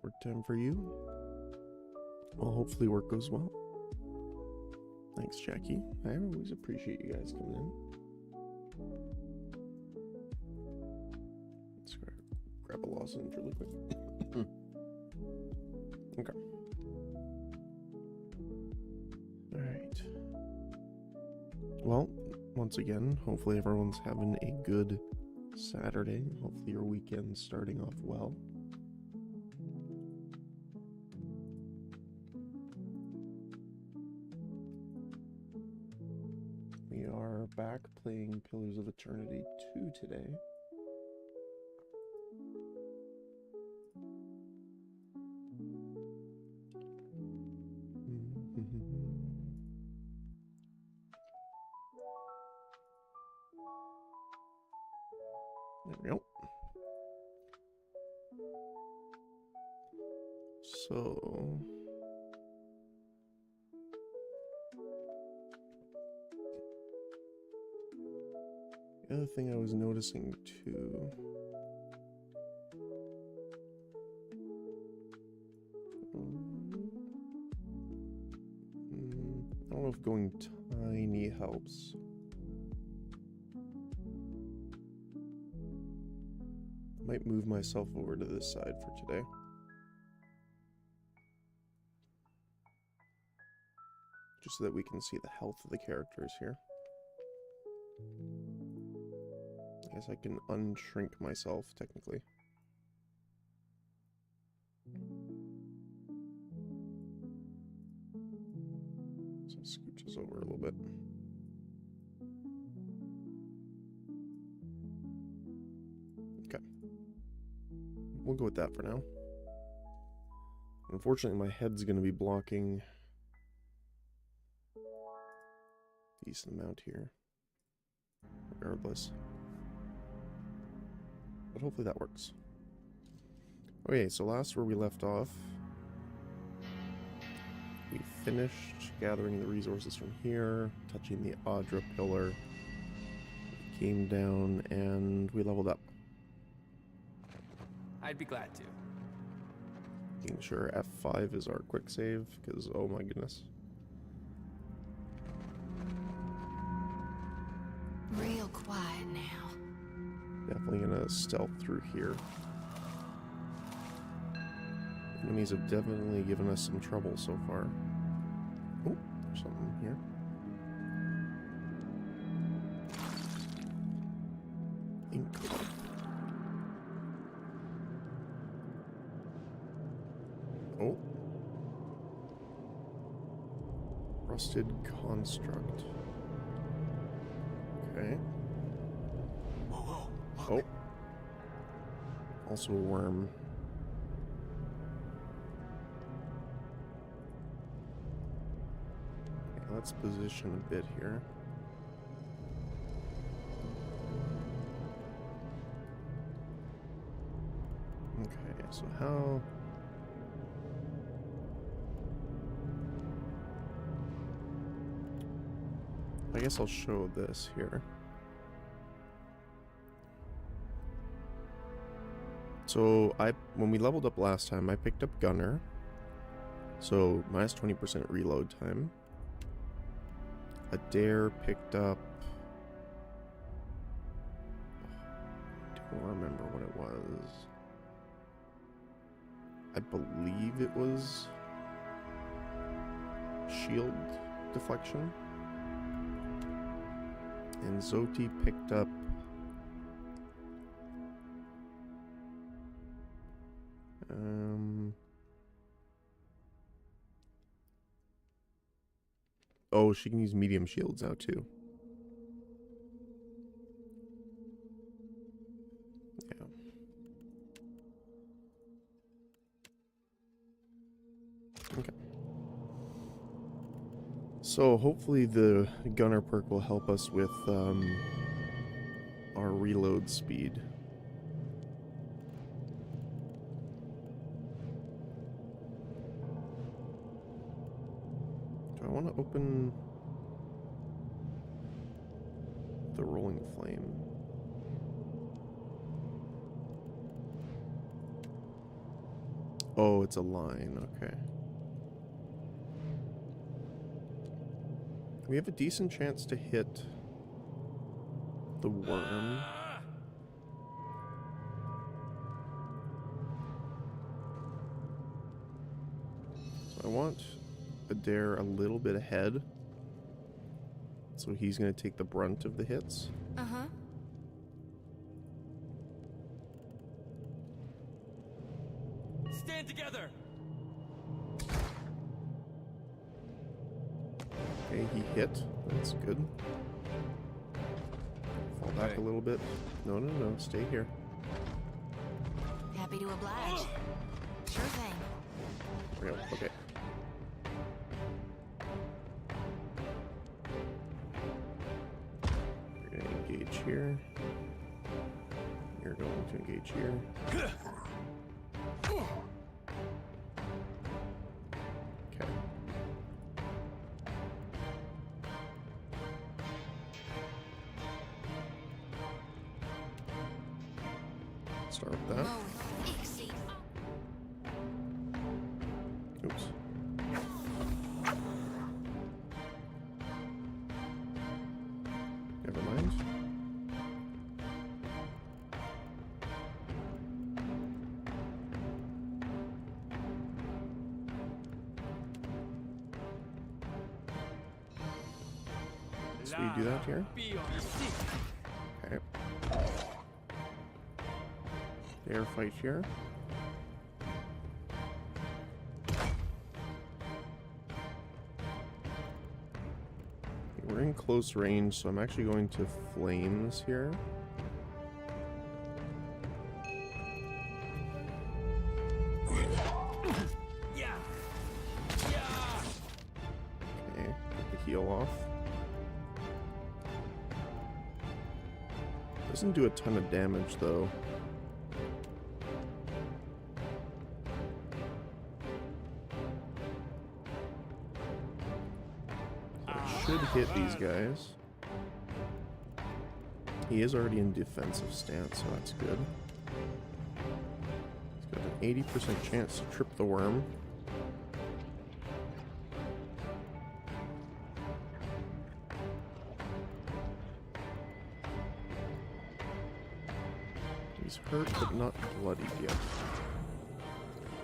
Work time for you. Well, hopefully work goes well. Thanks, Jackie. I always appreciate you guys coming in. Let's grab a lozenge really quick. Okay. Alright. Well, once again, hopefully everyone's having a good Saturday. Hopefully your weekend's starting off well. We are back playing Pillars of Eternity 2 today. There we go. So... the other thing I was noticing too... I don't know if going tiny helps. Might move myself over to this side for today. Just so that we can see the health of the characters here. I guess I can unshrink myself, technically. So it scooches over a little bit. Okay. We'll go with that for now. Unfortunately, my head's going to be blocking a decent amount here. Regardless. But hopefully that works. Okay, so last where we left off, we finished gathering the resources from here, touching the Audra pillar, we came down, and we leveled up. I'd be glad to. Making sure F5 is our quick save, because oh my goodness. Real quiet now. Definitely gonna stealth through here. Enemies have definitely given us some trouble so far. Oh, there's something here. Ink. Oh. Rusted construct. Okay. Oh. Also a worm. Okay, let's position a bit here. Okay, so how... I guess I'll show this here. So when we leveled up last time, I picked up Gunner. So minus 20% reload time. Adair picked up... I don't remember what it was. I believe it was shield deflection. And Zoti picked up oh, she can use medium shields now too. Yeah. Okay. So hopefully the gunner perk will help us with our reload speed. Do I want to open the rolling flame? Oh, it's a line. Okay. We have a decent chance to hit the worm. So I want Adair a little bit ahead. So he's going to take the brunt of the hits. Uh-huh. Stand together. Okay, he hit. That's good. Fall back a little bit. No, no, no. Stay here. Happy to oblige. Sure thing. There we go. Okay. You're going to engage here. You're going to engage here. Okay. Start with that. Oops. Never mind. So you do that here? Okay. Air fight here. We're in close range, so I'm actually going to flames here. Okay, get the heal off. Doesn't do a ton of damage though. Should hit these guys. He is already in defensive stance, so that's good. He's got an 80% chance to trip the worm. He's hurt but not bloodied yet.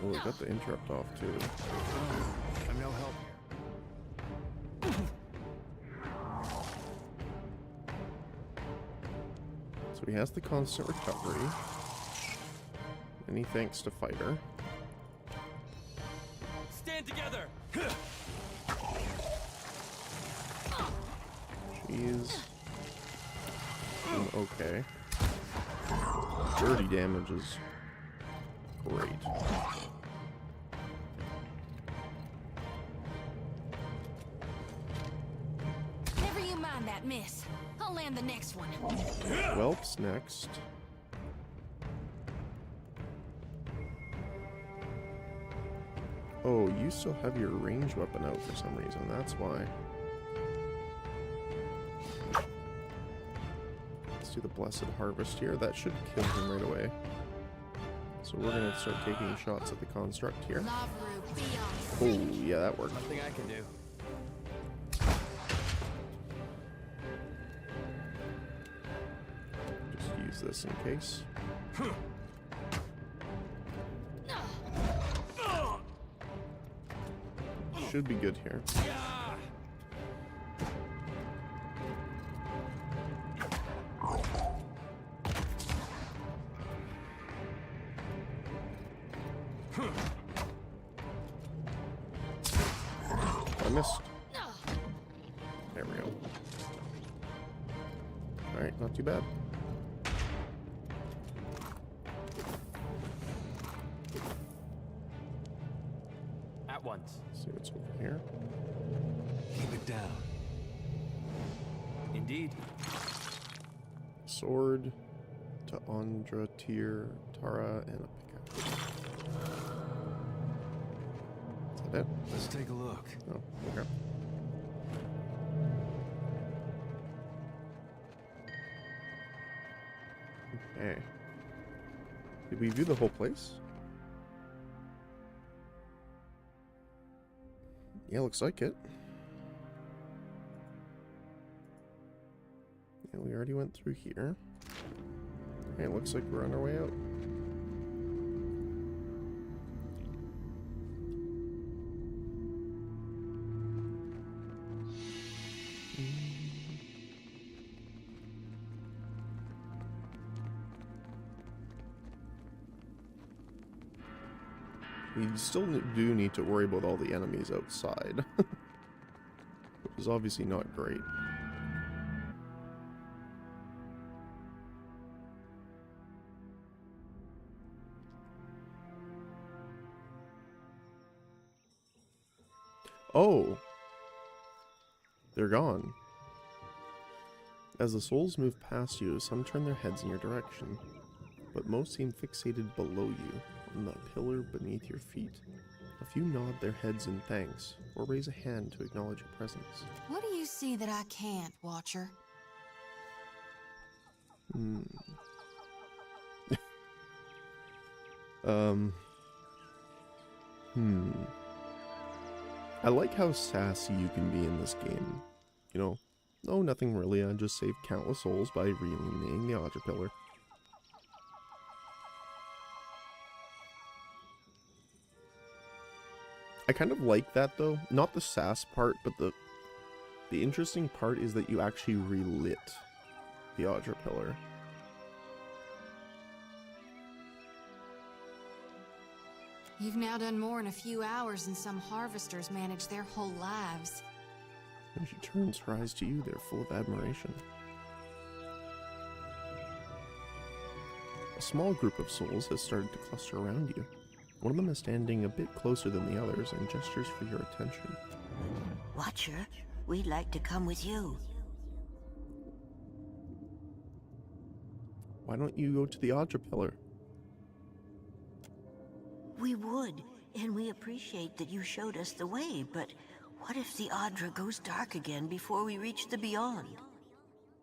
Oh, we got the interrupt off too. I'm no help here. So he has the constant recovery. Many thanks to Fighter. Stand together. She's doing okay. Dirty damage is great. Never you mind that miss. I'll land the next one. Whelp's next. Oh, you still have your ranged weapon out for some reason. That's why. Let's do the Blessed Harvest here. That should kill him right away. So we're going to start taking shots at the construct here. Oh, yeah, that worked. Nothing I can do. Just use this in case. Should be good here. I missed. There we go. Alright, not too bad. At once. See what's over here. Keep it down. Indeed. Sword to Andra, Tyr, Tara, and a pickaxe. Is that it? Let's take a look. Oh, okay. Okay. Did we view the whole place? Yeah, looks like it. Yeah, we already went through here. Okay, looks like we're on our way out. We still do need to worry about all the enemies outside, which is obviously not great. Oh! They're gone. As the souls move past you, some turn their heads in your direction, but most seem fixated below you, on the pillar beneath your feet. A few nod their heads in thanks, or raise a hand to acknowledge your presence. What do you see that I can't, Watcher? I like how sassy you can be in this game. You know, oh, nothing really, I just saved countless souls by reanimating the Audra Pillar. I kind of like that though. Not the sass part, but the interesting part is that you actually relit the Audra Pillar. You've now done more in a few hours than some harvesters manage their whole lives. When she turns her eyes to you, they're full of admiration. A small group of souls has started to cluster around you. One of them is standing a bit closer than the others and gestures for your attention. Watcher, we'd like to come with you. Why don't you go to the Audra Pillar? We would, and we appreciate that you showed us the way, but what if the Audra goes dark again before we reach the Beyond?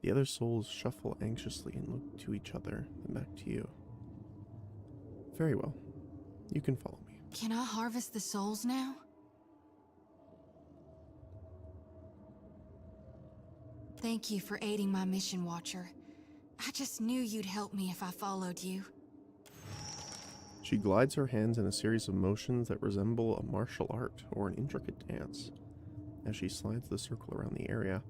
The other souls shuffle anxiously and look to each other, then back to you. Very well. You can follow me. Can I harvest the souls now? Thank you for aiding my mission, Watcher. I just knew you'd help me if I followed you. She glides her hands in a series of motions that resemble a martial art or an intricate dance. As she slides the circle around the area,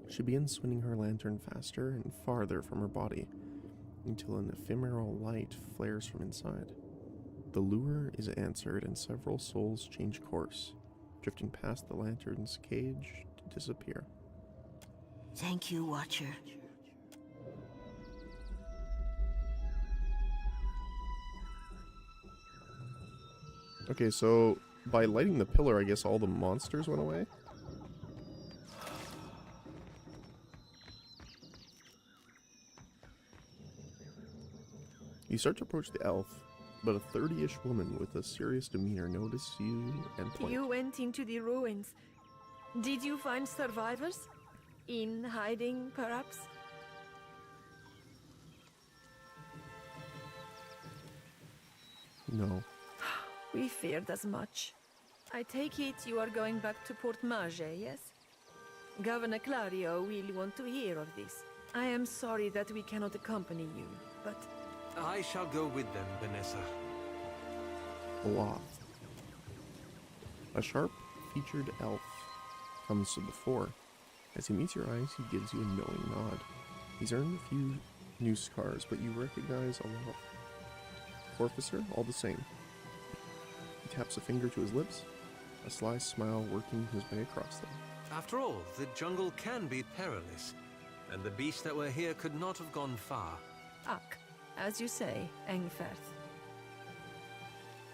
she begins swinging her lantern faster and farther from her body, until an ephemeral light flares from inside. The lure is answered and several souls change course, drifting past the lantern's cage to disappear. Thank you, Watcher. Okay, so by lighting the pillar, I guess all the monsters went away? You start to approach the elf, but a 30-ish woman with a serious demeanor notices you and points. You went into the ruins. Did you find survivors? In hiding, perhaps? No. We feared as much. I take it you are going back to Port Marge, yes? Governor Clario will want to hear of this. I am sorry that we cannot accompany you, but... I shall go with them, Vanessa. Bloth. A sharp-featured elf comes to the fore. As he meets your eyes, he gives you a knowing nod. He's earned a few new scars, but you recognize a officer all the same. He taps a finger to his lips, a sly smile working his way across them. After all, the jungle can be perilous, and the beasts that were here could not have gone far. Ak, as you say, Engferth.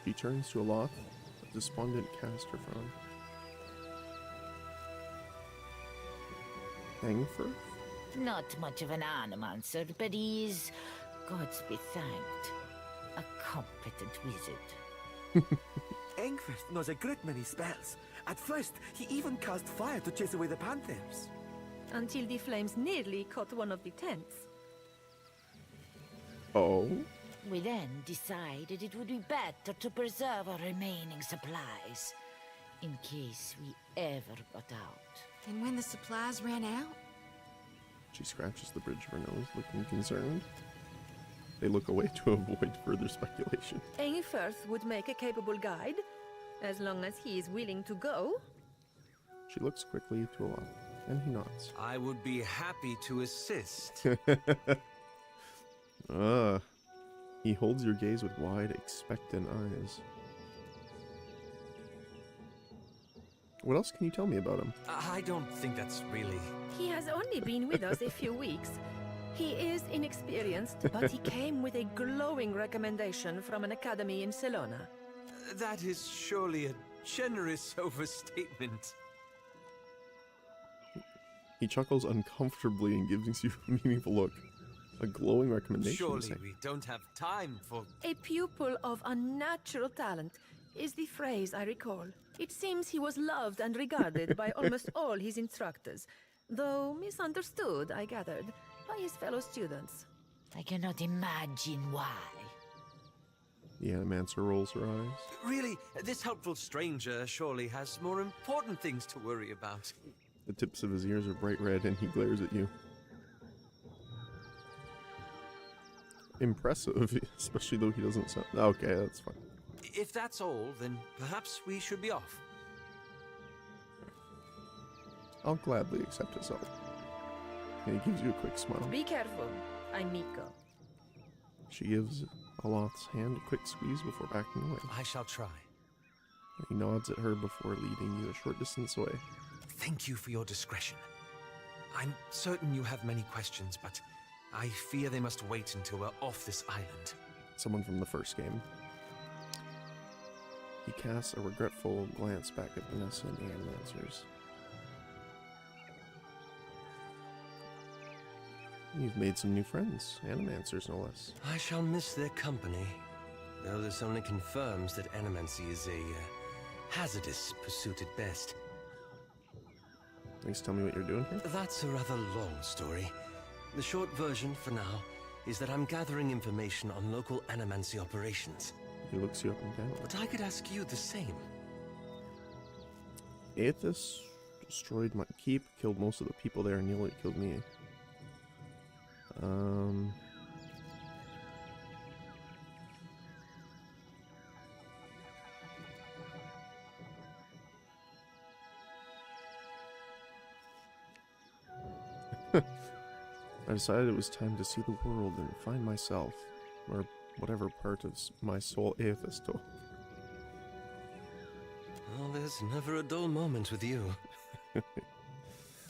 He turns to Aloth, a despondent caster frown. Angfer? Not much of an animancer, but he's, gods be thanked, a competent wizard. Engfirth knows a great many spells. At first, he even cast fire to chase away the panthers. Until the flames nearly caught one of the tents. Oh? We then decided it would be better to preserve our remaining supplies. in case we ever got out. And when the supplies ran out? She scratches the bridge of her nose, looking concerned. They look away to avoid further speculation. Aenfirth would make a capable guide, as long as he is willing to go. She looks quickly to Olaf, and he nods. I would be happy to assist. He holds your gaze with wide, expectant eyes. What else can you tell me about him? I don't think that's really... He has only been with us a few weeks. He is inexperienced, but he came with a glowing recommendation from an academy in Salona. That is surely a generous overstatement. He chuckles uncomfortably and gives you a meaningful look. A glowing recommendation. Surely we don't have time for... A pupil of unnatural talent is the phrase I recall. It seems he was loved and regarded by almost all his instructors, though misunderstood, I gathered, by his fellow students. I cannot imagine why. The Animancer rolls her eyes. Really, this helpful stranger surely has more important things to worry about. The tips of his ears are bright red and he glares at you. Impressive, especially though he doesn't sound... Okay, that's fine. If that's all, then perhaps we should be off. I'll gladly accept his help. And he gives you a quick smile. Be careful, I'm Miko. She gives Olaf's hand a quick squeeze before backing away. I shall try. He nods at her before leading you a short distance away. Thank you for your discretion. I'm certain you have many questions, but I fear they must wait until we're off this island. Someone from the first game. He casts a regretful glance back at Vanessa and the Animancers. You've made some new friends, Animancers no less. I shall miss their company, though this only confirms that animancy is a hazardous pursuit at best. Please tell me what you're doing here. That's a rather long story. The short version, for now, is that I'm gathering information on local animancy operations. He looks you up and down. But I could ask you the same. Aethys destroyed my keep, killed most of the people there, and nearly killed me. I decided it was time to see the world and find myself, or whatever part of my soul Aethys told. Well, there's never a dull moment with you.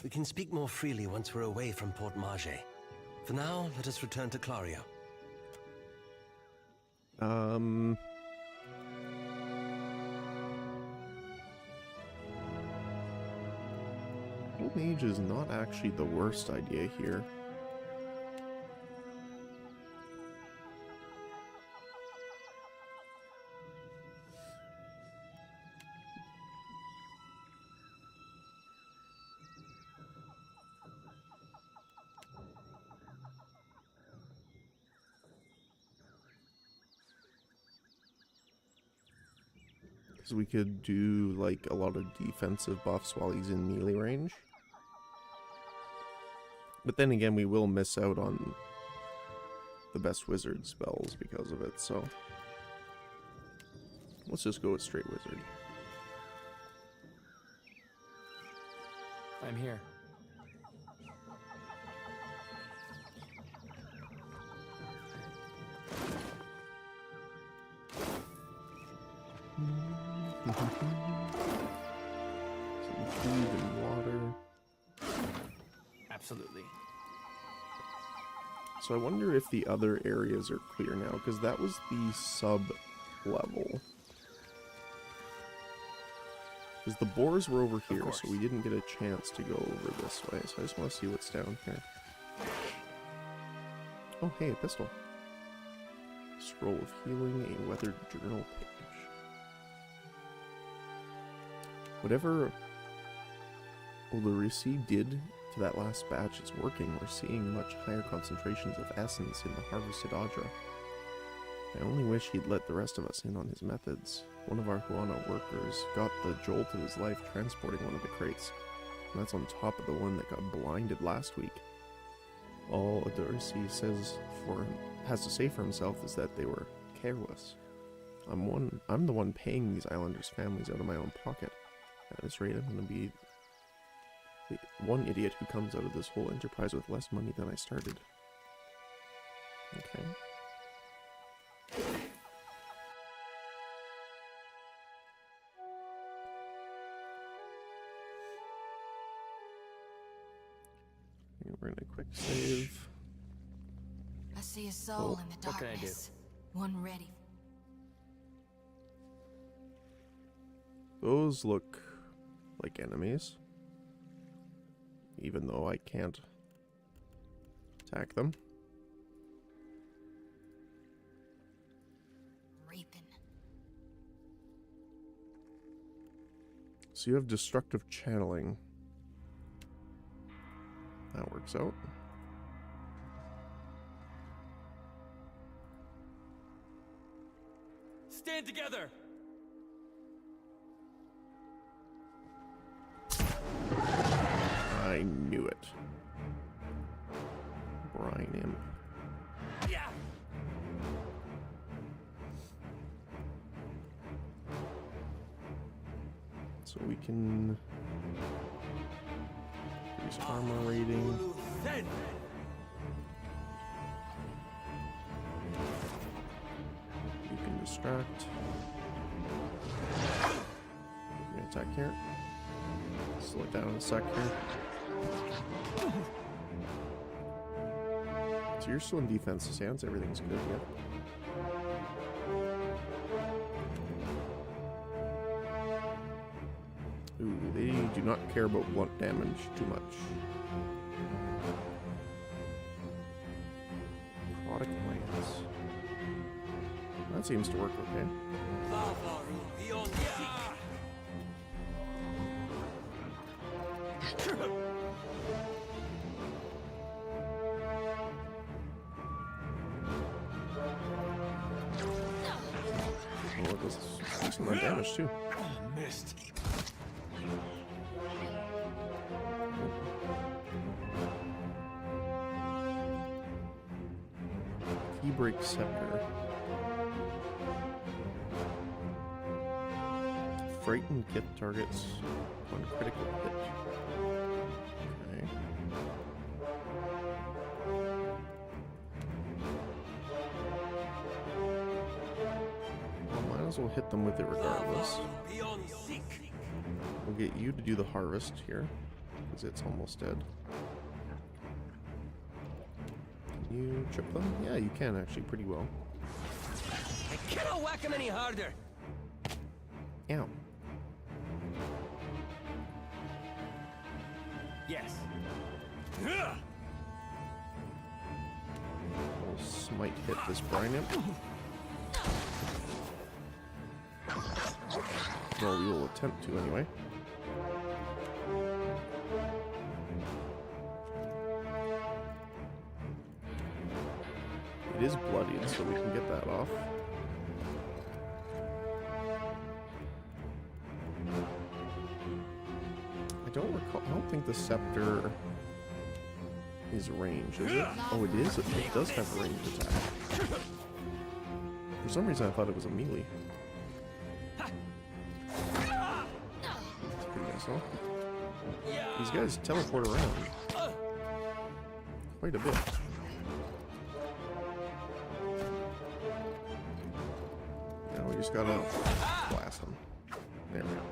We can speak more freely once we're away from Port Marge. For now, let us return to Clario. Old Mage is not actually the worst idea here. We could do like a lot of defensive buffs while he's in melee range. But then again, we will miss out on the best wizard spells because of it, so let's just go with straight wizard. I'm here. Some food and water. Absolutely. So I wonder if the other areas are clear now, because that was the sub-level. Because the boars were over here, so we didn't get a chance to go over this way, so I just want to see what's down here. Oh, hey, a pistol. Scroll of healing, a weathered journal page. Whatever Olorisi did to that last batch, it's working. We're seeing much higher concentrations of essence in the harvested Audra. I only wish he'd let the rest of us in on his methods. One of our Huana workers got the jolt of his life transporting one of the crates. And that's on top of the one that got blinded last week. All Adursi has to say for himself is that they were careless. I'm the one paying these islanders' families out of my own pocket. At this rate, I'm going to be the one idiot who comes out of this whole enterprise with less money than I started. Okay. We're gonna quick save. I see a soul in the What can I do? darkness. One ready. Those look like enemies. Even though I can't attack them. Reaping. So you have destructive channeling. That works out. Stand together! I knew it. Brine him. Yeah! So we can increase armor rating. You can distract. We're gonna attack here. Slow it down in a sec here. So you're still in defense stance, everything's good, yep. Ooh, they do not care about blunt damage too much. Necrotic lance. That seems to work okay. Oh, it does decent amount of damage too. Missed. Keybrake Scepter. Frighten kit targets on critical hit. Okay. Well, might as well hit them with it regardless. We'll get you to do the harvest here, because it's almost dead. Can you trip them? Yeah, you can actually pretty well. I cannot whack him any harder. Ow. Yes. We'll smite hit this brine imp. Well, we will attempt to anyway. It is bloodied, so we can get that off. I don't think the scepter is range, is it? Oh, it is? It does have a ranged attack. For some reason I thought it was a melee. That's pretty nice, huh? These guys teleport around quite a bit. Now we just gotta blast them. There we go.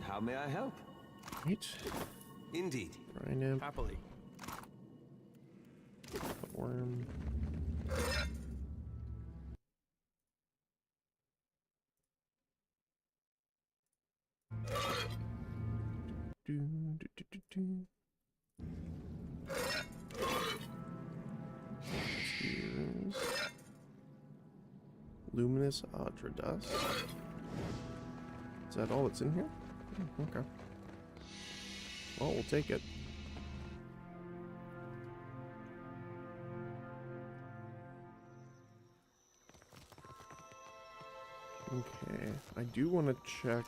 How may I help? Right. Indeed. Brine imp, Happily. worm. Do, do, do, do, do. Here's Luminous Adra Dust. Is that all that's in here? Oh, okay. Oh, we'll take it. Okay, I do want to check.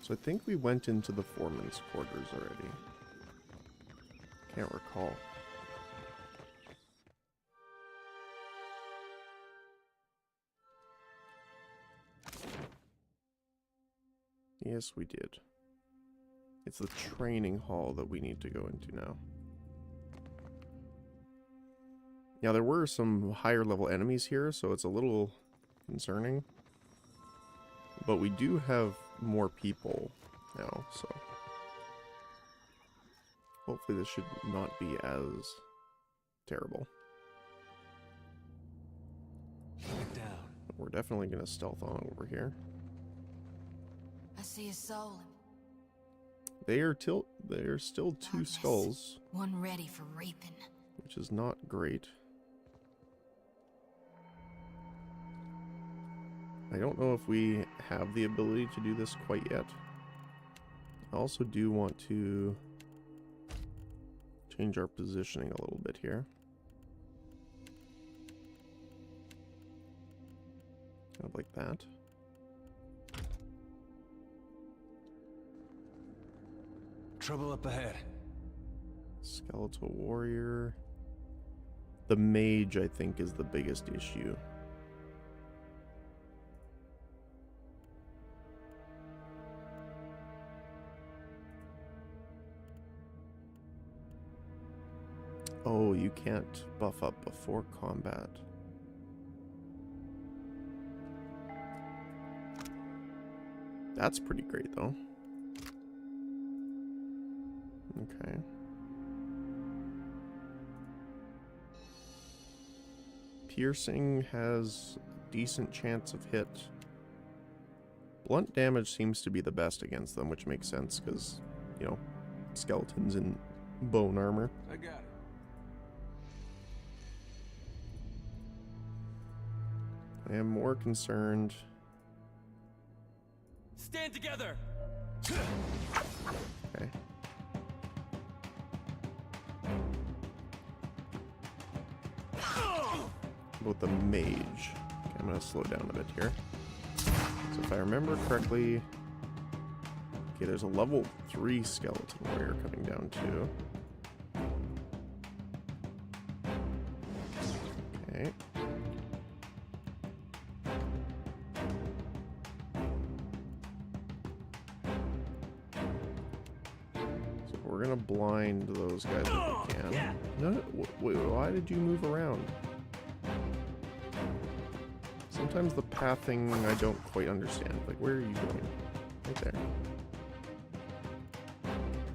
So I think we went into the foreman's quarters already. Can't recall. Yes, we did. It's the training hall that we need to go into now. Yeah, there were some higher level enemies here, so it's a little concerning. But we do have more people now, so hopefully this should not be as terrible. Get down. But we're definitely going to stealth on over here. I see a soul. They are still two Darkness. skulls, One ready for reaping. which is not great. I don't know if we have the ability to do this quite yet. I also do want to change our positioning a little bit here. Kind of like that. Trouble up ahead. Skeletal warrior. The mage, I think, is the biggest issue. Oh, you can't buff up before combat. That's pretty great, though. Okay. Piercing has a decent chance of hit. Blunt damage seems to be the best against them, which makes sense because, you know, skeletons in bone armor. I got it. I am more concerned. Stand together. Okay. About the mage. Okay, I'm gonna slow down a bit here. So if I remember correctly, okay, there's a level 3 skeleton warrior coming down too. Okay. So we're gonna blind those guys if we can. No, wait, why did you move around? Sometimes the pathing I don't quite understand. Like, where are you going? Right there.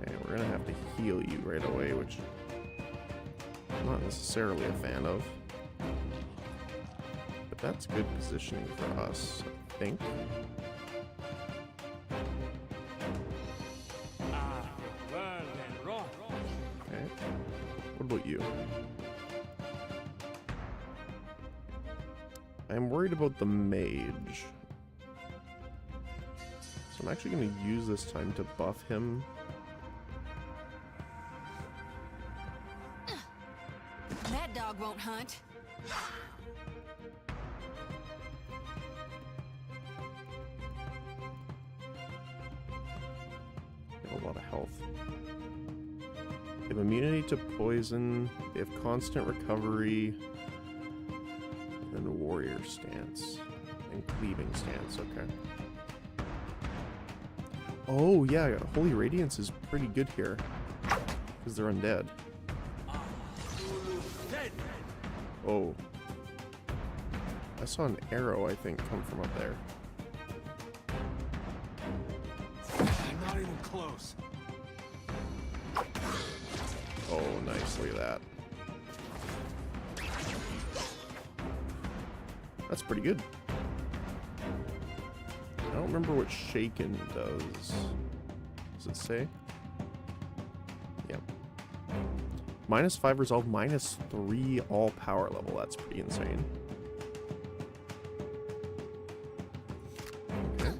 Okay, we're gonna have to heal you right away, which I'm not necessarily a fan of. But that's good positioning for us, I think. Okay. What about you? I'm worried about the mage. So I'm actually going to use this time to buff him. That dog won't hunt. They have a lot of health. They have immunity to poison. They have constant recovery. And a warrior stance. And cleaving stance, okay. Oh, yeah, Holy Radiance is pretty good here. Because they're undead. Oh. I saw an arrow, I think, come from up there. Not even close. Oh, nice, look at that. That's pretty good. I don't remember what Shaken does. Does it say? Yep. -5 resolve, -3 all power level. That's pretty insane. Okay.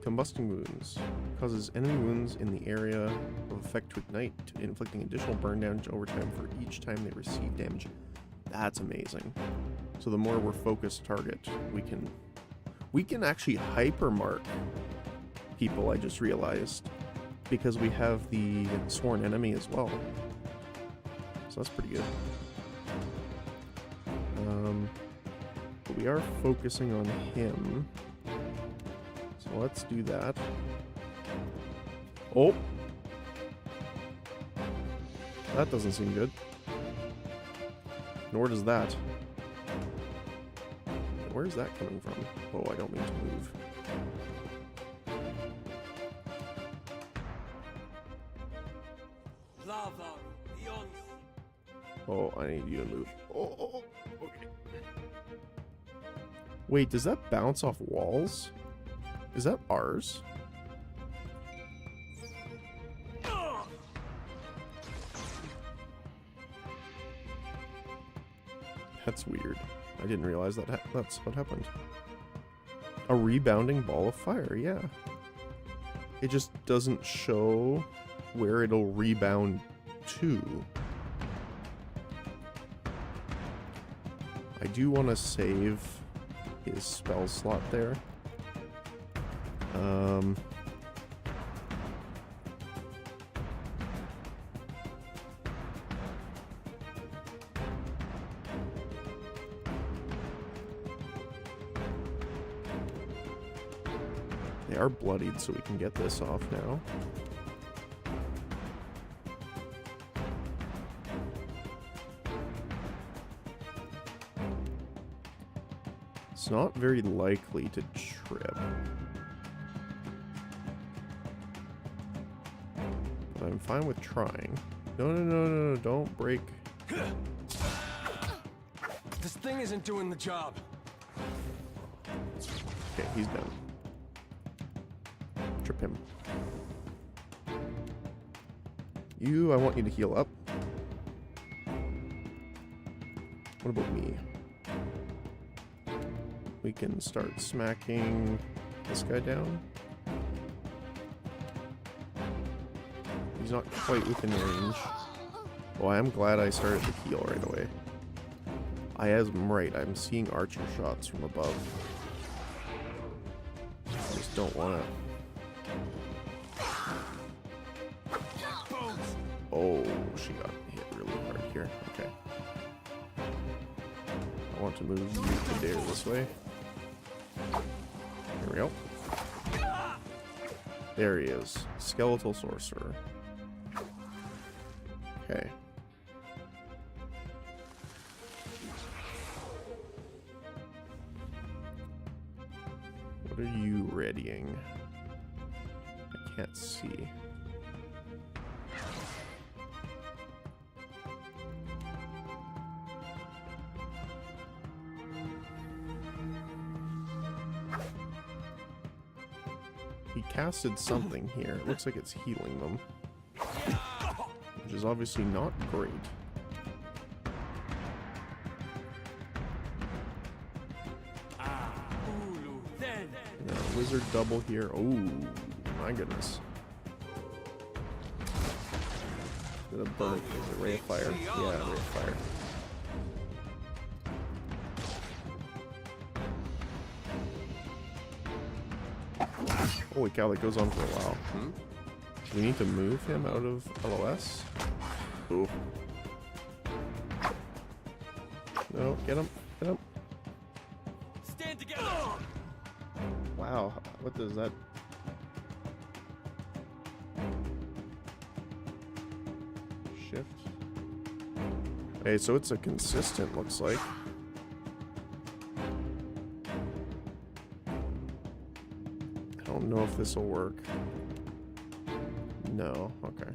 Combusting wounds. Causes enemy wounds in the area of effect to ignite, inflicting additional burn damage over time for each time they receive damage. That's amazing. So the more we're focused target, we can actually hypermark people, I just realized, because we have the sworn enemy as well. So that's pretty good. But we are focusing on him. So let's do that. Oh! That doesn't seem good. Nor does that. Where's that coming from? Oh, I don't mean to move. Oh, I need you to move. Oh, okay. Wait, does that bounce off walls? Is that ours? That's weird. I didn't realize that that's what happened. A rebounding ball of fire, yeah. It just doesn't show where it'll rebound to. I do want to save his spell slot there. They are bloodied, so we can get this off now. It's not very likely to trip. But I'm fine with trying. No, don't break. This thing isn't doing the job. Okay, he's done. Trip him. You, I want you to heal up. What about me? We can start smacking this guy down. He's not quite within range. Oh, I am glad I started to heal right away. I am right. I'm seeing archer shots from above. I just don't want to. Oh, she got hit really hard here. Okay. I want to move you to there this way. There we go. There he is. Skeletal sorcerer. Okay. What are you readying? I can't see. He casted something here. It looks like it's healing them. Which is obviously not great. Wizard double here. Oh, my goodness. Is it a ray of fire? Yeah, ray of fire. Holy cow, that goes on for a while. Do we need to move him out of LOS? Ooh. No, get him. Get him. Stand together. Wow, what does that... Shift? Hey, so it's a consistent, looks like. I don't know if this will work. No, okay.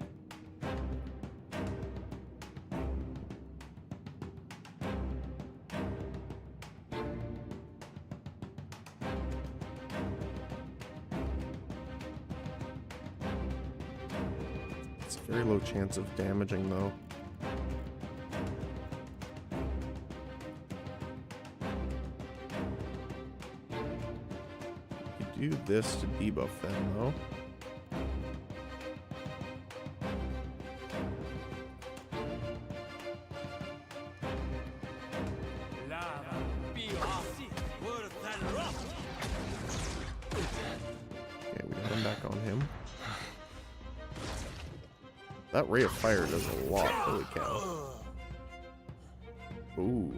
It's a very low chance of damaging though. do this to debuff them, though. Okay, we got him back on him. That ray of fire does a lot. Holy cow. Ooh.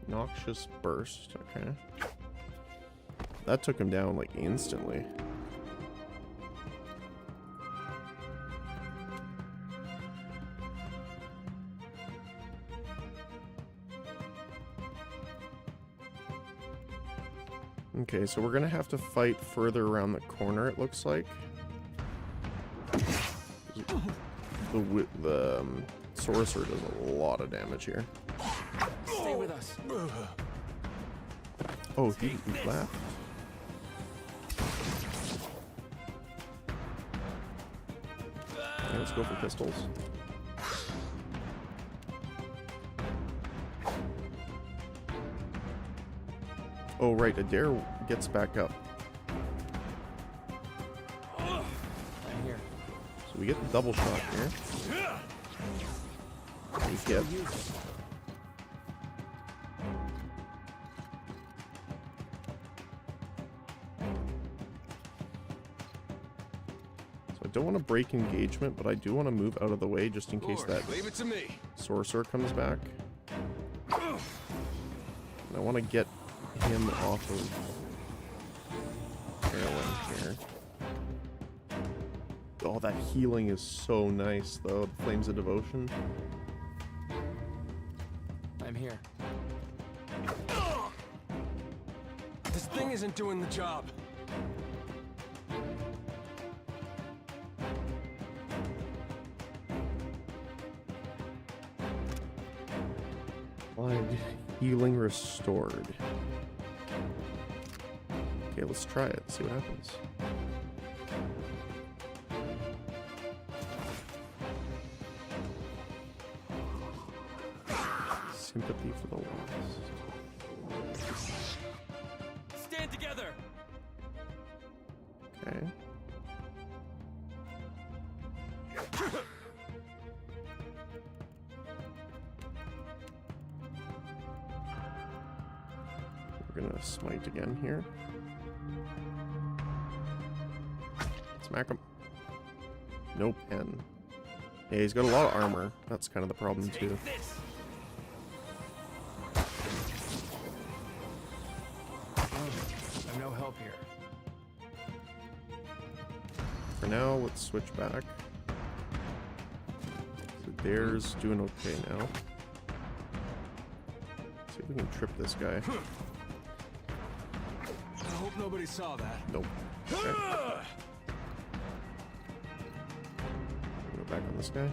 Noxious burst. Okay. That took him down like instantly. Okay, so we're gonna have to fight further around the corner, it looks like. The sorcerer does a lot of damage here. Stay with us. Oh, he left. Okay, let's go for pistols. Oh, right, Adair gets back up. I'm here. So we get the double shot here. He's hit. So I don't want to break engagement, but I do want to move out of the way just in case that Leave it to me. sorcerer comes back. And I want to get him off of Carolyn here. Oh, that healing is so nice, though. The Flames of Devotion. I'm here. This thing isn't doing the job. Blood healing restored. Okay, let's try it. See what happens. Sympathy for the lost. Stand together. Okay. We're gonna smite again here. Smack him. No pen. Yeah, he's got a lot of armor. That's kind of the problem too. I'm no help here. For now, let's switch back. So Dare's doing okay now. See if we can trip this guy. I hope nobody saw that. Nope. Okay. Go back on this guy.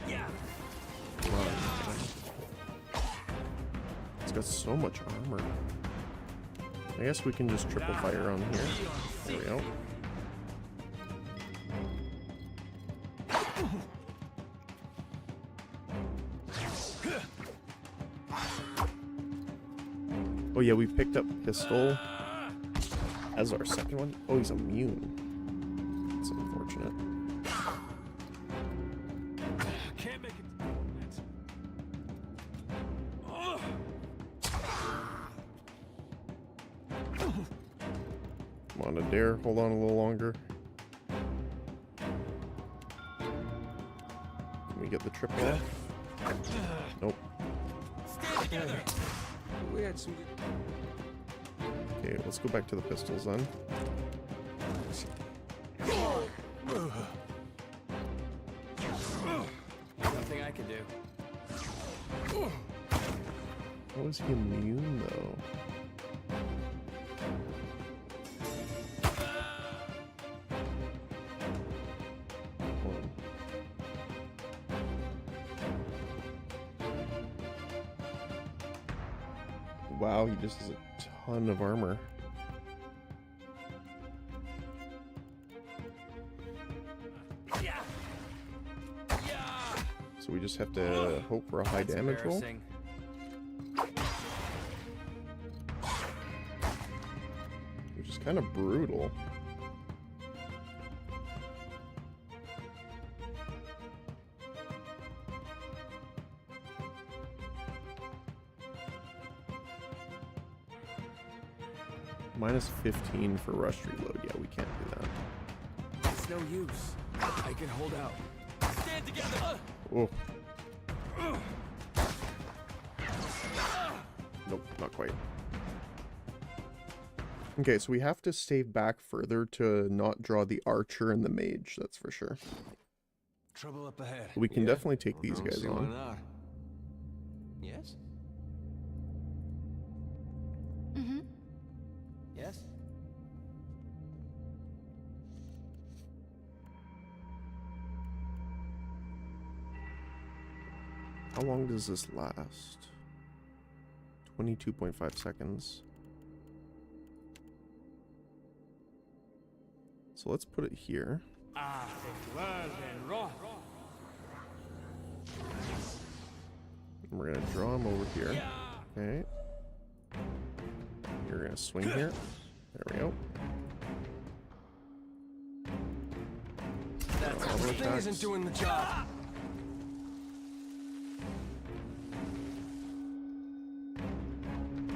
Yeah. Come on. It's got so much armor. I guess we can just triple fire on here. There we go. Oh yeah, we picked up pistol as our second one. Oh, he's immune. That's unfortunate. Can't make it. Come on, Adair, hold on a little longer. Can we get the triple off? Nope. Stand together. We had some. Okay, let's go back to the pistols then. Nothing I can do. How is he immune though? Wow, he just has a ton of armor. So we just have to hope for a high That's damage roll. embarrassing. Kind of brutal. Minus 15 for rush reload. Yeah, we can't do that. It's no use. I can hold out. Stand together. Oh. Nope, not quite. Okay, so we have to stave back further to not draw the archer and the mage, that's for sure. Trouble up ahead. We can definitely take these guys See why on. not? Yes? Mm-hmm. Yes? How long does this last? 22.5 seconds. So let's put it here. And we're gonna draw him over here. Okay. You're gonna swing here. There we go. That Auto thing attacks. isn't doing the job.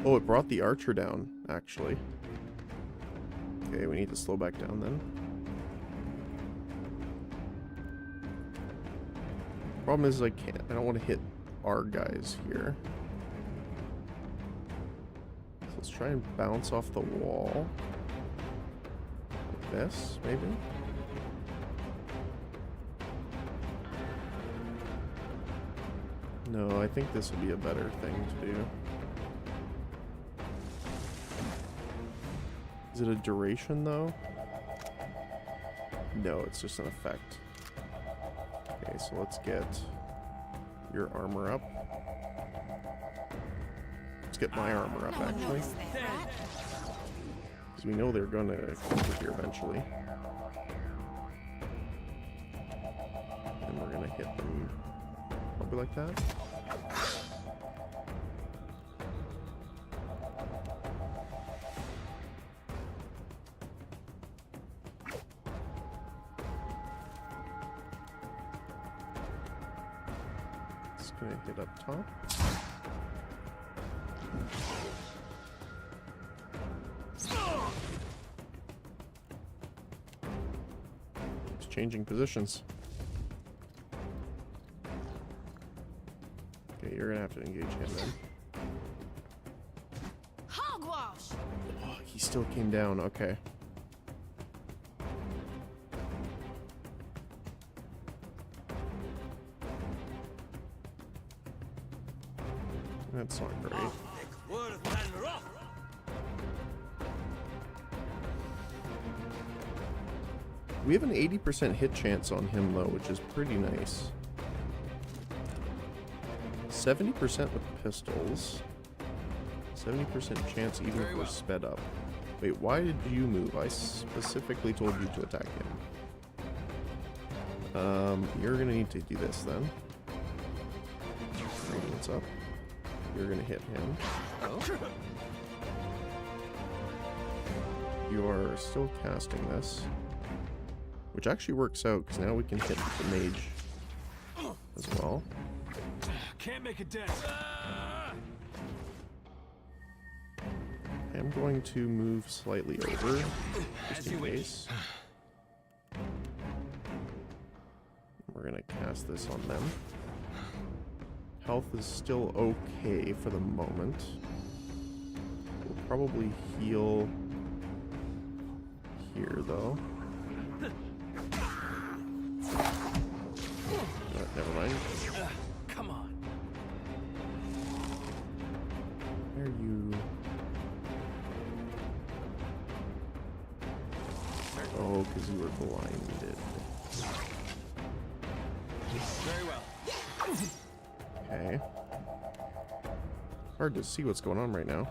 Oh, it brought the archer down, actually. Okay, we need to slow back down then. Problem is I don't want to hit our guys here. So let's try and bounce off the wall. Like this, maybe? No, I think this would be a better thing to do. Is it a duration, though? No, it's just an effect. Okay, so let's get your armor up. Let's get my armor up, No one actually. noticed that, right? Because we know they're going to come over here eventually. And we're going to hit them probably like that. Gonna hit up top. It's changing positions. Okay, you're gonna have to engage him then. Hogwash! Oh, he still came down. Okay. That's not great. We have an 80% hit chance on him, though, which is pretty nice. 70% with pistols. 70% chance even if we're sped up. Wait, why did you move? I specifically told you to attack him. You're gonna need to do this then. Radiant's up. You're gonna hit him. You are still casting this, which actually works out because now we can hit the mage as well. Can't make a dent. I'm going to move slightly over just in case. We're gonna cast this on them. Health is still okay for the moment. We'll probably heal here, though. Never mind. Come on. Where are you? Oh, because you were blinded. Very well. Okay. Hard to see what's going on right now.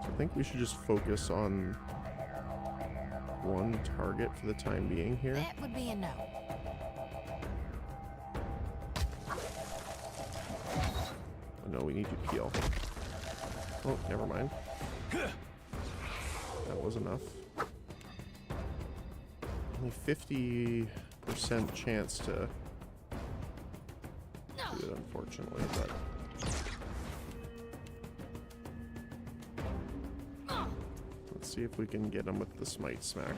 I think we should just focus on one target for the time being here. That would be a no. Oh no, we need to heal. Oh, never mind. That was enough. Only 50% chance to do it, unfortunately, but let's see if we can get him with the smite smack.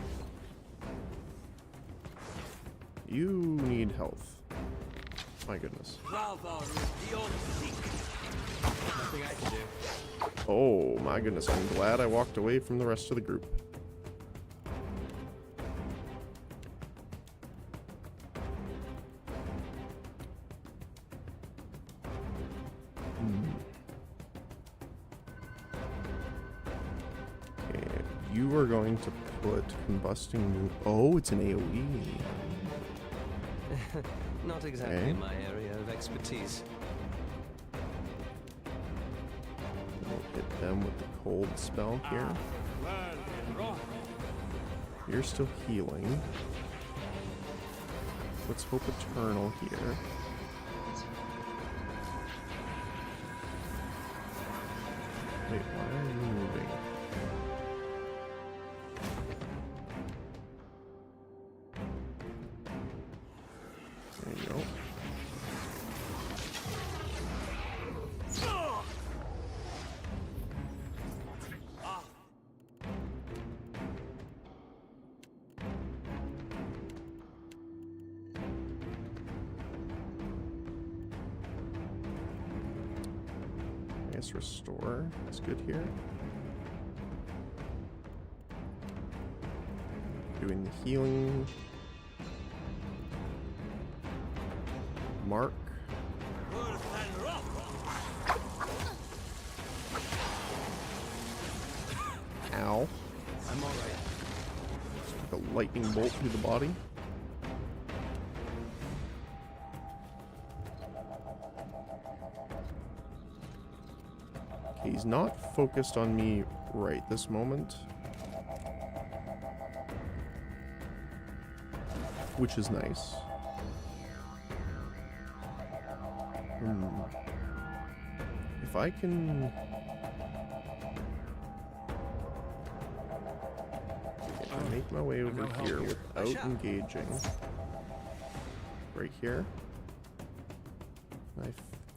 You need health. My goodness. Nothing I can do. Oh my goodness, I'm glad I walked away from the rest of the group. Okay, you are going to put combusting new. Oh, it's an AoE. Not exactly Okay. my area of expertise. We'll hit them with the cold spell here. You're still healing. Let's hope Eternal here. Wait, why are you moving? There you go. I guess restore is good here. Doing the healing. Mark. Ow. I'm alright. Just took a lightning bolt through the body. Okay, he's not focused on me right this moment. Which is nice. If I can... If I make my way over here without engaging. Right here. Knife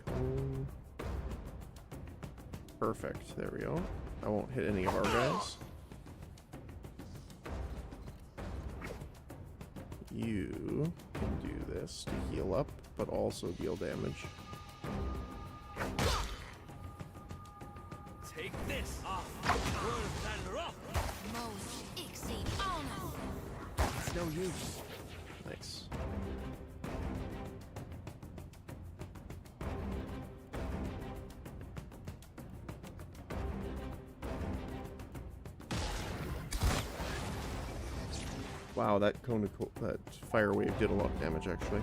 cone. Perfect. There we go. I won't hit any of our guys. You can do this to heal up, but also deal damage. Take this. It's no use. Nice. Wow, that that fire wave did a lot of damage, actually.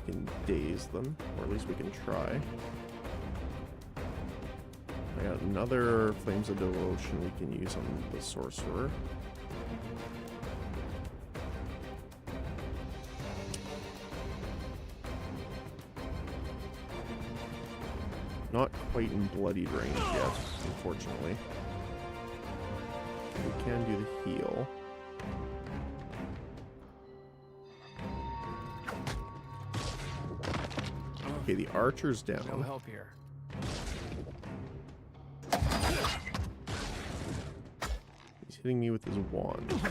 We can daze them, or at least we can try. I got another Flames of Devotion we can use on the Sorcerer. Not quite in bloodied range yet, unfortunately. We can do the heal. Okay, the archer's down. No help here. He's hitting me with his wand. Okay,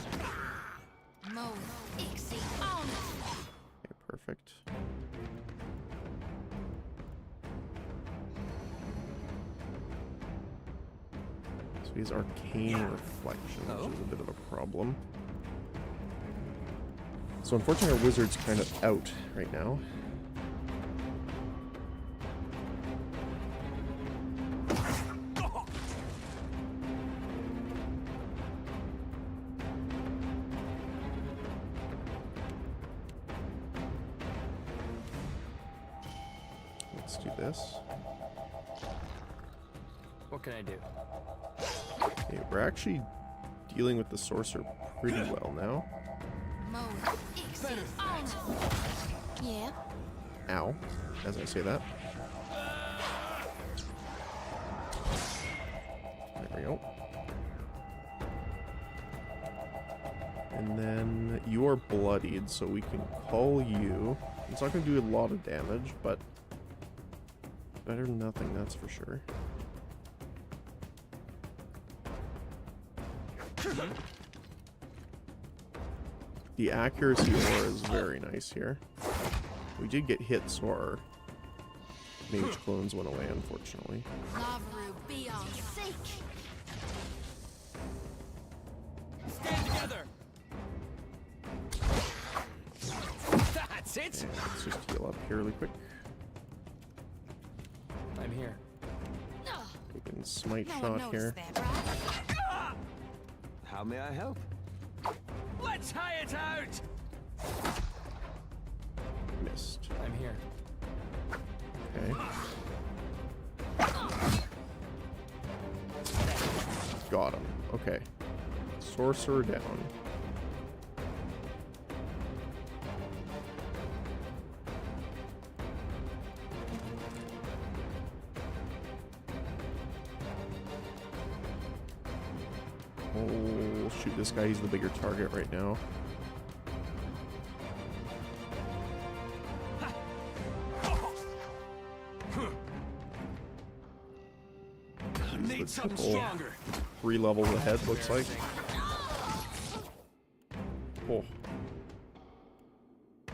perfect. So he's arcane reflection, which is a bit of a problem. So unfortunately our wizard's kind of out right now. Let's do this. What can I do? Okay, we're actually dealing with the sorcerer pretty well now. better. Yeah. Ow, as I say that. There we go. And then you're bloodied, so we can call you. It's not going to do a lot of damage, but better than nothing, that's for sure. The accuracy aura is very nice here. We did get hit, so our mage clones went away, unfortunately. Navarro, be on sake. Stand together. That's it. Okay, let's just heal up here really quick. I'm here. We can smite No one shot noticed here. that, right? How may I help? Let's high it out. Missed. I'm here. Okay. Got him. Okay. Sorcerer down. Oh, shoot, this guy, he's the bigger target right now. Need something triple. stronger. 3 levels ahead, looks like. Oh. I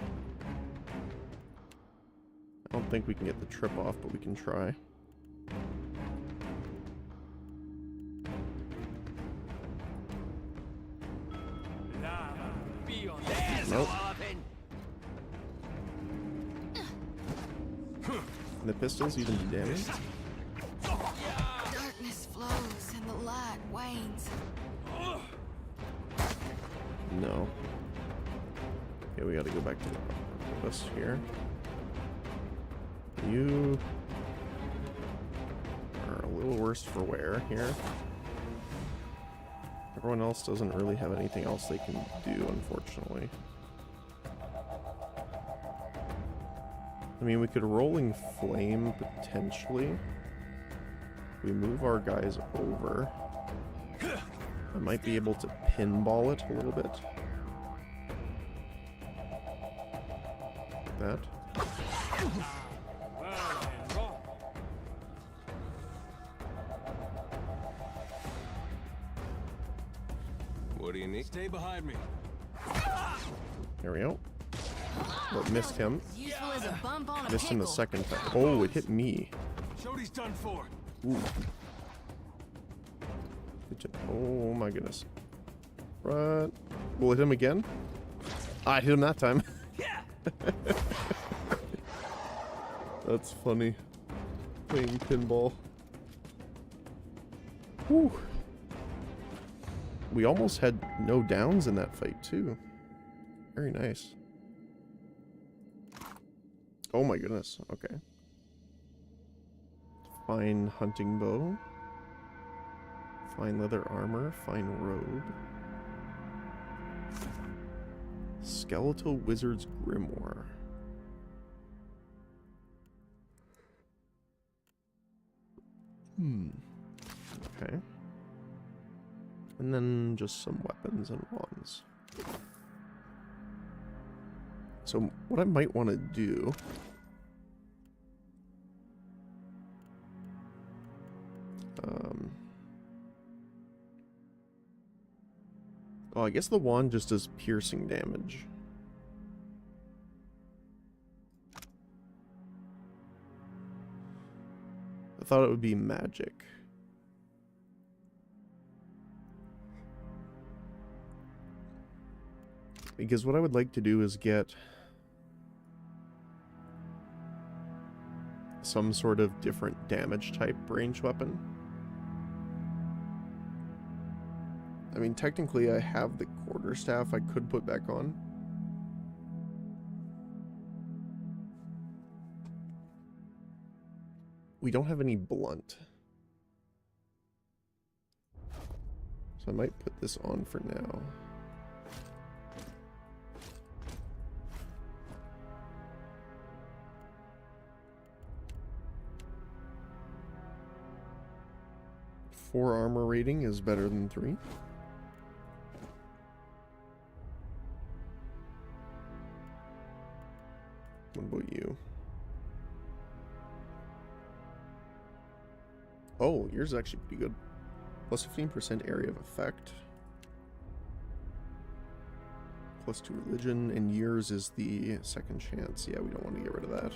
don't think we can get the trip off, but we can try. Be on. There's Nope. a weapon. And the pistols even do damage. Darkness flows and the light wanes. No. Okay, we gotta go back to the list here. You are a little worse for wear here. Everyone else doesn't really have anything else they can do, unfortunately. I mean, we could Rolling Flame, potentially. We move our guys over. I might be able to pinball it a little bit. Like that. What do you need? Stay behind me. There we go. But missed him. Useful as a bump on a Missed him the pickle. second time. Oh, it hit me. Shody's done for. Ooh. Oh my goodness. Right. Will it hit him again? Ah, I hit him that time. Yeah. That's funny. Playing pinball. Whew. We almost had no downs in that fight, too. Very nice. Oh my goodness. Okay. Fine hunting bow. Fine leather armor. Fine robe. Skeletal Wizard's Grimoire. Okay. And then just some weapons and wands. So what I might want to do... oh, I guess the wand just does piercing damage. I thought it would be magic. Because what I would like to do is get some sort of different damage type range weapon. I mean, technically I have the quarterstaff I could put back on. We don't have any blunt. So I might put this on for now. 4 armor rating is better than 3. What about you? Oh, yours is actually pretty good. Plus 15% area of effect. Plus 2 religion, and yours is the second chance. Yeah, we don't want to get rid of that.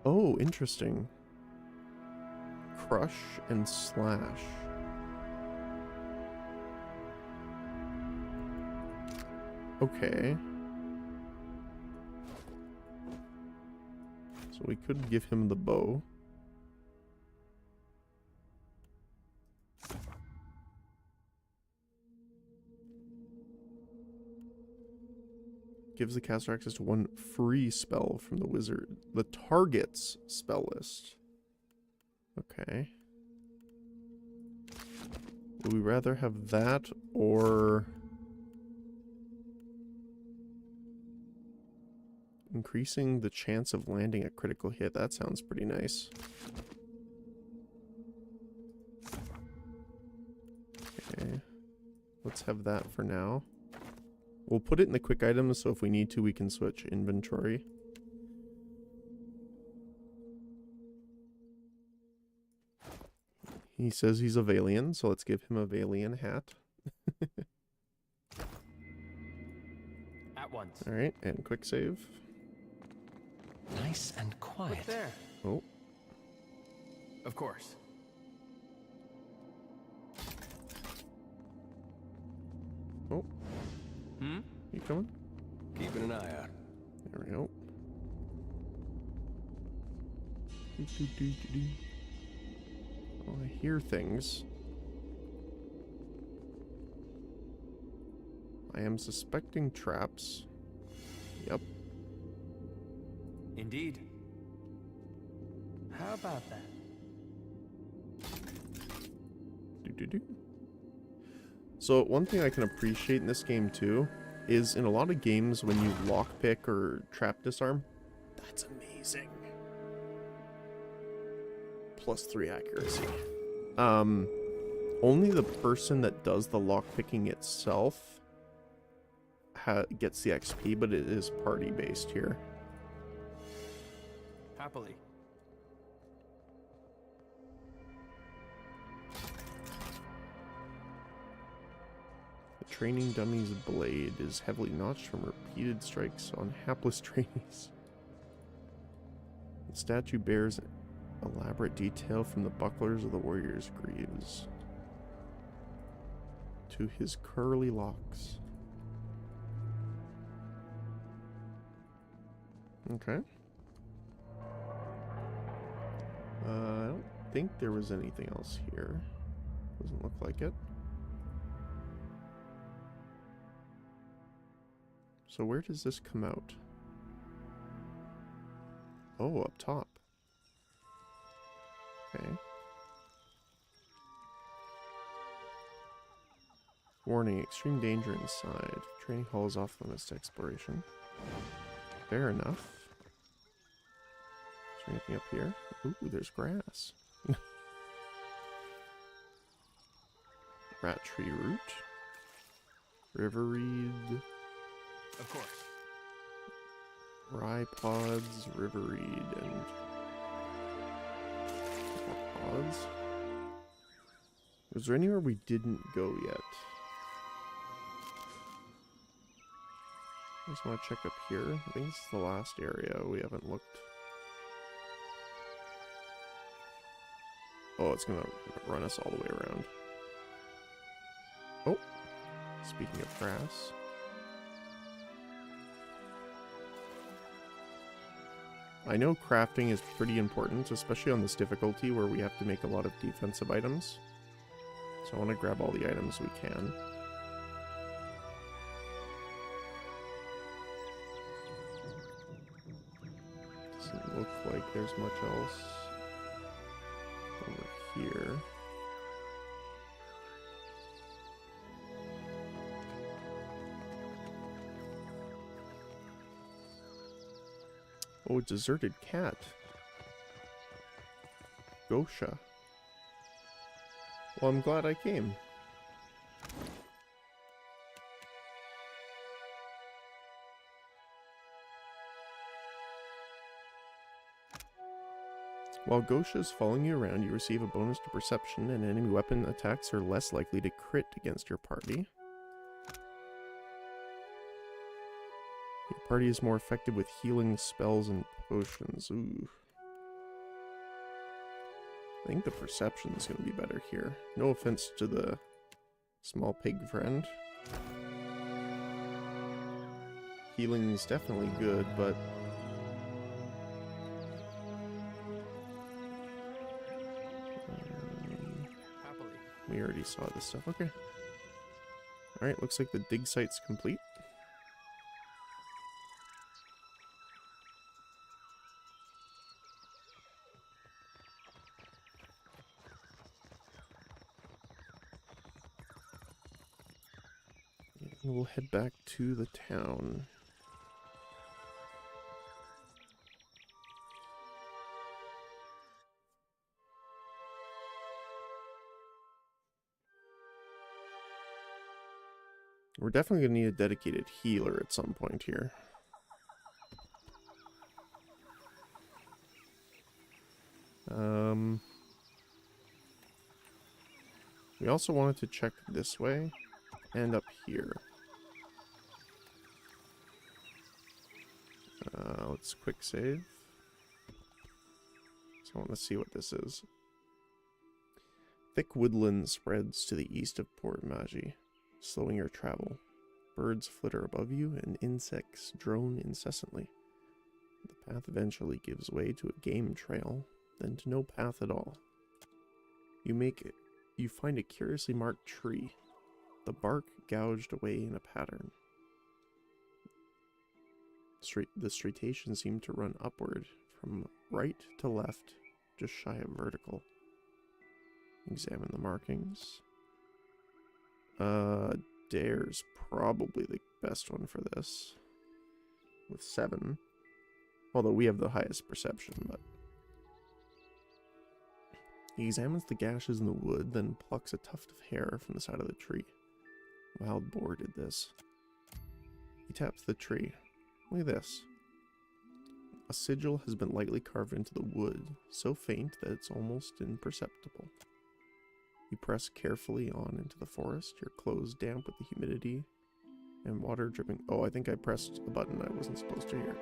Oh, interesting. Crush and slash. Okay. So we could give him the bow. Gives the caster access to 1 free spell from the wizard. The target's spell list. Okay. Would we rather have that or increasing the chance of landing a critical hit? That sounds pretty nice. Okay. Let's have that for now. We'll put it in the quick items, so if we need to, we can switch inventory. He says he's a Valian, so let's give him a Valian hat. At once. Alright, and quick save. Nice and quiet. Look there. Oh, Of course. oh, Hmm? you coming? Keeping an eye out. There we go. Doo-doo-doo-doo-doo. Oh, I hear things. I am suspecting traps. Yep. Indeed. How about that? Doo-doo-doo. So one thing I can appreciate in this game too is in a lot of games when you lockpick or trap disarm, that's amazing. +3 accuracy. Only the person that does the lockpicking itself gets the XP, but it is party based here. Happily. The training dummy's blade is heavily notched from repeated strikes on hapless trainees. The statue bears elaborate detail from the bucklers of the warrior's greaves to his curly locks. Okay. I don't think there was anything else here. Doesn't look like it. So where does this come out? Oh, up top. Okay. Warning, extreme danger inside. Training hall is off limits to exploration. Fair enough. Is there anything up here? Ooh, there's grass. Rat tree root. River reed. Of course. Rye pods, river reed, and more pods. Was there anywhere we didn't go yet? I just want to check up here. I think this is the last area we haven't looked. Oh, it's gonna run us all the way around. Oh, speaking of grass. I know crafting is pretty important, especially on this difficulty where we have to make a lot of defensive items. So I want to grab all the items we can. Doesn't look like there's much else over here. Oh, a deserted cat. Gosha. Well, I'm glad I came. While Gosha is following you around, you receive a bonus to perception, and enemy weapon attacks are less likely to crit against your party. Your party is more effective with healing spells and potions. Ooh. I think the perception is going to be better here. No offense to the small pig friend. Healing is definitely good, but we already saw this stuff. Okay. Alright, looks like the dig site's complete. And we'll head back to the town. We're definitely going to need a dedicated healer at some point here. We also wanted to check this way and up here. Let's quick save. So I want to see what this is. Thick woodland spreads to the east of Port Magi, slowing your travel. Birds flitter above you and insects drone incessantly. The path eventually gives way to a game trail, then to no path at all. You find a curiously marked tree, the bark gouged away in a pattern. The striations seem to run upward from right to left, just shy of vertical. Examine the markings. Dare's probably the best one for this, with 7. Although we have the highest perception, but... He examines the gashes in the wood, then plucks a tuft of hair from the side of the tree. Wild boar did this. He taps the tree. Look at this. A sigil has been lightly carved into the wood, so faint that it's almost imperceptible. You press carefully on into the forest, your clothes damp with the humidity and water dripping. Oh, I think I pressed a button I wasn't supposed to hear.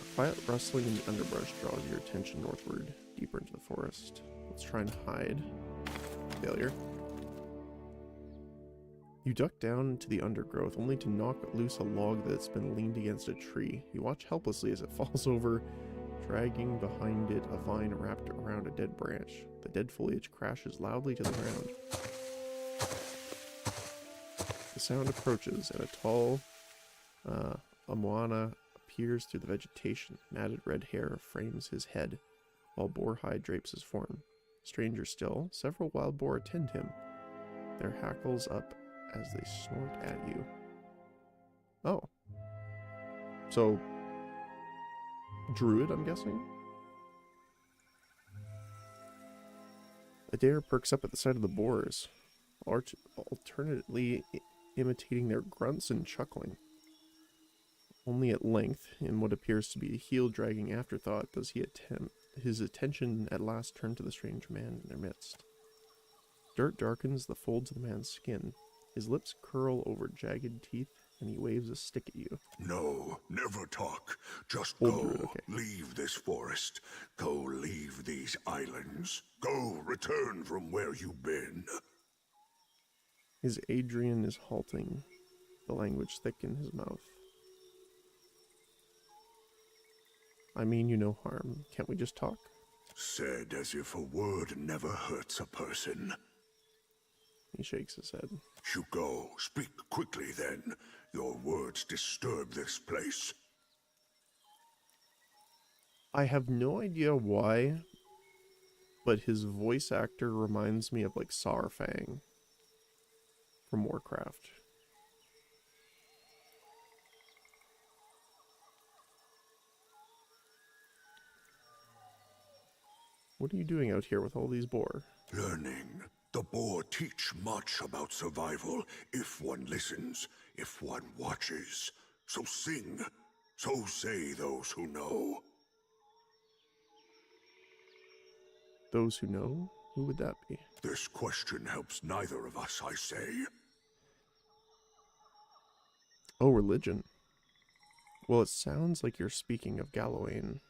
A quiet rustling in the underbrush draws your attention northward, deeper into the forest. Let's try and hide. Failure. You duck down into the undergrowth, only to knock loose a log that's been leaned against a tree. You watch helplessly as it falls over, dragging behind it a vine wrapped around a dead branch. The dead foliage crashes loudly to the ground. The sound approaches, and a tall Amoana appears through the vegetation. Matted red hair frames his head, while boar hide drapes his form. Stranger still, several wild boar attend him, their hackles up as they snort at you. Oh. So, druid, I'm guessing? A dare perks up at the sight of the boars, alternately imitating their grunts and chuckling. Only at length, in what appears to be a heel-dragging afterthought, does his attention at last turn to the strange man in their midst. Dirt darkens the folds of the man's skin. His lips curl over jagged teeth, and he waves a stick at you. No, never talk. Just Old go. druid, okay. Leave this forest. Go leave these islands. Go return from where you've been. His Adrian is halting, the language thick in his mouth. I mean you no harm. Can't we just talk? Said as if a word never hurts a person. He shakes his head. You go. Speak quickly then. Your words disturb this place. I have no idea why, but his voice actor reminds me of like Saurfang from Warcraft. What are you doing out here with all these boar? Learning. The boar teach much about survival if one listens, if one watches. So sing. So say those who know. Those who know? Who would that be? This question helps neither of us, I say. Oh, religion. Well, it sounds like you're speaking of Gallowayne,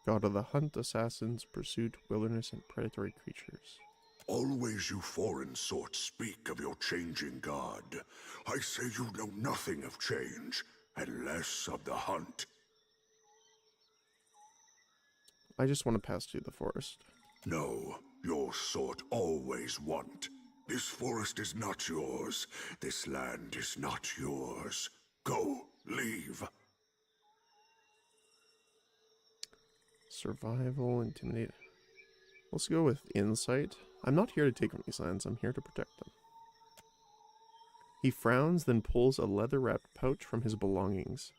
god of the hunt, assassins, pursuit, wilderness, and predatory creatures. Always you foreign sorts speak of your changing god. I say you know nothing of change, and less of the hunt. I just want to pass through the forest. No, your sort always want. This forest is not yours. This land is not yours. Go, leave. Survival, intimidate. Let's go with insight. I'm not here to take from these lands, I'm here to protect them. He frowns, then pulls a leather-wrapped pouch from his belongings.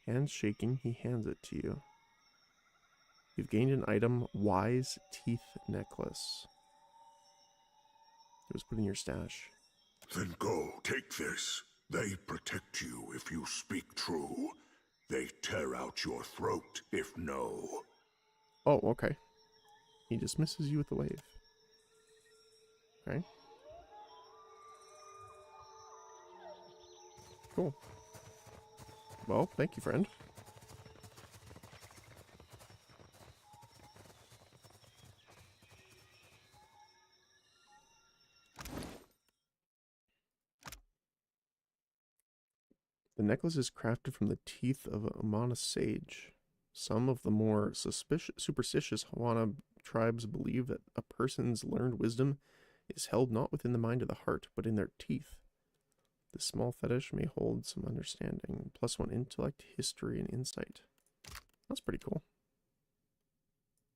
Hands shaking, he hands it to you. You've gained an item, Wise Teeth Necklace. It was put in your stash. Then go, take this. They protect you if you speak true. They tear out your throat if no. Oh, okay. He dismisses you with a wave. Okay. Cool. Well, thank you, friend. The necklace is crafted from the teeth of a Umana sage. Some of the more superstitious Hawana tribes believe that a person's learned wisdom is held not within the mind of the heart, but in their teeth. This small fetish may hold some understanding. +1 intellect, history, and insight. That's pretty cool.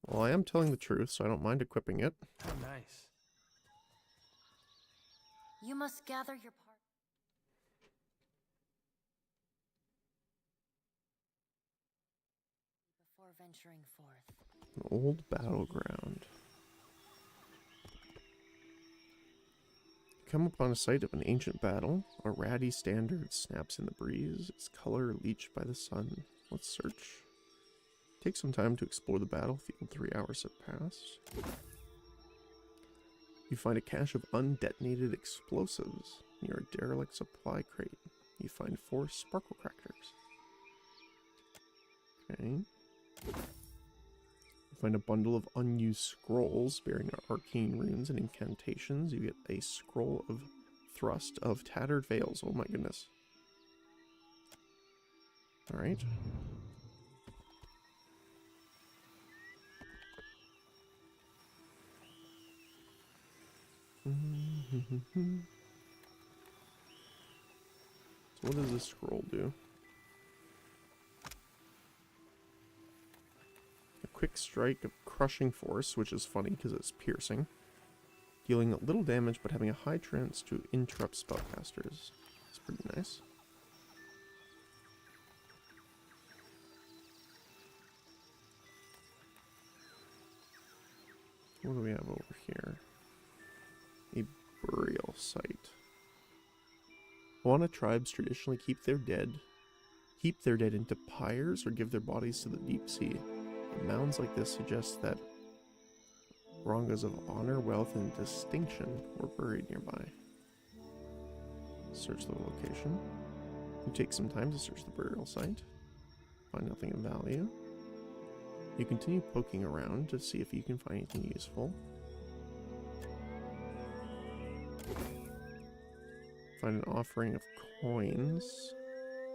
Well, I am telling the truth, so I don't mind equipping it. How nice. You must gather your part before venturing forth. An old battleground. You come upon a site of an ancient battle. A ratty standard snaps in the breeze, its color leached by the sun. Let's search. Take some time to explore the battlefield. 3 hours have passed. You find a cache of undetonated explosives near a derelict supply crate. You find 4 sparkle crackers. Okay. You find a bundle of unused scrolls bearing arcane runes and incantations. You get a scroll of thrust of tattered veils. Oh my goodness. Alright. So what does this scroll do? A quick strike of crushing force, which is funny because it's piercing. Dealing little damage but having a high chance to interrupt spellcasters. It's pretty nice. What do we have over here? A burial site. Hawana tribes traditionally keep their dead into pyres or give their bodies to the deep sea. And mounds like this suggest that Rangas of honor, wealth, and distinction were buried nearby. Search the location. You take some time to search the burial site. Find nothing of value. You continue poking around to see if you can find anything useful. Find an offering of coins.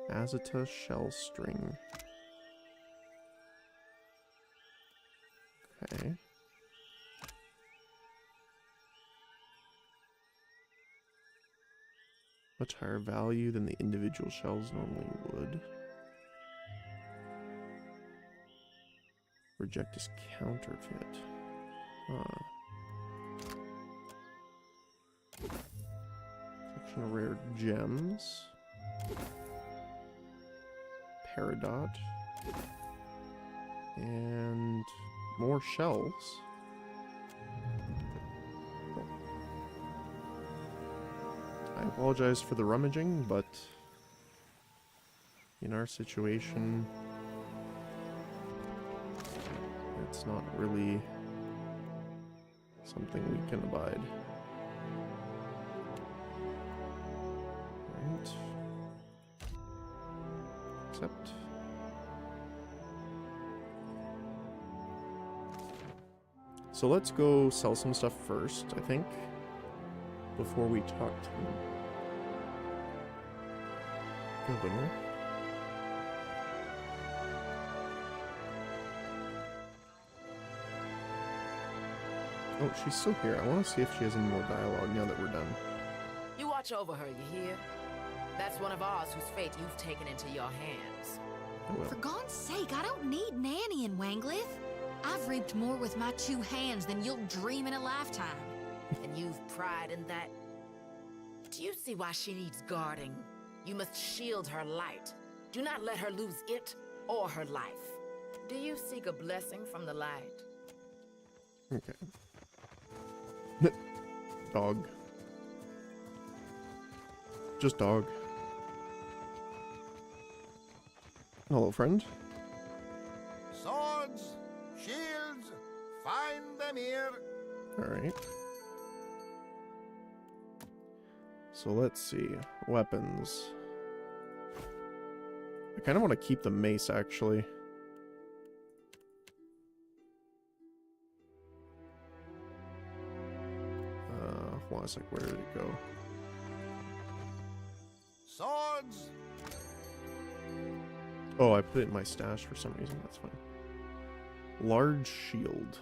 Azita shell string. Okay. Much higher value than the individual shells normally would. Reject as counterfeit. Collection of rare gems. Peridot. And more shells. I apologize for the rummaging, but in our situation, it's not really something we can abide. Right. Except... So let's go sell some stuff first, I think, before we talk to them. Governor. Oh, she's still here. I want to see if she has any more dialogue now that we're done. You watch over her, you hear? That's one of ours whose fate you've taken into your hands. I will. For God's sake, I don't need Nanny and Wanglith. I've reaped more with my 2 hands than you'll dream in a lifetime. And you've pride in that? Do you see why she needs guarding? You must shield her light. Do not let her lose it or her life. Do you seek a blessing from the light? Okay. Dog. Just dog. Hello, friend. Swords, shields, find them here. Alright. So let's see. Weapons. I kind of want to keep the mace, actually. Hold on a sec, where did it go? Swords. Oh, I put it in my stash for some reason, that's fine. Large shield.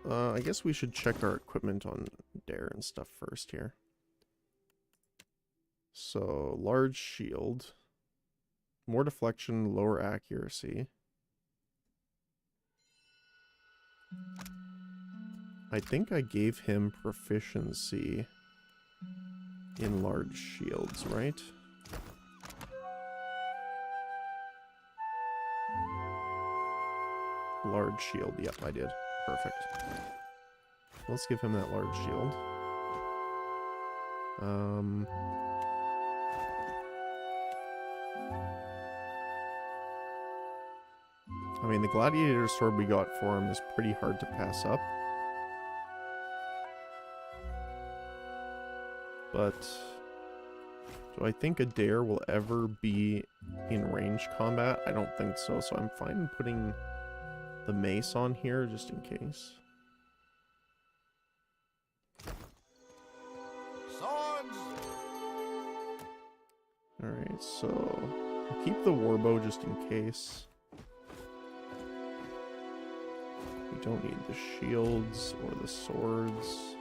I guess we should check our equipment on Dare and stuff first here. So, large shield. More deflection, lower accuracy. I think I gave him proficiency in large shields, right? Large shield, yep, I did. Perfect. Let's give him that large shield. I mean, the gladiator sword we got for him is pretty hard to pass up. But do I think Adair will ever be in range combat? I don't think so, so I'm fine putting the mace on here just in case. Swords. Alright, so I'll keep the warbow just in case. We don't need the shields or the swords.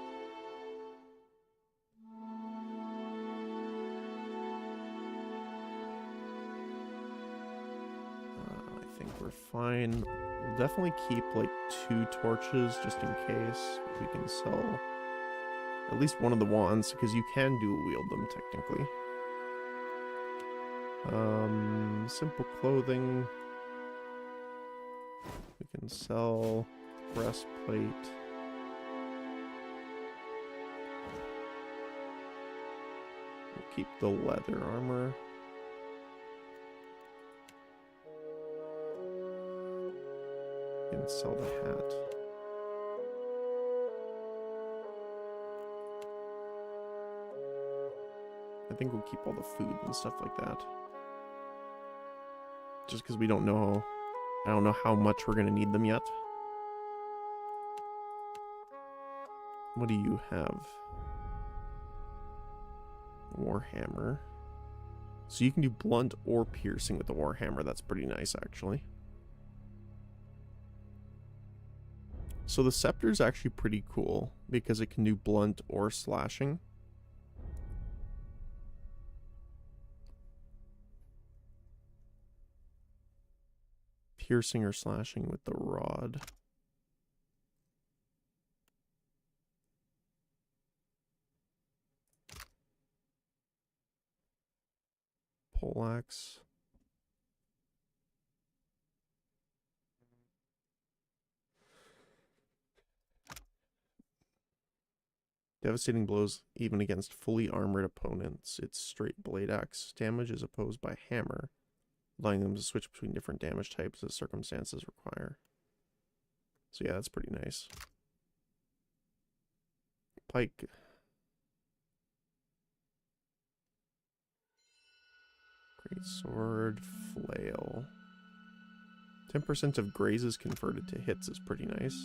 I think we're fine. We'll definitely keep like 2 torches just in case. We can sell at least one of the wands because you can dual wield them technically. Simple clothing. We can sell breastplate. We'll keep the leather armor. And sell the hat. I think we'll keep all the food and stuff like that. Just because we don't know, I don't know how much we're gonna need them yet. What do you have? Warhammer. So you can do blunt or piercing with the Warhammer. That's pretty nice, actually. So the scepter is actually pretty cool because it can do blunt or slashing. Piercing or slashing with the rod. Poleaxe. Devastating blows even against fully armored opponents. Its straight blade axe damage is opposed by hammer, allowing them to switch between different damage types as circumstances require. So yeah, that's pretty nice. Pike. Great sword, flail. 10% of grazes converted to hits is pretty nice.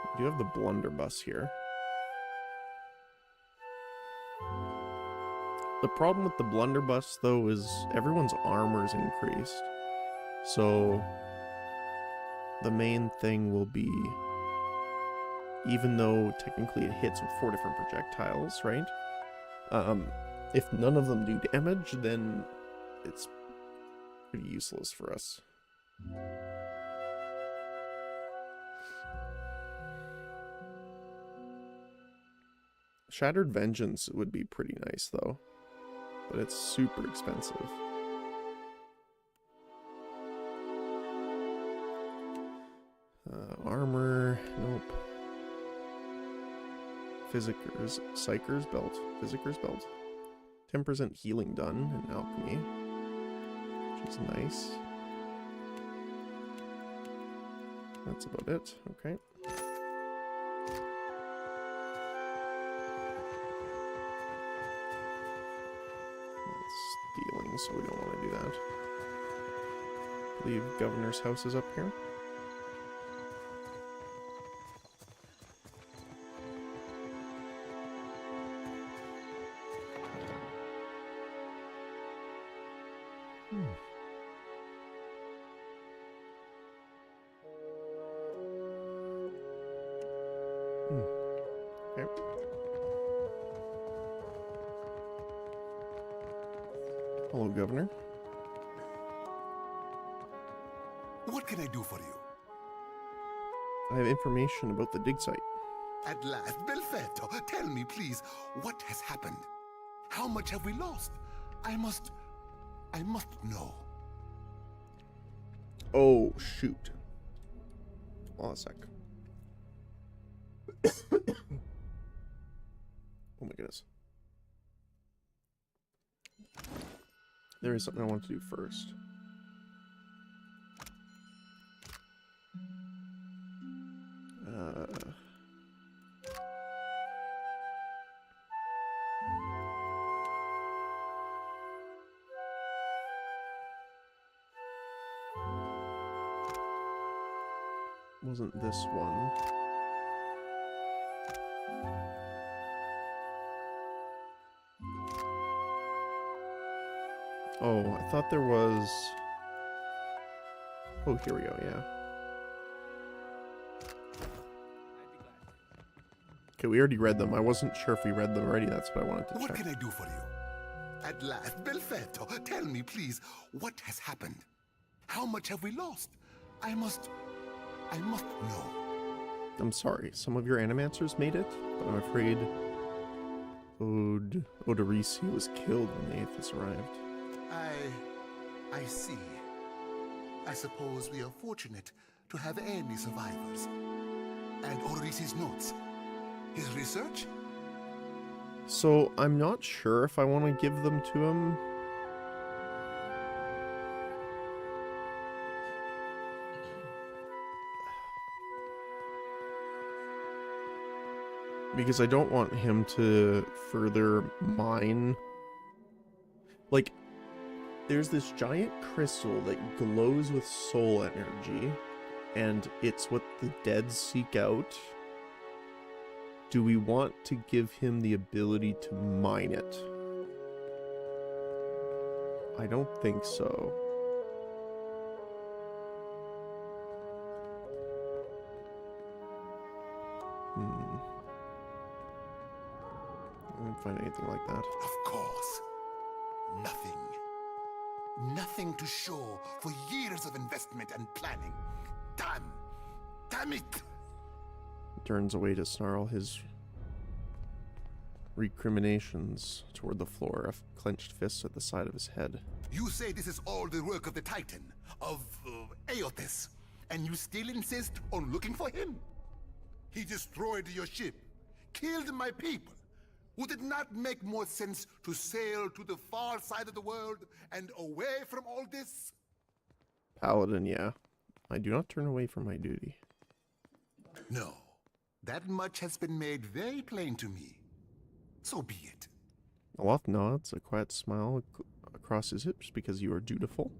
We do have the blunderbuss here. The problem with the blunderbuss, though, is everyone's armor's increased. So the main thing will be, even though technically it hits with 4 different projectiles, right? If none of them do damage, then it's pretty useless for us. Shattered Vengeance would be pretty nice, though. But it's super expensive. Armor, nope. Psyker's Belt. Physicker's Belt. 10% healing done in alchemy, which is nice. That's about it. Okay. Stealing, so we don't want to do that. I believe Governor's house is up here. Okay. Hello, Governor. What can I do for you? I have information about the dig site. At last, Belfetto, tell me, please, what has happened? How much have we lost? I must know. Oh, shoot. Hold on a sec. Oh my goodness. There is something I want to do first. Wasn't this one? Oh, I thought there was... Oh, here we go, yeah. Okay, we already read them. I wasn't sure if we read them already. That's what I wanted to check. What can I do for you? At last, Belfetto, tell me, please, what has happened? How much have we lost? I must know. I'm sorry. Some of your animancers made it, but I'm afraid Odorisi was killed when the Aethys arrived. I see. I suppose we are fortunate to have any survivors. And Odorisi's notes. His research? So, I'm not sure if I want to give them to him. Because I don't want him to further mine. Like, there's this giant crystal that glows with soul energy, and it's what the dead seek out. Do we want to give him the ability to mine it? I don't think so. I didn't find anything like that. Of course. Nothing. Nothing to show for years of investment and planning. Damn it! Turns away to snarl his recriminations toward the floor, a clenched fist at the side of his head. You say this is all the work of the Titan, of Aothis, and you still insist on looking for him? He destroyed your ship, killed my people. Would it not make more sense to sail to the far side of the world and away from all this? Paladin, yeah. I do not turn away from my duty. No. That much has been made very plain to me. So be it. Aloth nods, a quiet smile across his hips because you are dutiful.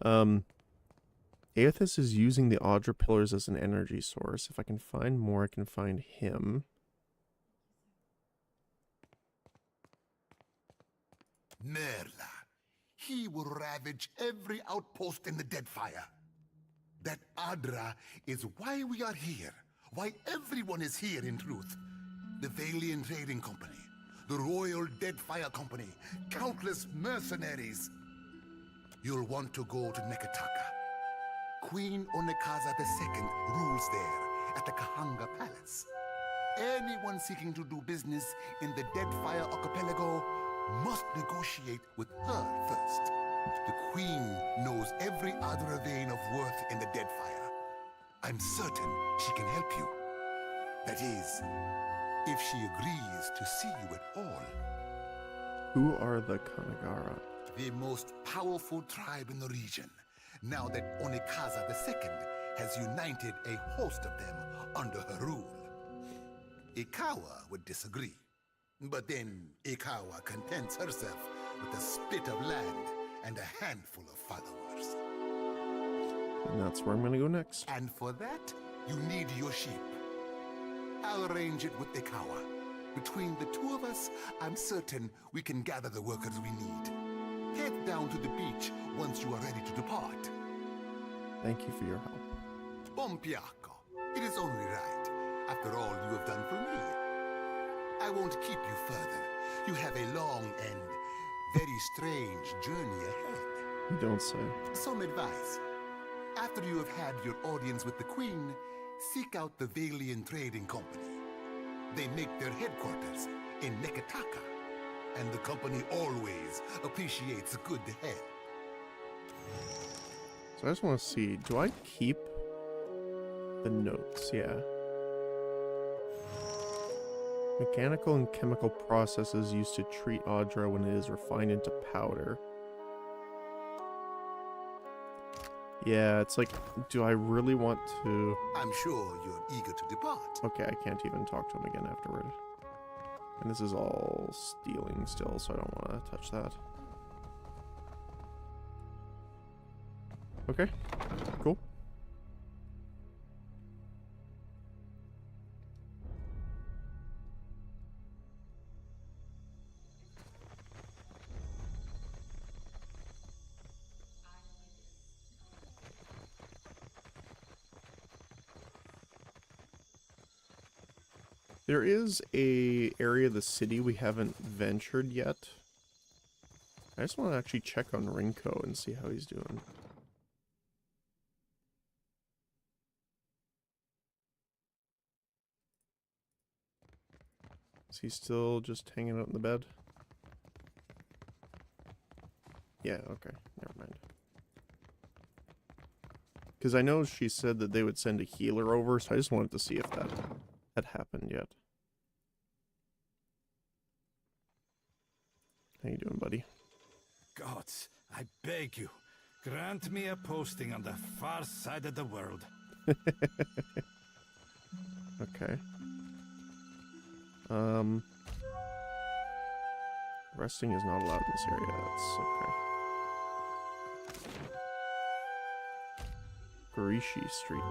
Aothis is using the Audra pillars as an energy source. If I can find more, I can find him. Merla. He will ravage every outpost in the Deadfire. That Audra is why we are here. Why everyone is here, in truth. The Valiant Trading Company, the Royal Deadfire Company, countless mercenaries. You'll want to go to Neketaka. Queen Onekaza II rules there at the Kahanga Palace. Anyone seeking to do business in the Deadfire Archipelago must negotiate with her first. The Queen knows every Audra vein of worth in the Deadfire. I'm certain she can help you. That is, if she agrees to see you at all. Who are the Kanagara? The most powerful tribe in the region, now that Onekaza II has united a host of them under her rule. Ikawa would disagree, but then Ikawa contents herself with a spit of land and a handful of followers. And that's where I'm gonna go next. And for that, you need your sheep. I'll arrange it with Ikawa. Between the two of us, I'm certain we can gather the workers we need. Head down to the beach once you are ready to depart. Thank you for your help. Bompiaco. It is only right, after all you have done for me. I won't keep you further. You have a long and very strange journey ahead. You don't say. Some advice. After you have had your audience with the Queen, seek out the Valiant Trading Company. They make their headquarters in Neketaka, and the company always appreciates a good head. So I just want to see, do I keep the notes? Yeah. Mechanical and chemical processes used to treat Audra when it is refined into powder. Yeah, it's like, do I really want to... I'm sure you're eager to depart. Okay, I can't even talk to him again afterward. And this is all stealing still, so I don't want to touch that. Okay, cool. There is a area of the city we haven't ventured yet. I just want to actually check on Rinko and see how he's doing. Is he still just hanging out in the bed? Yeah, okay. Never mind. Because I know she said that they would send a healer over, so I just wanted to see if that had happened yet. How you doing, buddy? Gods, I beg you, grant me a posting on the far side of the world. Okay. Resting is not allowed in this area. That's okay. Garishi Street.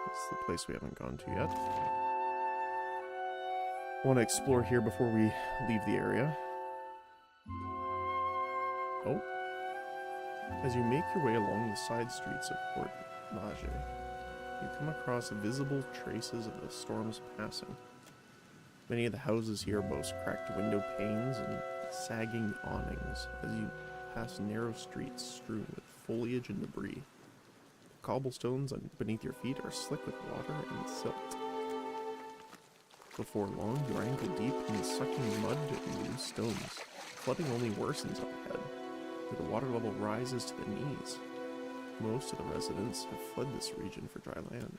That's the place we haven't gone to yet. I want to explore here before we leave the area. Oh. As you make your way along the side streets of Port Mage, you come across visible traces of the storm's passing. Many of the houses here boast cracked window panes and sagging awnings as you pass narrow streets strewn with foliage and debris. The cobblestones beneath your feet are slick with water and silt. Before long, you are ankle deep in the sucking mud and loose stones. Flooding only worsens up ahead, where the water level rises to the knees. Most of the residents have fled this region for dry land.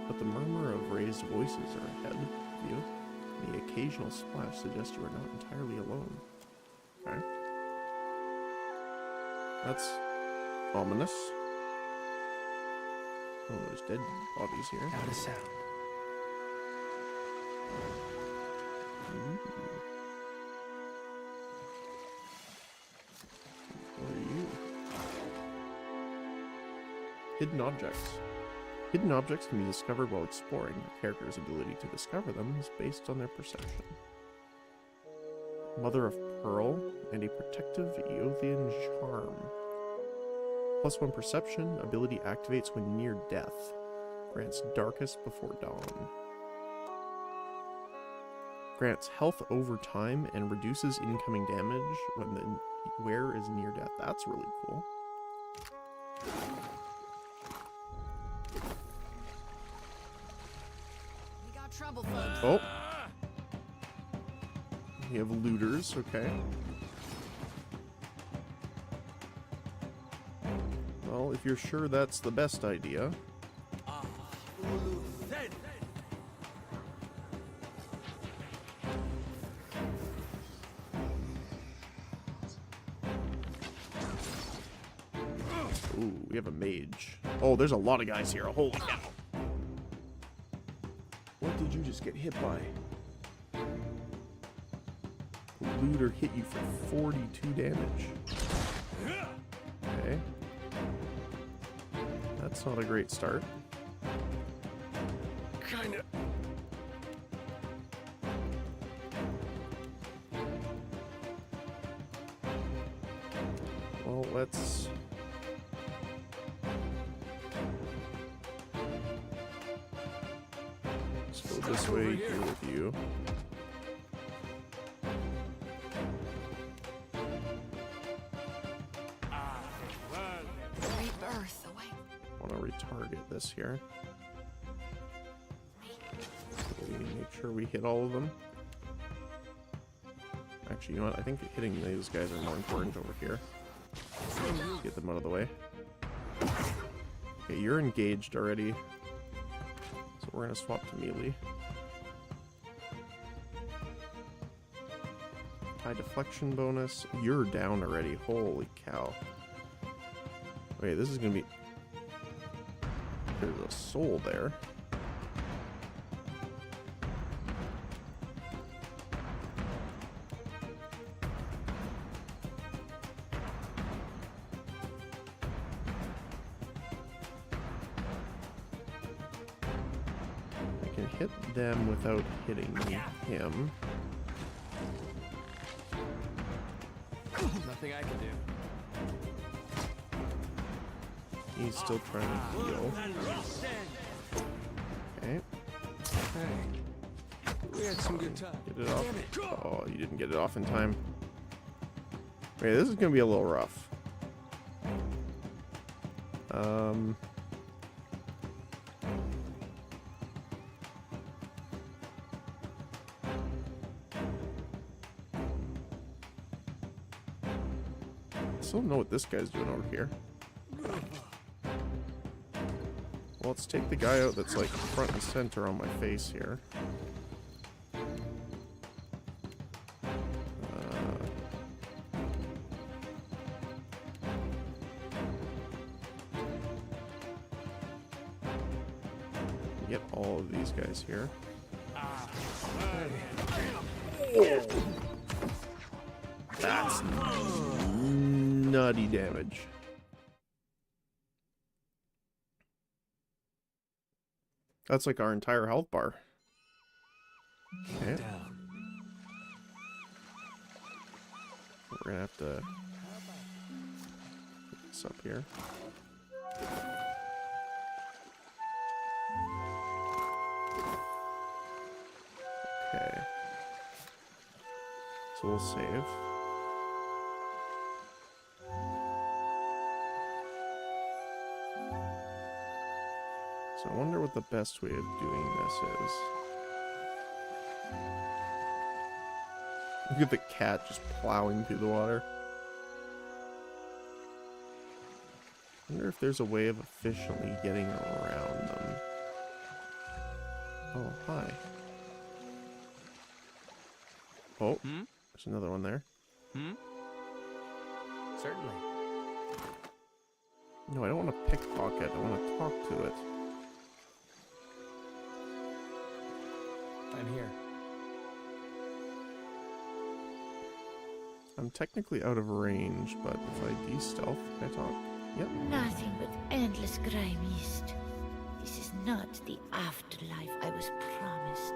But the murmur of raised voices are ahead of you, and the occasional splash suggests you are not entirely alone. Okay. That's ominous. Oh, there's dead bodies here. Not a sound. Ooh. What are you? Hidden objects. Hidden objects can be discovered while exploring. A character's ability to discover them is based on their perception. Mother of Pearl and a protective Eothian charm. +1 perception. Ability activates when near death. Grants darkest before dawn. Grants health over time and reduces incoming damage when the wearer is near death. That's really cool. We got trouble, folks. Oh. We have looters, okay. Well, if you're sure that's the best idea. Ooh, we have a mage. Oh, there's a lot of guys here. Holy cow. What did you just get hit by? The looter hit you for 42 damage. Okay. That's not a great start. Kinda. Well, let's go this way here with you. Rebirth away. Want to retarget this here. Make sure we hit all of them. Actually, you know what? I think hitting these guys are more important over here. Get them out of the way. Okay, you're engaged already. So we're gonna swap to melee. High deflection bonus. You're down already. Holy cow. Wait, this is gonna be... There's a soul there. I can hit them without hitting him. Nothing I can do. He's still trying to heal. Okay. Hey, we had some good time. Get it off. Oh, you didn't get it off in time. Okay, this is gonna be a little rough. I don't know what this guy's doing over here. Well, let's take the guy out that's like front and center on my face here. Get all of these guys here. That's nutty damage. That's like our entire health bar. Okay. We're gonna have to get this up here. Okay. So we'll save. So I wonder what the best way of doing this is. Look at the cat just plowing through the water. I wonder if there's a way of efficiently getting around them. Oh, hi. Oh, there's another one there. Certainly. No, I don't want to pickpocket. I want to talk to it. I'm here. I'm technically out of range, but if I de-stealth, can I talk? Yep. Nothing but endless grey mist. This is not the afterlife I was promised.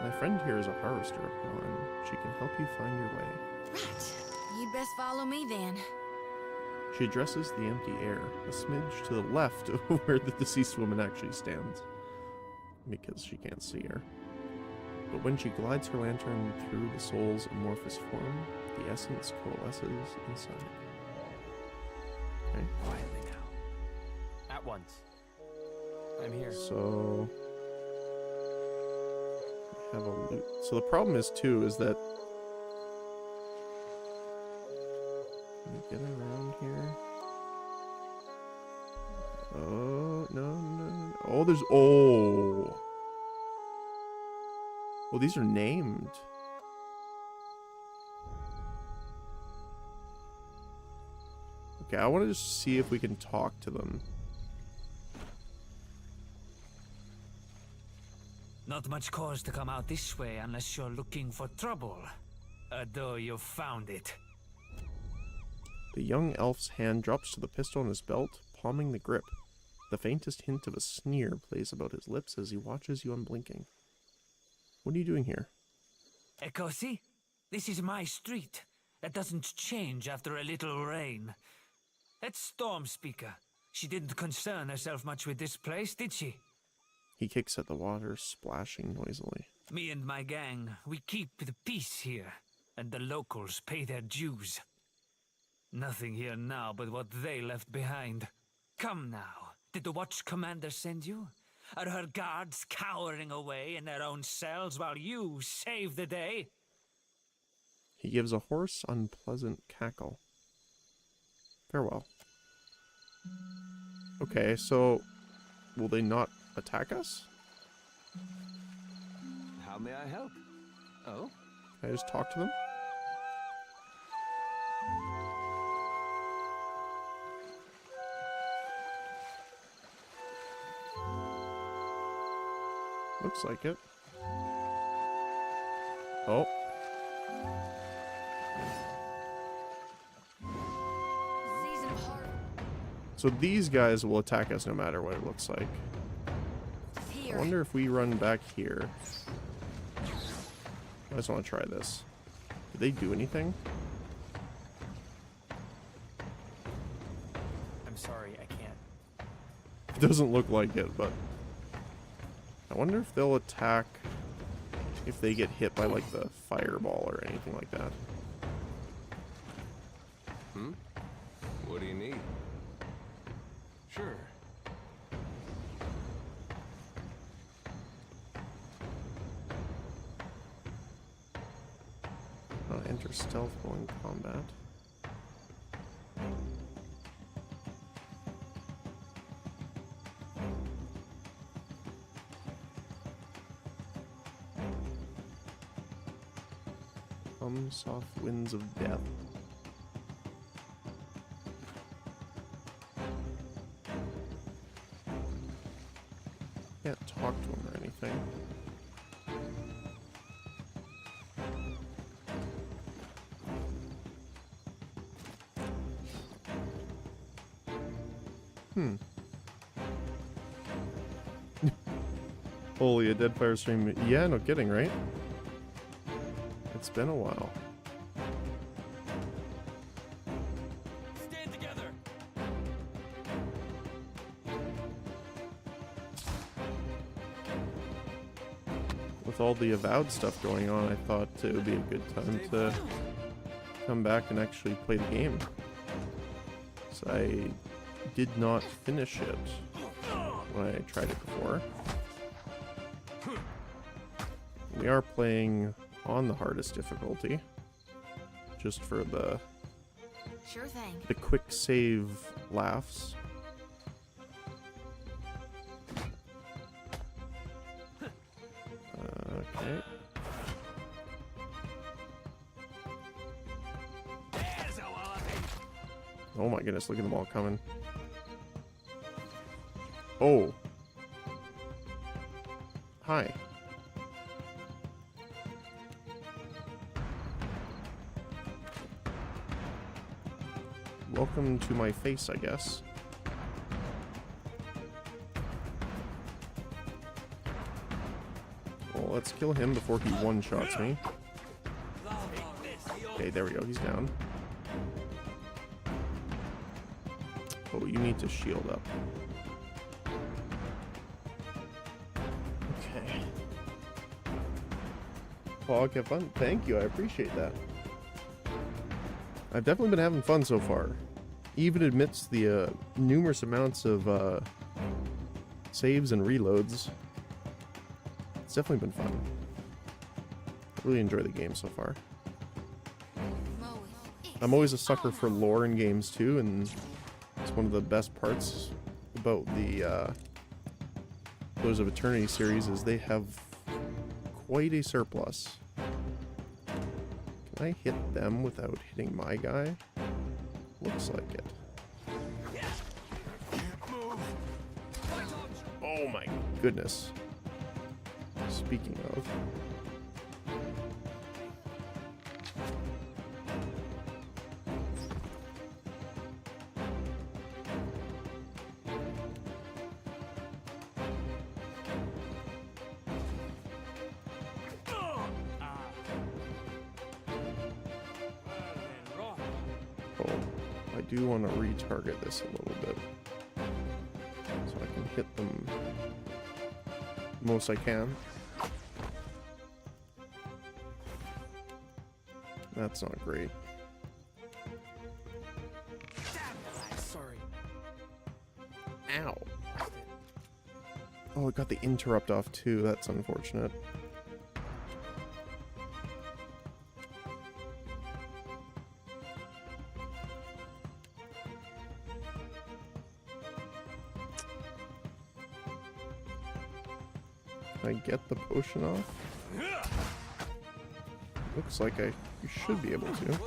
My friend here is a harvester of Dawn. She can help you find your way. Right. You best follow me then. She addresses the empty air, a smidge to the left of where the deceased woman actually stands, because she can't see her. But when she glides her lantern through the soul's amorphous form, the essence coalesces inside. Okay. Quietly now. At once. I'm here. So we have a loot. So the problem is too is that can we get around here? Oh no. Oh, there's oh. Well, these are named. Okay, I want to just see if we can talk to them. Not much cause to come out this way unless you're looking for trouble. Though you've found it. The young elf's hand drops to the pistol in his belt, palming the grip. The faintest hint of a sneer plays about his lips as he watches you unblinking. What are you doing here? Ekosi, this is my street. That doesn't change after a little rain. That's Stormspeaker. She didn't concern herself much with this place, did she? He kicks at the water, splashing noisily. Me and my gang, we keep the peace here, and the locals pay their dues. Nothing here now but what they left behind. Come now, did the Watch Commander send you? Are her guards cowering away in their own cells while you save the day? He gives a hoarse, unpleasant cackle. Farewell. Okay, so will they not attack us? How may I help? Oh? Can I just talk to them? Looks like it. Oh. So these guys will attack us no matter what it looks like. I wonder if we run back here. I just want to try this. Did they do anything? I'm sorry, I can't. It doesn't look like it, but I wonder if they'll attack if they get hit by like the fireball or anything like that. What do you need? Sure. Enter stealth while in combat. Come, soft winds of death. Can't talk to him or anything. Holy, a Deadfire stream. Yeah, no kidding, right? It's been a while. Stand together. With all the Avowed stuff going on, I thought it would be a good time to come back and actually play the game. So I did not finish it when I tried it before. We are playing on the hardest difficulty. Just for the Sure thing. quick save laughs. Okay. Oh my goodness, look at them all coming. Oh. Hi. Welcome to my face, I guess. Well, let's kill him before he one-shots me. Okay, there we go, he's down. Oh, you need to shield up. Okay. Well, have fun. Thank you, I appreciate that. I've definitely been having fun so far. Even amidst the numerous amounts of saves and reloads. It's definitely been fun. I really enjoy the game so far. I'm always a sucker for lore in games too, and it's one of the best parts about the Pillars of Eternity series is they have quite a surplus. Can I hit them without hitting my guy? Looks like it. Oh my goodness. Speaking of. I do want to retarget this a little bit so I can hit them the most I can. That's not great. Sorry. Ow. Oh, it got the interrupt off too. That's unfortunate. Can I get the potion off? Looks like you should be able to.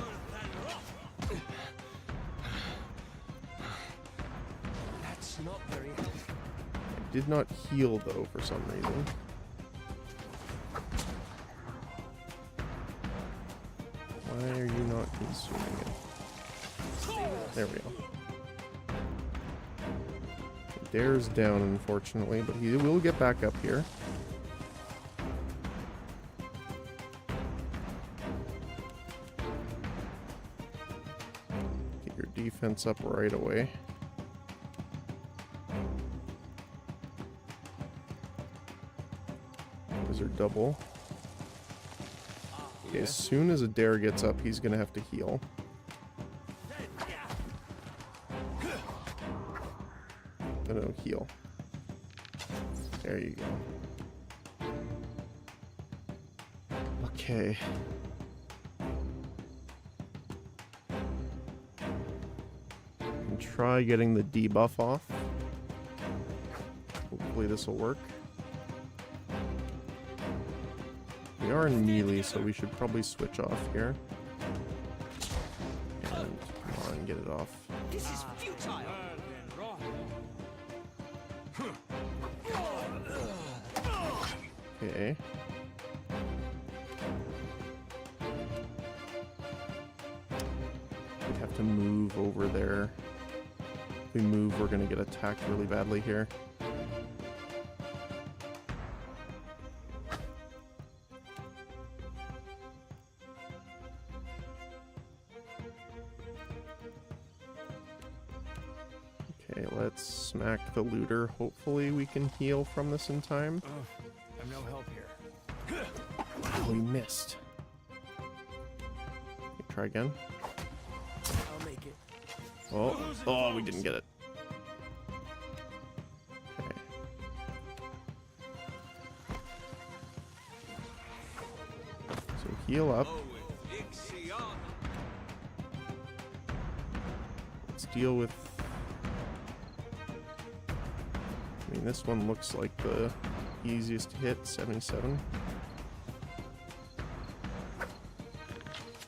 That's not very. I did not heal though for some reason. Why are you not consuming it? There we go. Dare's down, unfortunately, but he will get back up here. Get your defense up right away. Wizard double. Okay, as soon as a Dare gets up, he's gonna have to heal. No, heal. There you go. Okay. And try getting the debuff off. Hopefully this will work. We are in melee, so we should probably switch off here. And come on, get it off. This is futile. Okay. We have to move over there. If we move, we're gonna get attacked really badly here. Okay, let's smack the looter. Hopefully we can heal from this in time. I'm no help here. Oh, we missed. Okay, try again. I'll make it. Oh, we didn't get it. Okay. So heal up. Let's deal with... I mean, this one looks like the easiest to hit, 77.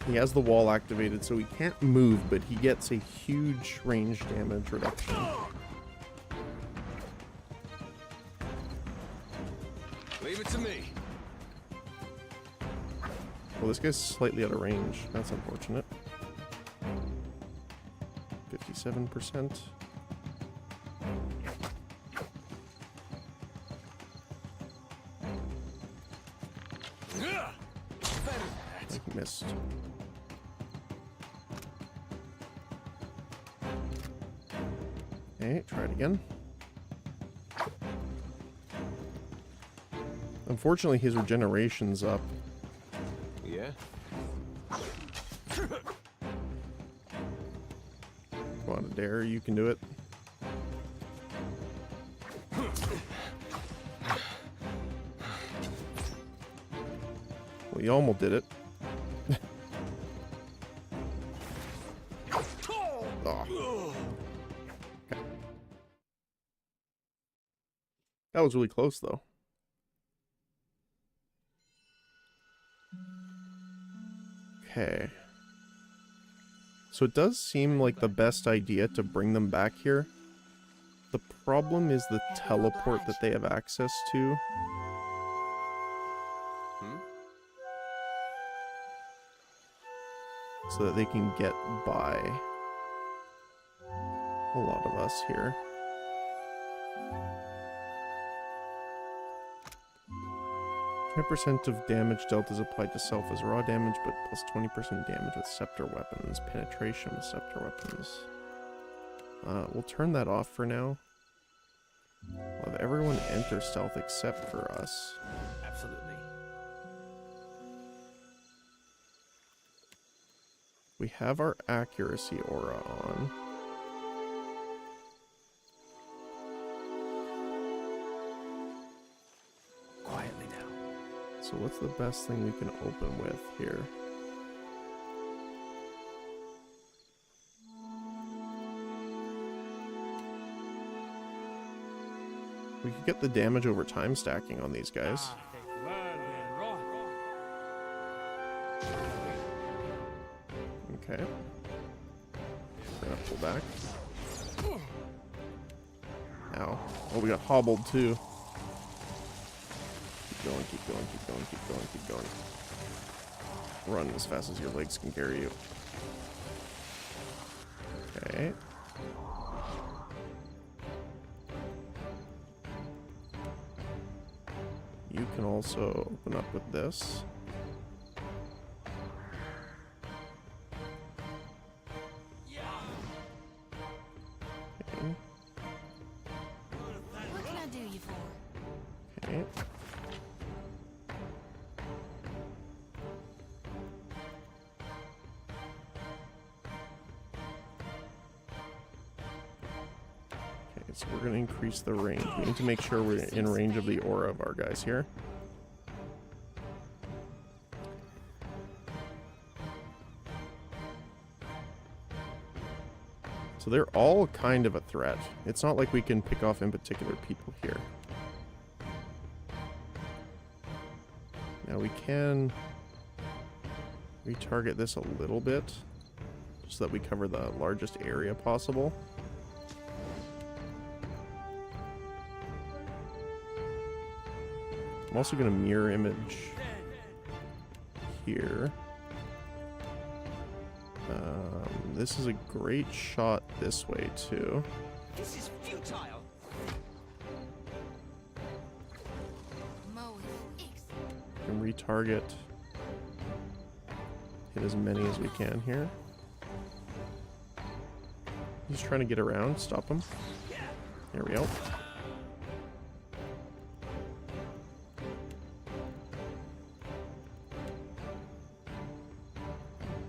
He has the wall activated, so he can't move, but he gets a huge range damage reduction. Leave it to me. Well, this guy's slightly out of range. That's unfortunate. 57%. He missed. Okay, try it again. Unfortunately, his regeneration's up. Yeah. Come on, Adair, you can do it. Well, you almost did it. Oh. Okay. That was really close, though. Okay. So it does seem like the best idea to bring them back here. The problem is the teleport that they have access to. So that they can get by a lot of us here. %, of damage dealt is applied to self as raw damage, but plus 20% damage with scepter weapons. Penetration with scepter weapons. We'll turn that off for now. We'll have everyone enter stealth except for us. Absolutely. We have our accuracy aura on. Quietly now. So what's the best thing we can open with here? We could get the damage over time stacking on these guys. Okay. We're gonna pull back. Ow. Oh, we got hobbled too. Keep going, keep going, keep going, keep going, keep going. Run as fast as your legs can carry you. Okay. You can also open up with this. Okay. What can I do you for? Okay. So we're going to increase the range. We need to make sure we're in range of the aura of our guys here. So they're all kind of a threat. It's not like we can pick off in particular people here. Now we can retarget this a little bit, just so that we cover the largest area possible. I'm also going to mirror image here. This is a great shot this way too. This is futile. We can retarget. Hit as many as we can here. He's trying to get around. Stop him. There we go.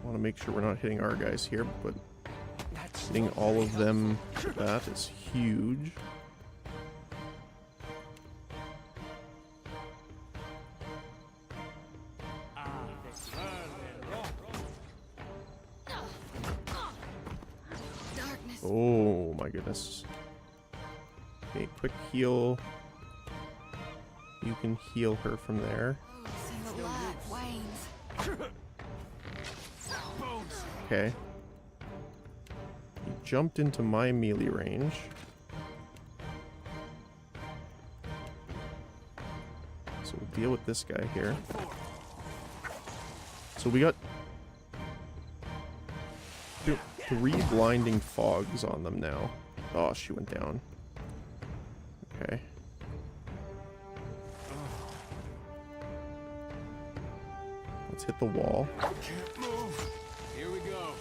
Want to make sure we're not hitting our guys here, but hitting all of them with that is huge. Oh my goodness. Okay, quick heal. You can heal her from there. The light wanes. Okay. He jumped into my melee range. So we'll deal with this guy here. So we got 3 blinding fogs on them now. Oh, she went down. Okay. Let's hit the wall. Can't move. Here we go.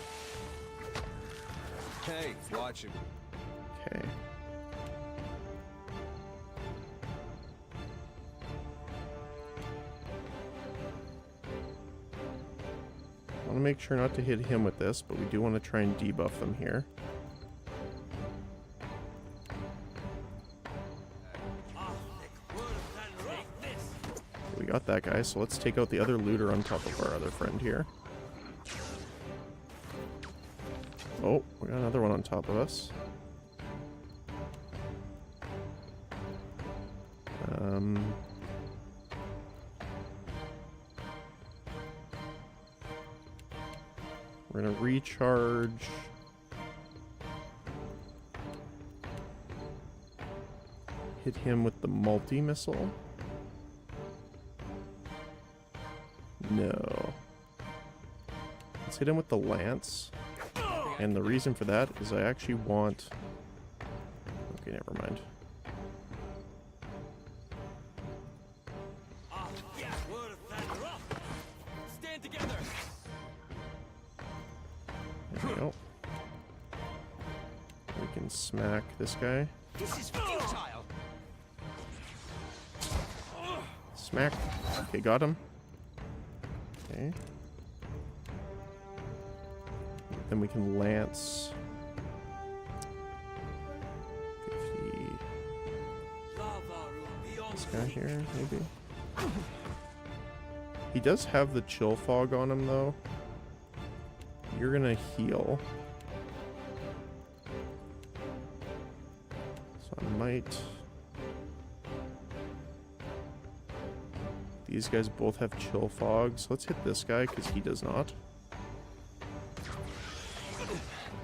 Hey, watch him. Okay. I want to make sure not to hit him with this, but we do want to try and debuff them here. We got that guy, so let's take out the other looter on top of our other friend here. Oh, we got another one on top of us. We're gonna recharge. Hit him with the multi-missile. No. Let's hit him with the lance. And the reason for that is I actually want... Okay, never mind. Stand together. There we go. We can smack this guy. This is futile. Smack. Okay, got him. Okay. Then we can lance. 50. This guy here, maybe. He does have the chill fog on him, though. You're gonna heal. So I might... These guys both have chill fogs. Let's hit this guy, because he does not.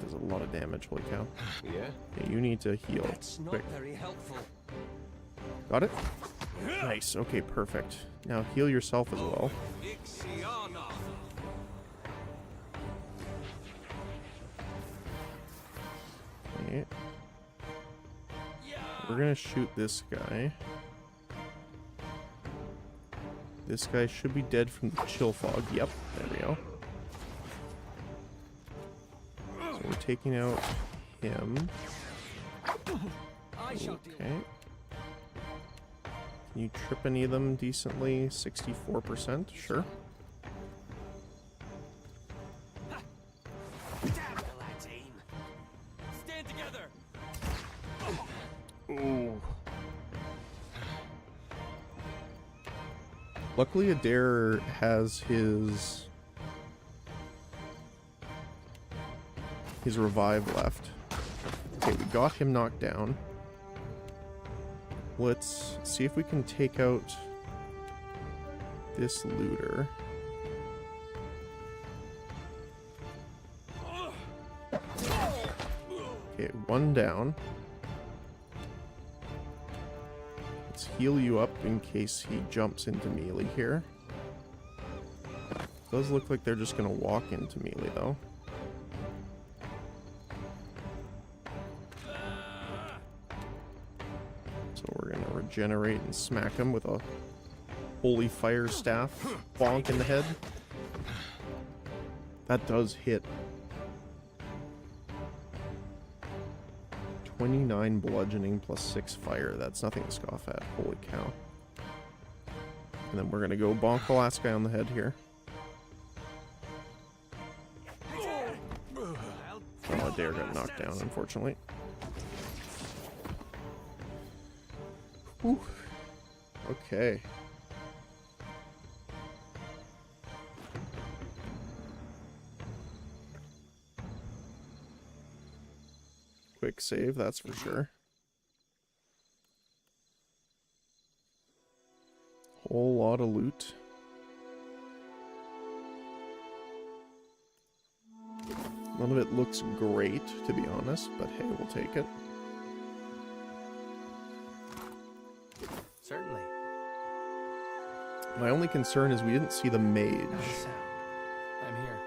Does a lot of damage, holy cow. Yeah? Okay, you need to heal. That's not quick. very helpful. Got it? Nice, okay, perfect. Now heal yourself as well. Okay. We're gonna shoot this guy. This guy should be dead from the chill fog. Yep, there we go. So we're taking out him. Okay. Can you trip any of them decently? 64%? Sure. Stand together. Ooh. Luckily, Adair has his revive left. Okay, we got him knocked down. Let's see if we can take out this looter. Okay, one down. Let's heal you up in case he jumps into melee here. Does look like they're just gonna walk into melee though. So we're gonna regenerate and smack him with a holy fire staff. Bonk in the head. That does hit. 29 bludgeoning plus 6 fire. That's nothing to scoff at. Holy cow. And then we're gonna go bonk the last guy on the head here. Oh, Adair got knocked down, unfortunately. Whew. Okay. quick save, that's for sure. Whole lot of loot. None of it looks great, to be honest, but hey, we'll take it. Certainly. My only concern is we didn't see the mage. I'm here.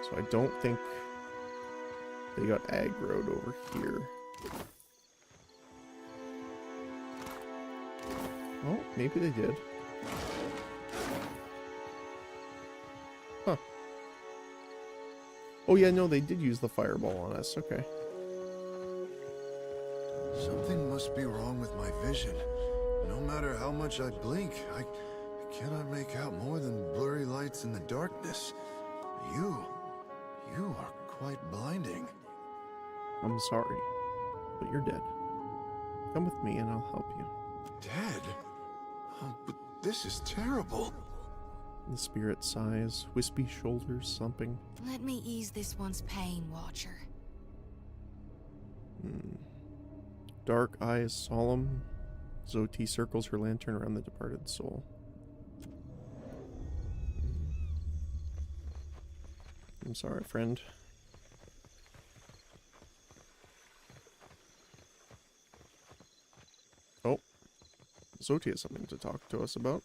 So I don't think they got aggroed over here. Oh, maybe they did. Huh. Oh yeah, no, they did use the fireball on us. Okay. Something must be wrong with my vision. No matter how much I blink, I cannot make out more than blurry lights in the darkness. You are quite blinding. I'm sorry, but you're dead. Come with me and I'll help you. Dead? Oh, but this is terrible. The spirit sighs, wispy shoulders slumping. Let me ease this one's pain, Watcher. Dark eyes solemn. Zoti circles her lantern around the departed soul. I'm sorry, friend. Oh. Zoti has something to talk to us about.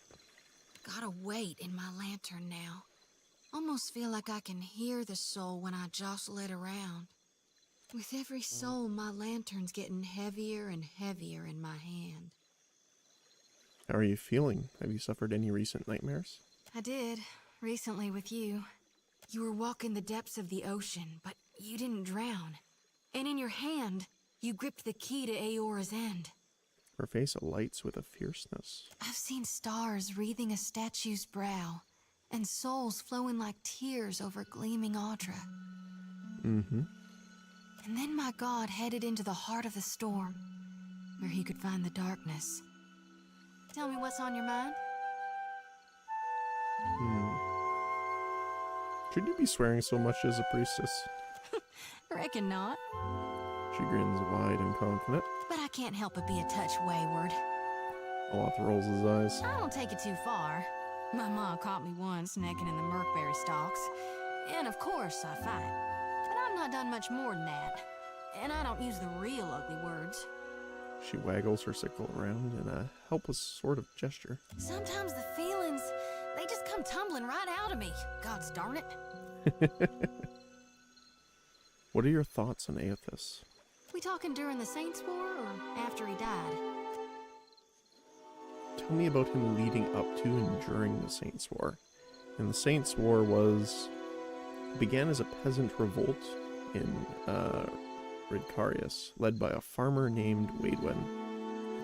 Got a weight in my lantern now. Almost feel like I can hear the soul when I jostle it around. With every soul, my lantern's getting heavier and heavier in my hand. How are you feeling? Have you suffered any recent nightmares? I did, recently with you. You were walking the depths of the ocean, but you didn't drown. And in your hand, you gripped the key to Aora's end. Her face alights with a fierceness. I've seen stars wreathing a statue's brow, and souls flowing like tears over gleaming Audra. Mm-hmm. And then my god headed into the heart of the storm, where he could find the darkness. Tell me what's on your mind? Should you be swearing so much as a priestess? Reckon not. She grins wide and confident. But I can't help but be a touch wayward. Aloth rolls his eyes. I don't take it too far. My ma caught me once necking in the merkberry stalks. And of course I fight. But I've not done much more than that. And I don't use the real ugly words. She waggles her sickle around in a helpless sort of gesture. Sometimes the feelings, they just come tumbling right out of me. Gods darn it. What are your thoughts on Aethys? We talking during the Saints' War or after he died? Tell me about him leading up to and during the Saints' War. And the Saints' War began as a peasant revolt in Ridcarius, led by a farmer named Waidwen,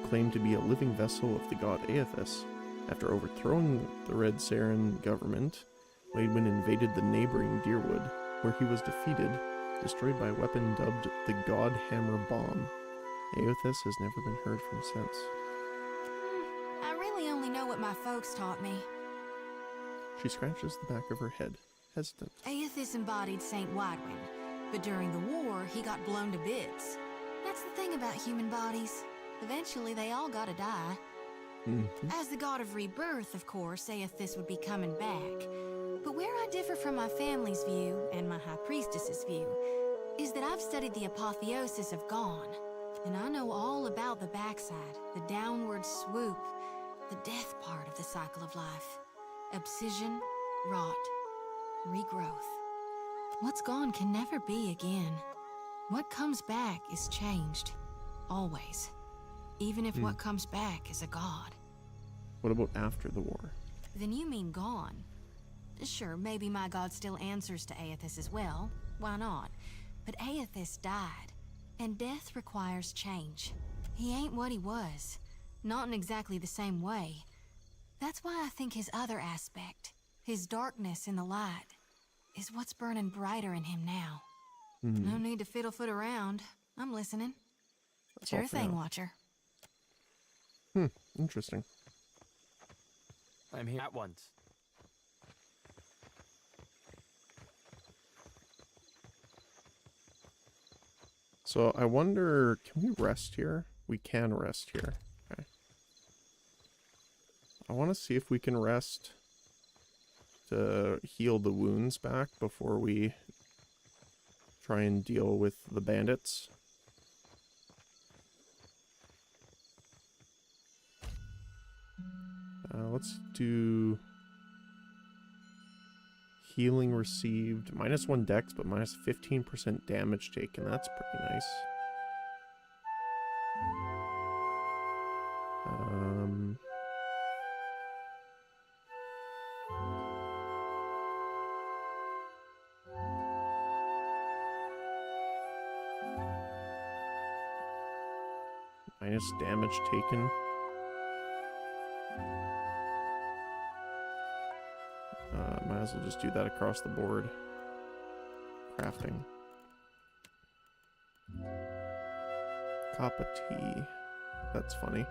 who claimed to be a living vessel of the god Aethys. After overthrowing the Red Saren government, Waidwen invaded the neighboring Deerwood, where he was defeated, destroyed by a weapon dubbed the God Hammer Bomb. Aethys has never been heard from since. I really only know what my folks taught me. She scratches the back of her head, hesitant. Aethys embodied Saint Waidwen, but during the war, he got blown to bits. That's the thing about human bodies. Eventually, they all gotta die. As the god of rebirth, of course, Aethys would be coming back. But where I differ from my family's view, and my high priestess's view, is that I've studied the apotheosis of Gone. And I know all about the backside, the downward swoop, the death part of the cycle of life. Abscission, rot, regrowth. What's gone can never be again. What comes back is changed. Always. Even if what comes back is a god. What about after the war? Then you mean gone. Sure, maybe my god still answers to Aethys as well. Why not? But Aethys died. And death requires change. He ain't what he was. Not in exactly the same way. That's why I think his other aspect, his darkness in the light, is what's burning brighter in him now. No need to fiddle-foot around. I'm listening. That's all Sure for thing, now. Watcher. Interesting. I'm here at once. So I wonder, can we rest here? We can rest here. Okay. I want to see if we can rest to heal the wounds back before we try and deal with the bandits. Let's do healing received, -1 dex, but -15% damage taken. That's pretty nice. Minus damage taken. Might as well just do that across the board. Crafting. Cup of tea. That's funny.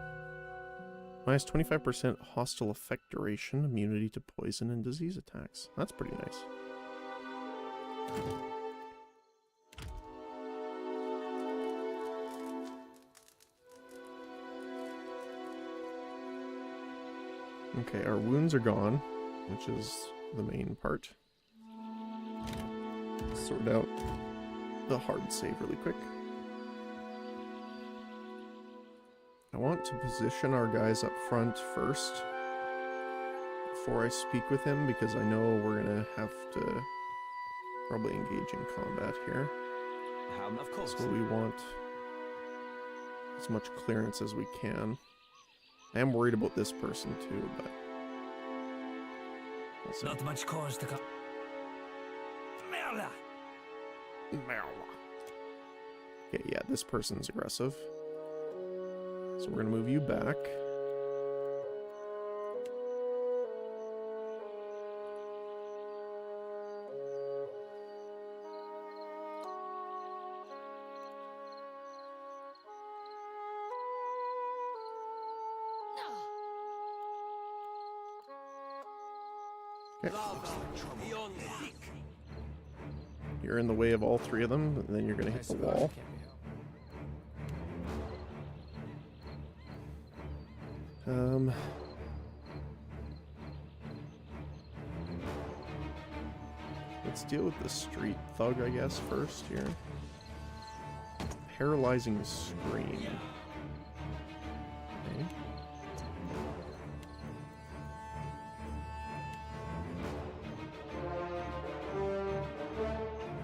Minus 25% hostile effect duration, immunity to poison and disease attacks. That's pretty nice. Okay, our wounds are gone, which is the main part. Sort out the hard save really quick. I want to position our guys up front first before I speak with him, because I know we're gonna have to probably engage in combat here. Of course. So we want as much clearance as we can. I am worried about this person too, but not much cause to come. Merla. Okay, yeah, this person's aggressive. So we're gonna move you back. Okay. You're in the way of all three of them, and then you're gonna hit the wall. Let's deal with the street thug, I guess, first here. Paralyzing scream. Okay.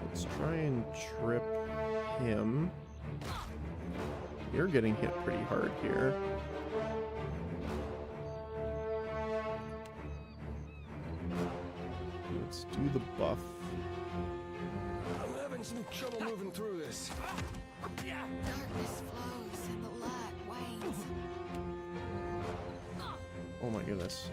Let's try and trip him. You're getting hit pretty hard here. Let's do the buff. I'm having some trouble moving through this. Darkness flows and the light wanes. Oh my goodness.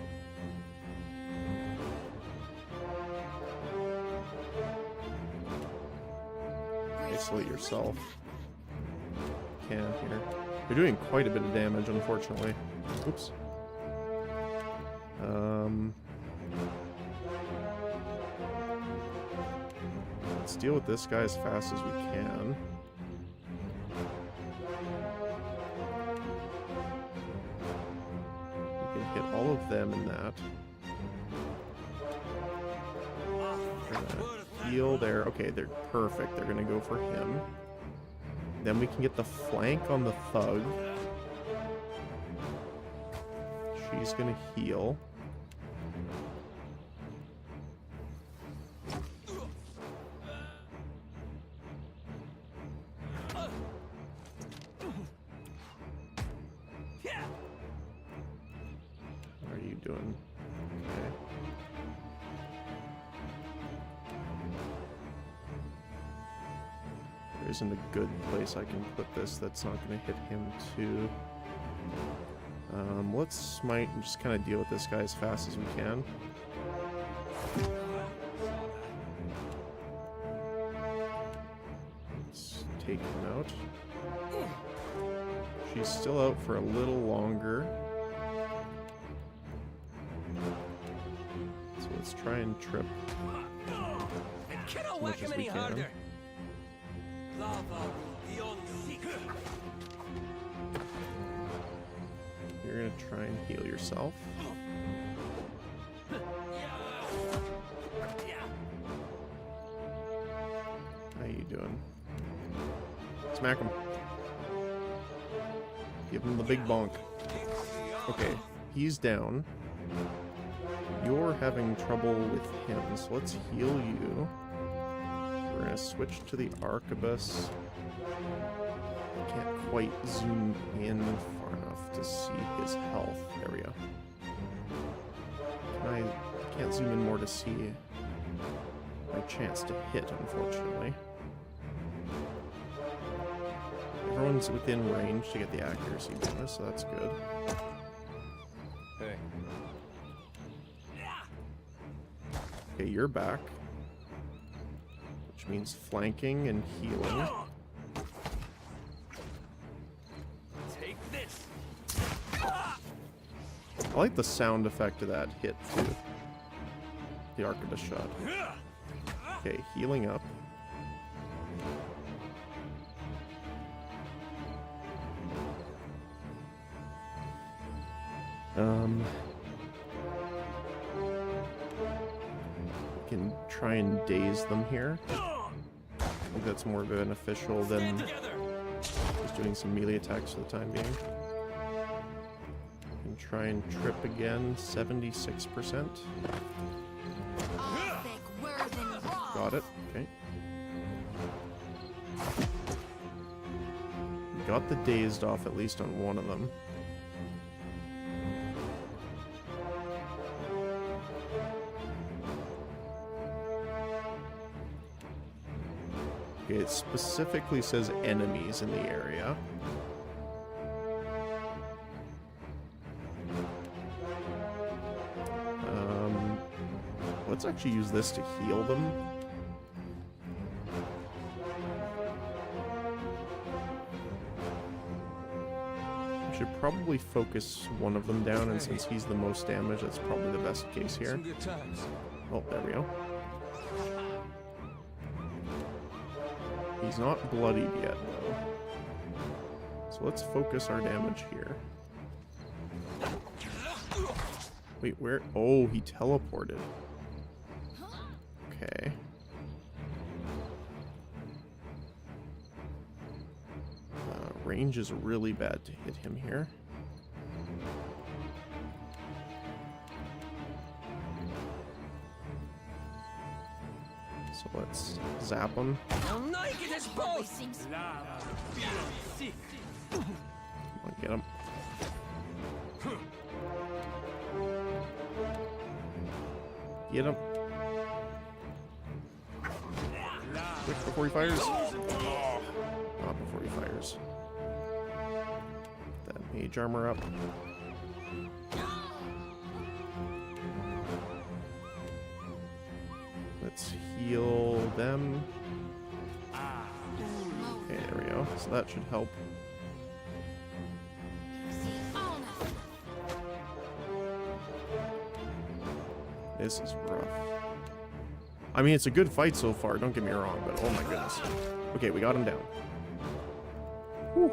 Isolate yourself. Can here. You're doing quite a bit of damage, unfortunately. Oops. Let's deal with this guy as fast as we can. We can hit all of them in that. Heal there. Okay, they're perfect. They're gonna go for him. Then we can get the flank on the thug. She's gonna heal. What are you doing? Okay. There isn't a good place I can put this that's not going to hit him too. Let's smite and just kind of deal with this guy as fast as we can. Let's take him out. She's still out for a little longer. So let's try and trip as much as we can. You're gonna try and heal yourself. How you doing? Smack him. Give him the big bonk. Okay, he's down. You're having trouble with him, so let's heal you. We're gonna switch to the arquebus. Can't quite zoom in far enough to see his health. There we go. I can't zoom in more to see my chance to hit, unfortunately. Everyone's within range to get the accuracy bonus, so that's good. Hey. Okay, you're back. Which means flanking and healing. Take this. I like the sound effect of that hit, too. The arquebus shot. Okay, healing up. We can try and daze them here. I think that's more beneficial than just doing some melee attacks for the time being. We can try and trip again, 76%. Got it, okay. Got the dazed off at least on one of them. Okay, it specifically says enemies in the area. Let's actually use this to heal them. We should probably focus one of them down, and since he's the most damaged, that's probably the best case here. Oh, there we go. He's not bloodied yet, though. So let's focus our damage here. Wait, where? Oh, he teleported. Okay. Range is really bad to hit him here. So let's zap him. Come on, get him. Get him. Quick before he fires. Oh, not before he fires. Get that mage armor up. Let's heal them. Okay, there we go. So that should help. This is rough. I mean, it's a good fight so far, don't get me wrong, but oh my goodness. Okay, we got him down. Whew.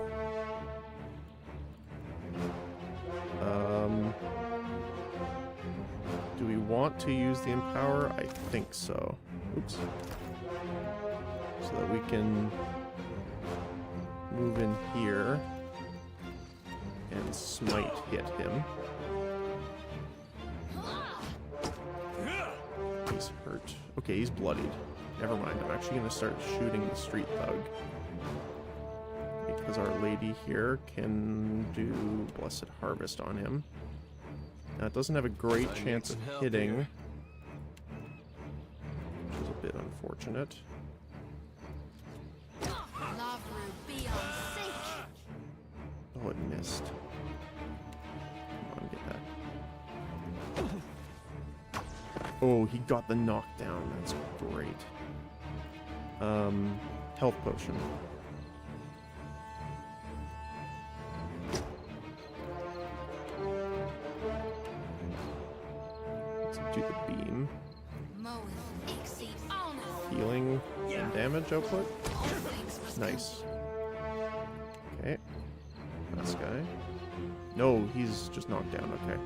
Do we want to use the Empower? I think so. Oops. So that we can move in here and smite hit him. He's hurt. Okay, he's bloodied. Never mind, I'm actually going to start shooting the street thug. Because our lady here can do Blessed Harvest on him. Now, it doesn't have a great chance of hitting, which is a bit unfortunate. Oh, it missed. Come on, get that. Oh, he got the knockdown. That's great. Health potion. Let's do the beam. Healing and damage output. Nice. No, he's just knocked down, okay.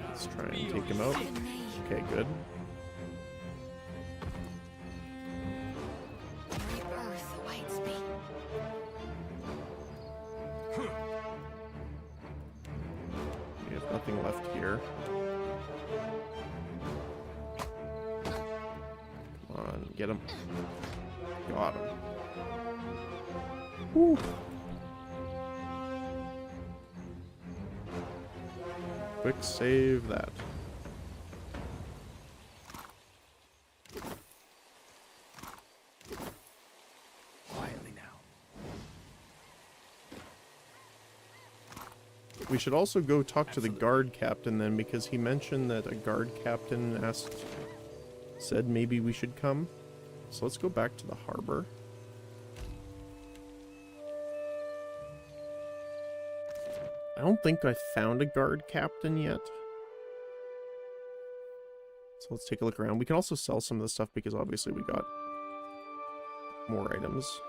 Let's try and take him out. Okay, good. Rebirth awaits me. We have nothing left here. Come on, get him. Got him. Woo. Quick save that. Quietly now. We should also go talk to the guard captain then, because he mentioned that a guard captain said maybe we should come. So let's go back to the harbor. I don't think I found a guard captain yet. So let's take a look around. We can also sell some of the stuff because obviously we got more items.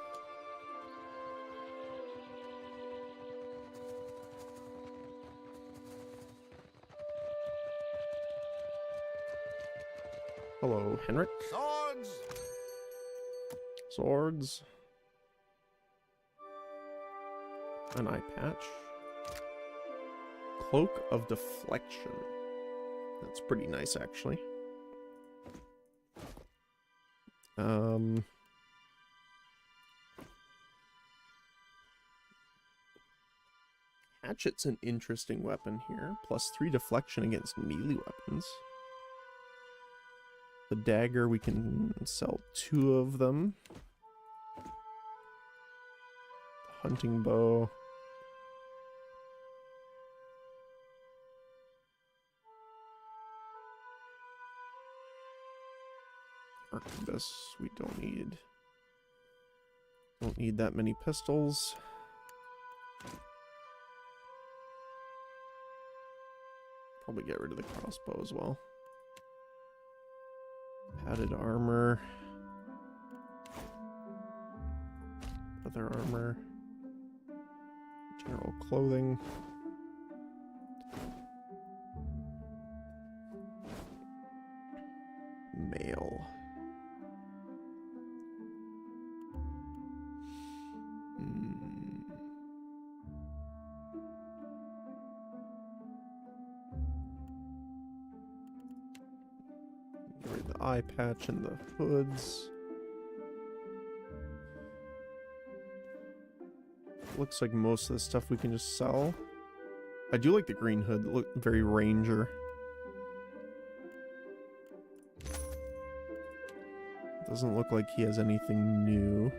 Hello, Henrik. Swords! Swords. An eye patch. Cloak of Deflection. That's pretty nice, actually. Hatchet's an interesting weapon here. +3 deflection against melee weapons. The dagger, we can sell 2 of them. The hunting bow. Arquebus, we don't need. Don't need that many pistols. Probably get rid of the crossbow as well. Padded armor. Leather armor. General clothing. Mail. Get rid of the eye patch and the hoods. Looks like most of the stuff we can just sell. I do like the green hood. Look very ranger. Doesn't look like he has anything new.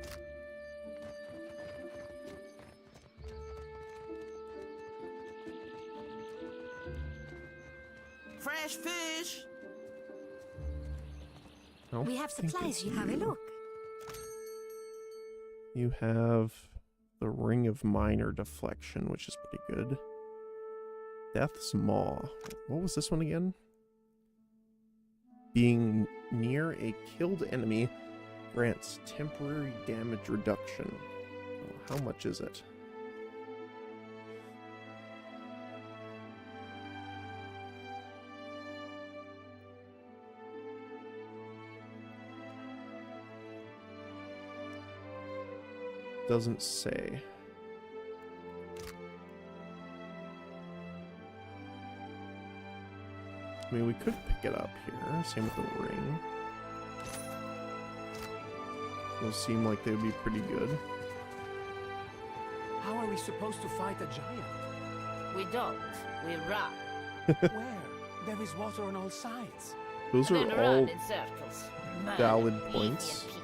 Fresh fish! Nope, We have I think supplies. it's You have a you. look. You have the Ring of Minor Deflection, which is pretty good. Death's Maw. What was this one again? Being near a killed enemy grants temporary damage reduction. Oh, how much is it? Doesn't say. I mean, we could pick it up here. Same with the ring. Those seem like they would be pretty good. How are we supposed to fight a giant? We don't. We run. Where? There is water on all sides. Those Then are run all in circles. valid Leave me in points. peace.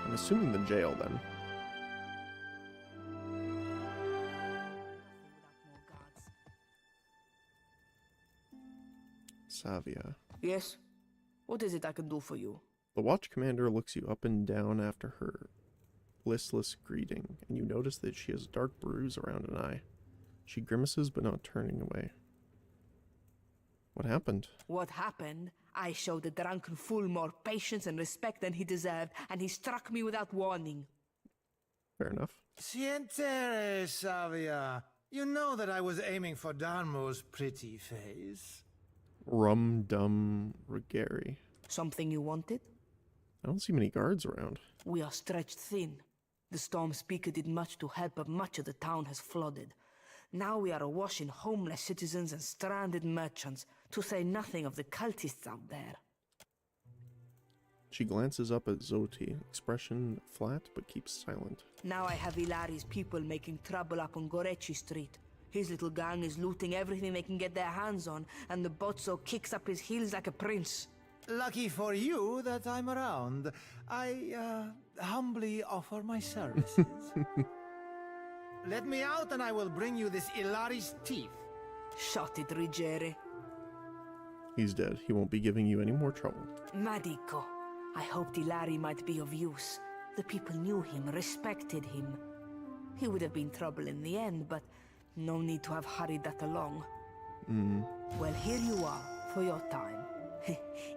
I'm assuming the jail then. Savia. Yes? What is it I can do for you? The watch commander looks you up and down after her listless greeting, and you notice that she has a dark bruise around an eye. She grimaces but not turning away. What happened? What happened? I showed the drunken fool more patience and respect than he deserved, and he struck me without warning. Fair enough. Sientere, Savia. You know that I was aiming for Darmo's pretty face. Rum Dum Rigeri. Something you wanted? I don't see many guards around. We are stretched thin. The storm speaker did much to help, but much of the town has flooded. Now we are awash in homeless citizens and stranded merchants, to say nothing of the cultists out there. She glances up at Zoti, expression flat but keeps silent. Now I have Ilari's people making trouble up on Gorechi Street. His little gang is looting everything they can get their hands on, and the Bozzo kicks up his heels like a prince. Lucky for you that I'm around. I, humbly offer my services. Let me out and I will bring you this Ilari's teeth. Shot it, Rigere. He's dead. He won't be giving you any more trouble. Madico. I hoped Ilari might be of use. The people knew him, respected him. He would have been trouble in the end, but no need to have hurried that along. Well, here you are, for your time.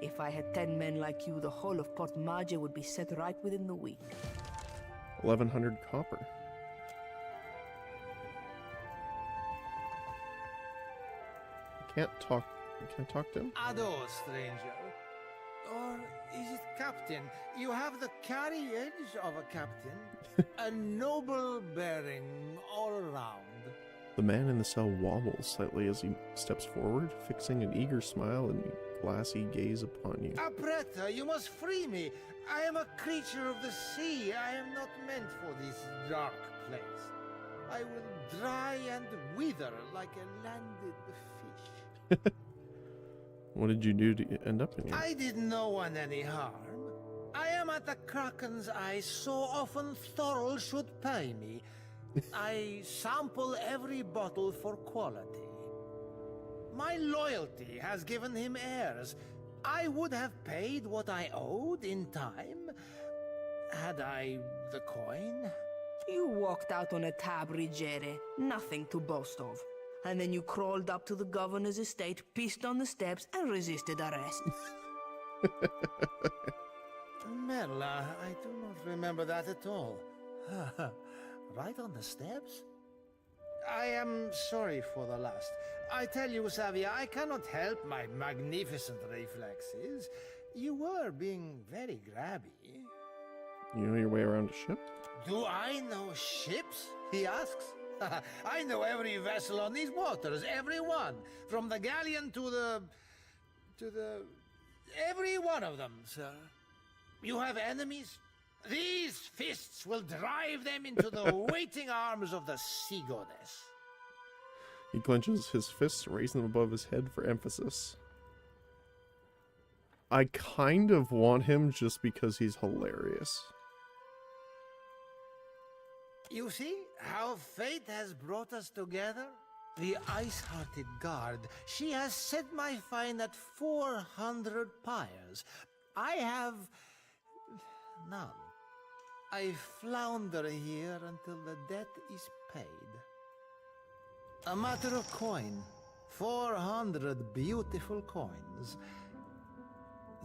If I had 10 men like you, the whole of Port Marge would be set right within the week. 1,100 copper. Can't talk. Can I talk to him? Ado, stranger. Or is it captain? You have the carriage of a captain. A noble bearing all around. The man in the cell wobbles slightly as he steps forward, fixing an eager smile and glassy gaze upon you. Apretta, you must free me. I am a creature of the sea. I am not meant for this dark place. I will dry and wither like a landed fish. What did you do to end up in here? I did no one any harm. I am at the Kraken's eye so often Thorol should pay me. I sample every bottle for quality. My loyalty has given him heirs. I would have paid what I owed in time, had I the coin. You walked out on a tab, Rigere. Nothing to boast of. And then you crawled up to the governor's estate, pissed on the steps, and resisted arrest. Merla, I do not remember that at all. Right on the steps? I am sorry for the last. I tell you, Savia, I cannot help my magnificent reflexes. You were being very grabby. You know your way around a ship? Do I know ships? He asks. I know every vessel on these waters, every one. From the galleon to the... every one of them, sir. You have enemies? These fists will drive them into the waiting arms of the sea goddess. He clenches his fists, raising them above his head for emphasis. I kind of want him just because he's hilarious. You see how fate has brought us together? The ice-hearted guard, she has set my fine at 400 pyres. I have... none. I flounder here until the debt is paid. A matter of coin. 400 beautiful coins.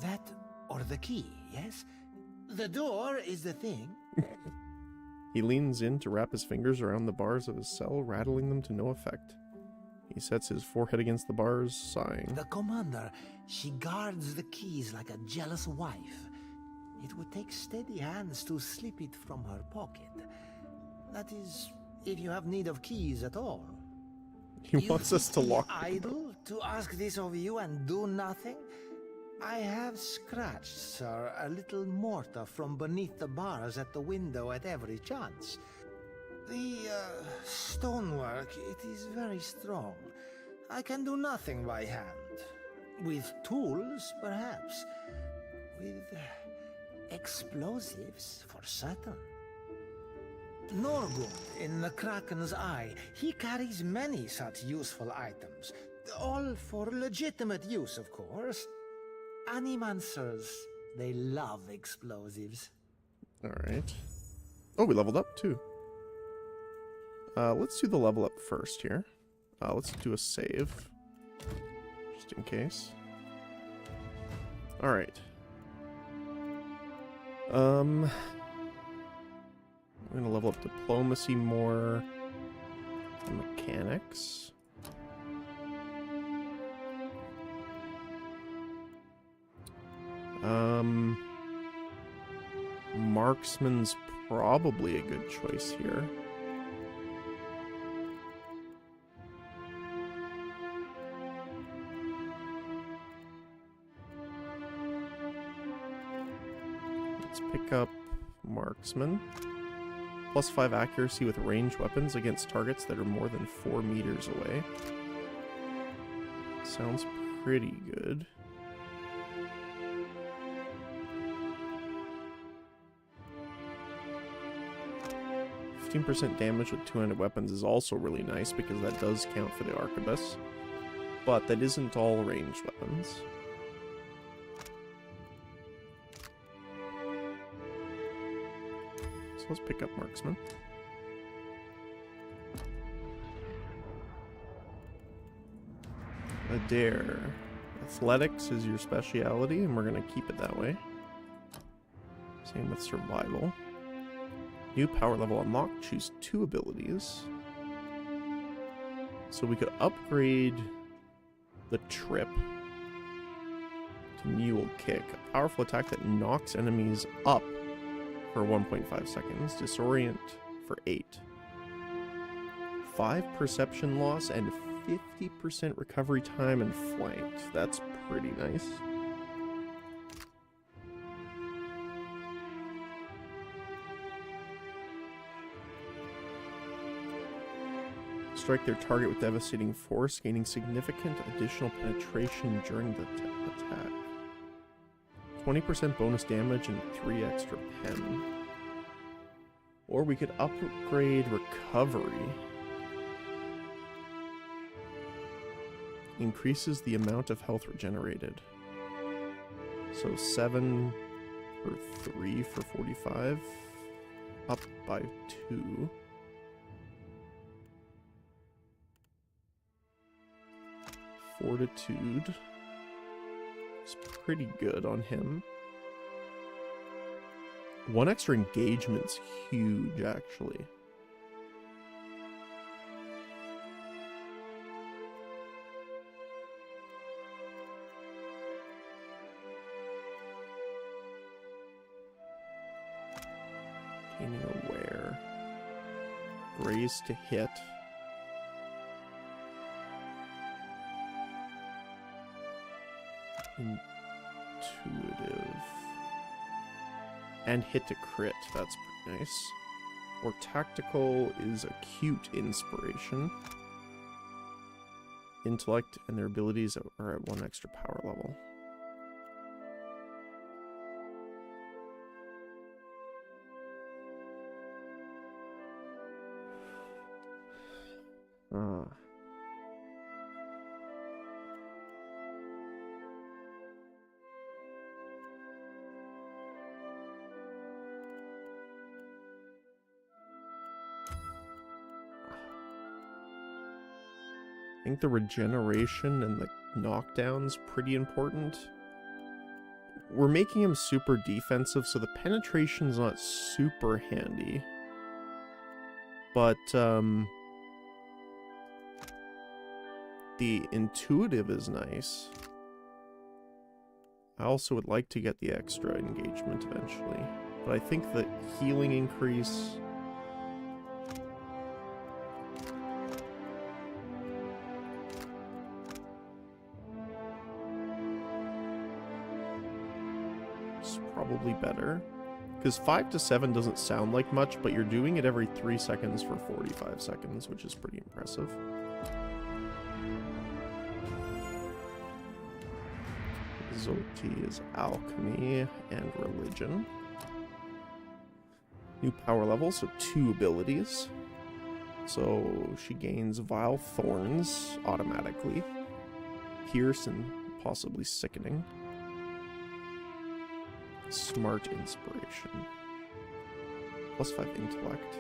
That or the key, yes? The door is the thing. He leans in to wrap his fingers around the bars of his cell, rattling them to no effect. He sets his forehead against the bars, sighing. The commander, she guards the keys like a jealous wife. It would take steady hands to slip it from her pocket. That is, if you have need of keys at all. He wants us to lock them. Idle to ask this of you and do nothing? I have scratched, sir, a little mortar from beneath the bars at the window at every chance. The stonework, it is very strong. I can do nothing by hand. With tools, perhaps. With explosives, for certain. Norgund, in the Kraken's eye, he carries many such useful items. All for legitimate use, of course. Animancers, they love explosives. Alright. Oh, we leveled up too. Let's do the level up first here. Let's do a save. just in case. Alright. I'm gonna level up diplomacy more. Mechanics. Marksman's probably a good choice here. Let's pick up Marksman. +5 accuracy with ranged weapons against targets that are more than 4 meters away. Sounds pretty good. %15 damage with two-handed weapons is also really nice because that does count for the arquebus. But that isn't all ranged weapons. So let's pick up Marksman. Adair. Athletics is your speciality, and we're going to keep it that way. Same with survival. New power level unlocked. Choose 2 abilities. So we could upgrade the Trip to Mule Kick. A powerful attack that knocks enemies up for 1.5 seconds. Disorient for 8. 5 perception loss and 50% recovery time and flanked. That's pretty nice. Strike their target with devastating force, gaining significant additional penetration during the attack. 20% bonus damage and 3 extra pen. Or we could upgrade recovery. Increases the amount of health regenerated. So 7 for 3 for 45. Up by 2. Fortitude. It's pretty good on him. 1 extra engagement's huge, actually. Gaining aware. Graze to hit. Intuitive. And hit to crit. That's pretty nice. Or tactical is acute inspiration. Intellect and their abilities are at 1 extra power level. I think the regeneration and the knockdown's pretty important. We're making him super defensive, so the penetration's not super handy. But, the intuitive is nice. I also would like to get the extra engagement eventually. But I think the healing increase... probably better, because 5 to 7 doesn't sound like much, but you're doing it every 3 seconds for 45 seconds, which is pretty impressive. Zoti is alchemy and religion. New power level, so 2 abilities. So she gains Vile Thorns automatically, Pierce, and possibly Sickening. Smart Inspiration. +5 Intellect.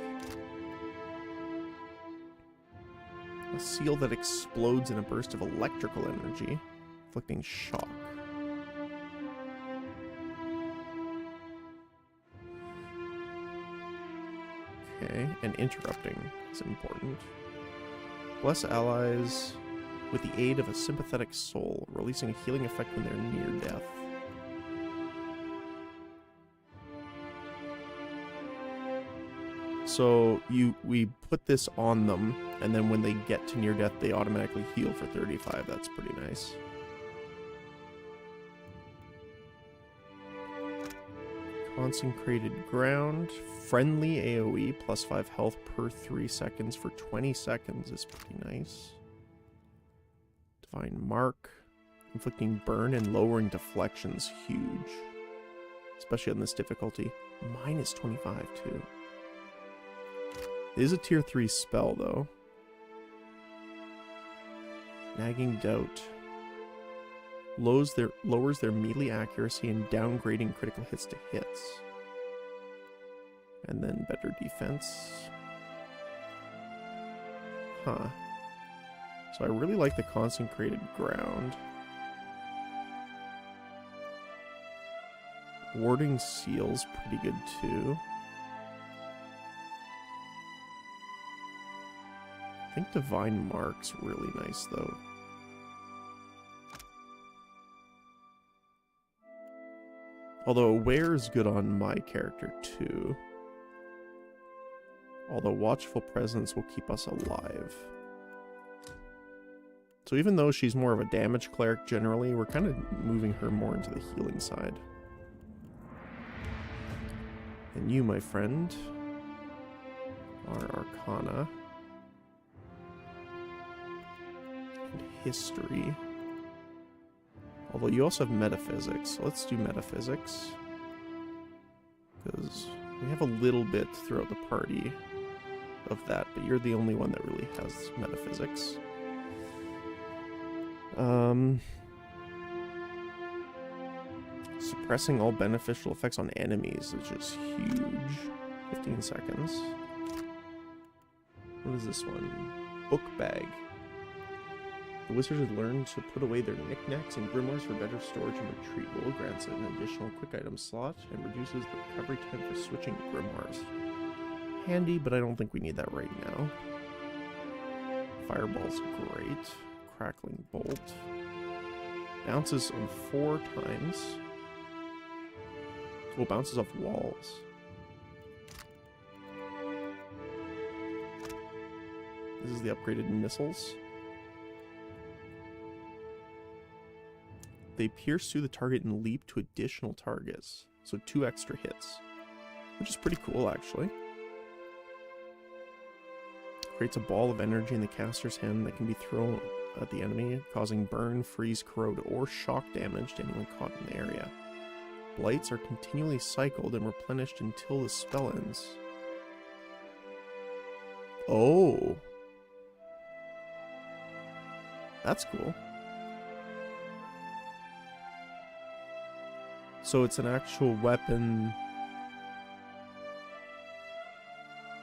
A seal that explodes in a burst of electrical energy. inflicting shock. Okay, and interrupting is important. Bless allies with the aid of a sympathetic soul, releasing a healing effect when they're near death. So we put this on them, and then when they get to near death, they automatically heal for 35. That's pretty nice. Consecrated Ground. Friendly AoE, plus 5 health per 3 seconds for 20 seconds is pretty nice. Divine Mark. Inflicting burn and lowering deflection's huge. Especially on this difficulty. Minus 25 too. It is a tier 3 spell though. Nagging Doubt. Lowers their melee accuracy and downgrading critical hits to hits. And then better defense. Huh. So I really like the Consecrated Ground. Warding Seal's pretty good too. I think Divine Mark's really nice though. Although Aware is good on my character too. Although Watchful Presence will keep us alive. So even though she's more of a damage cleric generally, we're kind of moving her more into the healing side. And you, my friend, are Arcana. And History. Although you also have Metaphysics, so let's do Metaphysics. Because we have a little bit throughout the party of that, but you're the only one that really has Metaphysics. Suppressing all beneficial effects on enemies is just huge. 15 seconds. What is this one? Book Bag. The wizard has learned to put away their knickknacks and grimoires for better storage and retrieval, grants it an additional quick item slot, and reduces the recovery time for switching grimoires. Handy, but I don't think we need that right now. Fireball's great. Crackling Bolt. Bounces on 4 times. Well, bounces off walls. This is the upgraded missiles. They pierce through the target and leap to additional targets. So 2 extra hits. Which is pretty cool, actually. Creates a ball of energy in the caster's hand that can be thrown at the enemy, causing burn, freeze, corrode, or shock damage to anyone caught in the area. Blights are continually cycled and replenished until the spell ends. Oh. That's cool. So it's an actual weapon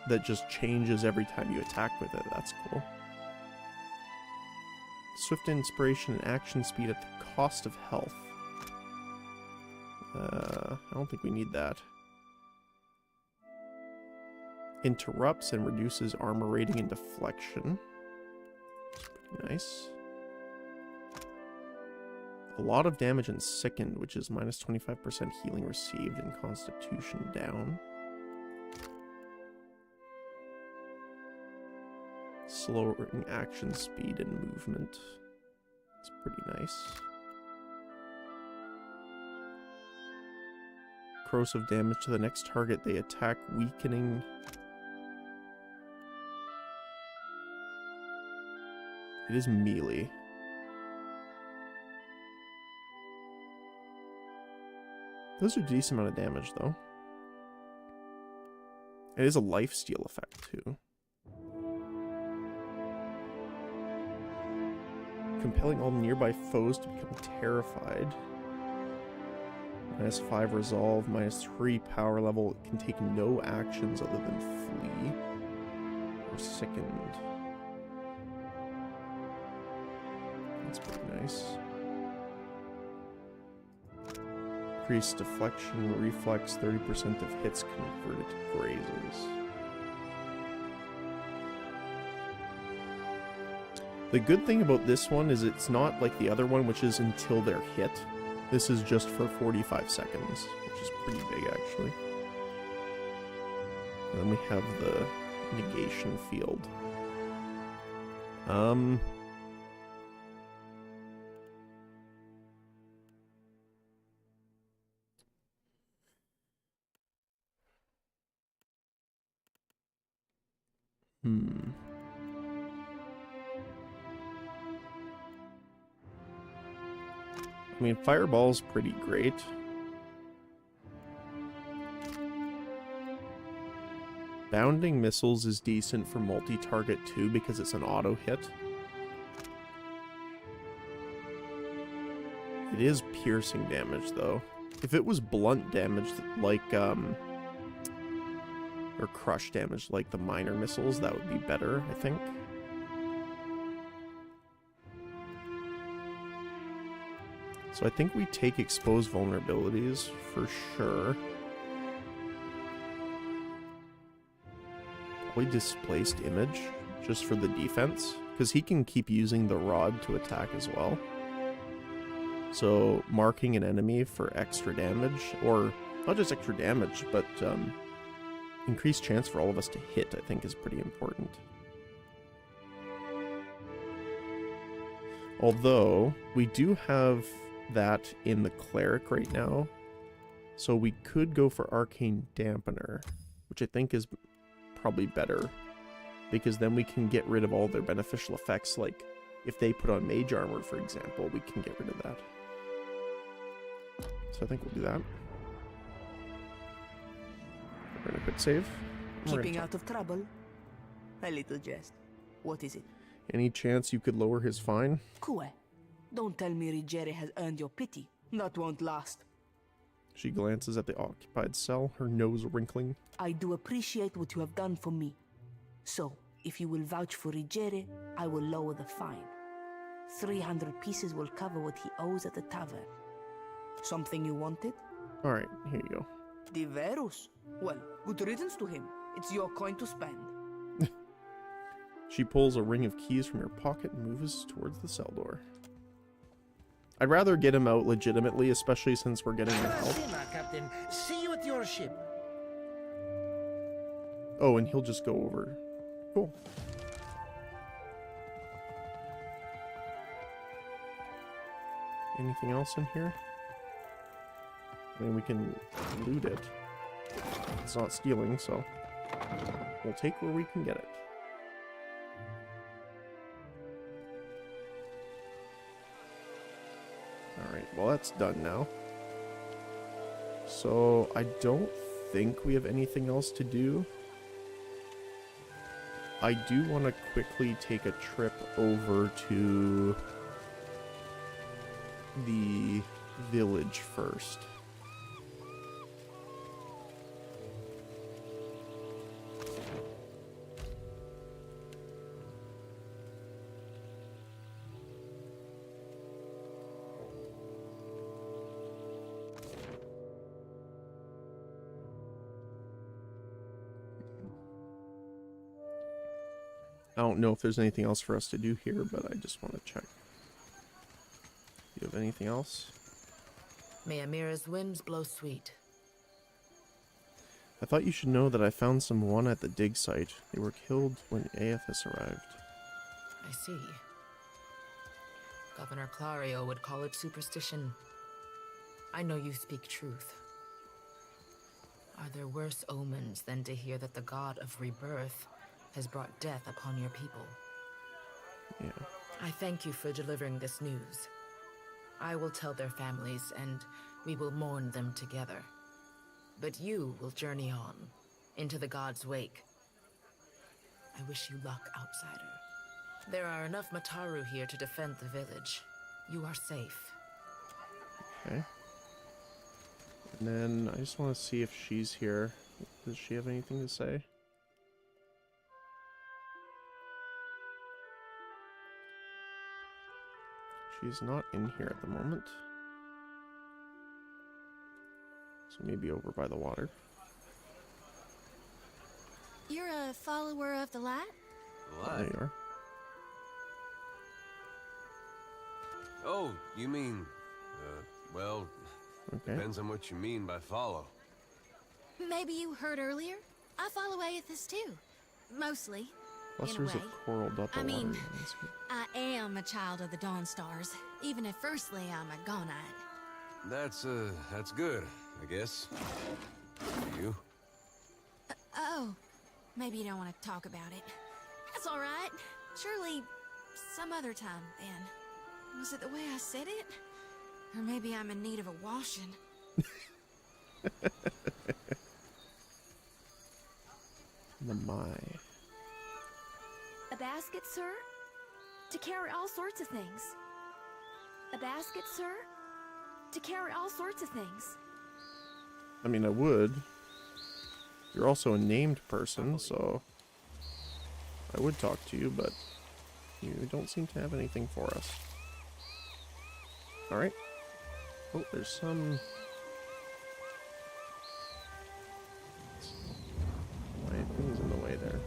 that just changes every time you attack with it. That's cool. Swift inspiration and action speed at the cost of health. I don't think we need that. Interrupts and reduces armor rating and deflection. That's pretty nice. A lot of damage and sickened, which is minus 25% healing received and constitution down. Slowing action speed and movement. It's pretty nice. Corrosive damage to the next target they attack, weakening. It is melee. Those are a decent amount of damage, though. It is a lifesteal effect, too. Compelling all nearby foes to become terrified. Minus 5 resolve, minus 3 power level. It can take no actions other than flee or sickened. That's pretty nice. Increased deflection, reflex, 30% of hits converted to grazes. The good thing about this one is it's not like the other one, which is until they're hit. This is just for 45 seconds, which is pretty big, actually. And then we have the negation field. I mean, Fireball's pretty great. Bounding Missiles is decent for multi-target too because it's an auto hit. It is piercing damage though. If it was blunt damage like or crush damage like the minor missiles, that would be better, I think. So I think we take exposed vulnerabilities for sure. Probably displaced image just for the defense, because he can keep using the rod to attack as well. So marking an enemy for extra damage, or not just extra damage, but increased chance for all of us to hit, I think is pretty important. Although we do have that in the cleric right now, so we could go for arcane dampener, which I think is probably better, because then we can get rid of all their beneficial effects. Like if they put on mage armor, for example, we can get rid of that. So I think we'll do that. We're gonna quick save. Keeping out of trouble. A little jest. What is it? Any chance you could lower his fine? Kue, don't tell me Ruggieri has earned your pity. That won't last. She glances at the occupied cell, her nose wrinkling. I do appreciate what you have done for me. So, if you will vouch for Ruggieri, I will lower the fine. 300 pieces will cover what he owes at the tavern. Something you wanted? Alright, here you go. Diverus? Well, good riddance to him. It's your coin to spend. She pulls a ring of keys from her pocket and moves towards the cell door. I'd rather get him out legitimately, especially since we're getting the help. Captain. See you at your ship. Oh, and he'll just go over. Cool. Anything else in here? I mean, we can loot it. It's not stealing, so we'll take where we can get it. Alright, well that's done now. So I don't think we have anything else to do. I do want to quickly take a trip over to the village first. I don't know if there's anything else for us to do here, but I just want to check. Do you have anything else? May Amira's winds blow sweet. I thought you should know that I found someone at the dig site. They were killed when Aethys arrived. I see. Governor Clario would call it superstition. I know you speak truth. Are there worse omens than to hear that the god of rebirth has brought death upon your people? Yeah. I thank you for delivering this news. I will tell their families, and we will mourn them together. But you will journey on, into the god's wake. I wish you luck, outsider. There are enough Mataru here to defend the village. You are safe. Okay. And then I just want to see if she's here. Does she have anything to say? She's not in here at the moment. So maybe over by the water. You're a follower of the light? There you are. Oh, you mean, well, Okay. depends on what you mean by follow. Maybe you heard earlier? I follow Aethys too. Mostly. Clusters in of a way. coral dot the I mean, water landscape. I am a child of the Dawn Stars, even if firstly I'm a Gonite. That's good, I guess. You? Oh, maybe you don't want to talk about it. That's all right. Surely some other time, then. Was it the way I said it? Or maybe I'm in need of a washing. My. A basket, sir? To carry all sorts of things. A basket, sir? To carry all sorts of things. I mean, I would. You're also a named person, so I would talk to you, but you don't seem to have anything for us. Alright. Oh, there's some... things in the way there.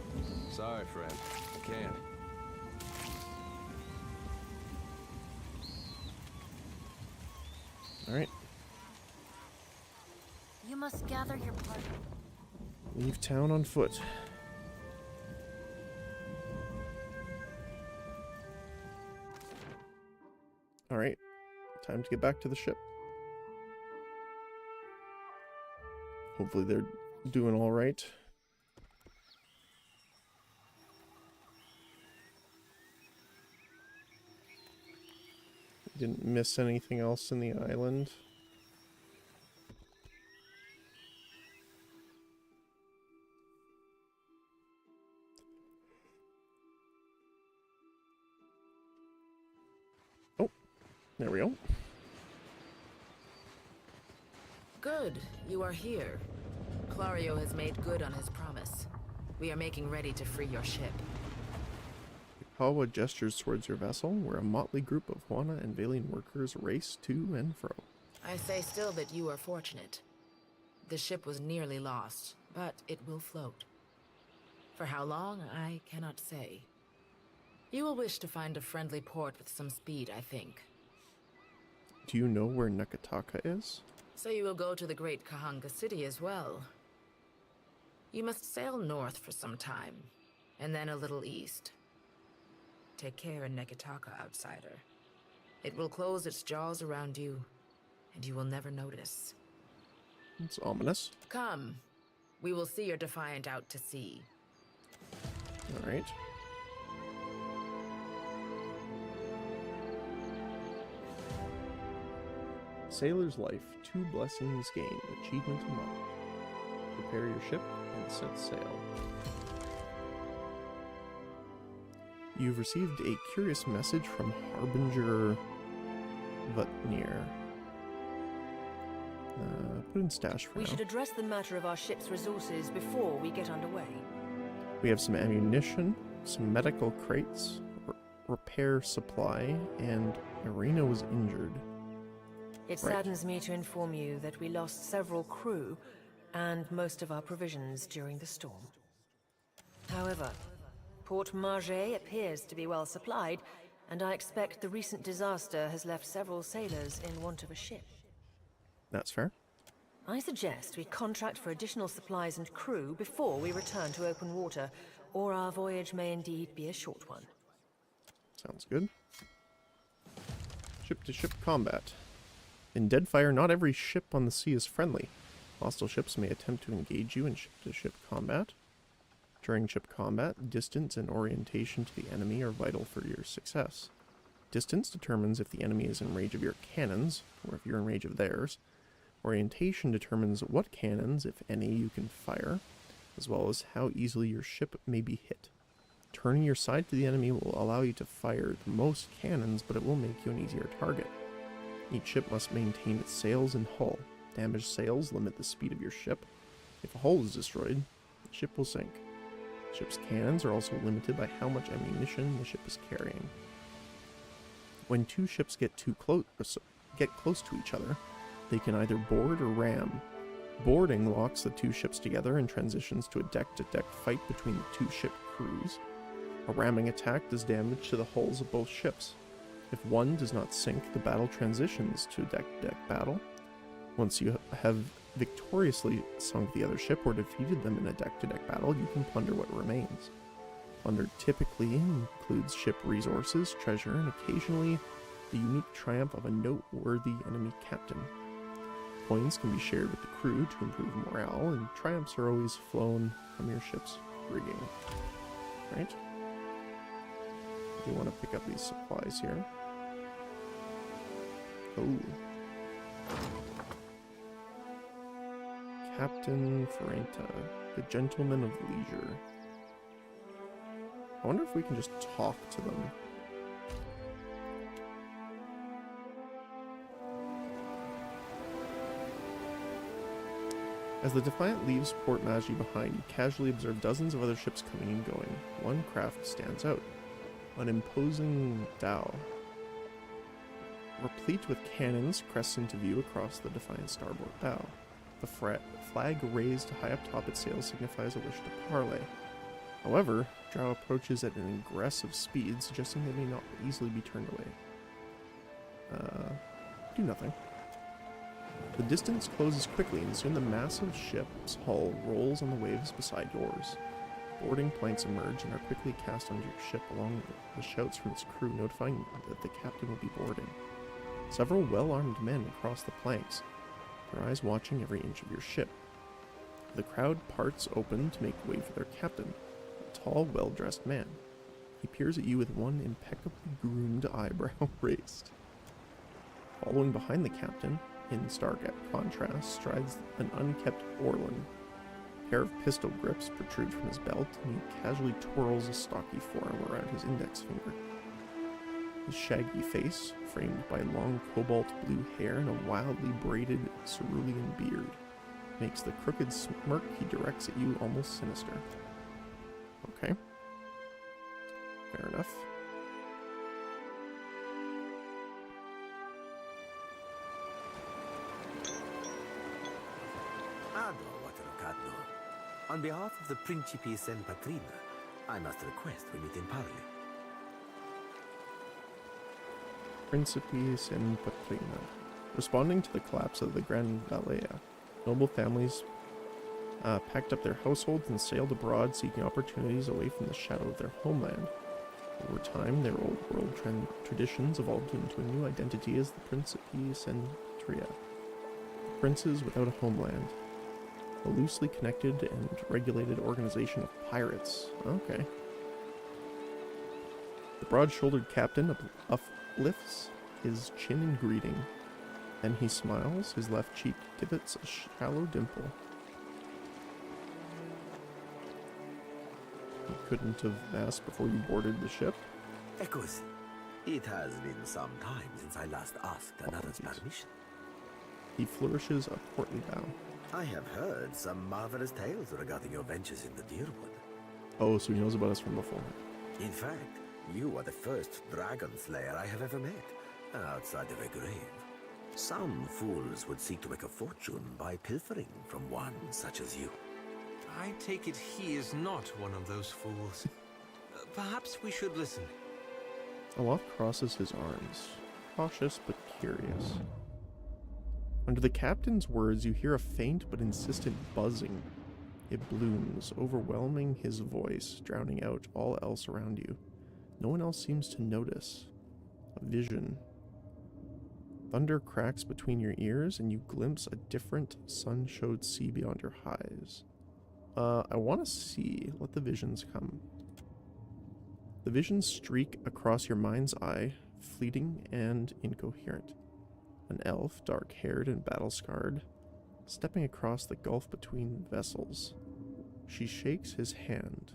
Sorry, friend. I can't. Alright. You must gather your party. Leave town on foot. Alright. Time to get back to the ship. Hopefully they're doing alright. Didn't miss anything else in the island. Oh, there we go. Good, you are here. Clario has made good on his promise. We are making ready to free your ship. Kawa gestures towards your vessel, where a motley group of Juana and Valine workers race to and fro. I say still that you are fortunate. The ship was nearly lost, but it will float. For how long, I cannot say. You will wish to find a friendly port with some speed, I think. Do you know where Nekataka is? So you will go to the great Kahanga city as well. You must sail north for some time, and then a little east. Take care in Nekataka, outsider. It will close its jaws around you, and you will never notice. It's ominous. Come. We will see your defiant out to sea. Alright. Sailor's life, 2 blessings gained, achievement unlocked. Prepare your ship and set sail. You've received a curious message from Harbinger Vutnir. Put in stash for We now. should address the matter of our ship's resources before we get underway. We have some ammunition, some medical crates, repair supply, and Irina was injured. It saddens me to inform you that we lost several crew and most of our provisions during the storm. However, Port Margé appears to be well supplied, and I expect the recent disaster has left several sailors in want of a ship. That's fair. I suggest we contract for additional supplies and crew before we return to open water, or our voyage may indeed be a short one. Sounds good. Ship-to-ship combat. In Deadfire, not every ship on the sea is friendly. Hostile ships may attempt to engage you in ship-to-ship combat. During ship combat, distance and orientation to the enemy are vital for your success. Distance determines if the enemy is in range of your cannons, or if you're in range of theirs. Orientation determines what cannons, if any, you can fire, as well as how easily your ship may be hit. Turning your side to the enemy will allow you to fire the most cannons, but it will make you an easier target. Each ship must maintain its sails and hull. Damaged sails limit the speed of your ship. If a hull is destroyed, the ship will sink. The ship's cannons are also limited by how much ammunition the ship is carrying. When 2 ships get close to each other, they can either board or ram. Boarding locks the two ships together and transitions to a deck-to-deck fight between the two ship crews. A ramming attack does damage to the hulls of both ships. If one does not sink, the battle transitions to a deck-to-deck battle. Once you have victoriously sunk the other ship or defeated them in a deck-to-deck battle, you can plunder what remains. Plunder typically includes ship resources, treasure, and occasionally the unique triumph of a noteworthy enemy captain. Coins can be shared with the crew to improve morale, and triumphs are always flown from your ship's rigging. Right? We want to pick up these supplies here. Oh. Captain Ferrenta, the Gentleman of Leisure. I wonder if we can just talk to them. As the Defiant leaves Port Magi behind, you casually observe dozens of other ships coming and going. One craft stands out. An imposing dhow, replete with cannons, crests into view across the Defiant starboard bow. The flag raised high up top its sails signifies a wish to parley. However, drow approaches at an aggressive speed, suggesting they may not easily be turned away. Do nothing. The distance closes quickly, and soon the massive ship's hull rolls on the waves beside yours. Boarding planks emerge and are quickly cast onto your ship, along with shouts from its crew notifying that the captain will be boarding. Several well-armed men cross the planks, their eyes watching every inch of your ship. The crowd parts open to make way for their captain, a tall, well-dressed man. He peers at you with one impeccably groomed eyebrow raised. Following behind the captain, in stark contrast, strides an unkept Orlan. A pair of pistol grips protrude from his belt, and he casually twirls a stocky forearm around his index finger. His shaggy face, framed by long cobalt blue hair and a wildly braided cerulean beard, makes the crooked smirk he directs at you almost sinister. Okay. Fair enough. On behalf of the Principes and Patrina, I must request we meet in parley. Principes and Patrina. Responding to the collapse of the Grand Valea, noble families packed up their households and sailed abroad, seeking opportunities away from the shadow of their homeland. Over time, their old world traditions evolved into a new identity as the Principes and Patria. Princes without a homeland. A loosely connected and regulated organization of pirates. Okay. The broad-shouldered captain uplifts his chin in greeting. Then he smiles, his left cheek divots a shallow dimple. You couldn't have asked before you boarded the ship? Echoes. It has been some time since I last asked another's permission. He flourishes a portly bow. I have heard some marvelous tales regarding your ventures in the Deerwood. Oh, so he knows about us from before. In fact, you are the first dragon slayer I have ever met, outside of a grave. Some fools would seek to make a fortune by pilfering from one such as you. I take it he is not one of those fools. Perhaps we should listen. Aloft crosses his arms, cautious but curious. Under the captain's words, you hear a faint but insistent buzzing. It blooms, overwhelming his voice, drowning out all else around you. No one else seems to notice. A vision. Thunder cracks between your ears, and you glimpse a different sun-showed sea beyond your eyes. I want to see. Let the visions come. The visions streak across your mind's eye, fleeting and incoherent. An elf, dark-haired and battle-scarred, stepping across the gulf between vessels. She shakes his hand.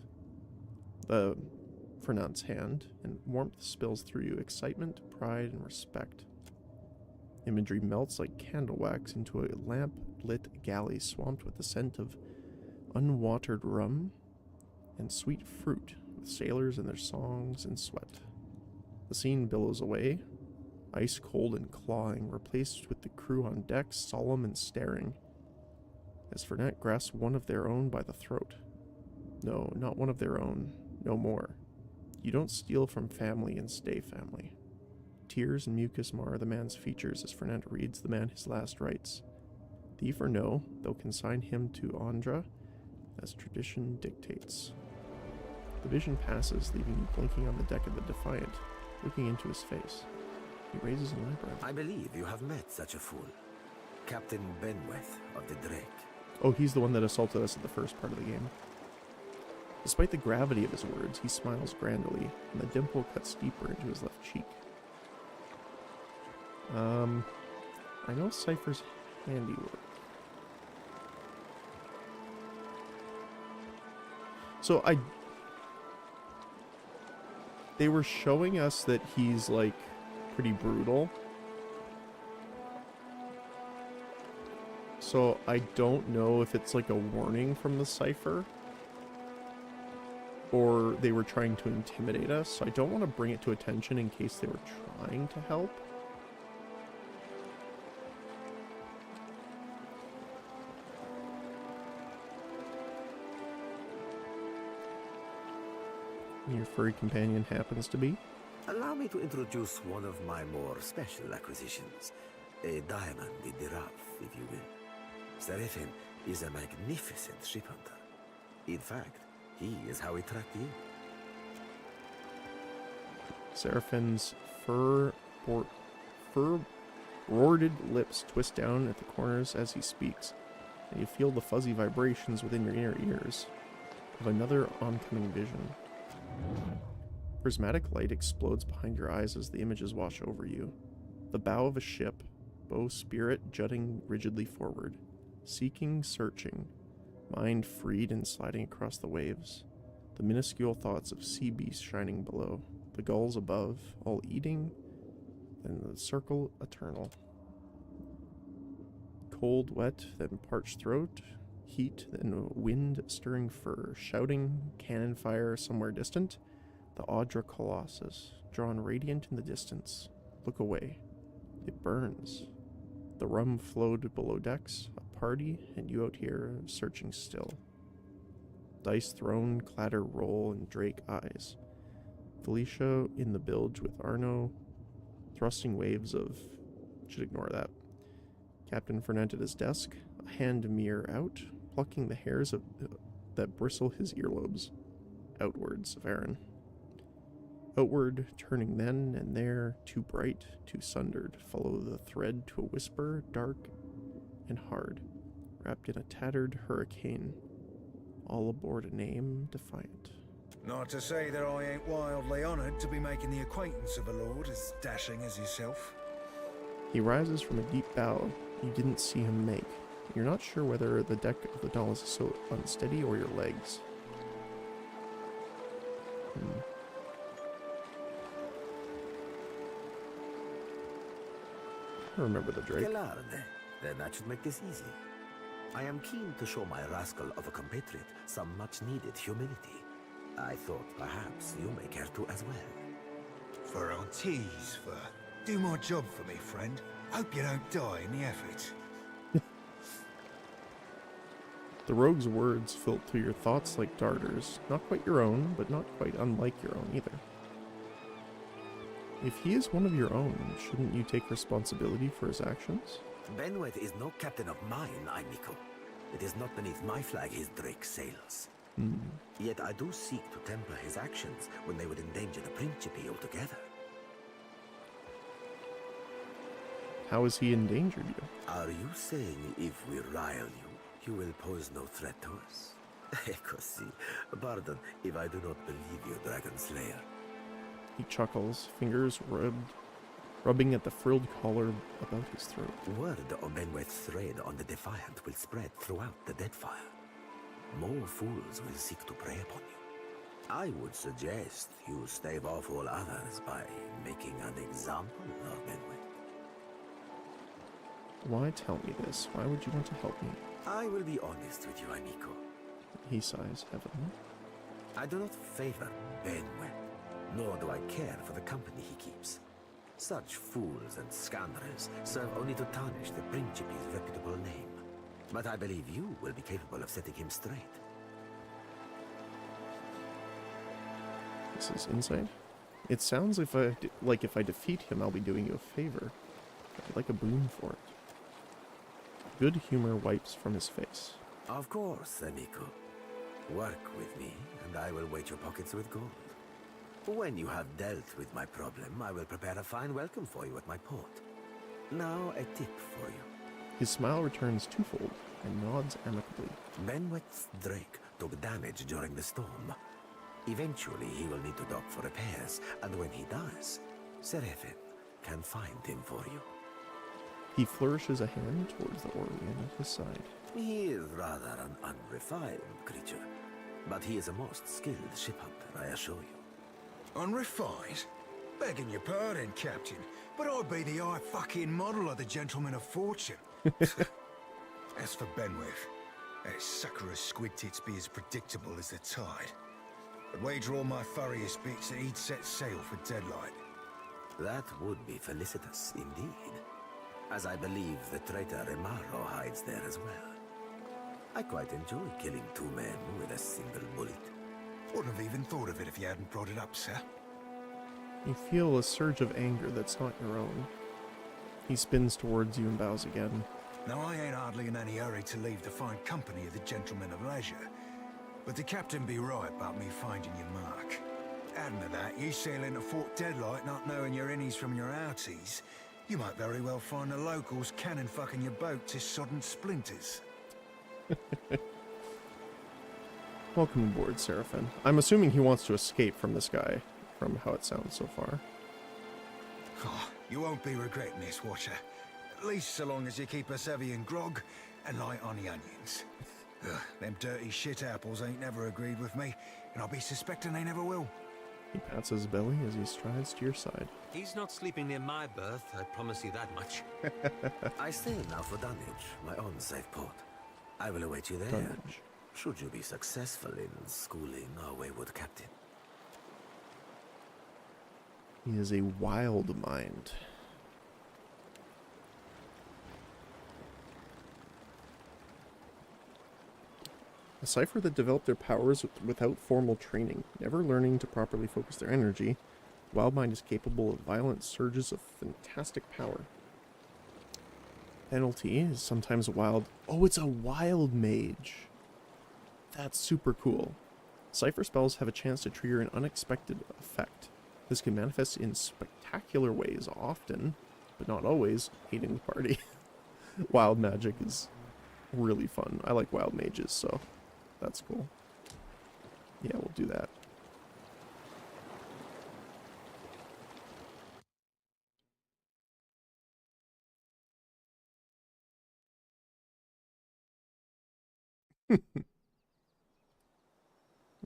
Fernand's hand, and warmth spills through you, excitement, pride, and respect. Imagery melts like candle wax into a lamp-lit galley swamped with the scent of unwatered rum and sweet fruit, with sailors and their songs and sweat. The scene billows away, ice cold and clawing, replaced with the crew on deck, solemn and staring. as Fernet grasps one of their own by the throat. No, not one of their own. No more. You don't steal from family and stay family. Tears and mucus mar the man's features as Fernet reads the man his last rites. Thief or no, they'll consign him to Andra as tradition dictates. The vision passes, leaving you blinking on the deck of the Defiant, looking into his face. He raises an eyebrow. I believe you have met such a fool. Captain Benweth of the Drake. Oh, he's the one that assaulted us at the first part of the game. Despite the gravity of his words, he smiles grandly, and the dimple cuts deeper into his left cheek. I know Cypher's handiwork. So they were showing us that he's, like, pretty brutal. So I don't know if it's like a warning from the Cypher, or they were trying to intimidate us. So I don't want to bring it to attention in case they were trying to help. Your furry companion happens to be? Allow me to introduce one of my more special acquisitions. A diamond in the rough, if you will. Seraphin is a magnificent ship hunter. In fact, he is how we tracked you. Seraphin's fur-bordered lips twist down at the corners as he speaks, and you feel the fuzzy vibrations within your inner ears of another oncoming vision. Prismatic light explodes behind your eyes as the images wash over you. The bow of a ship, bowsprit jutting rigidly forward, seeking, searching, mind freed and sliding across the waves. The minuscule thoughts of sea beasts shining below, the gulls above, all eating, and the circle eternal. Cold, wet, then parched throat, heat, then wind stirring fur, shouting, cannon fire somewhere distant. The Audra Colossus, drawn radiant in the distance. Look away. It burns. The rum flowed below decks, a party, and you out here searching still. Dice thrown, clatter roll, and Drake eyes. Felicia in the bilge with Arno, thrusting waves of... should ignore that. Captain Fernet at his desk, a hand mirror out, plucking the hairs that bristle his earlobes. Outwards of Aaron. Outward, turning then and there, too bright, too sundered, follow the thread to a whisper, dark and hard, wrapped in a tattered hurricane. All aboard a name Defiant. Not to say that I ain't wildly honoured to be making the acquaintance of a lord as dashing as yourself. He rises from a deep bow you didn't see him make. You're not sure whether the deck of the doll is so unsteady or your legs. I remember the Drake. Then that should make this easy. I am keen to show my rascal of a compatriot some much-needed humility. I thought perhaps you may care to as well. For our tease, do my job for me, friend. Hope you don't die in the effort. The rogue's words filter your thoughts like darters, not quite your own, but not quite unlike your own either. If he is one of your own, shouldn't you take responsibility for his actions? Benweth is no captain of mine, Aimiko. It is not beneath my flag his Drake sails. Yet I do seek to temper his actions when they would endanger the Principe altogether. How has he endangered you? Are you saying if we rile you will pose no threat to us? Così, pardon if I do not believe you, Dragon Slayer. He chuckles, fingers rubbing at the frilled collar about his throat. Word of Benweth's raid on the Defiant will spread throughout the Deadfire. More fools will seek to prey upon you. I would suggest you stave off all others by making an example of Benweth. Why tell me this? Why would you want to help me? I will be honest with you, Aimiko. He sighs heavily. I do not favor Benweth, nor do I care for the company he keeps. Such fools and scoundrels serve only to tarnish the Principe's reputable name. But I believe you will be capable of setting him straight. This is insight. It sounds like if I defeat him, I'll be doing you a favor. I'd like a boon for it. Good humor wipes from his face. Of course, amigo. Work with me, and I will weight your pockets with gold. When you have dealt with my problem, I will prepare a fine welcome for you at my port. Now, a tip for you. His smile returns twofold and nods amicably. Benwet's Drake took damage during the storm. Eventually, he will need to dock for repairs, and when he does, Seraphin can find him for you. He flourishes a hand towards the Orlean at his side. He is rather an unrefined creature, but he is a most skilled ship hunter, I assure you. Unrefined? Begging your pardon, Captain, but I'd be the high fucking model of the gentleman of fortune. As for Benwith, that sucker of squid tits be as predictable as the tide. I'd wager all my furriest bits that he'd set sail for Deadlight. That would be felicitous indeed, as I believe the traitor Remaro hides there as well. I quite enjoy killing two men with a single bullet. Wouldn't have even thought of it if you hadn't brought it up, sir. You feel a surge of anger that's not your own. He spins towards you and bows again. Now, I ain't hardly in any hurry to leave the fine company of the gentlemen of leisure, but the captain be right about me finding your mark. Adding to that, you sail into Fort Deadlight not knowing your innies from your outies, you might very well find the locals cannon fucking your boat to sodden splinters. Welcome aboard, Seraphin. I'm assuming he wants to escape from this guy, from how it sounds so far. Oh, you won't be regretting this, Watcher. At least so long as you keep us heavy in grog and light on the onions. Ugh, them dirty shit apples ain't never agreed with me, and I'll be suspecting they never will. He pats his belly as he strides to your side. He's not sleeping near my berth, I promise you that much. I sail now for Dunwich, my own safe port. I will await you there, Dunwich. should you be successful in schooling our wayward captain. He is a wild mind. A cipher that developed their powers without formal training, never learning to properly focus their energy. Wildmind is capable of violent surges of fantastic power. Penalty is sometimes wild. Oh, it's a wild mage. That's super cool. Cipher spells have a chance to trigger an unexpected effect. This can manifest in spectacular ways, often, but not always, aiding the party. Wild magic is really fun. I like wild mages, so that's cool. Yeah, we'll do that.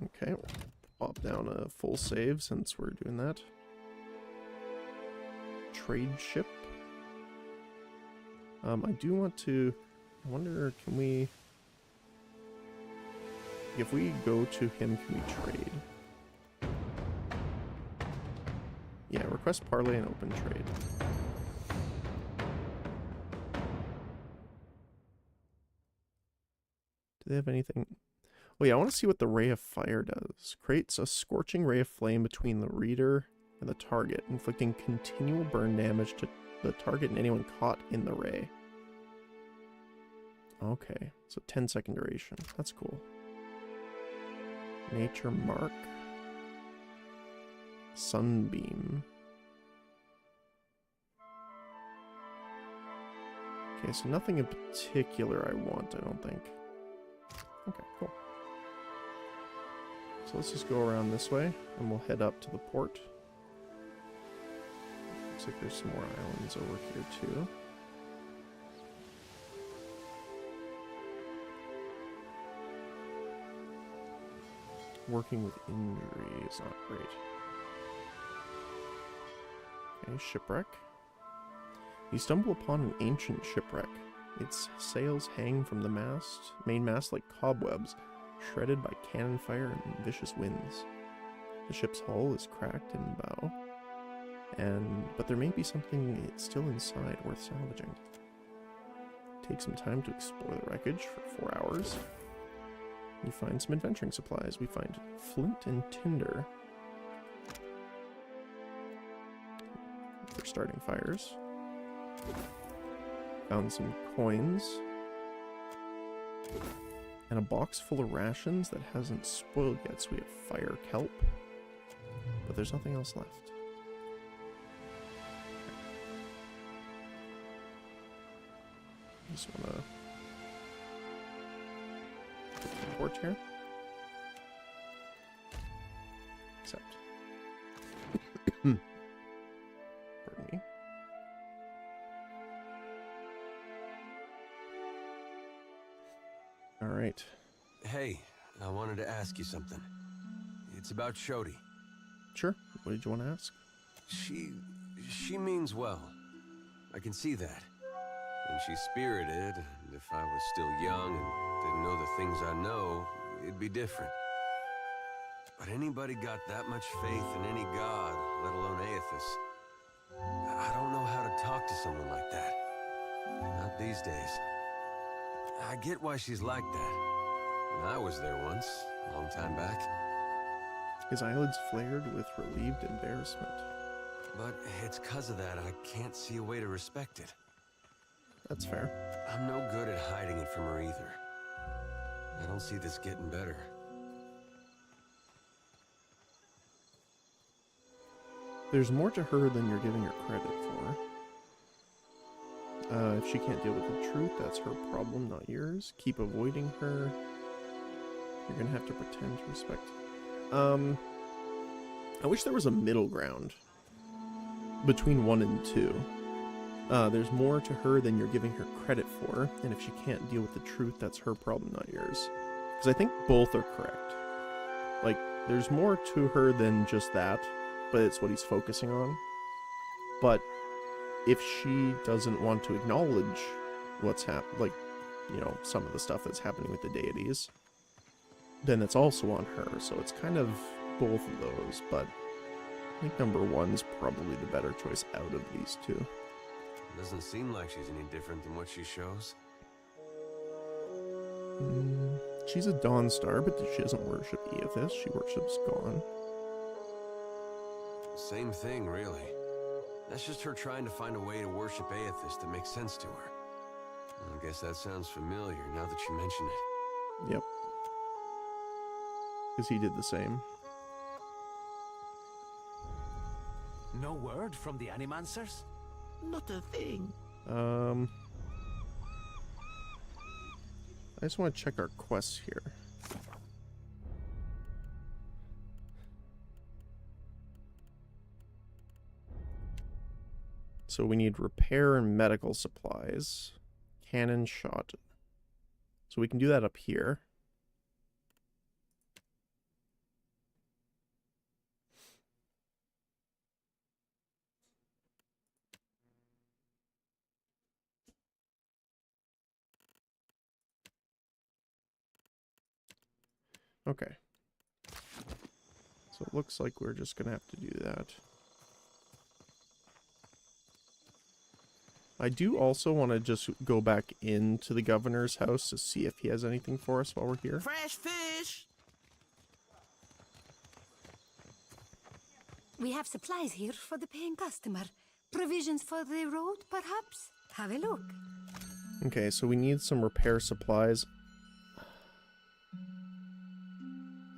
Okay, we'll pop down a full save since we're doing that. Trade ship. I do want to... I wonder, can we... If we go to him, can we trade? Yeah, request parlay and open trade. Do they have anything? Oh yeah, I want to see what the Ray of Fire does. Creates a scorching ray of flame between the reader and the target, inflicting continual burn damage to the target and anyone caught in the ray. Okay, so 10-second duration. That's cool. Nature Mark. Sunbeam. Okay, so nothing in particular I want, I don't think. Okay, cool. So let's just go around this way, and we'll head up to the port. Looks like there's some more islands over here, too. Working with injury is not great. Okay, shipwreck. You stumble upon an ancient shipwreck. Its sails hang from the main mast like cobwebs, shredded by cannon fire and vicious winds. The ship's hull is cracked in bow, but there may be something still inside worth salvaging. take some time to explore the wreckage for 4 hours. You find some adventuring supplies. We find flint and tinder for starting fires. Found some coins. And a box full of rations that hasn't spoiled yet, so we have fire kelp. But there's nothing else left. Just wanna put the torch here. Except. Pardon me. Alright. Hey, I wanted to ask you something. It's about Shodi. Sure. What did you want to ask? She means well. I can see that. And she's spirited, and if I was still young and didn't know the things I know, it'd be different. But anybody got that much faith in any god, let alone Aethys? I don't know how to talk to someone like that. Not these days. I get why she's like that. And I was there once, a long time back. His eyelids flared with relieved embarrassment. But it's 'cause of that I can't see a way to respect it. That's fair. I'm no good at hiding it from her either. I don't see this getting better. There's more to her than you're giving her credit for. If she can't deal with the truth, that's her problem, not yours. Keep avoiding her. You're gonna have to pretend to respect. I wish there was a middle ground between 1 and 2. There's more to her than you're giving her credit for, and if she can't deal with the truth, that's her problem, not yours. Because I think both are correct. Like, there's more to her than just that, but it's what he's focusing on. But if she doesn't want to acknowledge what's like, you know, some of the stuff that's happening with the deities, then it's also on her. So it's kind of both of those, but I think number 1's probably the better choice out of these two. Doesn't seem like she's any different than what she shows. She's a Dawn Star, but she doesn't worship Aethys. She worships Gon. Same thing, really. That's just her trying to find a way to worship Aethys that makes sense to her. I guess that sounds familiar now that you mention it. Yep. Because he did the same. No word from the Animancers? Not a thing. I just want to check our quests here. So we need repair and medical supplies. Cannon shot. So we can do that up here. Okay. So it looks like we're just going to have to do that. I do also want to just go back into the governor's house to see if he has anything for us while we're here. Fresh fish! We have supplies here for the paying customer. Provisions for the road, perhaps? Have a look. Okay, so we need some repair supplies.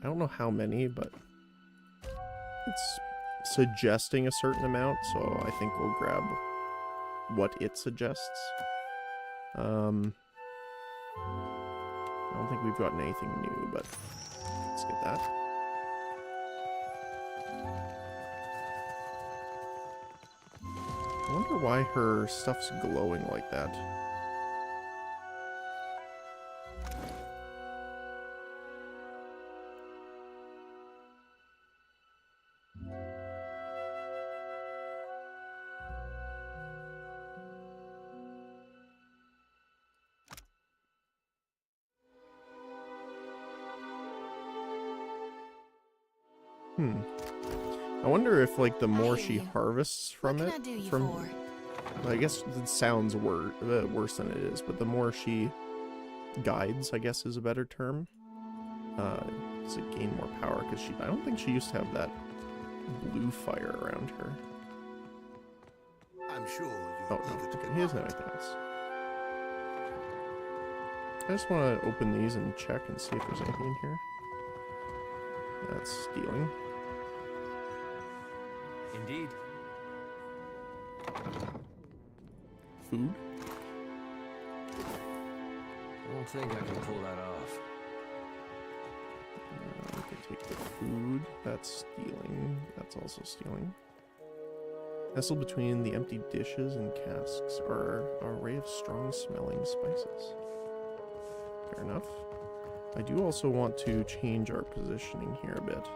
I don't know how many, but it's suggesting a certain amount, so I think we'll grab what it suggests. I don't think we've gotten anything new, but let's get that. I wonder why her stuff's glowing like that. I wonder if, like, the more she harvests from it, I guess it sounds worse than it is, but the more she guides, I guess is a better term. Does it gain more power? Because I don't think she used to have that blue fire around her. I'm sure Oh no, okay, he doesn't have anything else. I just want to open these and check and see if there's anything in here. That's stealing. Indeed. Food? I don't think I can pull that off. We can take the food. That's stealing. That's also stealing. Nestled between the empty dishes and casks are an array of strong-smelling spices. Fair enough. I do also want to change our positioning here a bit.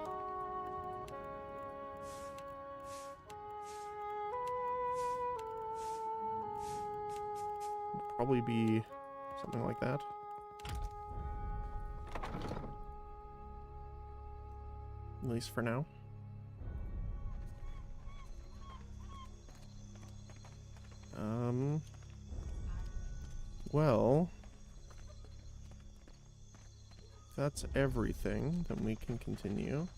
It'll probably be something like that. At least for now. Well, if that's everything, then we can continue.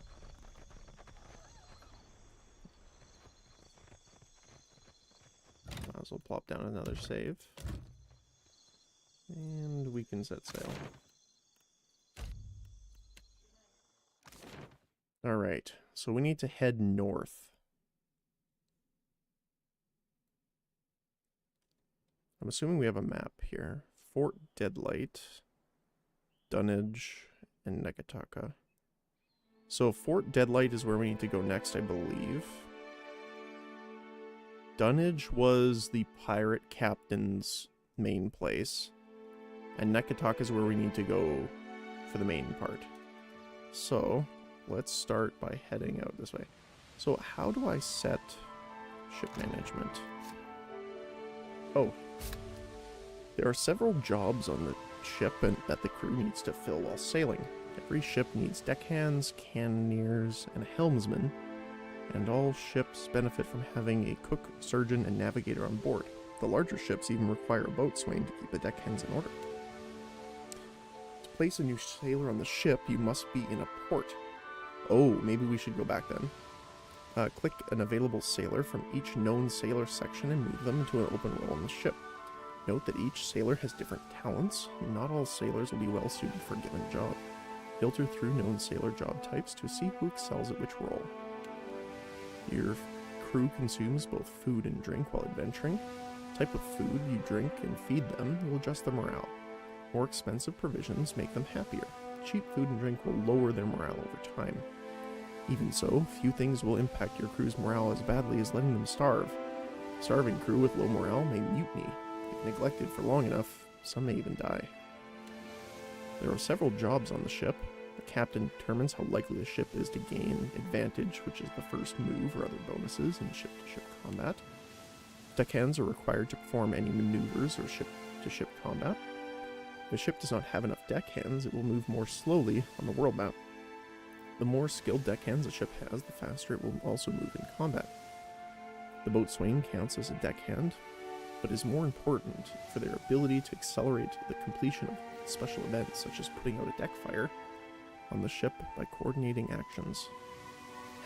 Might as well plop down another save. And we can set sail. Alright, so we need to head north. I'm assuming we have a map here. Fort Deadlight, Dunnage, and Nekataka. So Fort Deadlight is where we need to go next, I believe. Dunnage was the pirate captain's main place. And Nekataka is where we need to go for the main part. So, let's start by heading out this way. So how do I set ship management? Oh. There are several jobs on the ship that the crew needs to fill while sailing. Every ship needs deckhands, cannoneers, and a helmsman, and all ships benefit from having a cook, surgeon, and navigator on board. The larger ships even require a boatswain to keep the deckhands in order. To place a new sailor on the ship, you must be in a port. Oh, maybe we should go back then. Click an available sailor from each known sailor section and move them into an open role on the ship. Note that each sailor has different talents. Not all sailors will be well suited for a given job. Filter through known sailor job types to see who excels at which role. Your crew consumes both food and drink while adventuring. Type of food you drink and feed them will adjust their morale. More expensive provisions make them happier. Cheap food and drink will lower their morale over time. Even so, few things will impact your crew's morale as badly as letting them starve. Starving crew with low morale may mutiny. If neglected for long enough, some may even die. There are several jobs on the ship. The captain determines how likely the ship is to gain advantage, which is the first move or other bonuses in ship-to-ship combat. Deckhands are required to perform any maneuvers or ship-to-ship combat. If a ship does not have enough deckhands, it will move more slowly on the world map. The more skilled deckhands a ship has, the faster it will also move in combat. The boatswain counts as a deckhand, but is more important for their ability to accelerate the completion of special events, such as putting out a deck fire on the ship by coordinating actions.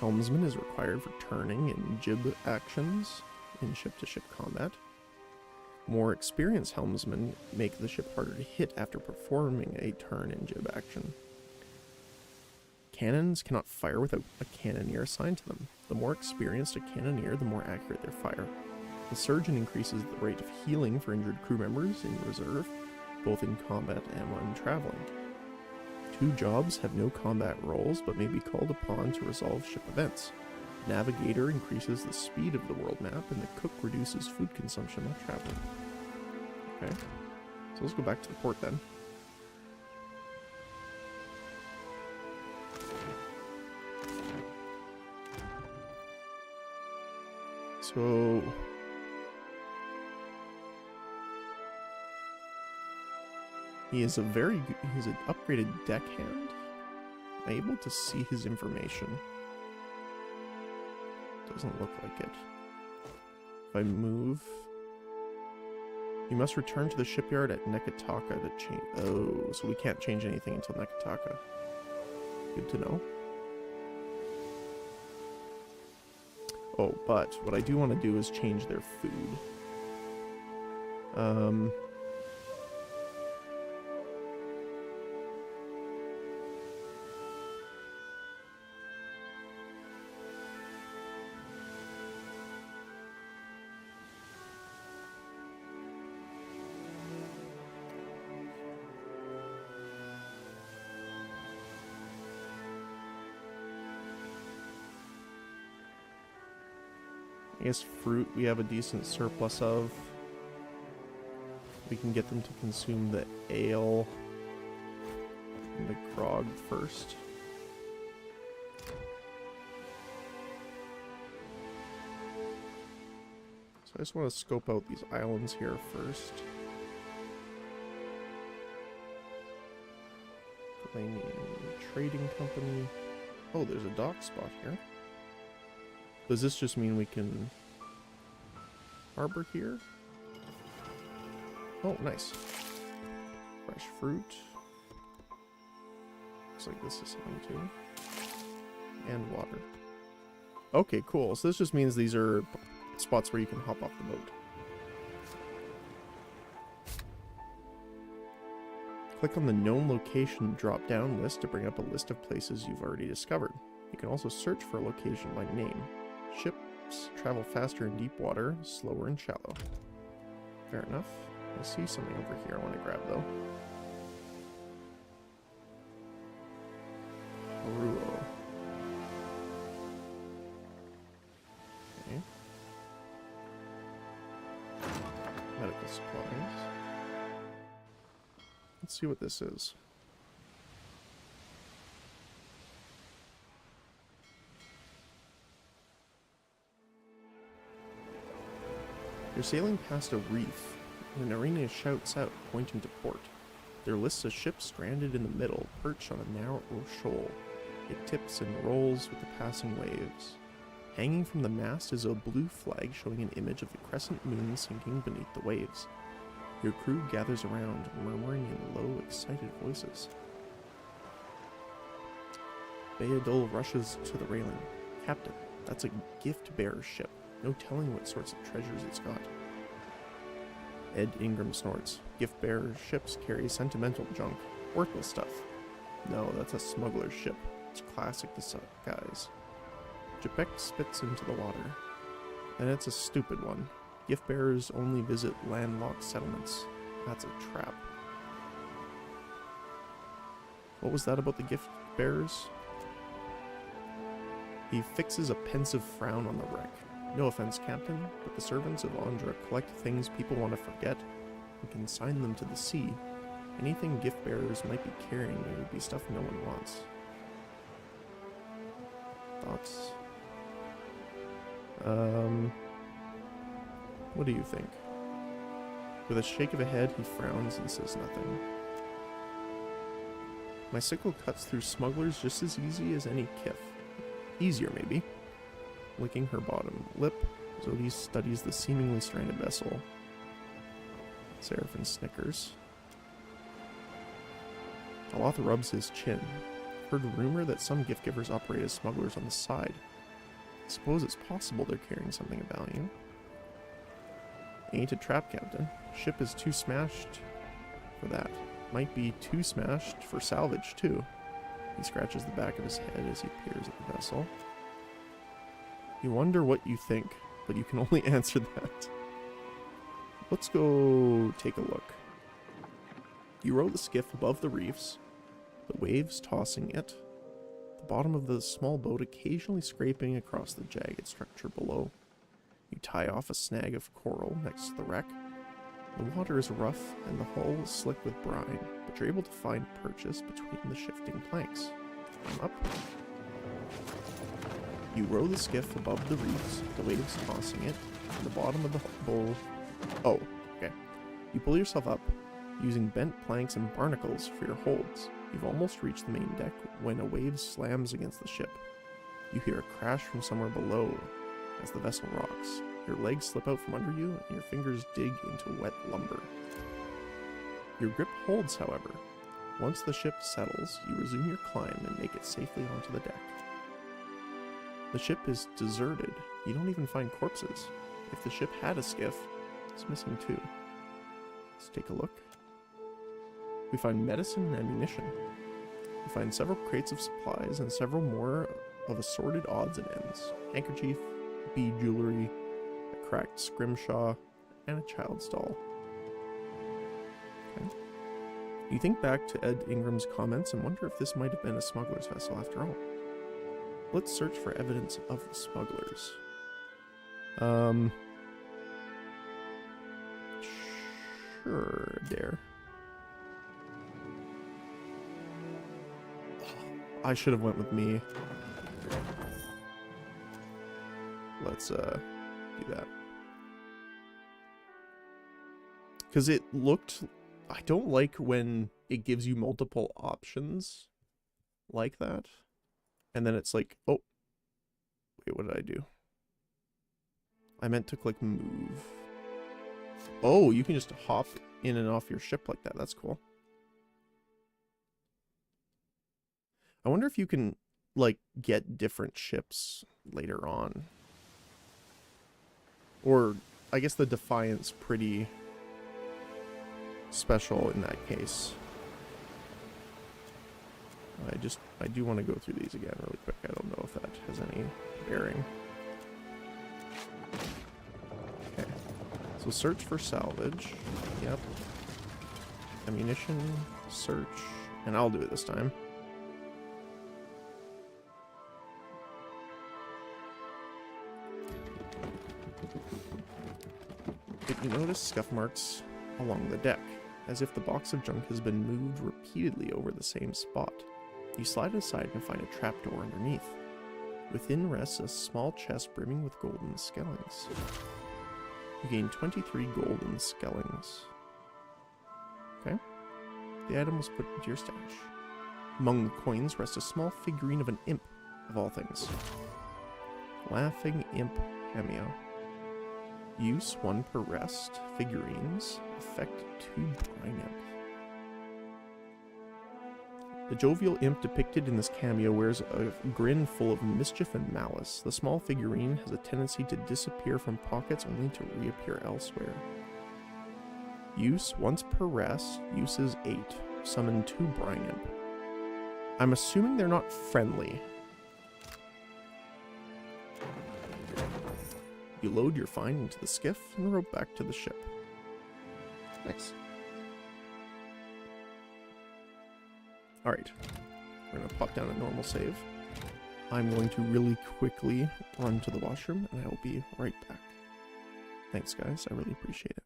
Helmsman is required for turning and jib actions in ship-to-ship combat. More experienced helmsmen make the ship harder to hit after performing a turn and jib action. Cannons cannot fire without a cannoneer assigned to them. The more experienced a cannoneer, the more accurate their fire. The surgeon increases the rate of healing for injured crew members in reserve, both in combat and when traveling. Two jobs have no combat roles, but may be called upon to resolve ship events. Navigator increases the speed of the world map, and the cook reduces food consumption while traveling. Okay, so let's go back to the port then. So he's an upgraded deckhand. I'm able to see his information. Doesn't look like it. If I move You must return to the shipyard at Nekataka to change. Oh, so we can't change anything until Nekataka. Good to know. Oh, but what I do want to do is change their food. I guess fruit we have a decent surplus of. We can get them to consume the ale and the grog first. So I just want to scope out these islands here first. Delaney Trading Company. Oh, there's a dock spot here. Does this just mean we can harbor here? Oh, nice. Fresh fruit. Looks like this is something too. And water. Okay, cool. So this just means these are spots where you can hop off the boat. Click on the known location drop-down list to bring up a list of places you've already discovered. You can also search for a location by name. Ships travel faster in deep water, slower in shallow. Fair enough. I see something over here I want to grab though. Haruo. Okay. Medical supplies. Let's see what this is. You're sailing past a reef, and an arena shouts out, pointing to port. There lists a ship stranded in the middle, perched on a narrow shoal. It tips and rolls with the passing waves. Hanging from the mast is a blue flag showing an image of the crescent moon sinking beneath the waves. Your crew gathers around, murmuring in low, excited voices. Bayadol rushes to the railing. Captain, that's a gift-bearer ship. No telling what sorts of treasures it's got. Ed Ingram snorts. Gift-bearer ships carry sentimental junk. Worthless stuff. No, that's a smuggler's ship. It's classic disguise. Japek spits into the water. And it's a stupid one. Gift-bearers only visit landlocked settlements. That's a trap. What was that about the gift-bearers? He fixes a pensive frown on the wreck. No offense, Captain, but the servants of Andra collect things people want to forget and consign them to the sea. Anything gift-bearers might be carrying would be stuff no one wants. Thoughts? What do you think? With a shake of a head, he frowns and says nothing. My sickle cuts through smugglers just as easy as any kif. Easier, maybe. Licking her bottom lip, Zodi studies the seemingly stranded vessel. Seraphin snickers. Aloth rubs his chin. Heard a rumor that some gift givers operate as smugglers on the side. I suppose it's possible they're carrying something of value. Ain't a trap, Captain. Ship is too smashed for that. Might be too smashed for salvage, too. He scratches the back of his head as he peers at the vessel. You wonder what you think, but you can only answer that. Let's go take a look. You row the skiff above the reefs, the waves tossing it, the bottom of the small boat occasionally scraping across the jagged structure below. You tie off a snag of coral next to the wreck. The water is rough and the hull is slick with brine, but you're able to find purchase between the shifting planks. Climb up. You row the skiff above the reefs, the waves tossing it, and the bottom of the bowl. Oh, okay. You pull yourself up, using bent planks and barnacles for your holds. You've almost reached the main deck when a wave slams against the ship. You hear a crash from somewhere below as the vessel rocks. Your legs slip out from under you, and your fingers dig into wet lumber. Your grip holds, however. Once the ship settles, you resume your climb and make it safely onto the deck. The ship is deserted. You don't even find corpses. If the ship had a skiff, it's missing too. Let's take a look. We find medicine and ammunition. We find several crates of supplies and several more of assorted odds and ends. Handkerchief, bead jewelry, a cracked scrimshaw, and a child's doll. Okay. You think back to Ed Ingram's comments and wonder if this might have been a smuggler's vessel after all. Let's search for evidence of the smugglers. Sure, dare. I should have went with me. Let's do that. Because it looked... I don't like when it gives you multiple options like that. And then it's like, oh, wait, what did I do? I meant to click move. Oh, you can just hop in and off your ship like that. That's cool. I wonder if you can, like, get different ships later on. Or, I guess the Defiant's pretty special in that case. I do want to go through these again really quick. I don't know if that has any bearing. Okay. So search for salvage. Yep. Ammunition. Search. And I'll do it this time. You notice scuff marks along the deck, as if the box of junk has been moved repeatedly over the same spot. You slide aside and find a trapdoor underneath. Within rests a small chest brimming with golden skellings. You gain 23 golden skellings. Okay. The item was put into your stash. Among the coins rests a small figurine of an imp, of all things. Laughing Imp cameo. Use 1 per rest. Figurines. Effect 2 brine imp. The jovial imp depicted in this cameo wears a grin full of mischief and malice. The small figurine has a tendency to disappear from pockets only to reappear elsewhere. Use once per rest. Use is 8. Summon 2 brine imp. I'm assuming they're not friendly. You load your find into the skiff and row back to the ship. Nice. Alright. We're going to pop down a normal save. I'm going to really quickly run to the washroom, and I will be right back. Thanks, guys. I really appreciate it.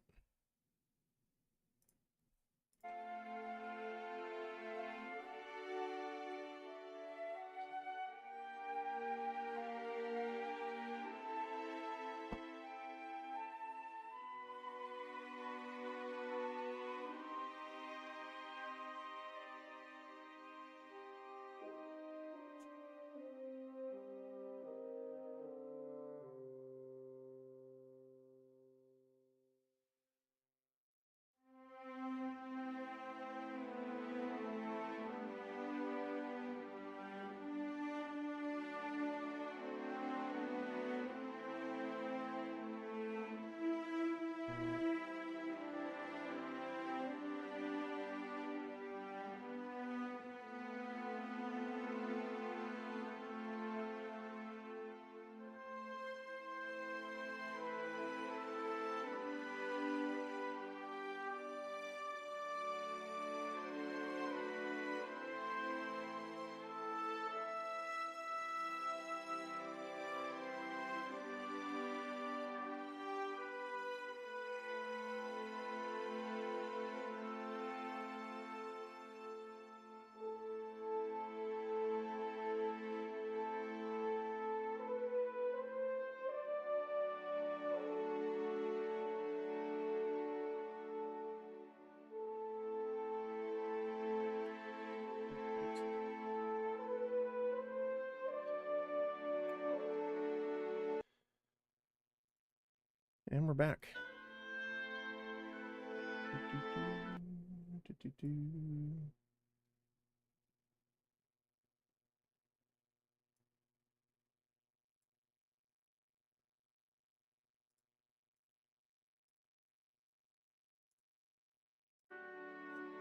And we're back.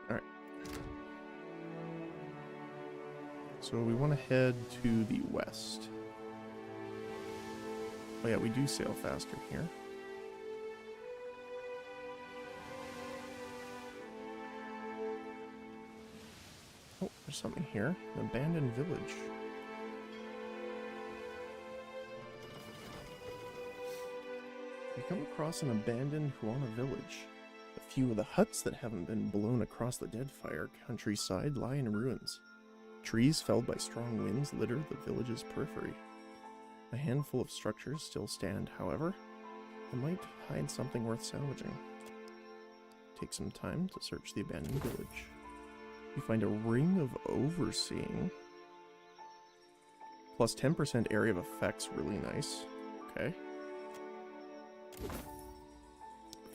Alright. So we want to head to the west. Oh yeah, we do sail faster here. Oh, there's something here. An abandoned village. We come across an abandoned Huana village. A few of the huts that haven't been blown across the Deadfire countryside lie in ruins. Trees felled by strong winds litter the village's periphery. A handful of structures still stand, however, and might hide something worth salvaging. Take some time to search the abandoned village. You find a ring of overseeing. Plus 10% area of effects, really nice. Okay.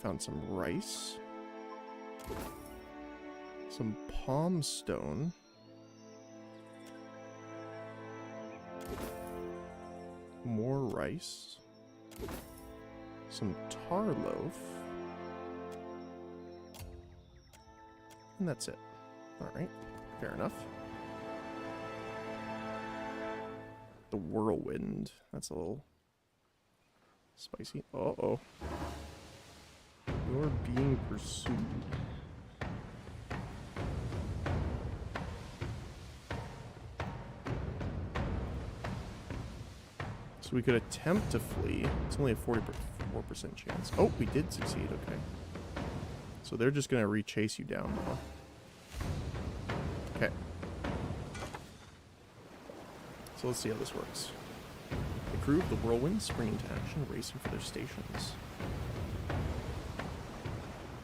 Found some rice. Some palm stone. More rice. Some tar loaf. And that's it. Alright, fair enough. The whirlwind. That's a little spicy. Uh-oh. You're being pursued. So we could attempt to flee. It's only a 44% chance. Oh, we did succeed, okay. So they're just going to re-chase you down now. Okay. So let's see how this works. The crew of the Whirlwind spring into action, racing for their stations.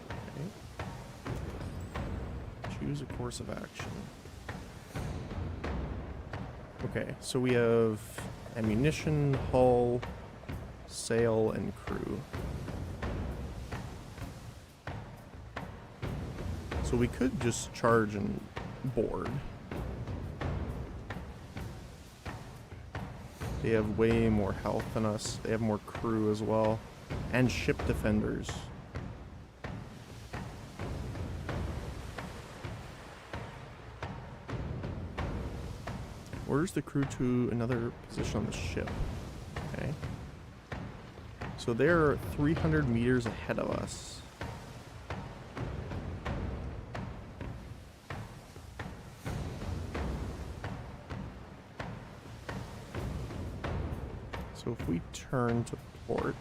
Okay. Choose a course of action. Okay, so we have ammunition, hull, sail, and crew. So we could just charge and board. They have way more health than us. They have more crew as well. And ship defenders. Orders the crew to another position on the ship. Okay. So they're 300 meters ahead of us. So if we turn to port,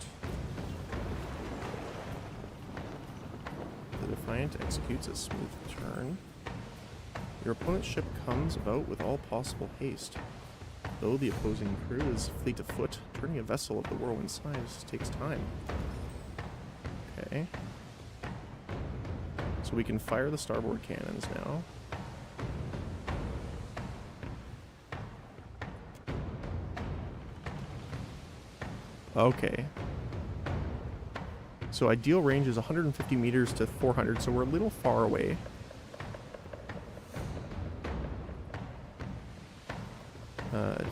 the Defiant executes a smooth turn. Your opponent's ship comes about with all possible haste. Though the opposing crew is fleet of foot, turning a vessel of the Whirlwind size takes time. Okay. So we can fire the starboard cannons now. Okay. So ideal range is 150 meters to 400, so we're a little far away.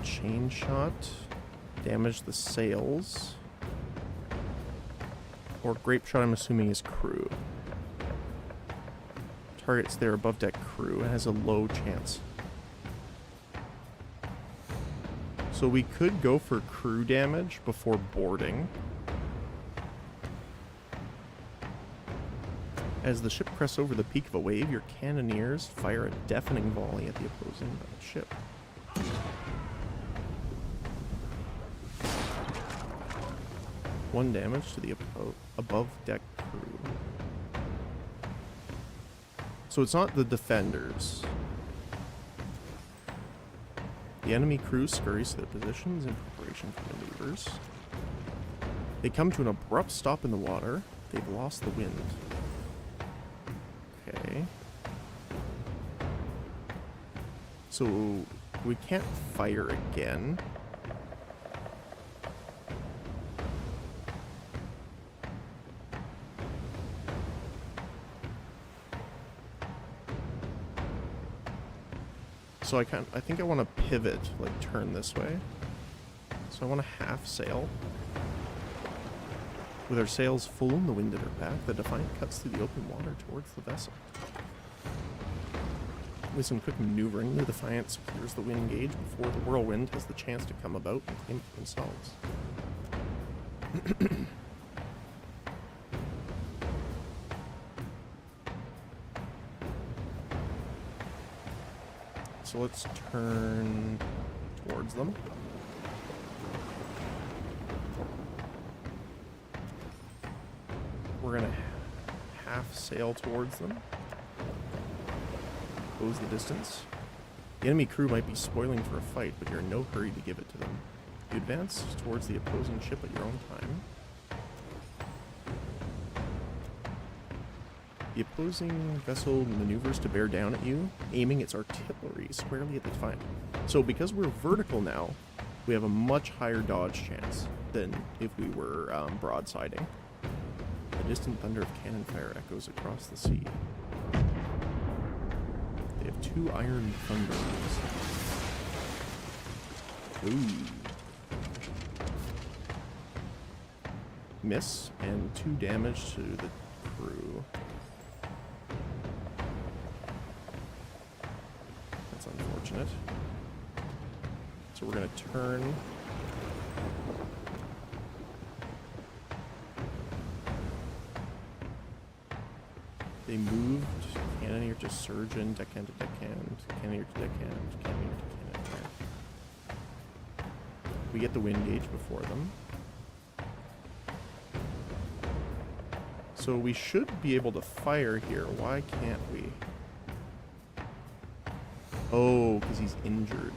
Chain shot. Damage the sails. Or grape shot, I'm assuming, is crew. Targets their above deck crew and has a low chance. So we could go for crew damage before boarding. As the ship crests over the peak of a wave, your cannoneers fire a deafening volley at the opposing ship. One damage to the above deck crew. So it's not the defenders. The enemy crew scurries to their positions in preparation for maneuvers. They come to an abrupt stop in the water. They've lost the wind. Okay. So we can't fire again. So I think I want to pivot, like turn this way. So I want to half sail. With our sails full and the wind at our back, the Defiant cuts through the open water towards the vessel. With some quick maneuvering, the Defiant secures the wind gauge before the whirlwind has the chance to come about and claim it for themselves. So let's turn towards them. We're gonna half sail towards them. Close the distance. The enemy crew might be spoiling for a fight, but you're in no hurry to give it to them. You advance towards the opposing ship at your own time. The opposing vessel maneuvers to bear down at you, aiming its artillery squarely at the Defiant. So because we're vertical now, we have a much higher dodge chance than if we were broadsiding. The distant thunder of cannon fire echoes across the sea. They have 2 iron thunders. Ooh. Miss, and 2 damage to the crew. That's unfortunate. So we're going to turn. They moved cannoneer to surgeon, deckhand to deckhand, cannoneer to deckhand, cannoneer to cannoneer. We get the wind gauge before them. So we should be able to fire here. Why can't we? Oh, because he's injured.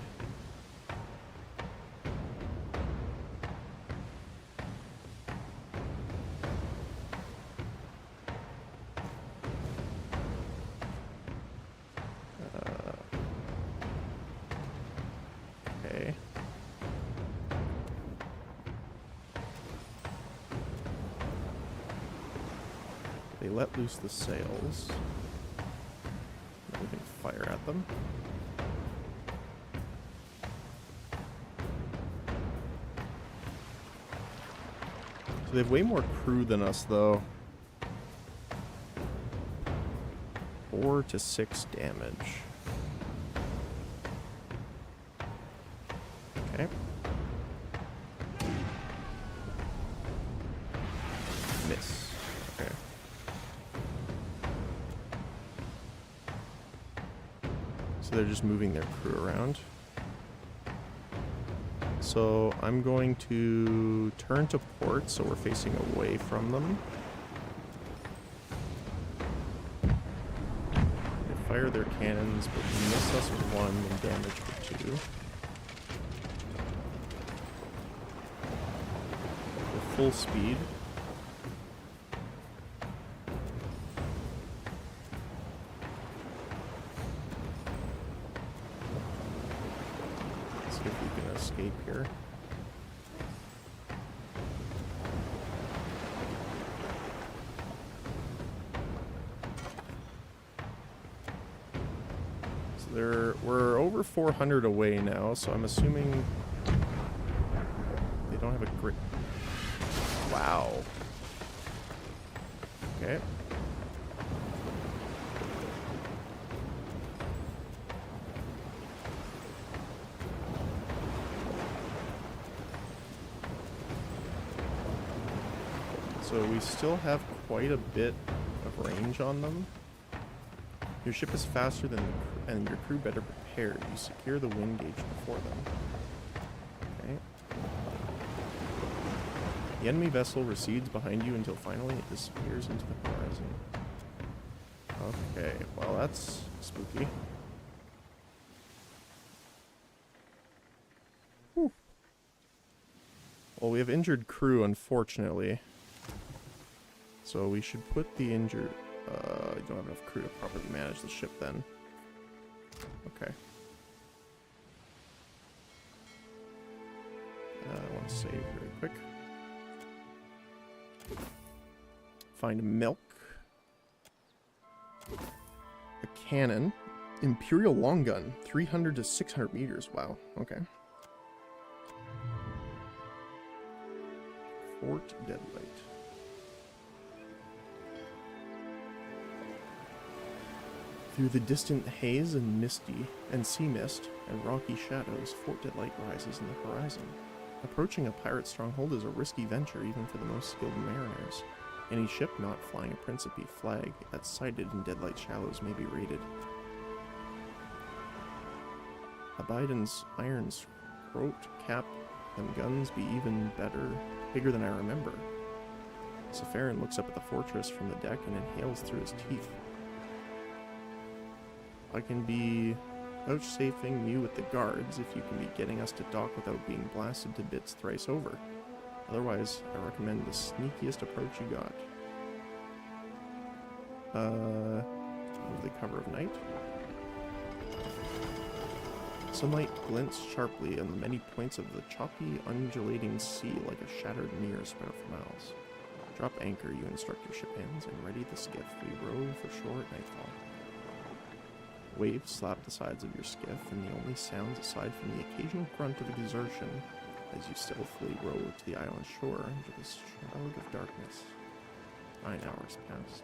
Okay. They let loose the sails. We can fire at them. So they have way more crew than us, though. 4 to 6 damage. Okay. Miss. Okay. So they're just moving their crew around. So I'm going to turn to port so we're facing away from them. They fire their cannons, but miss us with 1 and damage for 2. We're full speed. Let's see if we can escape here. We're over 400 away now, so I'm assuming they don't have a great... Wow. Okay. So we still have quite a bit of range on them. Your ship is faster than and your crew better prepared. You secure the wind gauge before them. Okay. The enemy vessel recedes behind you until finally it disappears into the horizon. Okay, well that's spooky. Whew. Well, we have injured crew, unfortunately. So we should put the injured... you don't have enough crew to properly manage the ship then. Okay. I want to save very quick. Find milk. A cannon. Imperial long gun, 300 to 600 meters. Wow, okay. Fort Deadlight. Through the distant haze and misty and sea mist and rocky shadows, Fort Deadlight rises in the horizon. Approaching a pirate stronghold is a risky venture even for the most skilled mariners. Any ship not flying a Principe flag that's sighted in Deadlight shallows may be raided. Abiden's iron scrote cap them guns be even bigger than I remember. Safarin looks up at the fortress from the deck and inhales through his teeth. I can be vouchsafing you with the guards if you can be getting us to dock without being blasted to bits thrice over. Otherwise, I recommend the sneakiest approach you got. Move the cover of night. Sunlight glints sharply on the many points of the choppy, undulating sea like a shattered mirror spread out for miles. Drop anchor, you instruct your ship hands, and ready the skiff. We row for shore at nightfall. Waves slap the sides of your skiff, and the only sounds aside from the occasional grunt of exertion as you stealthily row to the island shore under the shroud of darkness. 9 hours passed.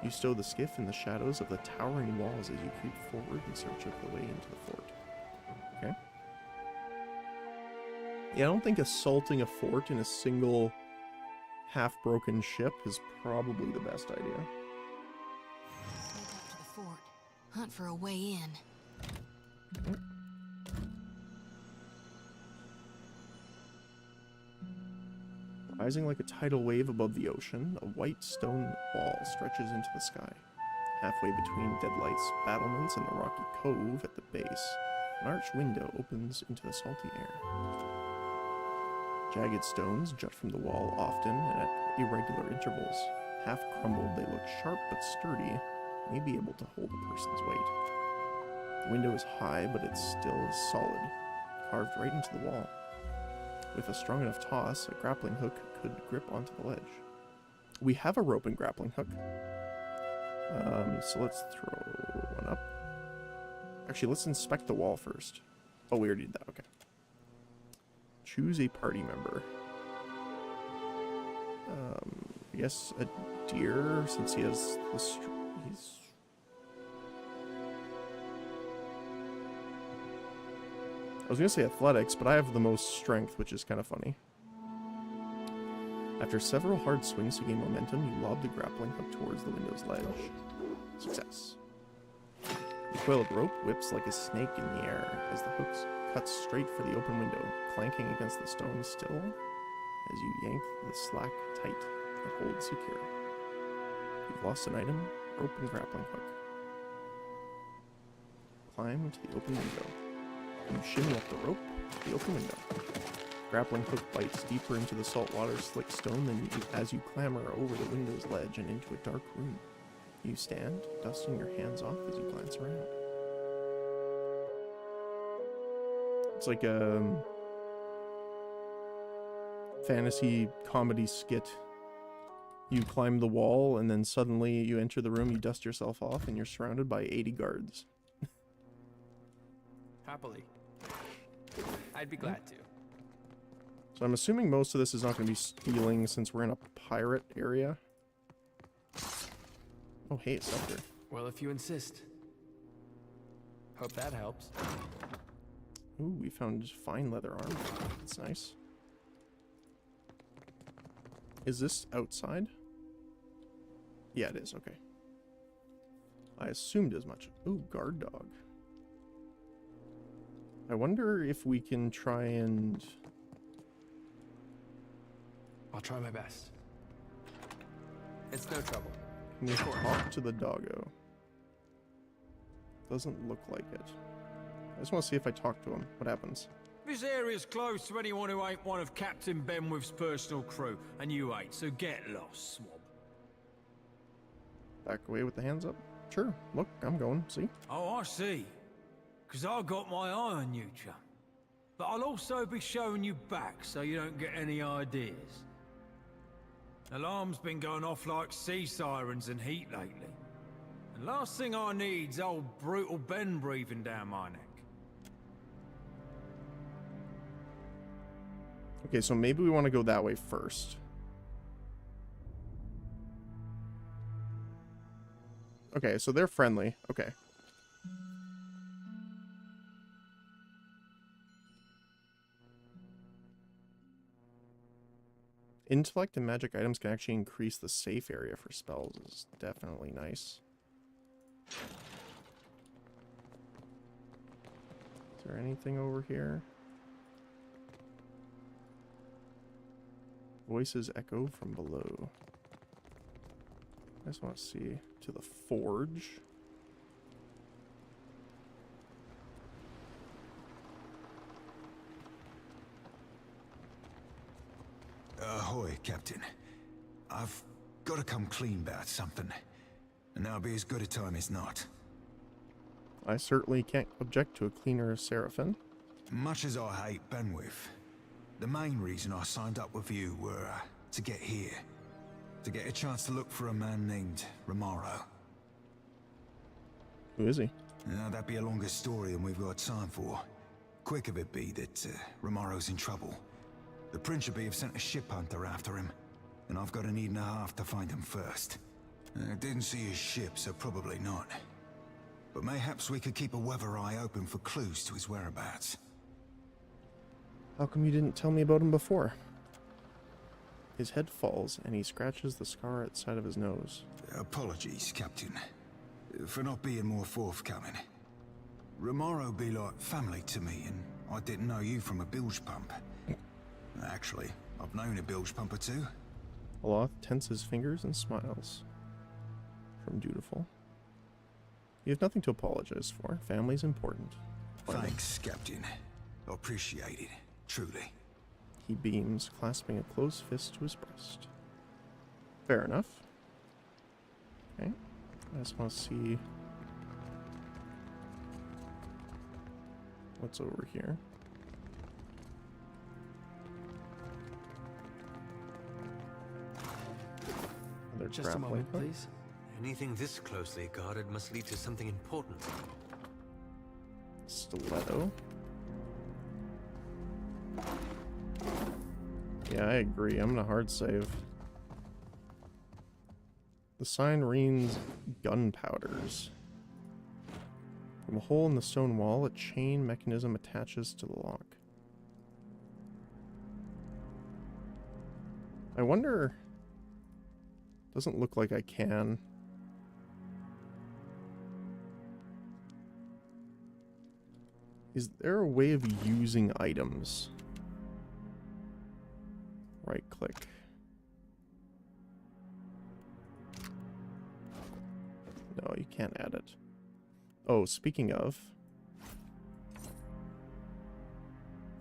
You stow the skiff in the shadows of the towering walls as you creep forward in search of the way into the fort. Okay. Yeah, I don't think assaulting a fort in a single half-broken ship is probably the best idea. Sneak up to the fort. Hunt for a way in. Okay. Rising like a tidal wave above the ocean, a white stone wall stretches into the sky. Halfway between Deadlight's battlements and the rocky cove at the base, an arched window opens into the salty air. Jagged stones jut from the wall often and at irregular intervals. Half crumbled, they look sharp but sturdy, may be able to hold a person's weight. The window is high, but it still is solid, carved right into the wall. With a strong enough toss, a grappling hook could grip onto the ledge. We have a rope and grappling hook. So let's throw one up. Actually, let's inspect the wall first. Oh, we already did that, okay. Choose a party member. I guess a deer, since he has the he's... I was going to say athletics, but I have the most strength, which is kind of funny. After several hard swings to gain momentum, you lob the grappling hook towards the window's ledge. Success. The coil of rope whips like a snake in the air as the hook cuts straight for the open window, clanking against the stone still as you yank the slack tight and hold secure. You've lost an item, rope and grappling hook. Climb to the open window. You shimmy up the rope to the open window. Grappling hook bites deeper into the saltwater slick stone than as you clamber over the window's ledge and into a dark room. You stand, dusting your hands off as you glance around. It's like a fantasy comedy skit. You climb the wall and then suddenly you enter the room, you dust yourself off, and you're surrounded by 80 guards. Happily. I'd be glad to. So I'm assuming most of this is not going to be stealing since we're in a pirate area. Oh, hey, it's up there. Well, if you insist. Hope that helps. Ooh, we found fine leather armor. That's nice. Is this outside? Yeah, it is. Okay. I assumed as much. Ooh, guard dog. I wonder if we can try and... I'll try my best. It's no trouble. Can we talk to the doggo? Doesn't look like it. I just want to see if I talk to him. What happens? This area's closed to anyone who ain't one of Captain Benwick's personal crew, and you ain't, so get lost, swab. Back away with the hands up? Sure. Look, I'm going. See? Oh, I see. 'Cause I've got my eye on you, chum. But I'll also be showing you back so you don't get any ideas. Alarm's been going off like sea sirens and heat lately. And last thing I need's old brutal Ben breathing down my neck. Okay, so maybe we want to go that way first. Okay, so they're friendly. Okay. Intellect and magic items can actually increase the safe area for spells. Is definitely nice. Is there anything over here? Voices echo from below. I just want to see to the forge. Ahoy, Captain. I've got to come clean about something, and that'll be as good a time as not. I certainly can't object to a cleaner Seraphim. Much as I hate Benwith, the main reason I signed up with you were to get here. To get a chance to look for a man named Romaro. Who is he? Now, that'd be a longer story than we've got time for. Quick of it be that Romaro's in trouble. The Principe have sent a ship hunter after him, and I've got an evening and a half to find him first. I didn't see his ship, so probably not. But mayhaps we could keep a weather eye open for clues to his whereabouts. How come you didn't tell me about him before? His head falls, and he scratches the scar at the side of his nose. Apologies, Captain, for not being more forthcoming. Romaro be like family to me, and I didn't know you from a bilge pump. Actually, I've known a bilge pump or two. Aloth tenses fingers and smiles. From Dutiful. You have nothing to apologize for. Family's important. Thanks, Captain. I appreciate it, truly. He beams, clasping a closed fist to his breast. Fair enough. Okay. I just want to see what's over here. Another Just a grappling moment, hook. please. Anything this closely guarded must lead to something important. Stiletto. Yeah, I agree. I'm gonna hard save. The sign reads gunpowders. From a hole in the stone wall, a chain mechanism attaches to the lock. I wonder... Doesn't look like I can. Is there a way of using items? Right click. No, you can't add it. Oh, speaking of.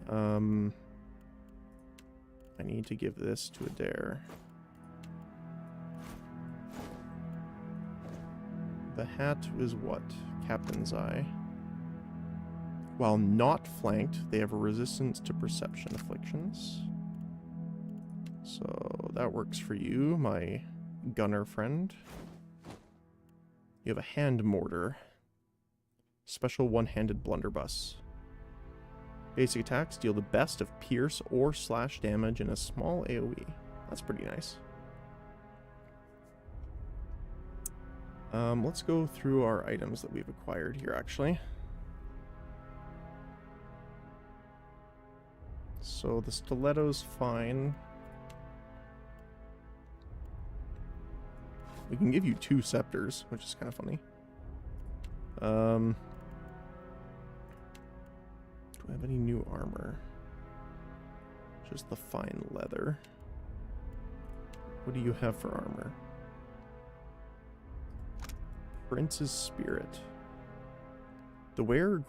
I need to give this to Adair. The hat is what? Captain's Eye. While not flanked, they have a resistance to perception afflictions. So that works for you, my gunner friend. You have a hand mortar. Special one-handed blunderbuss. Basic attacks deal the best of pierce or slash damage in a small AoE. That's pretty nice. Let's go through our items that we've acquired here, actually. So the stiletto's fine. We can give you 2 scepters, which is kind of funny. Do I have any new armor? Just the fine leather. What do you have for armor? Prince's Spirit. The wearer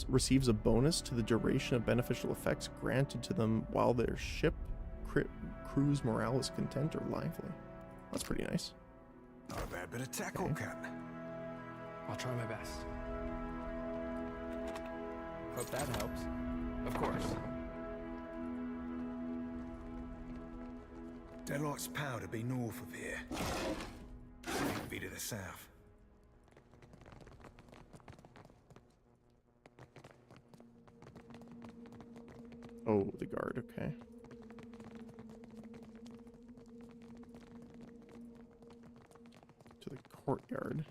receives a bonus to the duration of beneficial effects granted to them while their ship, crew's morale is content or lively. That's pretty nice. Not a bad bit of tackle, Cap. I'll try my best. Hope that helps. Of course. Deadlight's power to be north of here. Be to the south. Oh, the guard, okay. To the courtyard.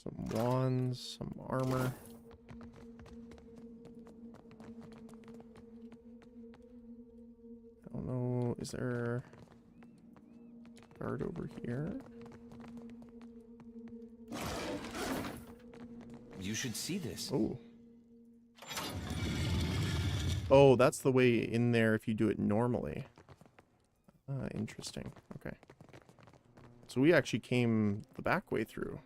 Some wands, some armor. I don't know, is there a guard over here? You should see this. Oh. Oh, that's the way in there if you do it normally. Ah, interesting. Okay. So we actually came the back way through.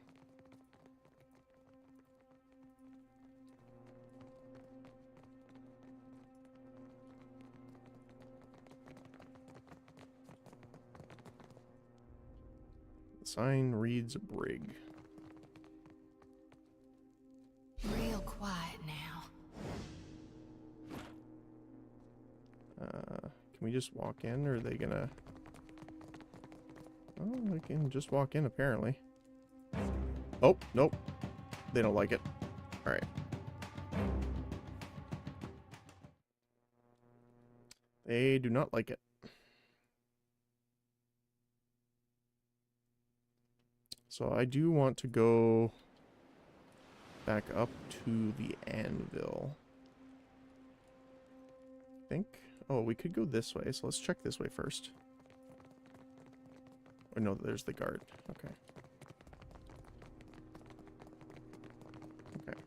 The sign reads brig. Real quiet now. Can we just walk in, or are they gonna... Oh, we can just walk in, apparently. Oh, nope. They don't like it. Alright. They do not like it. So I do want to go back up to the anvil. I think. Oh, we could go this way, so let's check this way first. Oh no, there's the guard. Okay. Okay.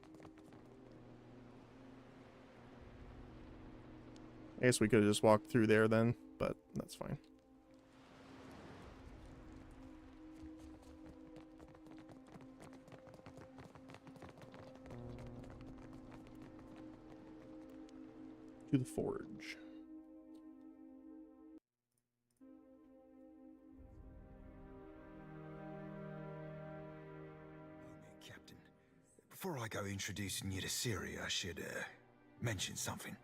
I guess we could have just walked through there then, but that's fine. To the forge. Captain, before I go introducing you to Ciri, I should mention something.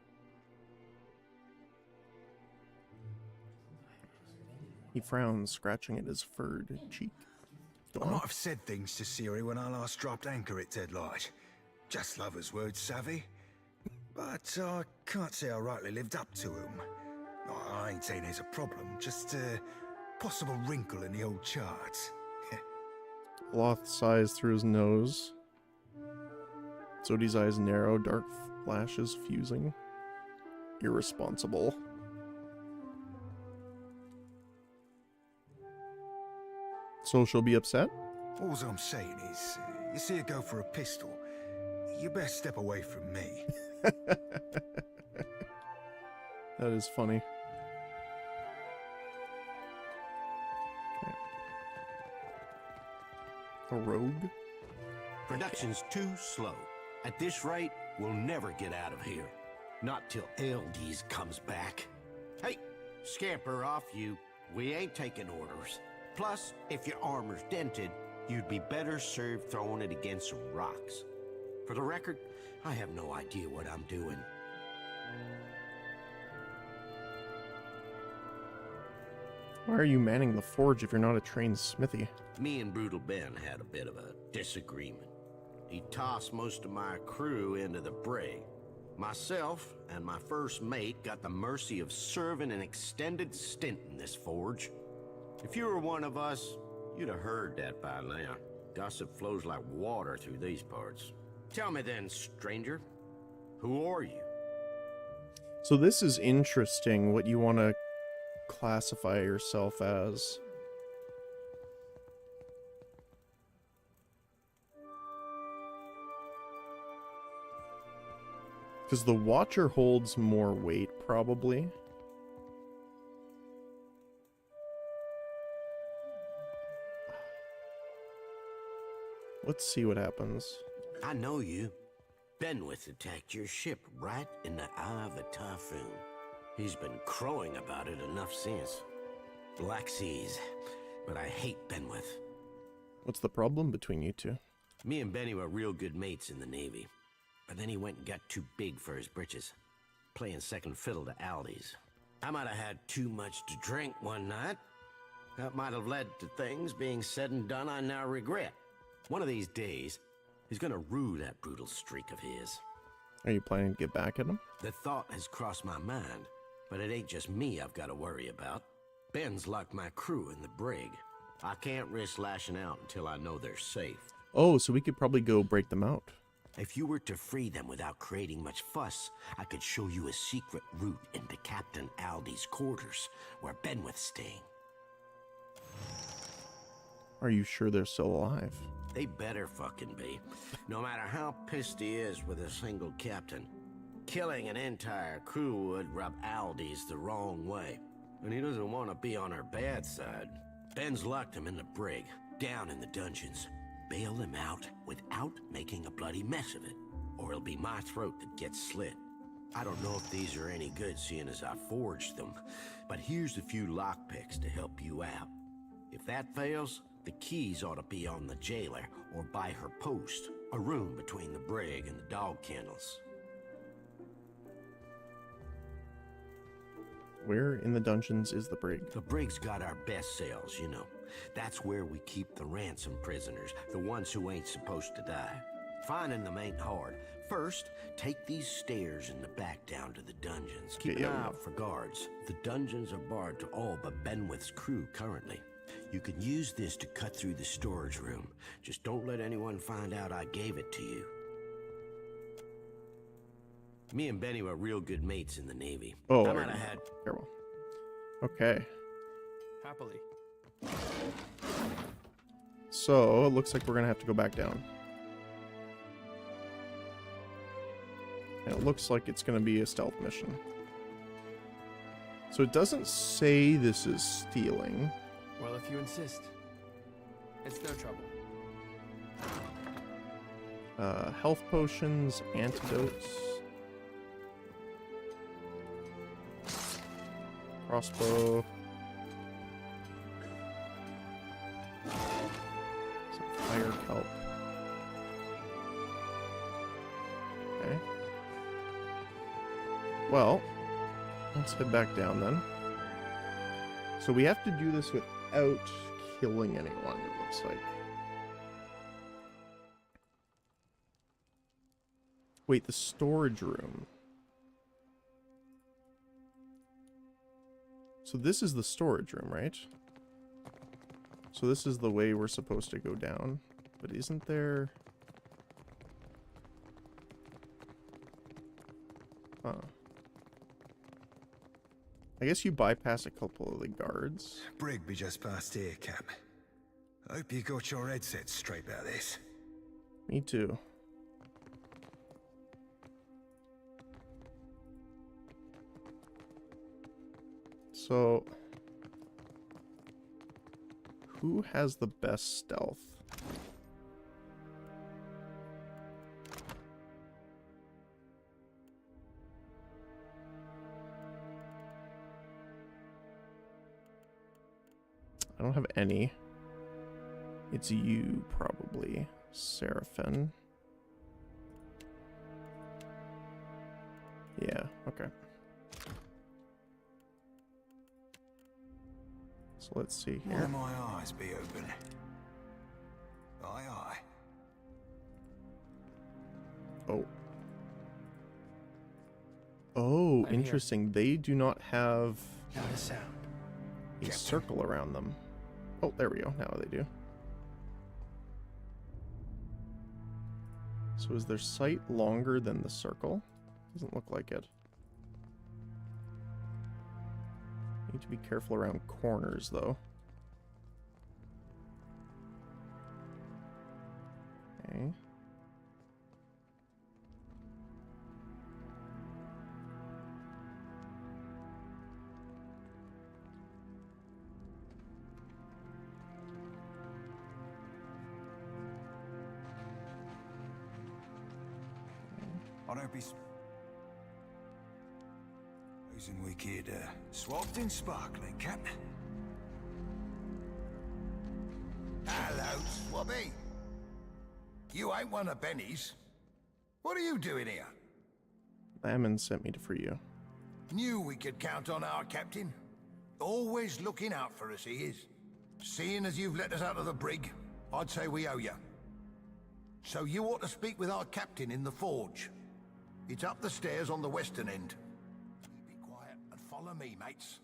He frowns, scratching at his furred cheek. I might have said things to Ciri when I last dropped anchor at Deadlight. Just lovers' words, savvy. But I can't say I rightly lived up to them. I ain't saying there's a problem, just a possible wrinkle in the old charts. Loth sighs through his nose. Zodi's eyes narrow, dark flashes fusing. Irresponsible. So she'll be upset? All I'm saying is, you see her go for a pistol, you best step away from me. That is funny. Okay. A rogue? Production's too slow. At this rate, we'll never get out of here. Not till LD's comes back. Hey, scamper off you. We ain't taking orders. Plus, if your armor's dented, you'd be better served throwing it against some rocks. For the record, I have no idea what I'm doing. Why are you manning the forge if you're not a trained smithy? Me and Brutal Ben had a bit of a disagreement. He tossed most of my crew into the brig. Myself and my first mate got the mercy of serving an extended stint in this forge. If you were one of us, you'd have heard that by now. Gossip flows like water through these parts. Tell me then, stranger, who are you? So this is interesting, what you want to classify yourself as. Because the Watcher holds more weight, probably. Let's see what happens. I know you. Benwith attacked your ship right in the eye of a typhoon. He's been crowing about it enough since. Black Seas, but I hate Benwith. What's the problem between you two? Me and Benny were real good mates in the Navy. But then he went and got too big for his britches, playing second fiddle to Aldi's. I might have had too much to drink one night, That might have led to things being said and done I now regret. One of these days, he's gonna rue that brutal streak of his. Are you planning to get back at him? The thought has crossed my mind, but it ain't just me I've got to worry about. Ben's locked my crew in the brig. I can't risk lashing out until I know they're safe. Oh, so we could probably go break them out. If you were to free them without creating much fuss, I could show you a secret route into Captain Aldi's quarters, where Ben was staying. Are you sure they're still alive? They better fucking be. No matter how pissed he is with a single captain, killing an entire crew would rub Aldi's the wrong way. And he doesn't want to be on our bad side. Ben's locked him in the brig, down in the dungeons. Bail him out without making a bloody mess of it, or it'll be my throat that gets slit. I don't know if these are any good, seeing as I forged them, but here's a few lockpicks to help you out. If that fails, the keys ought to be on the jailer or by her post, a room between the brig and the dog kennels. Where in the dungeons is the brig? The brig's got our best cells, you know. That's where we keep the ransom prisoners, the ones who ain't supposed to die. Finding them ain't hard. First, take these stairs in the back down to the dungeons. Keep an eye out for guards. The dungeons are barred to all but Benwith's crew currently. You can use this to cut through the storage room. Just don't let anyone find out I gave it to you. Me and Benny were real good mates in the Navy. Oh, I might have had... Careful. Okay. Happily. So, it looks like we're going to have to go back down. And it looks like it's going to be a stealth mission. So it doesn't say this is stealing. Well, if you insist. It's no trouble. Health potions, antidotes. Crossbow. Some fire kelp. Okay. Well, let's head back down then. So we have to do this without killing anyone, it looks like. Wait, the storage room. So this is the storage room, right? So this is the way we're supposed to go down. But isn't there... Huh. I guess you bypass a couple of the guards. Brig be just past here, Cap. I hope you got your head set straight about this. Me too. So, who has the best stealth? I don't have any. It's you, probably. Seraphin. Yeah, okay. So let's see here. Let my eyes be open. Aye, aye. Oh. Oh, I'm interesting. Here. They do not have not a sound. A circle around them. Oh, there we go. Now they do. So is their sight longer than the circle? Doesn't look like it. Need to be careful around corners, though. Okay. I don't be... Losing wicked, swapped and sparkling, Cap. Hello, Swabby. You ain't one of Benny's. What are you doing here? Lamon sent me to free you. Knew we could count on our captain. Always looking out for us, he is. Seeing as you've let us out of the brig, I'd say we owe you. So you ought to speak with our captain in the forge. It's up the stairs on the western end. Be quiet and follow me, mates.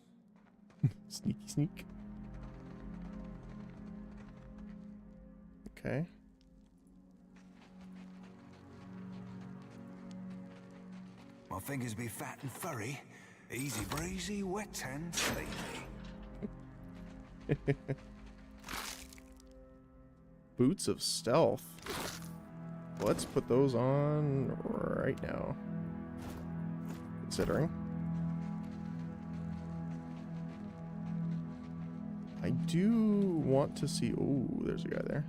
Sneaky sneak. Okay. My fingers be fat and furry. Easy breezy, wet and sleepy. Boots of stealth. Let's put those on right now. Considering. I do want to see... Oh, there's a guy there.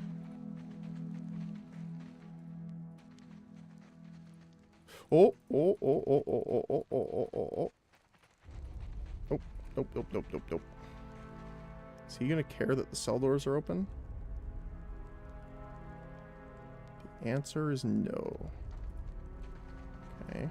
Oh. Nope. Is he gonna care that the cell doors are open? The answer is no. Okay.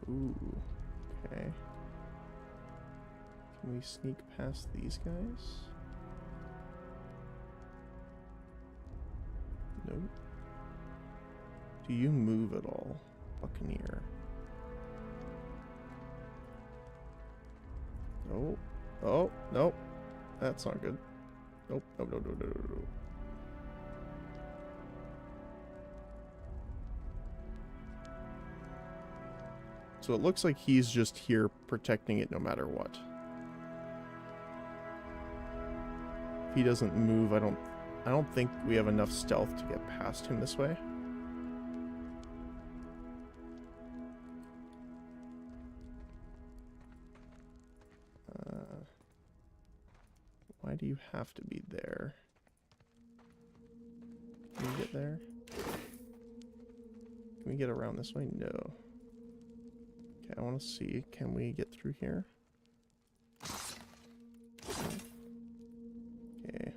Ooh. Okay. Can we sneak past these guys? Nope. Do you move at all, Buccaneer? No. Oh, nope. That's not good. Nope. No. So it looks like he's just here protecting it no matter what. If he doesn't move, I don't think we have enough stealth to get past him this way. Why do you have to be there? Can we get there? Can we get around this way? No. Okay, I want to see. Can we get through here? Okay.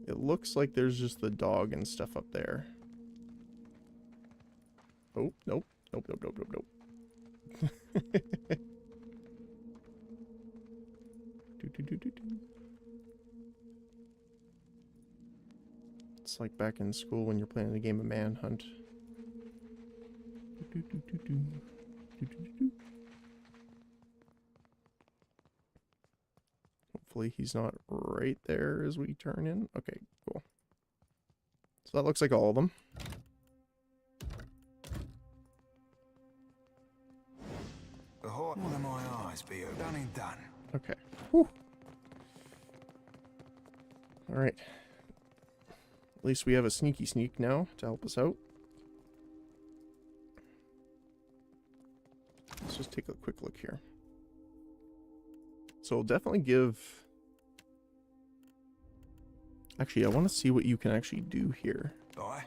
It looks like there's just the dog and stuff up there. Oh, nope. Nope. It's like back in school when you're playing a game of Manhunt. Hopefully he's not right there as we turn in. Okay, cool. So that looks like all of them. The heart of my eyes be done and done. Okay. Whew. Alright. At least we have a sneaky sneak now to help us out. Let's just take a quick look here. So we'll definitely give... Actually, I want to see what you can actually do here. Aye.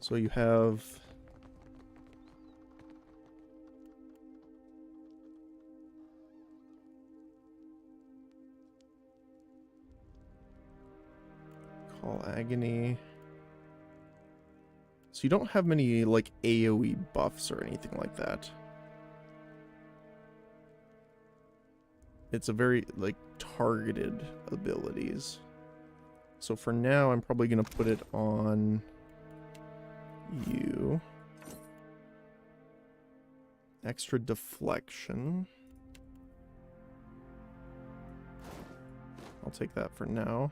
So you have... Call Agony. So you don't have many, like, AoE buffs or anything like that. It's a very, like, targeted abilities. So for now, I'm probably going to put it on you. Extra deflection. I'll take that for now.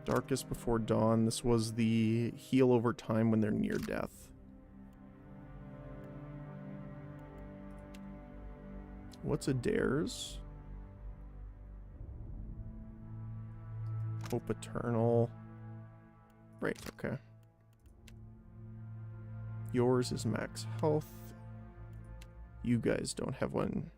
Darkest Before Dawn. This was the heal over time when they're near death. What's Adair's? Hope Eternal. Right, okay. Yours is max health. You guys don't have one.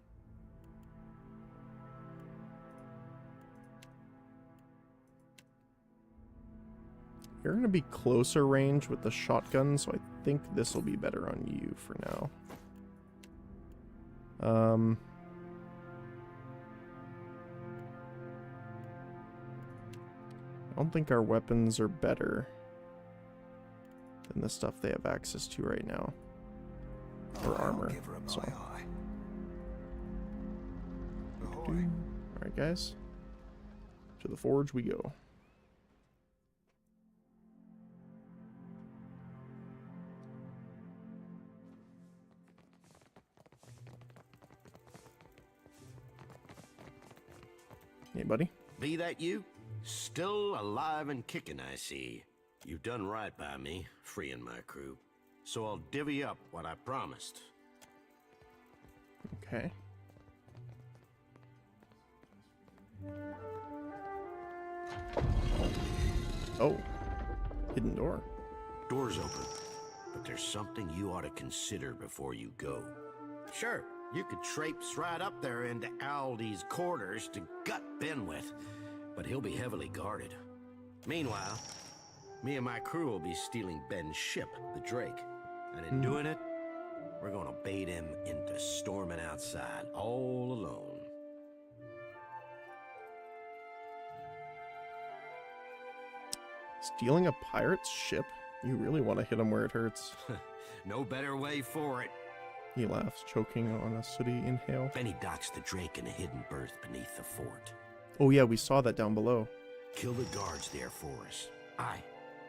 You're going to be closer range with the shotgun, so I think this will be better on you for now. I don't think our weapons are better than the stuff they have access to right now. Or armor. So. Alright, guys. To the forge we go. Hey, buddy. Be that you? Still alive and kicking, I see. You've done right by me, freeing my crew. So I'll divvy up what I promised. Okay. Oh. Hidden door. Door's open, but there's something you ought to consider before you go. Sure, you could traipse right up there into Aldi's quarters to gut Ben with, but he'll be heavily guarded. Meanwhile, me and my crew will be stealing Ben's ship, the Drake. And in doing it, we're gonna bait him into storming outside all alone. Stealing a pirate's ship? You really want to hit him where it hurts. No better way for it. He laughs, choking on a sooty inhale. Benny docks the Drake in a hidden berth beneath the fort. Oh yeah, we saw that down below. Kill the guards there for us.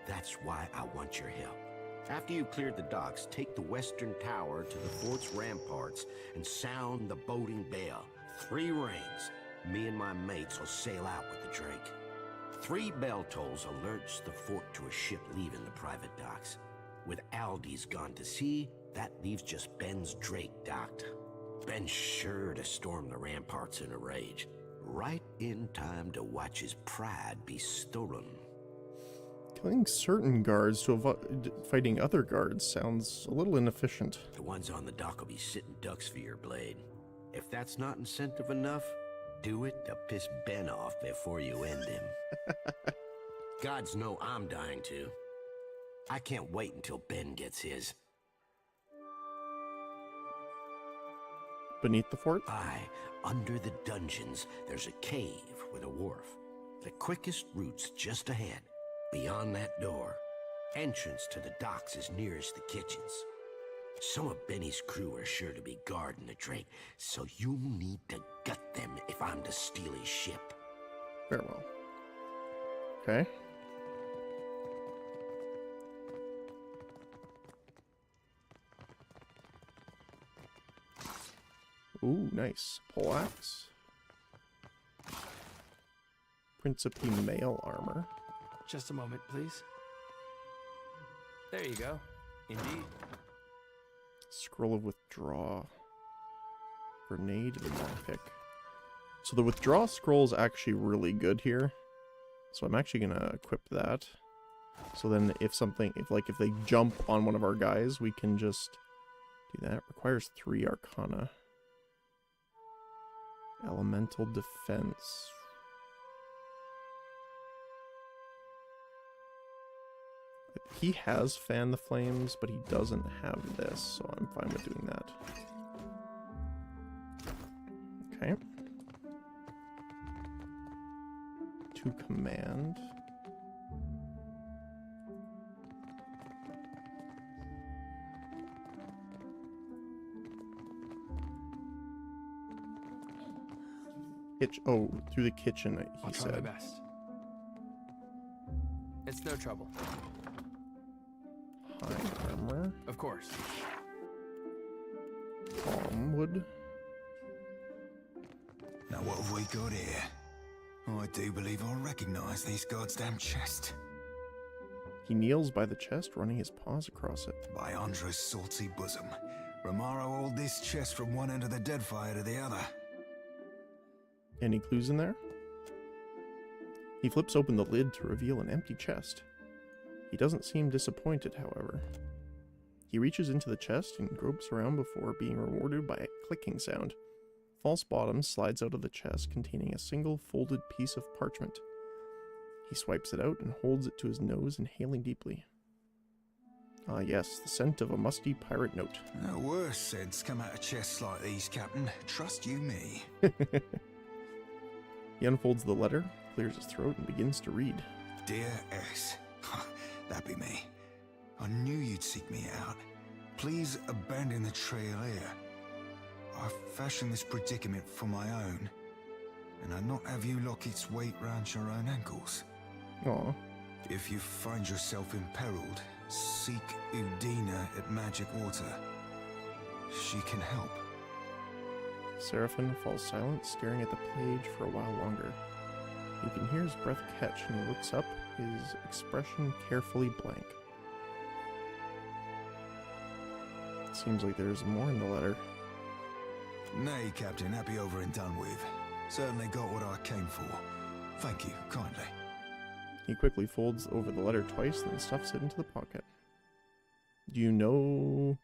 That's why I want your help. After you've cleared the docks, take the western tower to the fort's ramparts and sound the boating bell. 3 rings. Me and my mates will sail out with the Drake. 3 bell tolls alerts the fort to a ship leaving the private docks. With Aldi's gone to sea, that leaves just Ben's Drake docked. Ben's sure to storm the ramparts in a rage. Right in time to watch his pride be stolen. Killing certain guards to avoid fighting other guards sounds a little inefficient. The ones on the dock will be sitting ducks for your blade. If that's not incentive enough, do it to piss Ben off before you end him. Gods know I'm dying to. I can't wait until Ben gets his. Beneath the fort? Under the dungeons, there's a cave with a wharf. The quickest route's just ahead, beyond that door. Entrance to the docks is nearest the kitchens. Some of Benny's crew are sure to be guarding the Drake, so you'll need to gut them if I'm to steal his ship. Very well. Okay. Ooh, nice. Poleaxe. Principe mail armor. Just a moment, please. There you go. Indeed. Scroll of Withdraw. Grenade and lockpick. So the Withdraw scroll is actually really good here. So I'm actually gonna equip that. So then if they jump on one of our guys, we can just do that. It requires 3 Arcana. Elemental defense. He has Fan the Flames, but he doesn't have this, so I'm fine with doing that. Okay. To command. Oh, through the kitchen, he said. I'll try my best. It's no trouble. High armor. Of course. Palmwood. Now what have we got here? I do believe I recognize these goddamn chests. He kneels by the chest, running his paws across it. By Andra's salty bosom. Romaro hauled this chest from one end of the Deadfire to the other. Any clues in there? He flips open the lid to reveal an empty chest. He doesn't seem disappointed, however. He reaches into the chest and gropes around before being rewarded by a clicking sound. False Bottom slides out of the chest containing a single folded piece of parchment. He swipes it out and holds it to his nose, inhaling deeply. Ah yes, the scent of a musty pirate note. No worse scents come out of chests like these, Captain. Trust you me. He unfolds the letter, clears his throat, and begins to read. Dear S. That be me. I knew you'd seek me out. Please abandon the trail here. I fashioned this predicament for my own, and I'd not have you lock its weight round your own ankles. Aw. If you find yourself imperiled, seek Udina at Magic Water. She can help. Seraphin falls silent, staring at the page for a while longer. You can hear his breath catch, and he looks up, his expression carefully blank. It seems like there's more in the letter. Nay, Captain, that be over and done with. Certainly got what I came for. Thank you, kindly. He quickly folds over the letter twice, then stuffs it into the pocket. Do you know...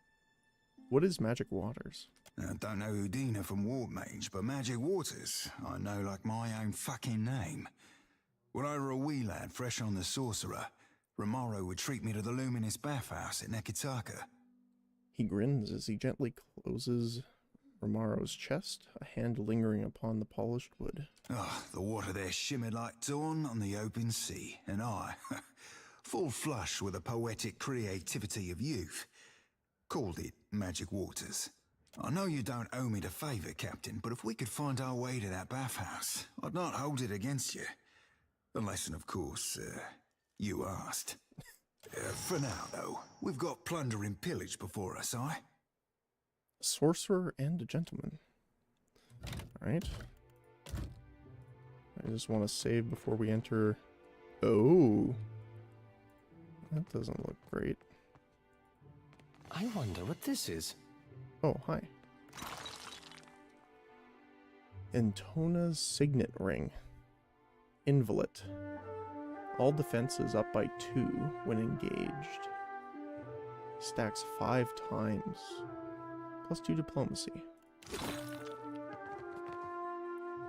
what is Magic Waters? I don't know Udina from Wardmage, but Magic Waters I know like my own fucking name. When I were a wee lad fresh on the Sorcerer, Romaro would treat me to the luminous bathhouse at Nekitaka. He grins as he gently closes Romaro's chest, a hand lingering upon the polished wood. Oh, the water there shimmered like dawn on the open sea, and I, full flush with the poetic creativity of youth, called it Magic Waters. I know you don't owe me the favour, Captain, but if we could find our way to that bathhouse, I'd not hold it against you. Unless, of course, you asked. For now, though, we've got plunder and pillage before us, aye? Sorcerer and a gentleman. Alright. I just want to save before we enter... Oh! That doesn't look great. I wonder what this is. Oh, hi. Antona's Signet Ring. Invalid. All defenses up by 2 when engaged. Stacks 5 times. Plus 2 diplomacy.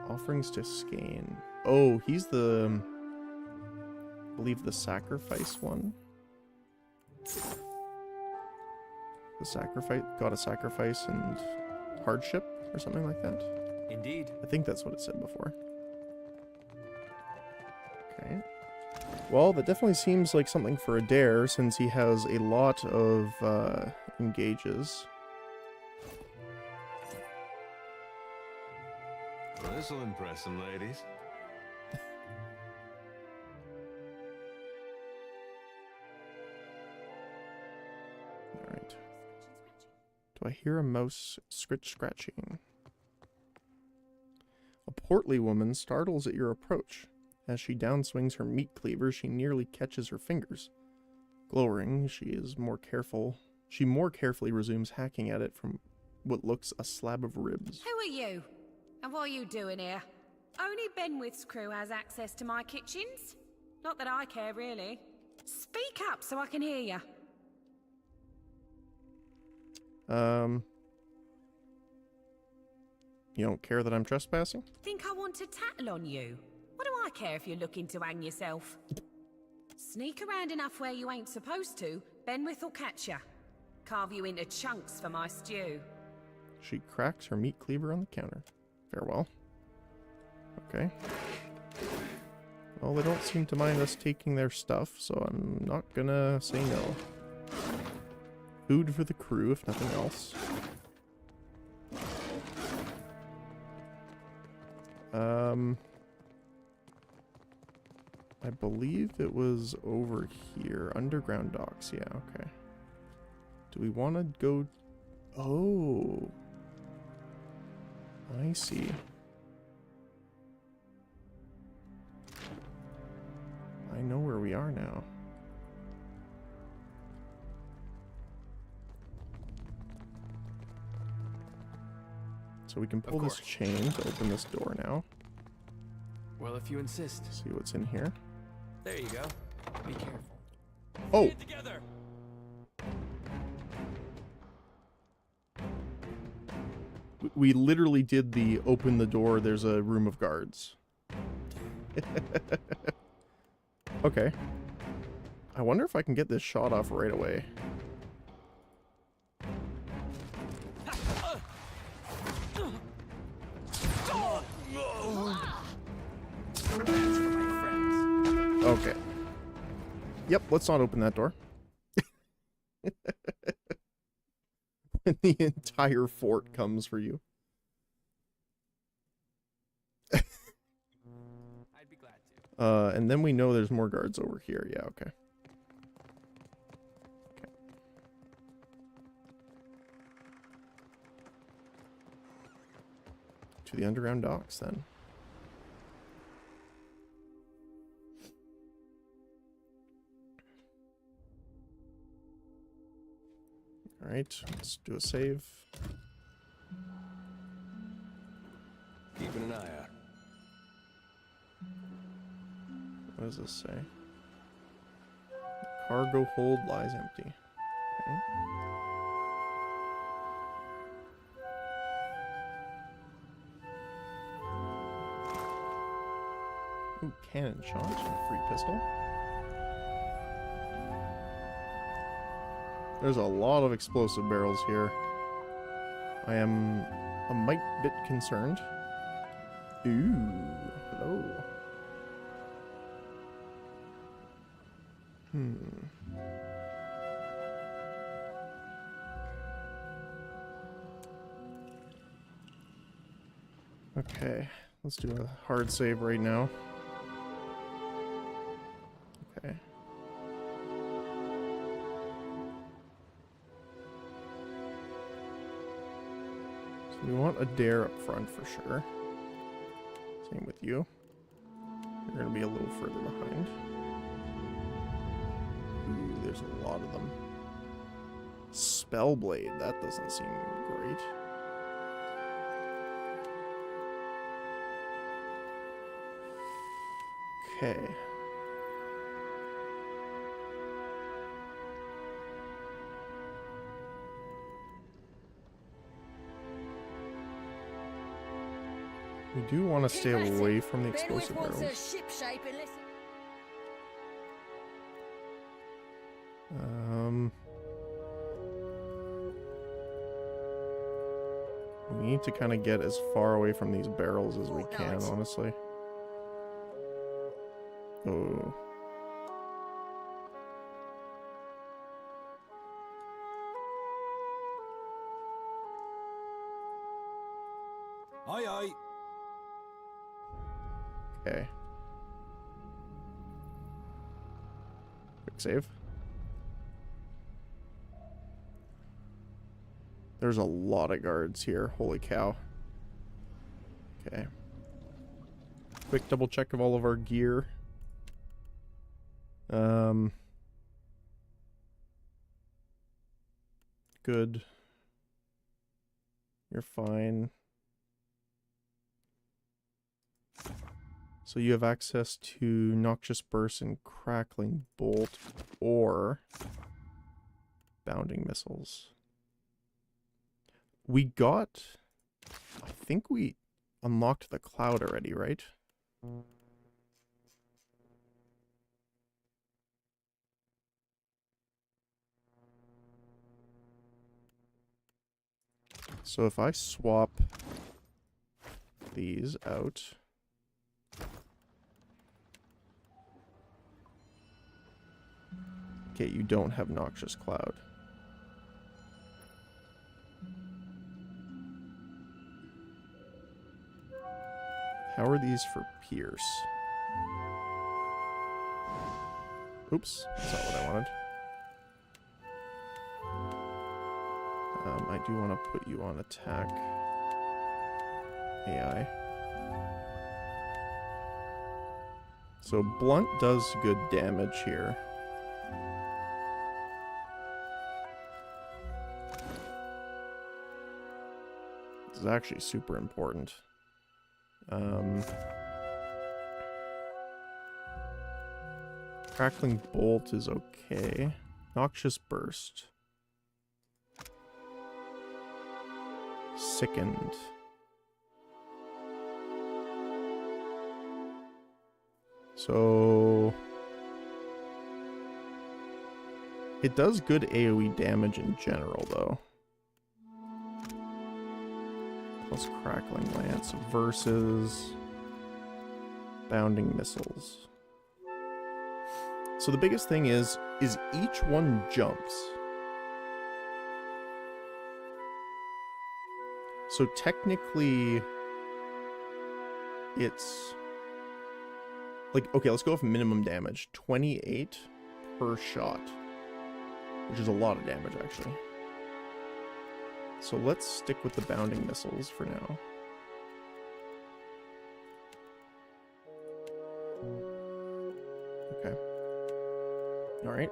Offerings to Skane. Oh, he's the... I believe the sacrifice one. The sacrifice, gotta sacrifice and hardship or something like that. Indeed. I think that's what it said before. Okay. Well, that definitely seems like something for Adair, since he has a lot of engages. Well, this'll impress some ladies. Alright. Do I hear a mouse scratching? A portly woman startles at your approach. As she downswings her meat cleaver, she nearly catches her fingers. Glowering, she more carefully resumes hacking at it from what looks a slab of ribs. Who are you? And what are you doing here? Only Benwith's crew has access to my kitchens. Not that I care, really. Speak up so I can hear you. You don't care that I'm trespassing? Think I want to tattle on you? What do I care if you're looking to hang yourself? Sneak around enough where you ain't supposed to, Benwith will catch you. Carve you into chunks for my stew. She cracks her meat cleaver on the counter. Farewell. Okay. Well, they don't seem to mind us taking their stuff, so I'm not gonna say no. Food for the crew, if nothing else. I believe it was over here. Underground docks, yeah, okay. Do we want to go... Oh. I see. I know where we are now. So we can pull this chain to open this door now. Well, if you insist. See what's in here. There you go. Be careful. Oh! Get together. We literally did the open the door, there's a room of guards. Okay. I wonder if I can get this shot off right away. Okay. Yep, let's not open that door. When the entire fort comes for you. I'd be glad to. And then we know there's more guards over here. Yeah, okay. To the underground docks, then. Alright, let's do a save. Keeping an eye out. What does this say? The cargo hold lies empty. Okay. Ooh, cannon shot and a free pistol. There's a lot of explosive barrels here. I am a mite bit concerned. Ooh, hello. Okay, let's do a hard save right now. Okay. So we want a dare up front for sure. Same with you. You're gonna be a little further behind. Ooh, there's a lot of them. Spellblade, that doesn't seem great. Okay. We do want to stay away from the explosive barrels. We need to kind of get as far away from these barrels as we can, honestly. Oh. Aye, aye. Okay. Quick save. There's a lot of guards here. Holy cow. Okay. Quick double check of all of our gear. Good. You're fine. So you have access to Noxious Burst and Crackling Bolt or Bounding Missiles. We got... I think we unlocked the Cloud already, right? So if I swap these out... Okay, you don't have Noxious Cloud. How are these for Pierce? Oops, that's not what I wanted. I do want to put you on attack. AI. So Blunt does good damage here. This is actually super important. Crackling Bolt is okay. Noxious Burst. Sickened. So... it does good AoE damage in general, though. Plus Crackling Lance versus Bounding Missiles. So the biggest thing is each one jumps. So technically, it's like, okay, let's go with minimum damage. 28 per shot, which is a lot of damage, actually. So let's stick with the bounding missiles for now. Okay. All right.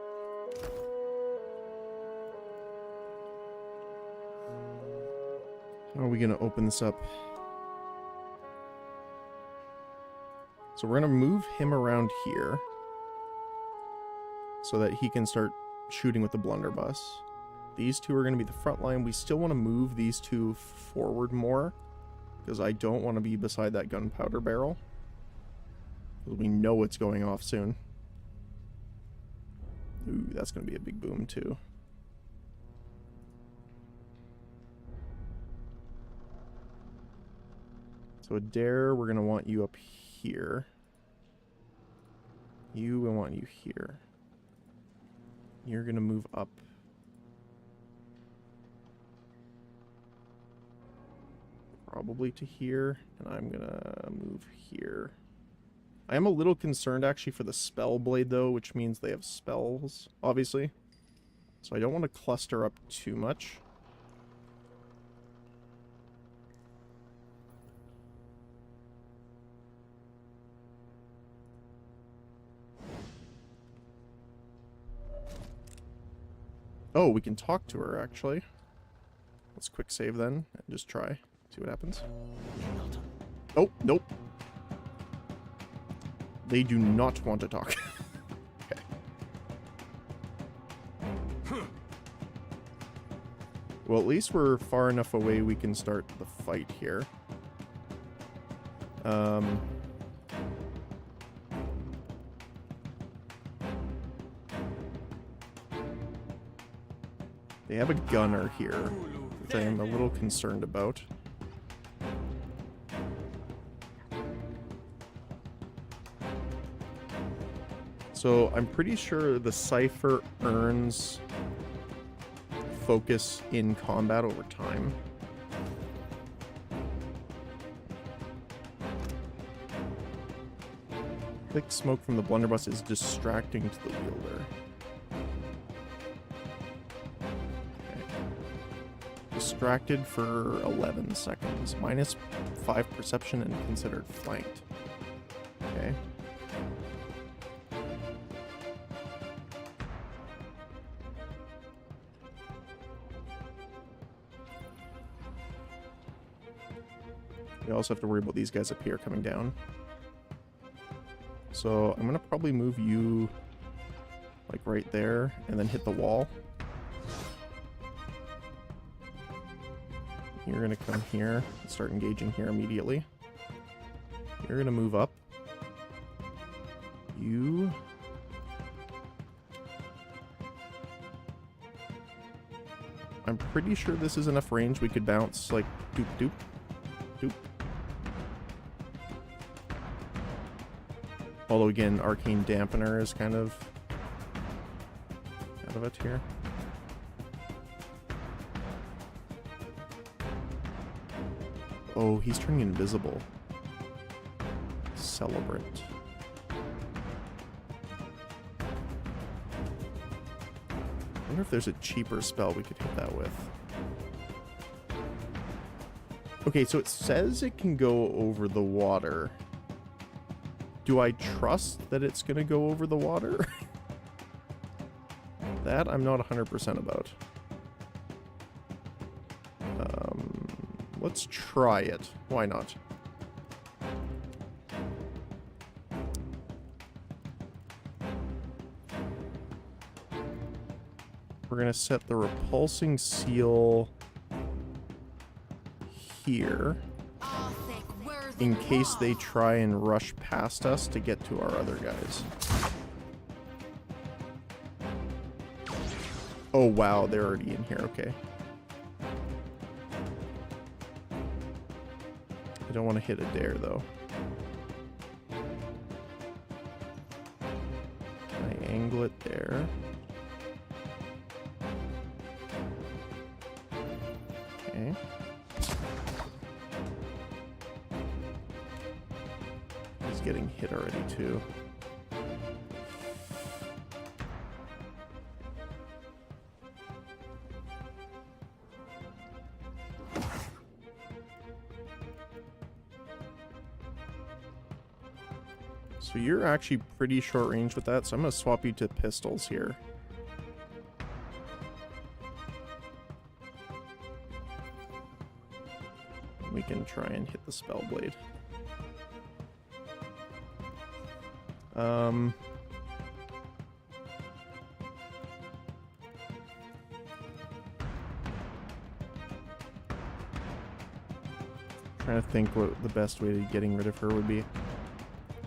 How are we going to open this up? So we're going to move him around here so that he can start shooting with the blunderbuss. These two are going to be the front line. We still want to move these two forward more because I don't want to be beside that gunpowder barrel. We know it's going off soon. Ooh, that's going to be a big boom too. So Adair, we're going to want you up here. We want you here. You're going to move up. Probably to here, and I'm going to move here. I am a little concerned actually for the spell blade though, which means they have spells, obviously. So I don't want to cluster up too much. Oh, we can talk to her, actually. Let's quick save then, and just try. See what happens. Oh, nope. They do not want to talk. Okay. Well, at least we're far enough away we can start the fight here. They have a gunner here, which I am a little concerned about. So I'm pretty sure the Cypher earns focus in combat over time. Thick smoke from the blunderbuss is distracting to the wielder. Distracted for 11 seconds. Minus 5 perception and considered flanked. Okay. We also have to worry about these guys up here coming down. So I'm going to probably move you like right there and then hit the wall. You're going to come here and start engaging here immediately. You're going to move up. You... I'm pretty sure this is enough range we could bounce like doop doop doop. Although again, Arcane Dampener is kind of out of it here. Oh, he's turning invisible. Celebrant. I wonder if there's a cheaper spell we could hit that with. Okay, so it says it can go over the water. Do I trust that it's going to go over the water? That I'm not 100% about. Let's try it. Why not? We're going to set the repulsing seal here in case they try and rush past us to get to our other guys. Oh wow, they're already in here, okay. I don't want to hit a dare though. I angle it there. Okay. He's getting hit already too. So you're actually pretty short range with that, so I'm going to swap you to pistols here. We can try and hit the spell blade. Trying to think what the best way to getting rid of her would be.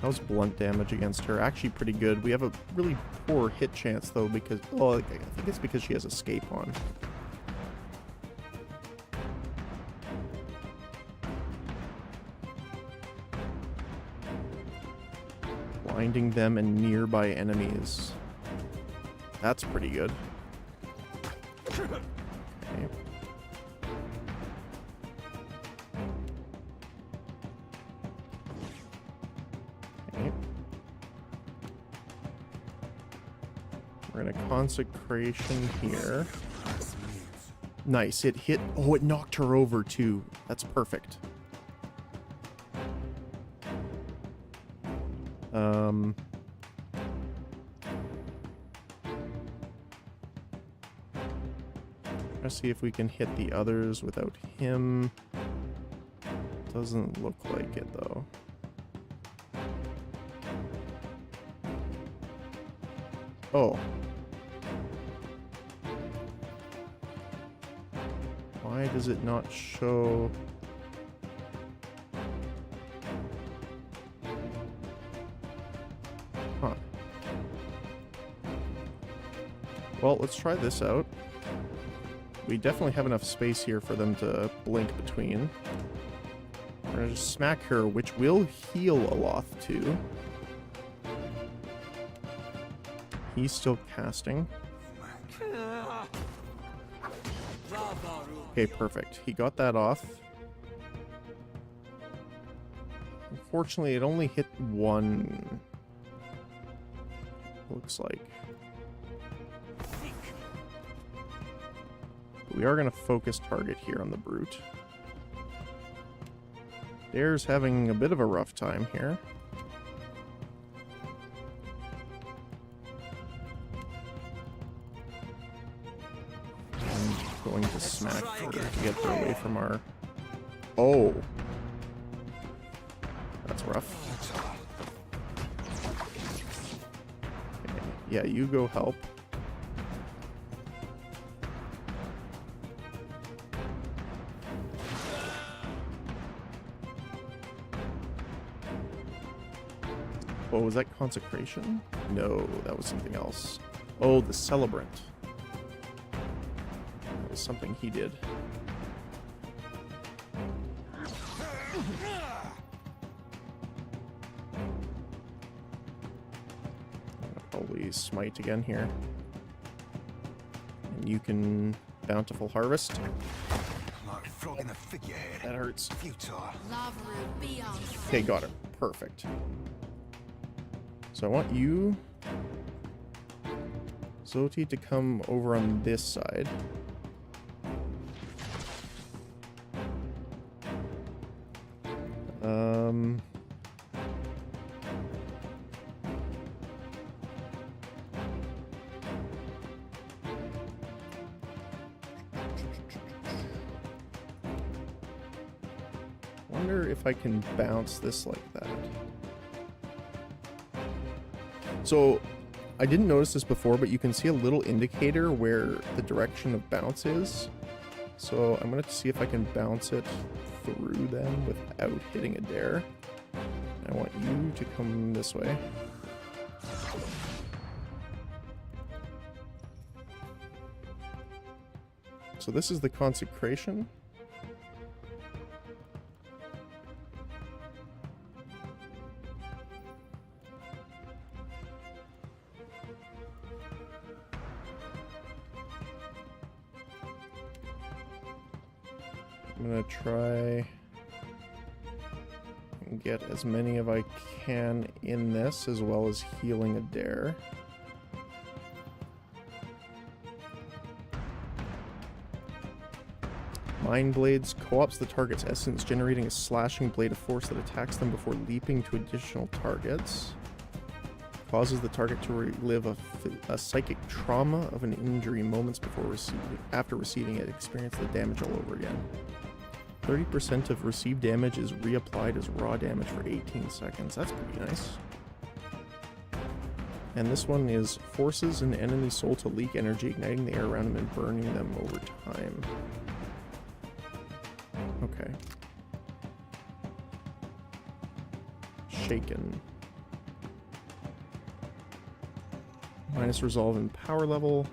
How's blunt damage against her? Actually pretty good. We have a really poor hit chance though because, well, I think it's because she has escape on. Blinding them and nearby enemies. That's pretty good. Okay. Okay. We're in a consecration here. Nice, it hit. Oh, it knocked her over too. That's perfect. Let's see if we can hit the others without him. Doesn't look like it though. Oh. Why does it not show? Huh. Well, let's try this out. We definitely have enough space here for them to blink between. We're gonna just smack her, which will heal Aloth too. He's still casting. Okay, perfect. He got that off. Unfortunately, it only hit one. Looks like. But we are going to focus target here on the brute. Dare's having a bit of a rough time here. I'm going to smack her to get her away from our... Oh! That's rough. Okay. Yeah, you go help. Oh, was that consecration? No, that was something else. Oh, the celebrant. That was something he did. Probably smite again here. And you can bountiful harvest. Like flogging a figurehead. That hurts. Futile. Okay, got it. Perfect. So I want you, Zoti, to come over on this side. Wonder if I can bounce this like that. So, I didn't notice this before, but you can see a little indicator where the direction of bounce is. So, I'm going to see if I can bounce it through them without hitting a dare. I want you to come this way. So this is the consecration. I'm gonna try and get as many of I can in this, as well as healing Adair. Mind Blades co-ops the target's essence, generating a slashing blade of force that attacks them before leaping to additional targets. Causes the target to relive a psychic trauma of an injury moments after receiving it, experience the damage all over again. 30% of received damage is reapplied as raw damage for 18 seconds. That's pretty nice. And this one is forces an enemy soul to leak energy, igniting the air around them and burning them over time. Okay. Shaken. Minus resolve and power level.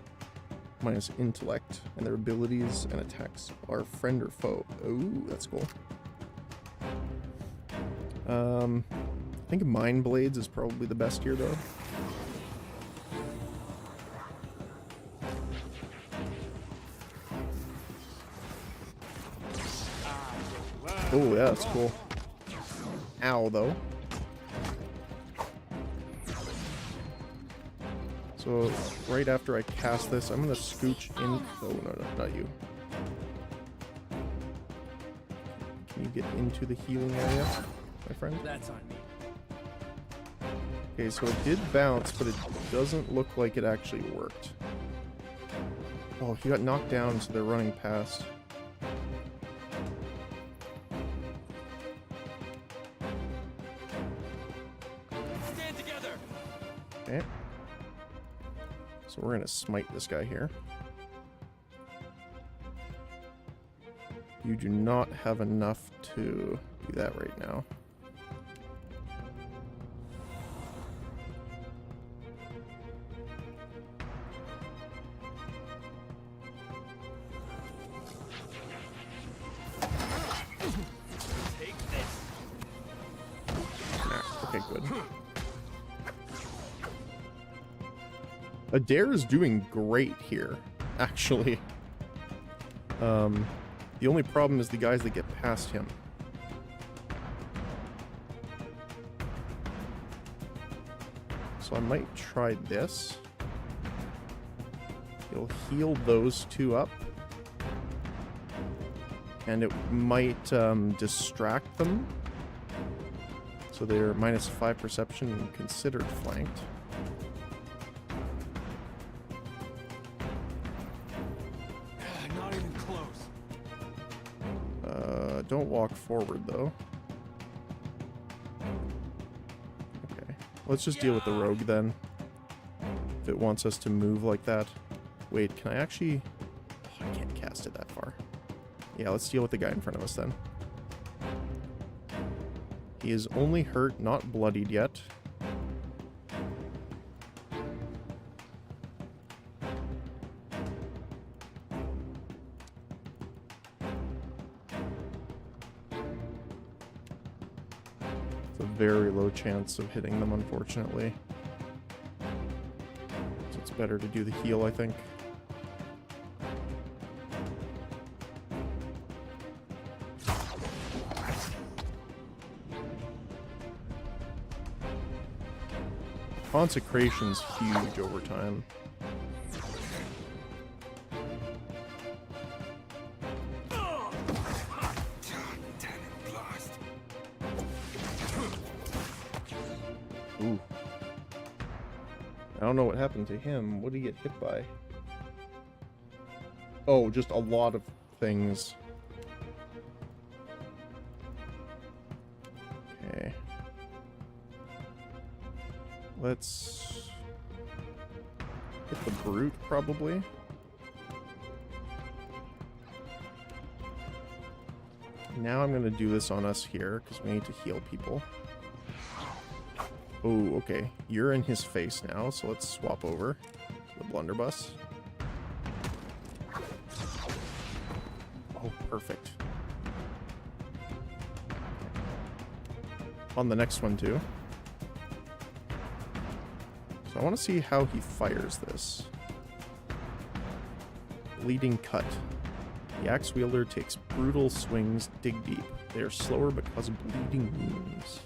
Minus intellect. And their abilities and attacks are friend or foe. Oh, that's cool. I think Mind Blades is probably the best here, though. Oh, yeah, that's cool. Ow, though. So, right after I cast this, I'm going to scooch in... Oh, no, not you. Can you get into the healing area, my friend? That's on me. Okay, so it did bounce, but it doesn't look like it actually worked. Oh, he got knocked down, so they're running past. Stand together. Okay. So we're gonna smite this guy here. You do not have enough to do that right now. Take this. Okay, good. Adair is doing great here, actually. The only problem is the guys that get past him. So I might try this. It'll heal those two up. And it might distract them. So they're -5 perception and considered flanked. Not even close. Don't walk forward, though. Okay. Let's just deal with the rogue, then. If it wants us to move like that. Wait, can I actually... Oh, I can't cast it that far. Yeah, let's deal with the guy in front of us, then. He is only hurt, not bloodied yet. Very low chance of hitting them, unfortunately. So it's better to do the heal, I think. Consecration's huge over time. Ooh. I don't know what happened to him. What did he get hit by? Oh, just a lot of things. Okay. Let's hit the brute, probably. Now I'm going to do this on us here, because we need to heal people. Oh, okay. You're in his face now, so let's swap over to the blunderbuss. Oh, perfect. On the next one, too. So I want to see how he fires this. Leading cut. The axe wielder takes brutal swings, dig deep. They are slower but cause bleeding wounds.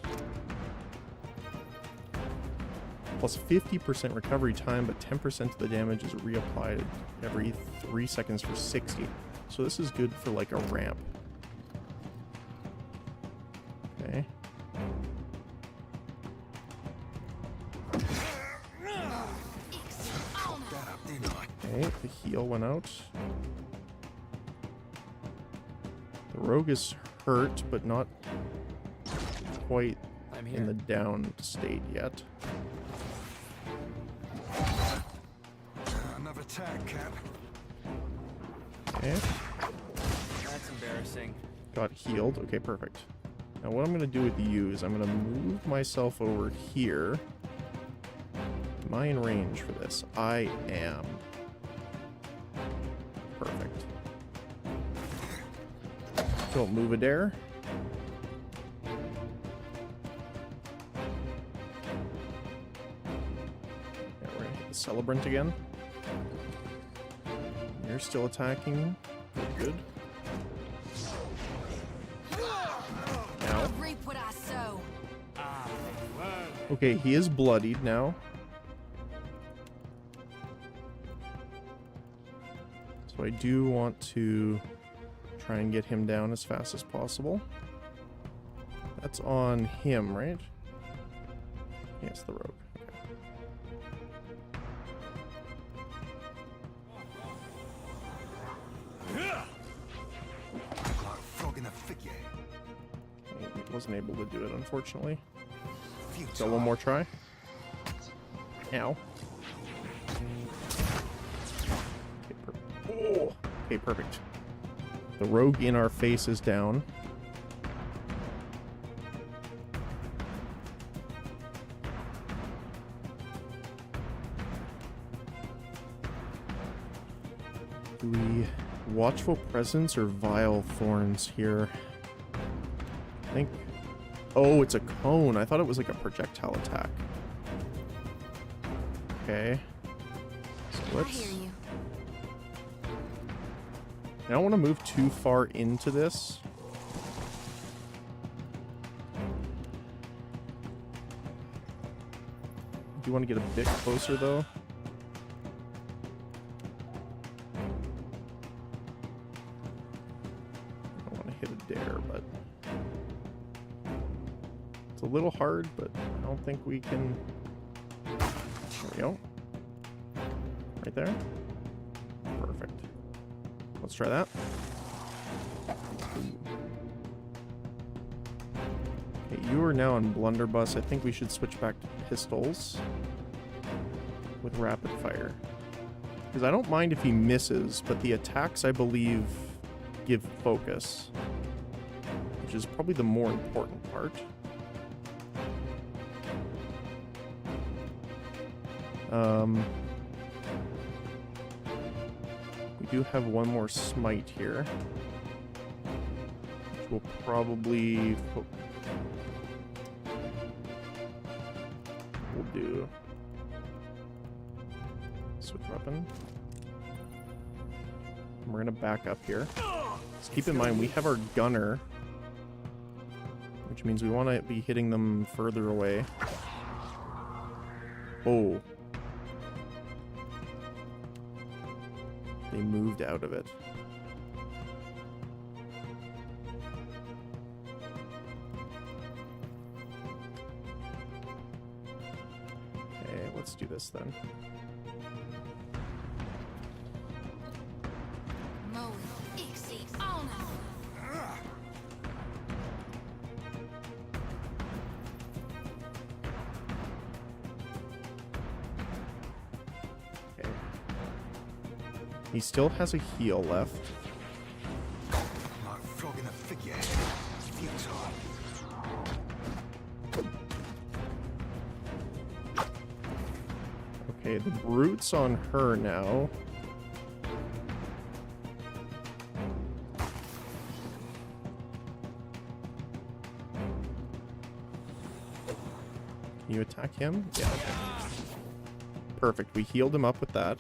Plus 50% recovery time, but 10% of the damage is reapplied every 3 seconds for 60. So this is good for like a ramp. Okay. Okay, the heal went out. The rogue is hurt, but not quite in the down state yet. Another tag, Cap. Okay. That's embarrassing. Got healed. Okay, perfect. Now what I'm going to do with you is I'm going to move myself over here. Am I in range for this? I am. Perfect. Don't move a dare. Yeah, we're gonna hit the celebrant again. You're still attacking. Good. Now. Reap what I sow. Okay, he is bloodied now. So I do want to try and get him down as fast as possible. That's on him, right? Yes, the rogue. Okay, wasn't able to do it, unfortunately. Got one more try. Ow. Okay, perfect. The rogue in our face is down. Do we watchful presence or vile thorns here? I think. Oh, it's a cone. I thought it was like a projectile attack. Okay. So let's. I don't want to move too far into this. Do you want to get a bit closer, though? I don't want to hit a dare, but... It's a little hard, but I don't think we can... There we go. Right there. Perfect. Let's try that. Okay, you are now on blunderbuss. I think we should switch back to pistols with rapid fire. Because I don't mind if he misses, but the attacks, I believe, give focus. Which is probably the more important part. We do have one more smite here, which will probably we'll do switch weapon. And we're gonna back up here. Just keep in mind we have our gunner, which means we want to be hitting them further away. Oh. They moved out of it. Okay, let's do this then. He still has a heal left. Like flogging a figurehead. Futile. Okay, the brute's on her now. Can you attack him? Yeah. Perfect. We healed him up with that.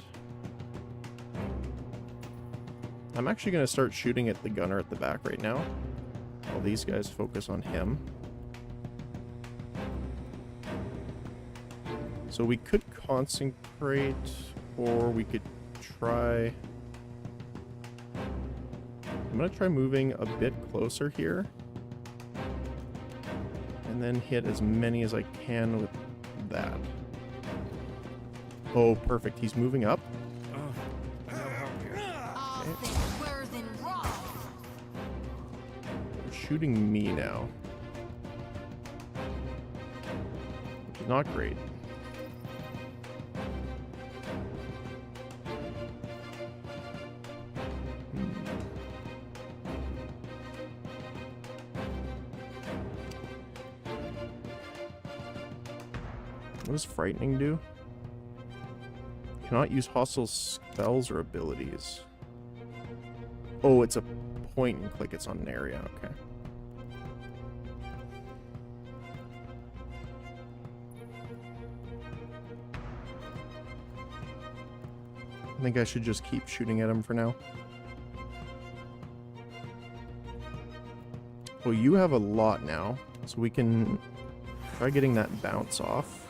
I'm actually going to start shooting at the gunner at the back right now, while these guys focus on him. So we could concentrate, or we could try... I'm going to try moving a bit closer here, and then hit as many as I can with that. Oh, perfect. He's moving up. Shooting me now. Which is not great. What does frightening do? Cannot use hostile spells or abilities. Oh, it's a point and click. It's on an area. Okay. I think I should just keep shooting at him for now. Well, you have a lot now, so we can try getting that bounce off.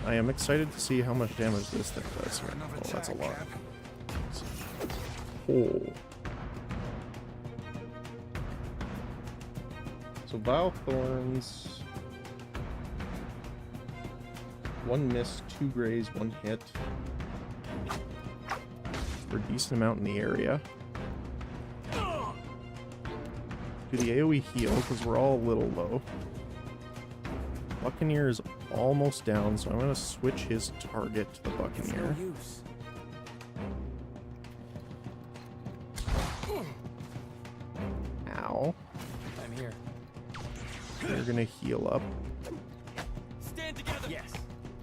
I am excited to see how much damage this thing does here. Oh, that's a lot. Oh. So Vile Thorns. 1 miss, 2 graze, 1 hit. For a decent amount in the area. Do the AoE heal, because we're all a little low. Buccaneer is almost down, so I'm going to switch his target to the Buccaneer. Ow. I'm here. You're going to heal up. Stand together. Yes.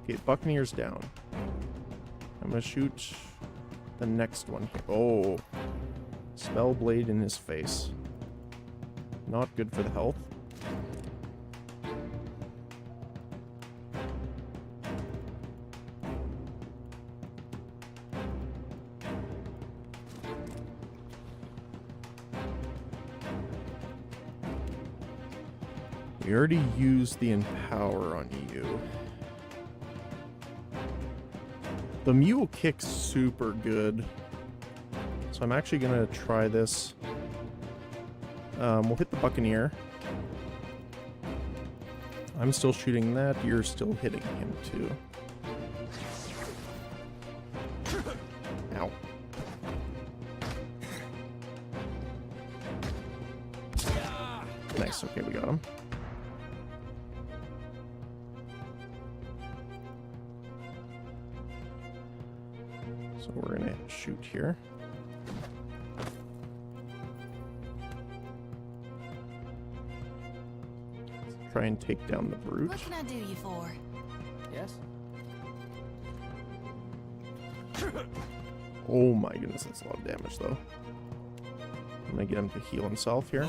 Okay, Buccaneer's down. I'm going to shoot the next one here. Oh. Spellblade in his face. Not good for the health. We already used the Empower on you. The Mule Kick's super good. So I'm actually going to try this. We'll hit the Buccaneer. I'm still shooting that. You're still hitting him too. Ow. Nice. Okay, we got him. So we're gonna shoot here. Try and take down the brute. What can I do you for? Yes. Oh my goodness, that's a lot of damage though. I'm gonna get him to heal himself here.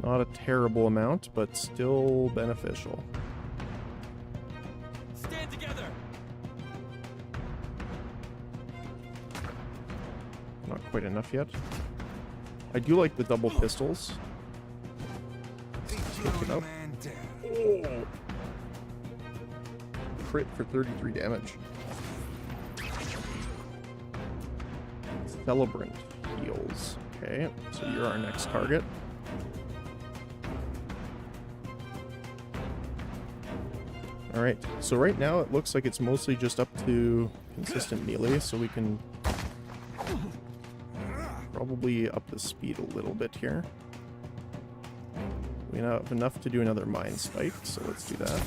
Not a terrible amount, but still beneficial. Stand together. Not quite enough yet. I do like the double pistols. Pick it up. Oh. Crit for 33 damage. Celebrant heals. Okay, so you're our next target. Alright, so right now it looks like it's mostly just up to consistent melee, so we can probably up the speed a little bit here. We have enough to do another Mind Spike, so let's do that.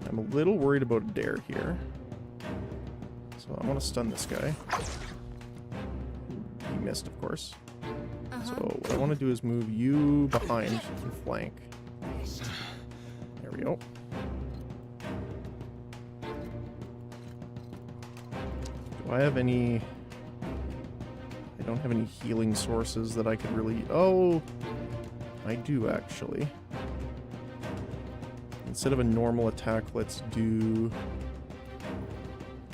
I'm a little worried about a dare here. So I want to stun this guy. He missed, of course. So what I want to do is move you behind and flank. There we go. Do I have any... I don't have any healing sources that I could really... Oh! I do, actually. Instead of a normal attack, let's do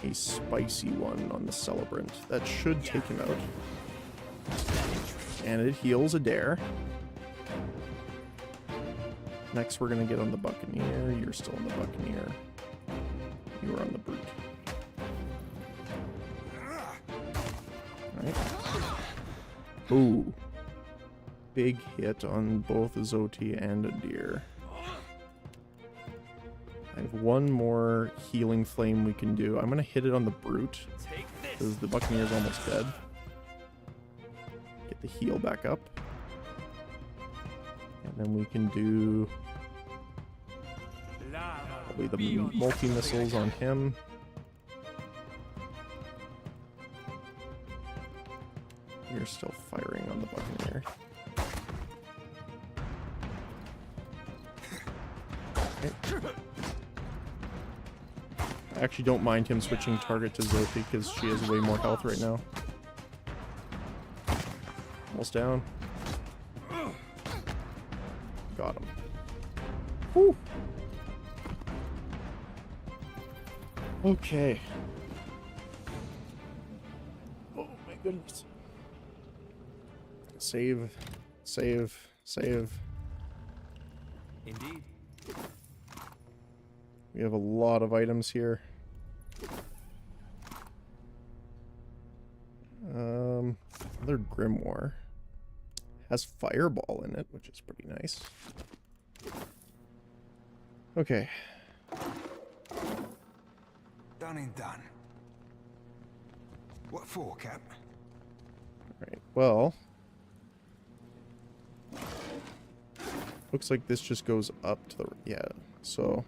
a spicy one on the Celebrant. That should take him out. And it heals Adair. Next, we're going to get on the Buccaneer. You're still on the Buccaneer. You are on the Brute. Alright. Ooh. Big hit on both Zoti and Adair. I have one more healing flame we can do. I'm going to hit it on the Brute, because the Buccaneer is almost dead. Get the heal back up. And then we can do probably the multi-missiles on him. You're still firing on the Buccaneer. Okay. I actually don't mind him switching target to Zothi because she has way more health right now. Almost down. Got him. Whew. Okay. Oh my goodness. Save. Save. Save. Indeed. We have a lot of items here. Another Grimoire. Has Fireball in it, which is pretty nice. Okay. Done and done. What for, Cap? Alright, well... looks like this just goes up to the... yeah, so...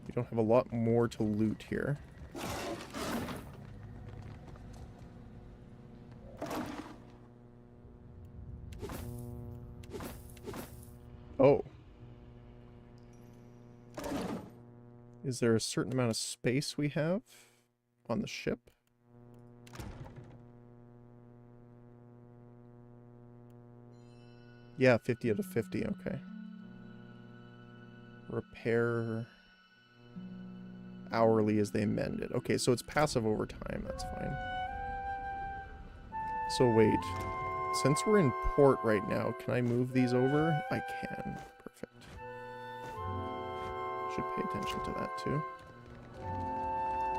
we don't have a lot more to loot here. Oh. Is there a certain amount of space we have on the ship? Yeah, 50 out of 50, okay. Repair hourly as they mend it. Okay, so it's passive over time, that's fine. So wait, since we're in port right now, can I move these over? I can. Perfect. Should pay attention to that too.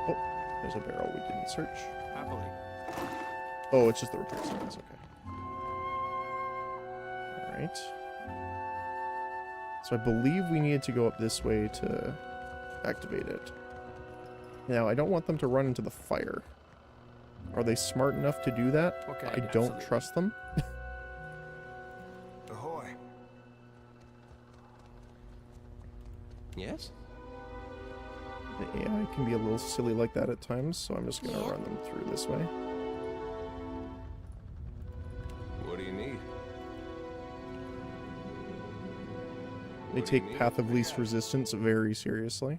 Oh, there's a barrel we didn't search. Happily. Oh, it's just the repair supplies, okay. Alright. So I believe we needed to go up this way to activate it. Now, I don't want them to run into the fire. Are they smart enough to do that? Okay, I don't trust them. Ahoy. Yes? The AI can be a little silly like that at times, so I'm just going to run them through this way. What do you need? They take Path of Least Resistance very seriously.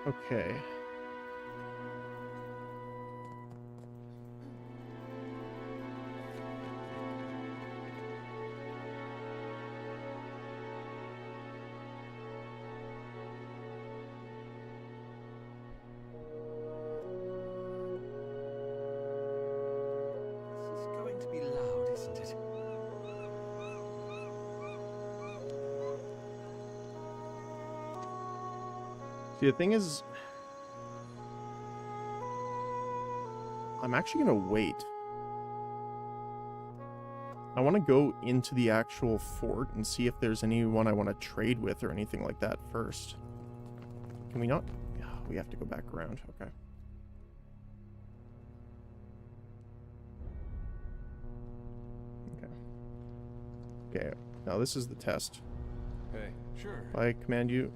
Okay. This is going to be loud, isn't it? See, the thing is, I'm actually going to wait. I want to go into the actual fort and see if there's anyone I want to trade with or anything like that first. Can we not? Yeah, we have to go back around. Okay. Okay, now this is the test. Hey, sure. If I command you...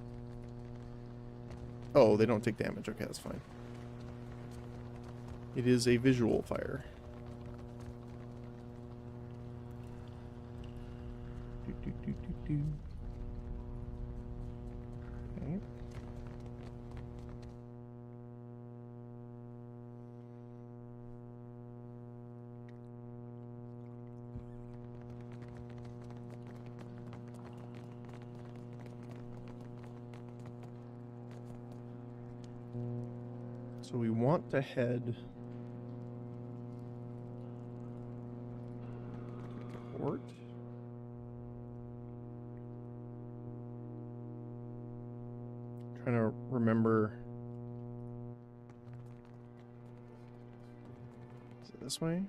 oh, they don't take damage. Okay, that's fine. It is a visual fire. Okay. So we want to head to port. Trying to remember. Is it this way?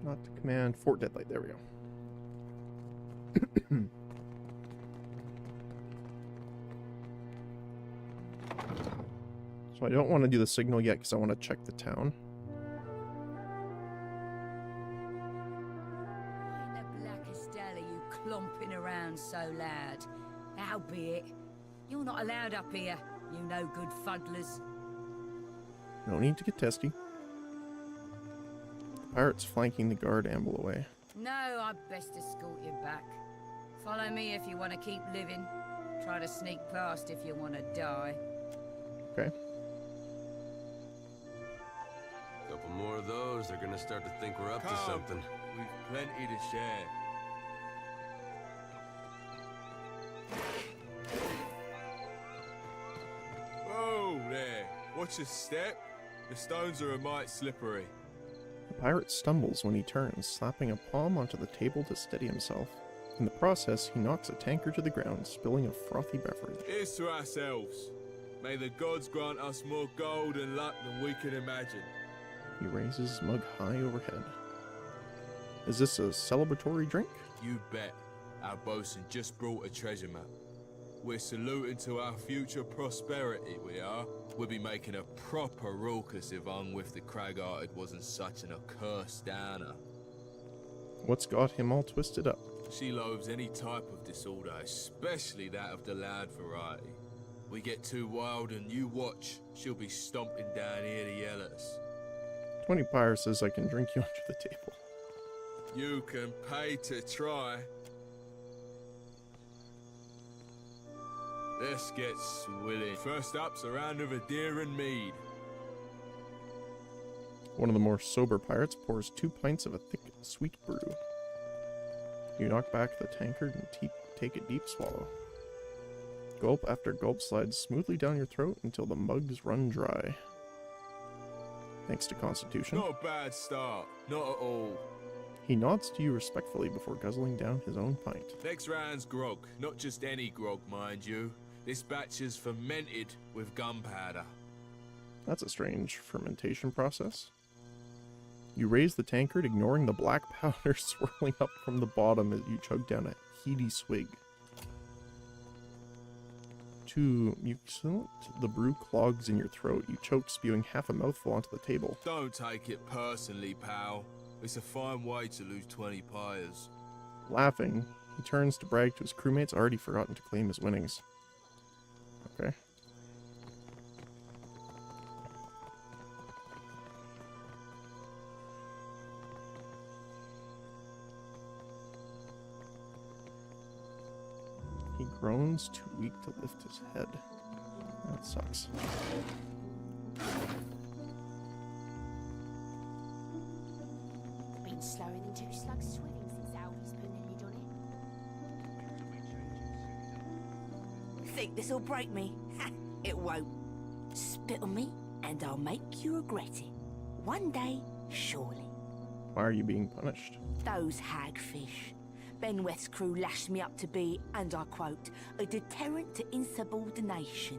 Not to command Fort Deadlight. There we go. So I don't want to do the signal yet because I want to check the town. Why the blackest hell are you clomping around so loud? Howbeit, you're not allowed up here, you no good fuddlers. No need to get testy. The pirates flanking the guard amble away. No, I'd best escort you back. Follow me if you want to keep living. Try to sneak past if you want to die. Okay. Couple more of those, they're gonna start to think we're up to something. We've plenty to share. Whoa there! Watch your step. The stones are a mite slippery. The pirate stumbles when he turns, slapping a palm onto the table to steady himself. In the process, he knocks a tankard to the ground, spilling a frothy beverage. Here's to ourselves. May the gods grant us more gold and luck than we can imagine. He raises his mug high overhead. Is this a celebratory drink? You bet. Our bosun just brought a treasure map. We're saluting to our future prosperity, we are. We'll be making a proper raucous if Unwith the Crag-Hearted wasn't such an accursed downer. What's got him all twisted up? She loathes any type of disorder, especially that of the loud variety. We get too wild and you watch, she'll be stomping down here to yell at us. 20 Pyre says I can drink you under the table. You can pay to try. Let's get swilling. First up's a round of a deer and mead. One of the more sober pirates pours 2 pints of a thick, sweet brew. You knock back the tankard and take a deep swallow. Gulp after gulp slides smoothly down your throat until the mugs run dry. Thanks to Constitution. Not a bad start, not at all. He nods to you respectfully before guzzling down his own pint. Next round's grog, not just any grog, mind you. This batch is fermented with gunpowder. That's a strange fermentation process. You raise the tankard, ignoring the black powder swirling up from the bottom as you chug down a heady swig. The brew clogs in your throat. You choke, spewing half a mouthful onto the table. Don't take it personally, pal. It's a fine way to lose 20 pyres. Laughing, he turns to brag to his crewmates, already forgotten to claim his winnings. Okay. He groans, too weak to lift his head. That sucks. Been slower than 2 slugs swimming since Albie's put a lid on it. Think this'll break me? Ha! It won't. Spit on me, and I'll make you regret it. One day, surely. Why are you being punished? Those hagfish. Benweth's crew lashed me up to be, and I quote, a deterrent to insubordination.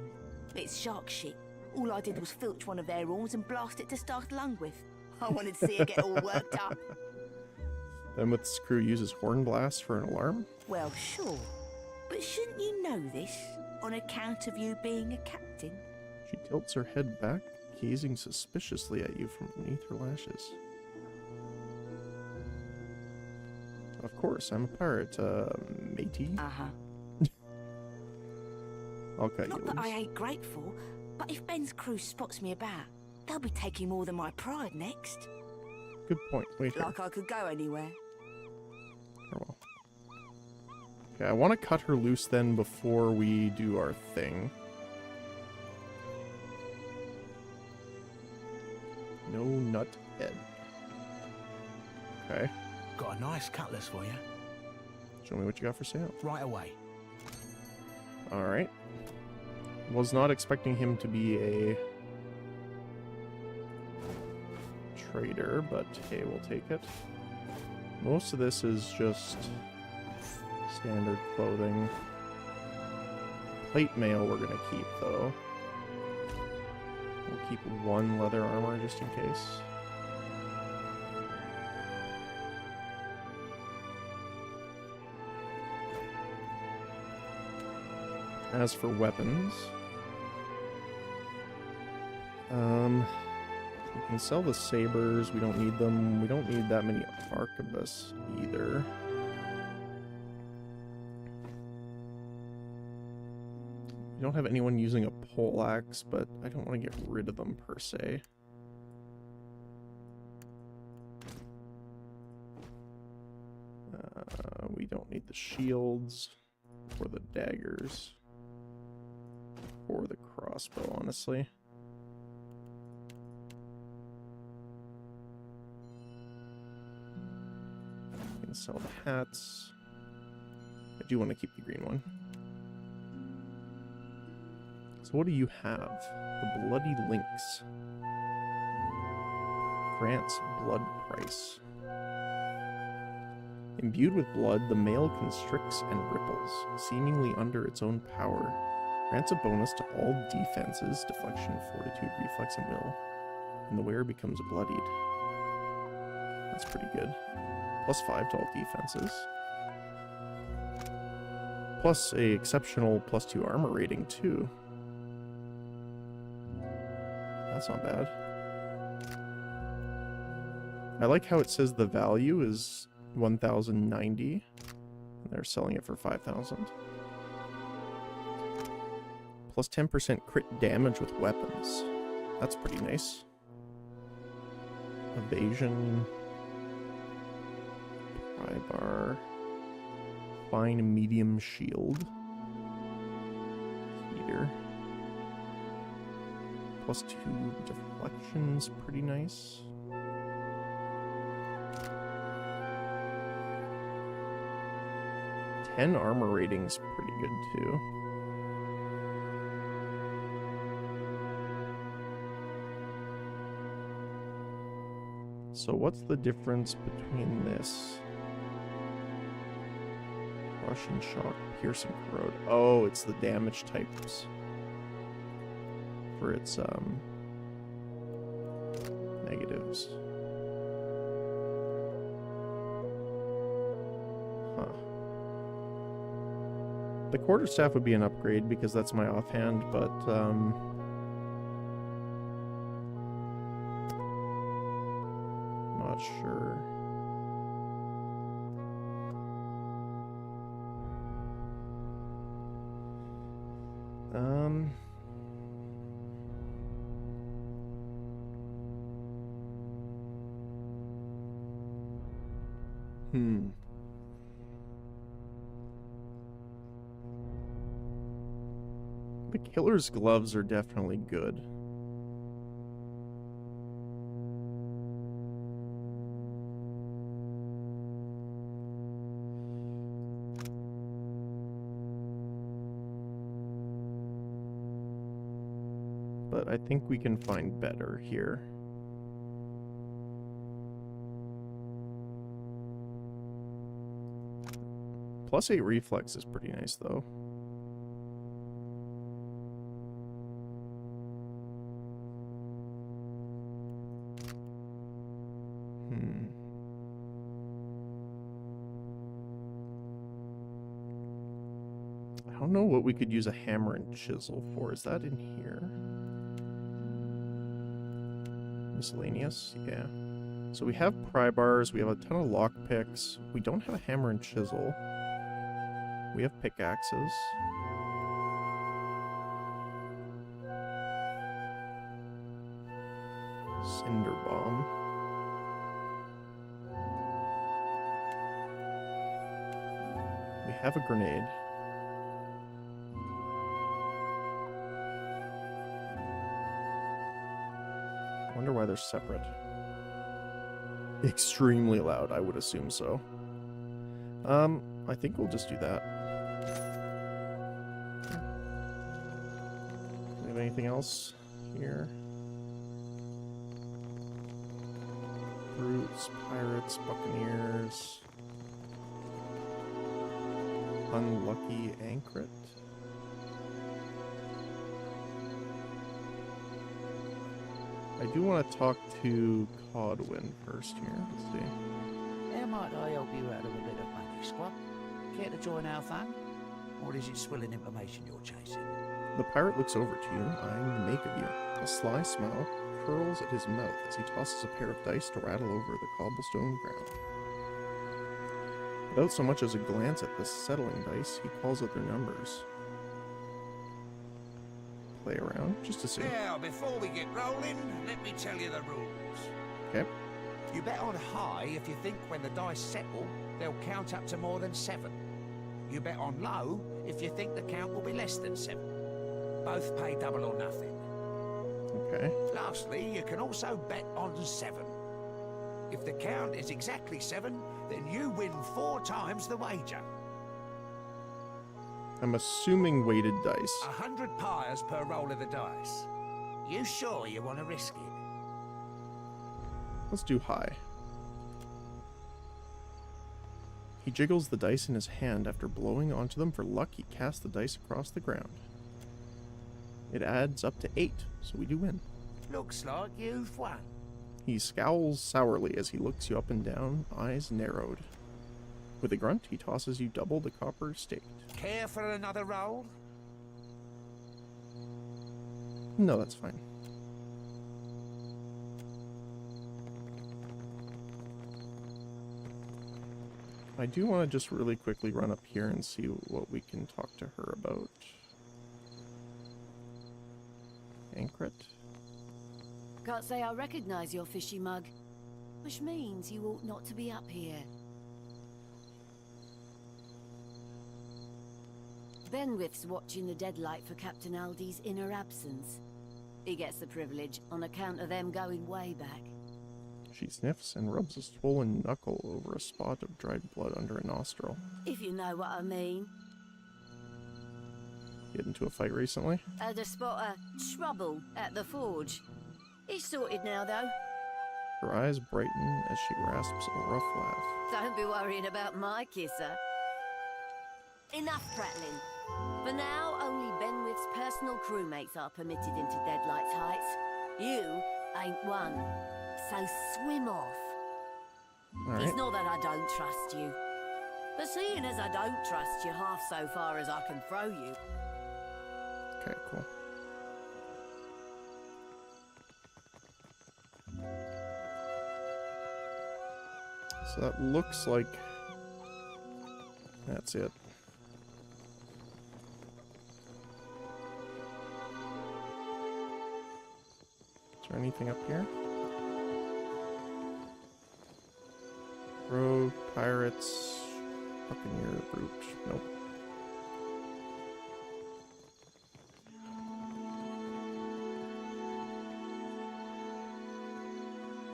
It's shark shit. All I did was filch one of their horns and blast it to startle Unwith. I wanted to see her get all worked up. Benweth's crew uses horn blasts for an alarm? Well, sure. But shouldn't you know this, on account of you being a captain? She tilts her head back, gazing suspiciously at you from beneath her lashes. Of course, I'm a pirate, matey. Uh-huh. I'll cut Not you that loose. I ain't grateful, but if Ben's crew spots me about, they'll be taking more than my pride next. Good point. Wait here. Like I could go anywhere. Oh well. Okay, I want to cut her loose then before we do our thing. No nut head. Okay. Got a nice cutlass for you. Show me what you got for sale. Right away. Alright. Was not expecting him to be a trader, but hey, we'll take it. Most of this is just standard clothing. Plate mail we're gonna keep, though. We'll keep one leather armor just in case. As for weapons, we can sell the sabers. We don't need them. We don't need that many arquebus either. We don't have anyone using a poleaxe, but I don't want to get rid of them per se. We don't need the shields or the daggers. Or the crossbow, honestly. I can sell the hats. I do want to keep the green one. So what do you have? The Bloody Lynx. Grants blood price. Imbued with blood, the male constricts and ripples, seemingly under its own power. Grants a bonus to all defenses, deflection, fortitude, reflex, and will, and the wearer becomes bloodied. That's pretty good. +5 to all defenses. Plus a exceptional +2 armor rating, too. That's not bad. I like how it says the value is 1,090, and they're selling it for 5,000. Plus 10% crit damage with weapons. That's pretty nice. Evasion. Pry bar. Fine medium shield. Heater. +2 deflections, pretty nice. Ten armor ratings, pretty good too. So what's the difference between this? Russian shock, piercing, corrode. Oh, it's the damage types for its negatives. Huh. The quarterstaff would be an upgrade because that's my offhand, but not sure. The killer's gloves are definitely good. But I think we can find better here. +8 reflex is pretty nice, though. I don't know what we could use a hammer and chisel for. Is that in here? Miscellaneous? Yeah. So we have pry bars, we have a ton of lock picks. We don't have a hammer and chisel. We have pickaxes. Cinder bomb. have a grenade. I wonder why they're separate. Extremely loud, I would assume so. I think we'll just do that. Do we have anything else here? Brutes, pirates, buccaneers. Unlucky anchoret. I do want to talk to Codwin first here. Let's see. How might I help you out of a bit of money, squad? Care to join our fun? Or is it swilling information you're chasing? The pirate looks over to you, eyeing the make of you. A sly smile curls at his mouth as he tosses a pair of dice to rattle over the cobblestone ground. Without so much as a glance at the settling dice, he calls out their numbers. Play around, just to see. Now, before we get rolling, let me tell you the rules. Okay. You bet on high if you think when the dice settle, they'll count up to more than 7. You bet on low if you think the count will be less than 7. Both pay double or nothing. Okay. Lastly, you can also bet on 7. If the count is exactly 7, then you win 4 times the wager. I'm assuming weighted dice. 100 pyres per roll of the dice. You sure you want to risk it? Let's do high. He jiggles the dice in his hand. After blowing onto them for luck, he casts the dice across the ground. It adds up to 8, so we do win. Looks like you've won. He scowls sourly as he looks you up and down, eyes narrowed. With a grunt, he tosses you double the copper staked. Care for another roll? No, that's fine. I do want to just really quickly run up here and see what we can talk to her about. Anchoret? Can't say I recognize your fishy mug, which means you ought not to be up here. Benwith's watching the deadlight for Captain Aldi's inner absence. He gets the privilege on account of them going way back. She sniffs and rubs a swollen knuckle over a spot of dried blood under a nostril. If you know what I mean. Get into a fight recently? Had a spot of trouble at the forge. He's sorted now, though. Her eyes brighten as she rasps a rough laugh. Don't be worrying about my kisser. Enough prattling. For now, only Benwith's personal crewmates are permitted into Deadlight's Heights. You ain't one. So swim off. Right. It's not that I don't trust you. But seeing as I don't trust you half so far as I can throw you... Okay, cool. So that looks like... that's it. Is there anything up here? Rogue, pirates, buccaneer, brute. Nope.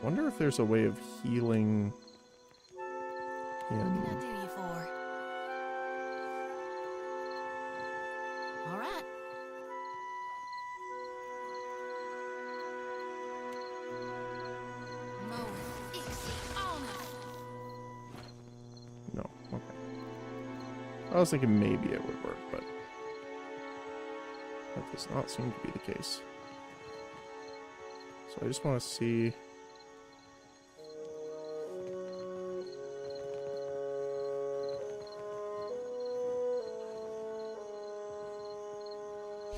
Wonder if there's a way of healing him. What can I do you for? All right. No, okay. I was thinking maybe it would work, but that does not seem to be the case. So I just want to see...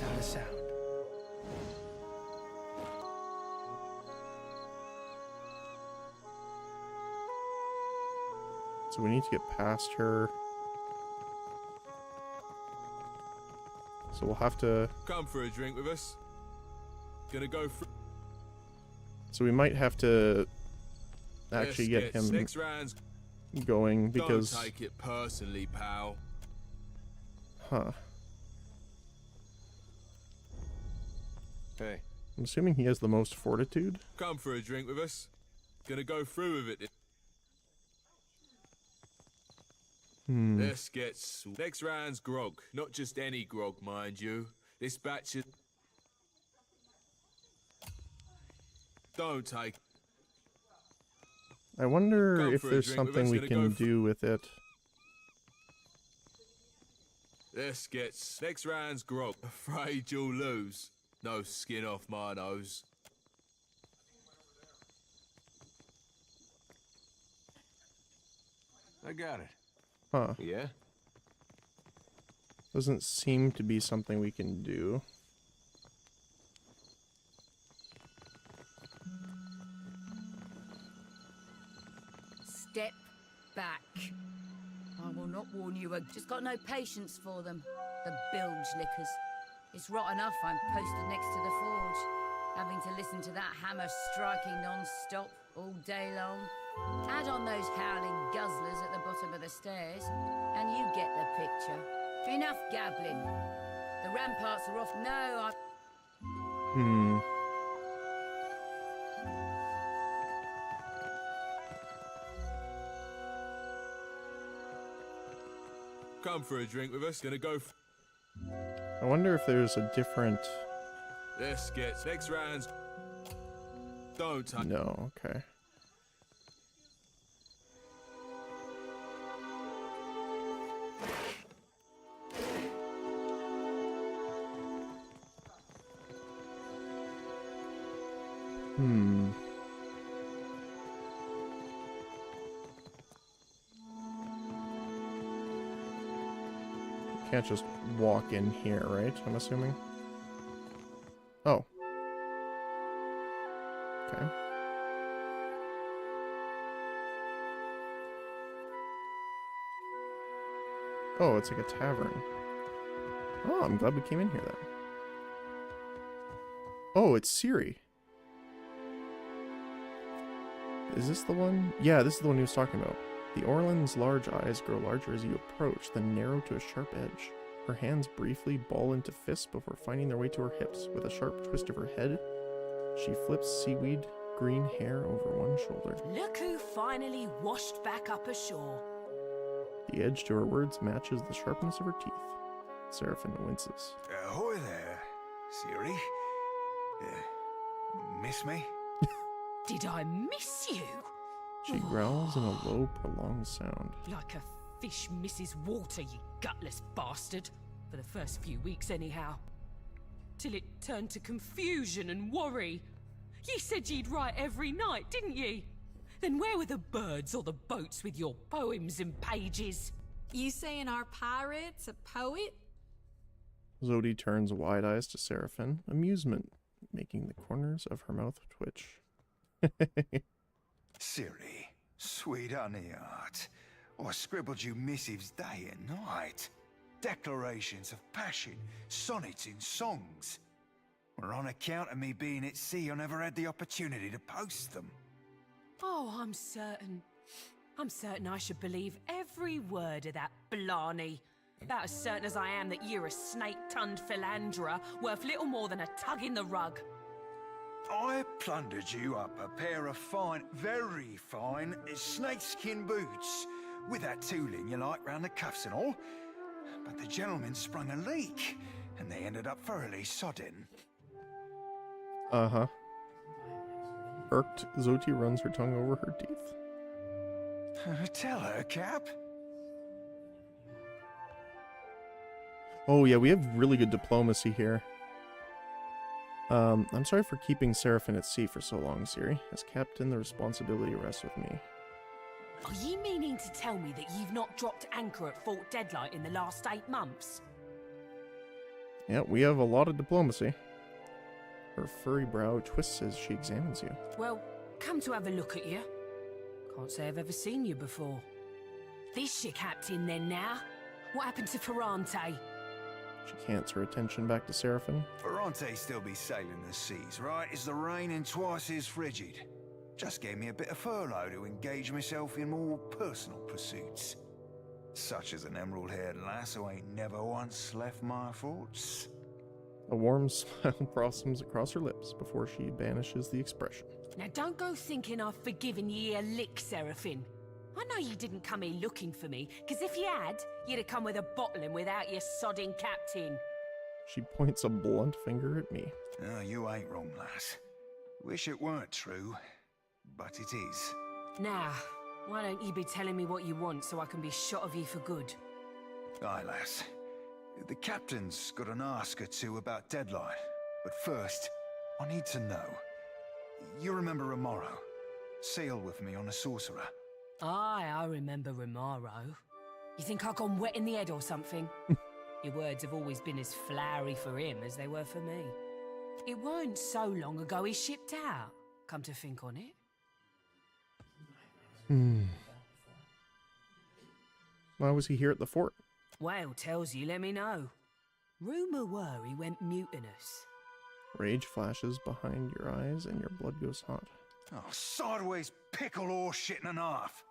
Not a sound. So we need to get past her. So we'll have to... Come for a drink with us. Gonna go for... So we might have to actually Yes, get him next round's... going because... Don't take it personally, pal. Huh. Hey. I'm assuming he has the most fortitude. Come for a drink with us. Gonna go through with it. Let's get next round's grog. Not just any grog, mind you. This batch is... Don't take... I wonder Come if for a there's drink with something us, we gonna can go do with it. Let's get next round's grog. Afraid you'll lose. No skin off my nose. I got it. Huh. Yeah? Doesn't seem to be something we can do. Step back. I will not warn you. I've just got no patience for them. The bilge lickers. It's right enough I'm posted next to the forge, having to listen to that hammer striking non-stop all day long. Add on those howling guzzlers at the bottom of the stairs, and you get the picture. Enough gabbling. The ramparts are off. No, I... Come for a drink with us. Gonna go... I wonder if there's a different... Let's get next round's... Don't take... No, okay. Can't just walk in here, right? I'm assuming. Oh. Okay. Oh, it's like a tavern. Oh, I'm glad we came in here then. Oh, it's Ciri. Is this the one? Yeah, this is the one he was talking about. The Orlan's large eyes grow larger as you approach, then narrow to a sharp edge. Her hands briefly ball into fists before finding their way to her hips. With a sharp twist of her head, she flips seaweed green hair over one shoulder. Look who finally washed back up ashore. The edge to her words matches the sharpness of her teeth. Seraphim winces. Ahoy there, Ciri. Miss me? Did I miss you? She growls in a low, prolonged sound. Like a fish misses water, you gutless bastard. For the first few weeks anyhow. Till it turned to confusion and worry. Ye said ye'd write every night, didn't ye? Then where were the birds or the boats with your poems and pages? You saying our pirate's a poet? Zodi turns wide eyes to Seraphim, amusement making the corners of her mouth twitch. Ciri, sweet honey heart. I scribbled you missives day and night. Declarations of passion, sonnets in songs. Well, on account of me being at sea, I never had the opportunity to post them. Oh, I'm certain I should believe every word of that blarney. About as certain as I am that you're a snake-tongued philanderer worth little more than a tug in the rug. I plundered you up a pair of fine, very fine, snakeskin boots, with that tooling you like round the cuffs and all. But the gentleman sprung a leak, and they ended up thoroughly sodden. Uh-huh. Irked, Zoti runs her tongue over her teeth. Tell her, Cap. Oh yeah, we have really good diplomacy here. I'm sorry for keeping Seraphim at sea for so long, Ciri. As captain, the responsibility rests with me. Are ye meaning to tell me that you've not dropped anchor at Fort Deadlight in the last 8 months? Yeah, we have a lot of diplomacy. Her furry brow twists as she examines you. Well, come to have a look at you. Can't say I've ever seen you before. This your captain then now? What happened to Ferrante? She cants her attention back to Seraphim. Ferrante still be sailing the seas, right? Is the rain and twice as frigid. Just gave me a bit of furlough to engage myself in more personal pursuits. Such as an emerald-haired lass who ain't never once left my thoughts. A warm smile blossoms across her lips before she banishes the expression. Now don't go thinking I've forgiven ye a lick, Seraphine. I know you didn't come here looking for me, because if you had, you'd have come with a bottle and without your sodding captain. She points a blunt finger at me. No, you ain't wrong, lass. Wish it weren't true, but it is. Now, why don't you be telling me what you want so I can be shot of you for good? Aye, lass. The captain's got an ask or two about Deadlight. But first, I need to know. You remember Romaro? Sailed with me on a sorcerer. Aye, I remember Romaro. You think I've gone wet in the head or something? Your words have always been as flowery for him as they were for me. It weren't so long ago he shipped out, come to think on it. Why was he here at the fort? Well, tells you, let me know. Rumour were he went mutinous. Rage flashes behind your eyes and your blood goes hot. Oh, sideways pickle horse shit and a half.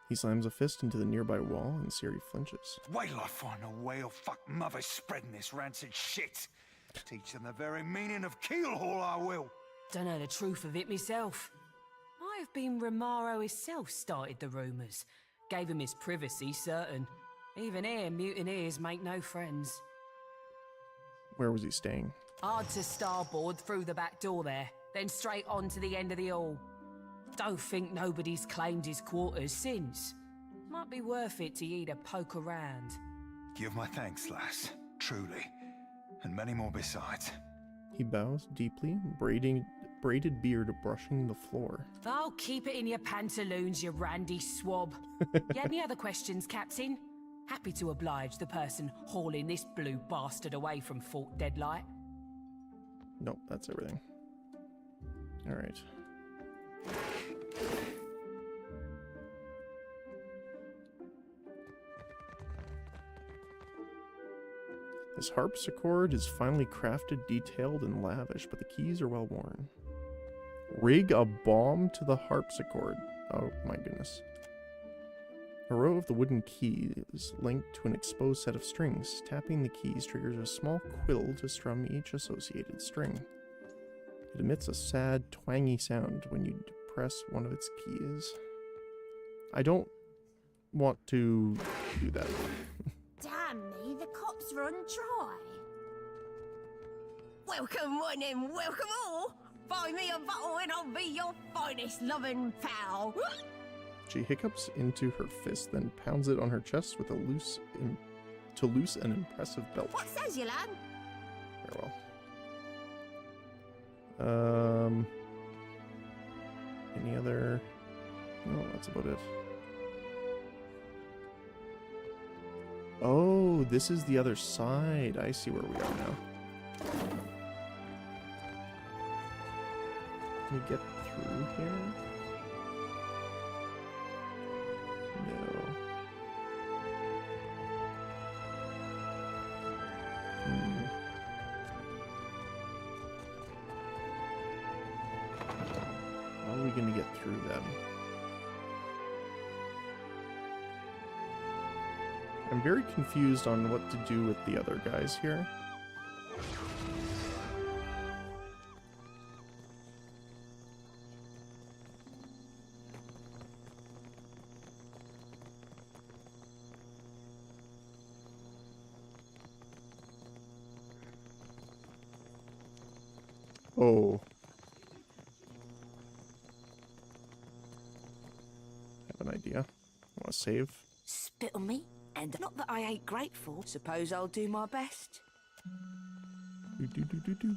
He slams a fist into the nearby wall and Siri flinches. Wait till I find a whale fuck mother spreading this rancid shit. Teach them the very meaning of keelhaul, I will. Don't know the truth of it myself. Might have been Romaro himself started the rumours. Gave him his privacy, certain. Even here, mutineers make no friends. Where was he staying? Hard to starboard through the back door there, then straight on to the end of the hall. Don't think nobody's claimed his quarters since. Might be worth it to you to poke around. Give my thanks, lass. Truly. And many more besides. He bows deeply, braided beard brushing the floor. Oh, keep it in your pantaloons, you randy swab. You had any other questions, Captain? Happy to oblige the person hauling this blue bastard away from Fort Deadlight. Nope, that's everything. Alright. This harpsichord is finely crafted, detailed, and lavish, but the keys are well worn. Rig a bomb to the harpsichord. Oh my goodness. A row of the wooden keys linked to an exposed set of strings. Tapping the keys triggers a small quill to strum each associated string. It emits a sad, twangy sound when you depress one of its keys. I don't want to do that. Damn me, the cops run dry. Welcome one and welcome all. Buy me a bottle and I'll be your finest loving pal. She hiccups into her fist, then pounds it on her chest with a loose an impressive belt. What says you, lad? Very well. Any other? No, that's about it. Oh, this is the other side. I see where we are now. Can we get through here? No. How are we going to get through them? I'm very confused on what to do with the other guys here. Oh. I have an idea. Want to save? Spit on me? And not that I ain't grateful. Suppose I'll do my best. Do.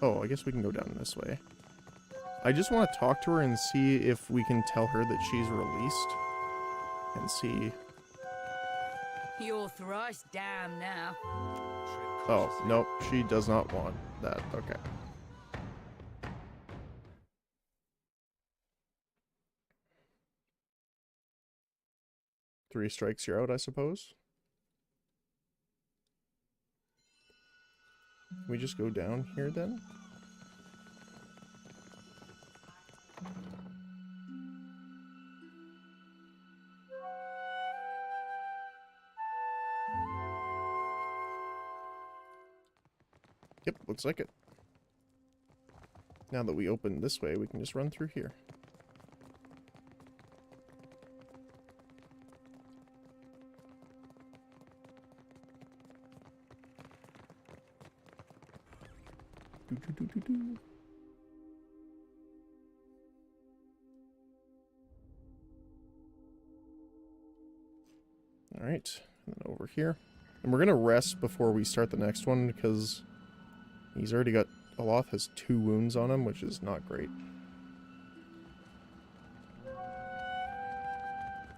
Oh, I guess we can go down this way. I just want to talk to her and see if we can tell her that she's released. And see... You're thrice damned now. Oh, nope, she does not want that. Okay. Three strikes, you're out, I suppose. Can we just go down here then? Yep, looks like it. Now that we open this way, we can just run through here. Alright, and then over here. And we're gonna rest before we start the next one because he's already got... Aloth has 2 wounds on him, which is not great.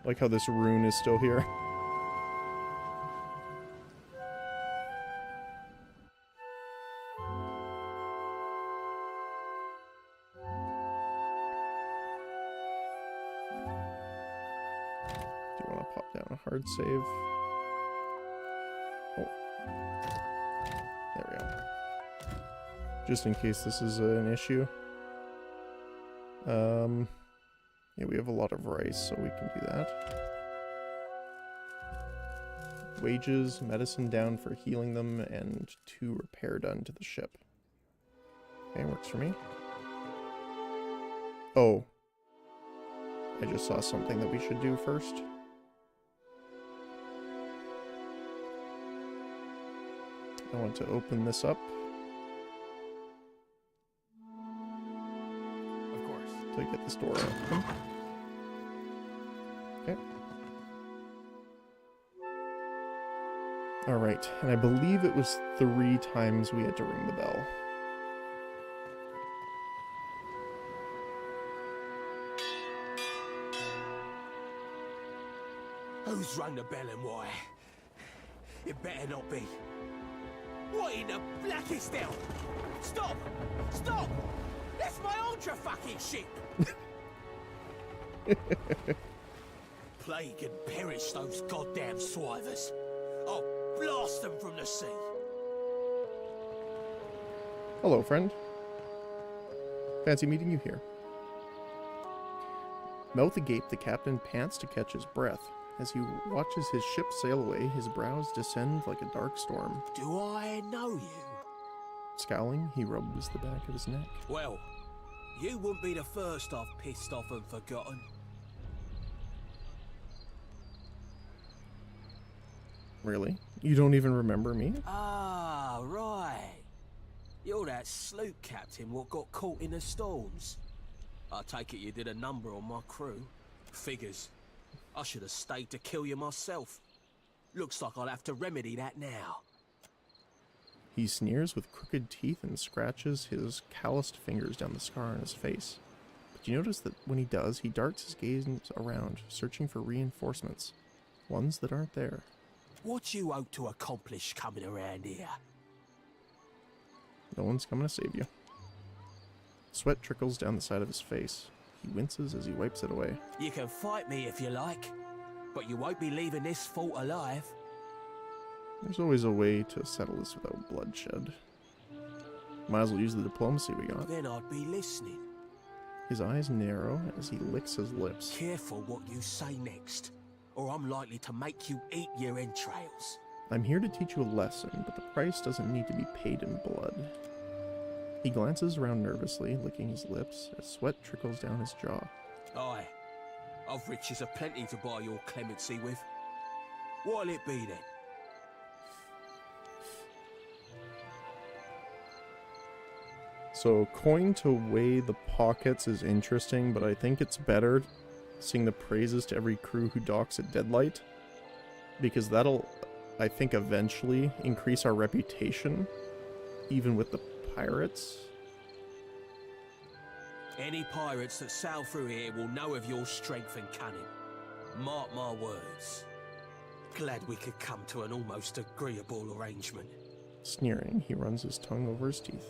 Like how this rune is still here. Do you want to pop down a hard save? Oh. There we go. Just in case this is an issue. Yeah, we have a lot of rice, so we can do that. Wages, medicine down for healing them, and 2 repair done to the ship. Okay, works for me. Oh. I just saw something that we should do first. I want to open this up. Of course. To get this door open. Okay. Alright, and I believe it was 3 times we had to ring the bell. Who's rung the bell and why? It better not be. What in the blackest hell? Stop! Stop! That's my ultra fucking ship! Plague and perish those goddamn swivers. I'll blast them from the sea. Hello, friend. Fancy meeting you here. Mouth agape, the captain pants to catch his breath. As he watches his ship sail away, his brows descend like a dark storm. Do I know you? Scowling, he rubs the back of his neck. Well, you wouldn't be the first I've pissed off and forgotten. Really? You don't even remember me? Ah, right. You're that sloop captain what got caught in the storms. I take it you did a number on my crew. Figures. I should have stayed to kill you myself. Looks like I'll have to remedy that now. He sneers with crooked teeth and scratches his calloused fingers down the scar on his face. But you notice that when he does, he darts his gaze around, searching for reinforcements. Ones that aren't there. What you hope to accomplish coming around here? No one's coming to save you. Sweat trickles down the side of his face. He winces as he wipes it away. You can fight me if you like, but you won't be leaving this fort alive. There's always a way to settle this without bloodshed. Might as well use the diplomacy we got. Then I'd be listening. His eyes narrow as he licks his lips. Careful what you say next, or I'm likely to make you eat your entrails. I'm here to teach you a lesson, but the price doesn't need to be paid in blood. He glances around nervously, licking his lips, as sweat trickles down his jaw. Aye, I've riches aplenty to buy your clemency with. What'll it be then? So, coin to weigh the pockets is interesting, but I think it's better sing the praises to every crew who docks at Deadlight, because that'll, I think, eventually increase our reputation, even with the pirates. Any pirates that sail through here will know of your strength and cunning. Mark my words. Glad we could come to an almost agreeable arrangement. Sneering, he runs his tongue over his teeth.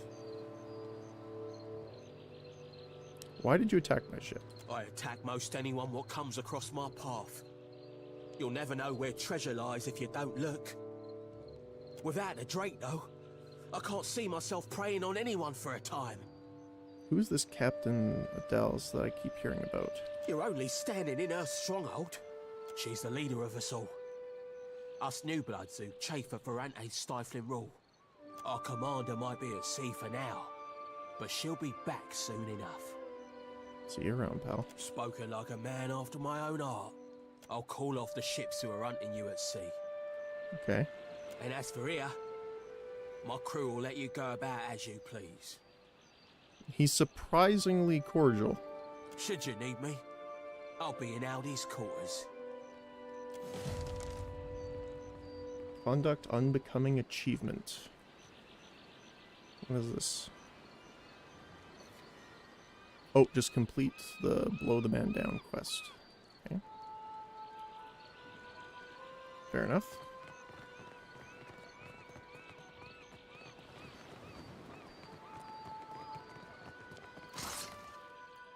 Why did you attack my ship? I attack most anyone what comes across my path. You'll never know where treasure lies if you don't look. Without a drink, though, I can't see myself preying on anyone for a time. Who's this Captain Adele's that I keep hearing about? You're only standing in her stronghold. She's the leader of us all. Us new bloods who chafe for Ferrante's stifling rule. Our commander might be at sea for now, but she'll be back soon enough. See you around, pal. Spoken like a man after my own heart. I'll call off the ships who are hunting you at sea. Okay. And as for here, my crew will let you go about as you please. He's surprisingly cordial. Should you need me, I'll be in Aldi's quarters. Conduct unbecoming achievement. What is this? Oh, just complete the blow the man down quest. Okay. Fair enough.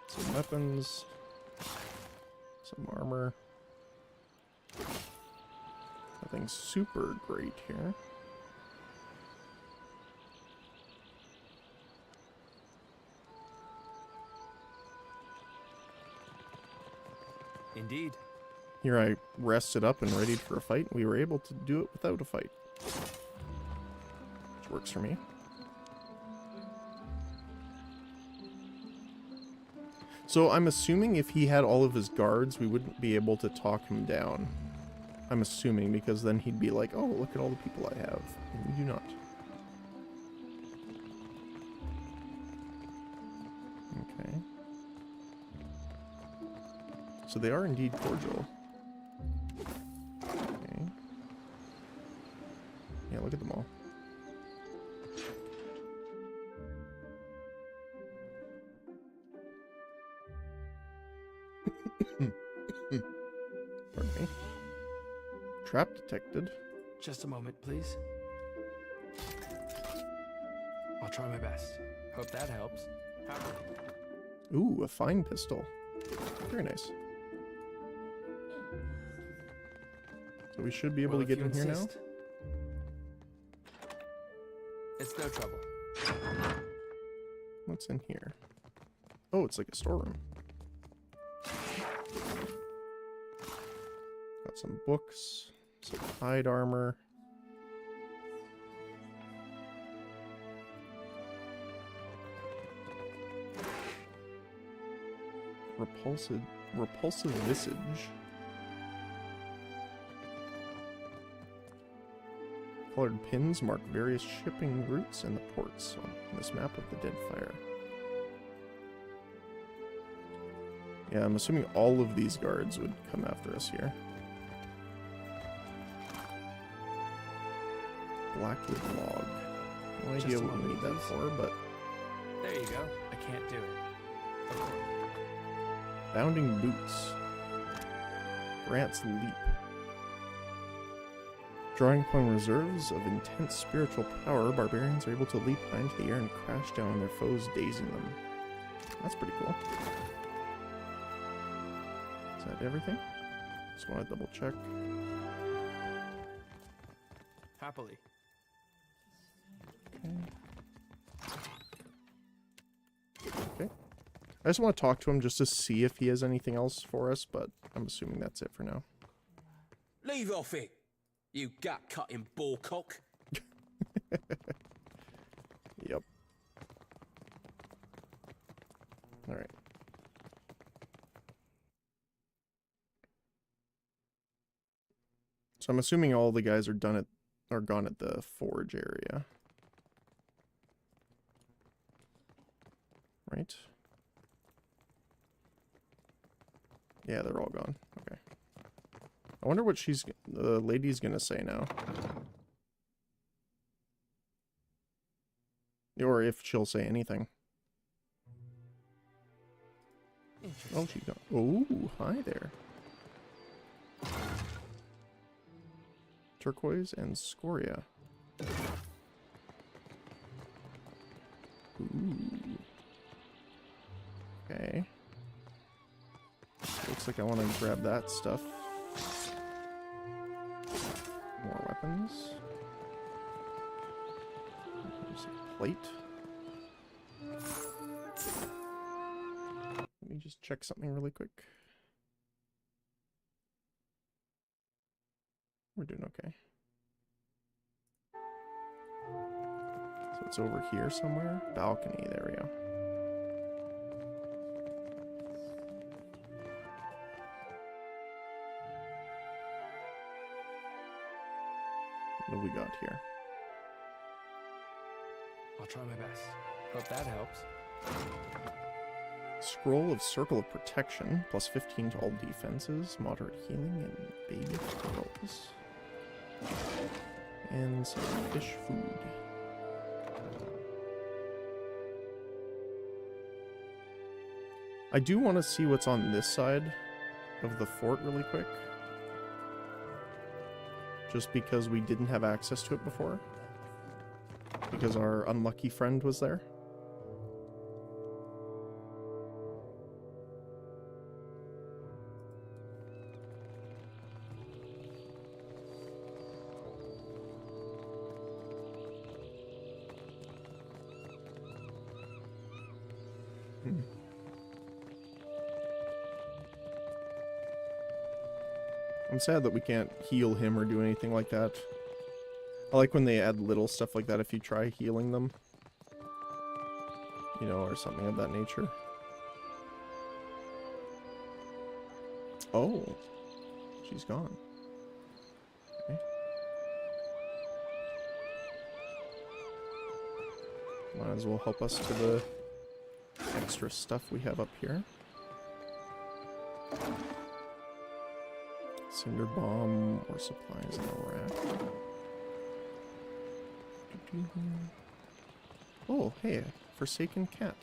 Some weapons. Some armor. Nothing super great here. Indeed. Here I rested up and readied for a fight. We were able to do it without a fight. Which works for me. So I'm assuming if he had all of his guards, we wouldn't be able to talk him down. I'm assuming, because then he'd be like, oh, look at all the people I have. And you do not. Okay. So they are indeed cordial. Okay. Yeah, look at them all. Pardon me. Trap detected. Just a moment, please. I'll try my best. Hope that helps. Ooh, a fine pistol. Very nice. So we should be able to get in here now. It's no trouble. What's in here? Oh, it's like a storeroom. Got some books, some hide armor. Repulsive visage. Colored pins mark various shipping routes and the ports on this map of the Deadfire. Yeah, I'm assuming all of these guards would come after us here. Blackwood log. No idea what we need that for, but... There you go. I can't do it. Okay. Bounding boots. Grant's leap. Drawing upon reserves of intense spiritual power, barbarians are able to leap high into the air and crash down on their foes, dazing them. That's pretty cool. Is that everything? Just want to double check. Happily. Okay. I just want to talk to him just to see if he has anything else for us, but I'm assuming that's it for now. Leave off it, you gut-cutting bullcock. Yep. Alright. So I'm assuming all the guys are gone at the forge area. Right? Yeah, they're all gone. Okay. I wonder what the lady's gonna say now. Or if she'll say anything. Oh, she got... Oh, hi there. Turquoise and scoria. Ooh. Okay. Looks like I want to grab that stuff. More weapons. There's a plate. Let me just check something really quick. We're doing okay. So it's over here somewhere. Balcony, there we go. What do we got here? I'll try my best. Hope that helps. Scroll of Circle of Protection, plus 15 to all defenses, moderate healing, and baby pearls. And some fish food. I do want to see what's on this side of the fort really quick. Just because we didn't have access to it before. Because our unlucky friend was there. I'm sad that we can't heal him or do anything like that. I like when they add little stuff like that if you try healing them. You know, or something of that nature. Oh. She's gone. Okay. Might as well help us to the extra stuff we have up here. Cinder bomb or supplies in the rack. Oh, hey, a forsaken cat.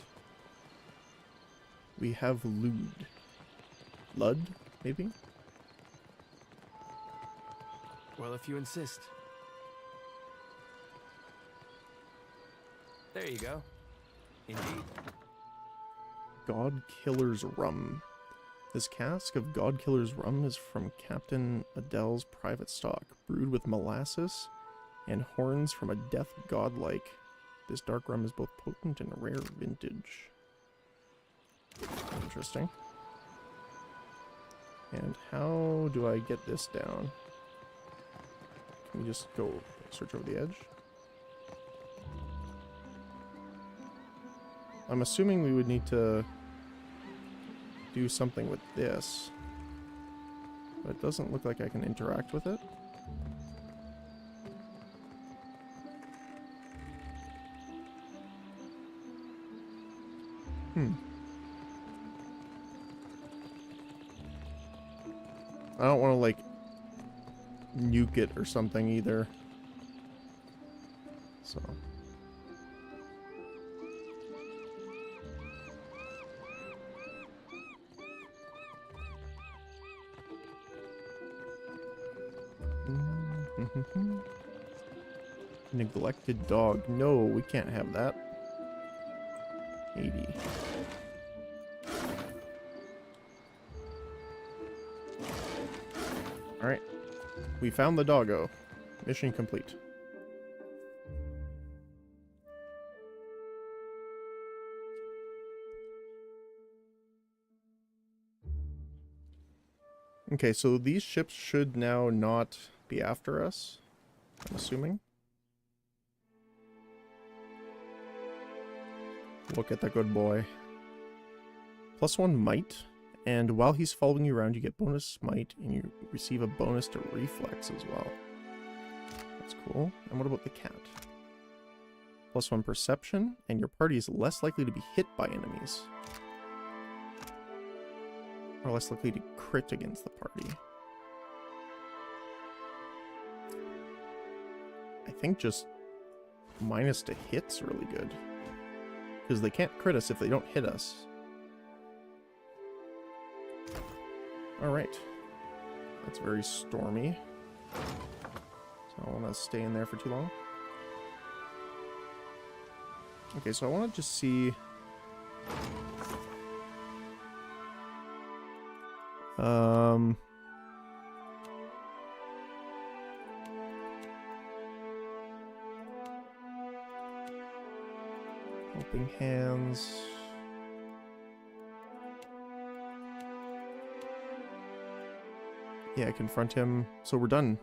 We have lewd. Lud, maybe? Well, if you insist. There you go. Indeed. God Killer's Rum. This cask of God Killer's Rum is from Captain Adele's private stock, brewed with molasses and horns from a death godlike. This dark rum is both potent and rare vintage. Interesting. And how do I get this down? Can we just go search over the edge? I'm assuming we would need to do something with this, but it doesn't look like I can interact with it. I don't want to, like, nuke it or something either. So. Neglected dog. No, we can't have that. 80. Alright. We found the doggo. Mission complete. Okay, so these ships should now not be after us, I'm assuming. Look at the good boy. +1 might, and while he's following you around, you get bonus might, and you receive a bonus to reflex as well. That's cool. And what about the cat? +1 perception, and your party is less likely to be hit by enemies. Or less likely to crit against the party. I think just minus to hit's really good. Because they can't crit us if they don't hit us. Alright. That's very stormy. So I don't want to stay in there for too long. Okay, so I want to just see... Helping hands. Yeah, confront him. So we're done.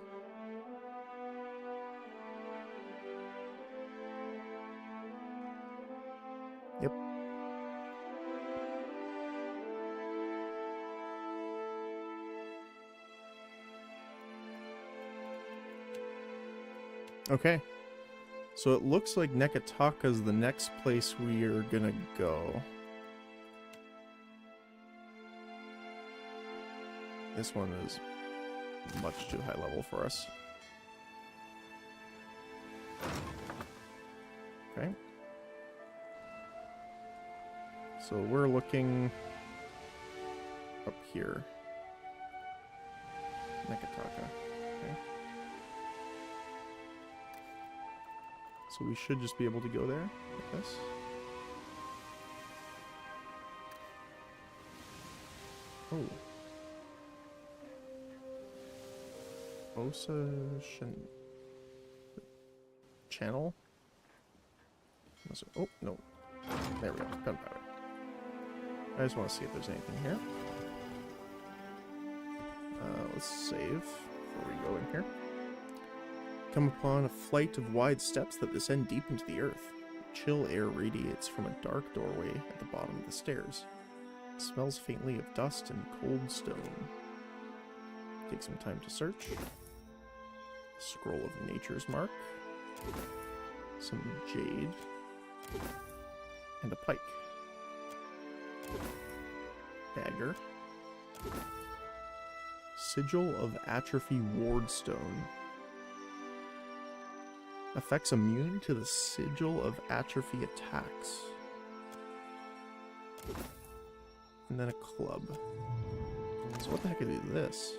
Yep. Okay. So it looks like Nekataka's the next place we are gonna go. This one is much too high level for us. Okay. So we're looking up here. Nekataka. Okay. So we should just be able to go there like this. Oh. Osa channel? Oh, no. There we go. Gunpowder. I just want to see if there's anything here. Let's save before we go in here. Come upon a flight of wide steps that descend deep into the earth. Chill air radiates from a dark doorway at the bottom of the stairs. It smells faintly of dust and cold stone. Take some time to search. Scroll of Nature's Mark. Some jade. And a pike. Dagger. Sigil of Atrophy Wardstone. Effects immune to the Sigil of Atrophy attacks. And then a club. So what the heck is this?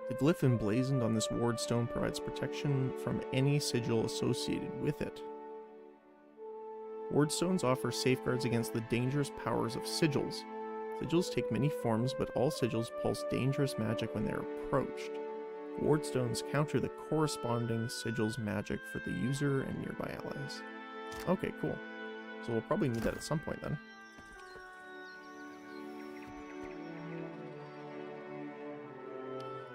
The glyph emblazoned on this wardstone provides protection from any sigil associated with it. Wardstones offer safeguards against the dangerous powers of sigils. Sigils take many forms, but all sigils pulse dangerous magic when they are approached. Wardstones counter the corresponding sigil's magic for the user and nearby allies. Okay, cool. So we'll probably need that at some point then.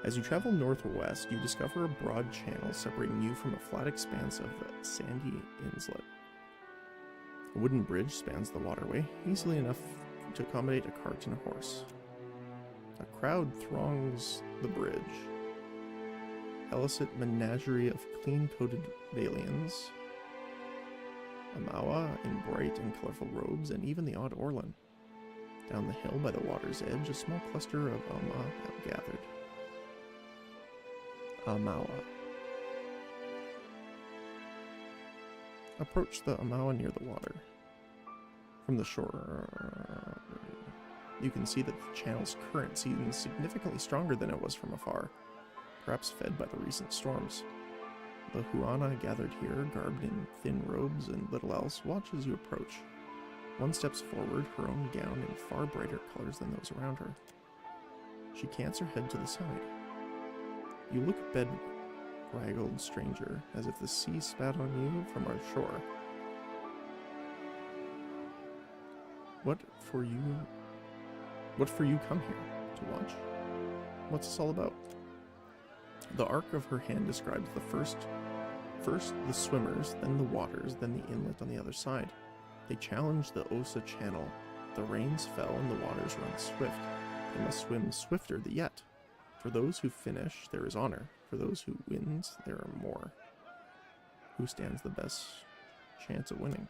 As you travel north or west, you discover a broad channel separating you from a flat expanse of sandy inlet. A wooden bridge spans the waterway, easily enough to accommodate a cart and a horse. A crowd throngs the bridge. Illicit menagerie of clean-coated Valians, Amawa in bright and colorful robes, and even the odd Orlan. Down the hill by the water's edge, a small cluster of Ama have gathered. Amawa. Approach the Amawa near the water. From the shore, you can see that the channel's current seems significantly stronger than it was from afar, perhaps fed by the recent storms. The Huana gathered here, garbed in thin robes and little else, watch as you approach. One steps forward, her own gown in far brighter colors than those around her. She cants her head to the side. You look a bedraggled stranger, as if the sea spat on you from our shore. What for you come here? To watch? What's this all about? The arc of her hand describes the first the swimmers, then the waters, then the inlet on the other side. They challenge the Osa channel. The rains fell and the waters run swift. They must swim swifter yet. For those who finish, there is honor. For those who wins, there are more. Who stands the best chance of winning?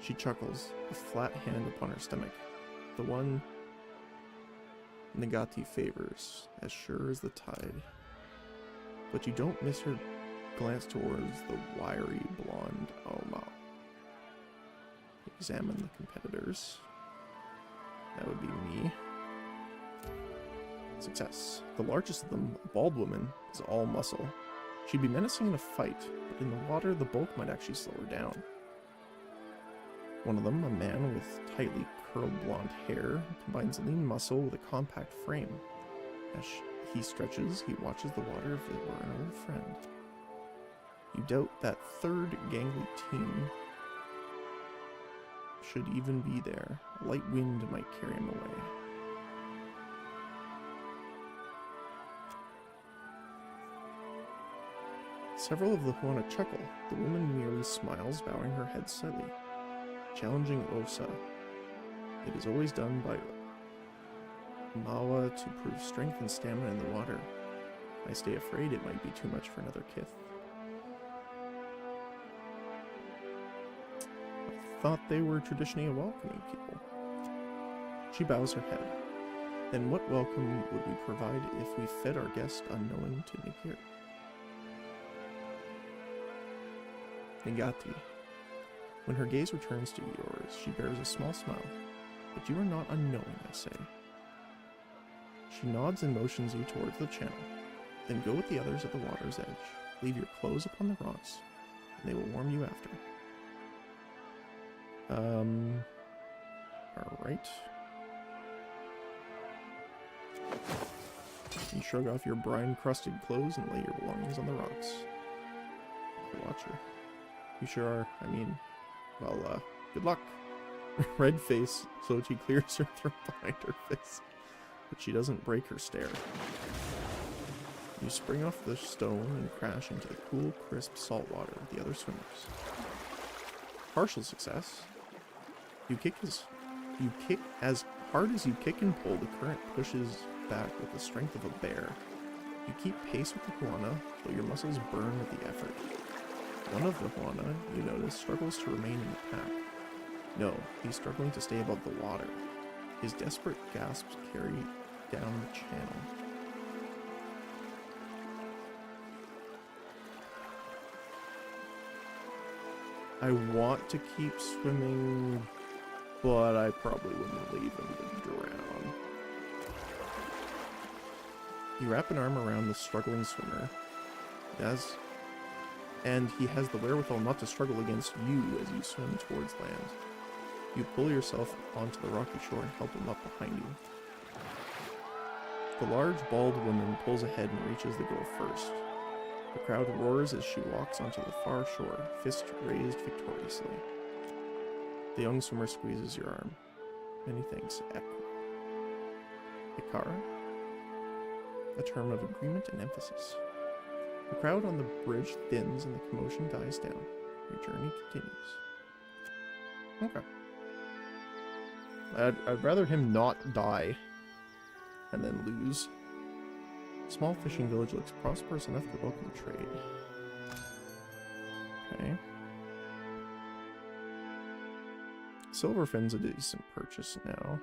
She chuckles, a flat hand upon her stomach. The one Nagati favors, as sure as the tide. But you don't miss her glance towards the wiry blonde Oma. Examine the competitors. That would be me. Success. The largest of them, a bald woman, is all muscle. She'd be menacing in a fight, but in the water the bulk might actually slow her down. One of them, a man with tightly curled blonde hair, combines lean muscle with a compact frame. As he stretches, he watches the water as if it were an old friend. You doubt that third gangly teen should even be there. A light wind might carry him away. Several of the Huana chuckle. The woman merely smiles, bowing her head slightly. Challenging Osa. It is always done by Mawa to prove strength and stamina in the water. I stay afraid it might be too much for another kith. I thought they were traditionally a welcoming people. She bows her head. Then what welcome would we provide if we fed our guest unknowing to Nikir? Nagati. When her gaze returns to yours, she bears a small smile. But you are not unknowing, I say. She nods and motions you towards the channel. Then go with the others at the water's edge. Leave your clothes upon the rocks, and they will warm you after. Alright. You shrug off your brine-crusted clothes and lay your belongings on the rocks. Watcher. You sure are. I mean, well, good luck. Red face, Sochi clears her throat behind her face, but she doesn't break her stare. You spring off the stone and crash into the cool, crisp salt water with the other swimmers. Partial success. You kick as hard as you kick and pull, the current pushes back with the strength of a bear. You keep pace with the Huana, though your muscles burn with the effort. One of the Huana, you notice, struggles to remain in the pack. No, he's struggling to stay above the water. His desperate gasps carry down the channel. I want to keep swimming, but I probably wouldn't leave him to drown. You wrap an arm around the struggling swimmer, and he has the wherewithal not to struggle against you as you swim towards land. You pull yourself onto the rocky shore and help him up behind you. The large, bald woman pulls ahead and reaches the girl first. The crowd roars as she walks onto the far shore, fist raised victoriously. The young swimmer squeezes your arm. Many thanks, Ikara? A term of agreement and emphasis. The crowd on the bridge thins and the commotion dies down. Your journey continues. Okay. I'd rather him not die and then lose. Small fishing village looks prosperous enough to welcome trade. Okay. Silverfin's a decent purchase now.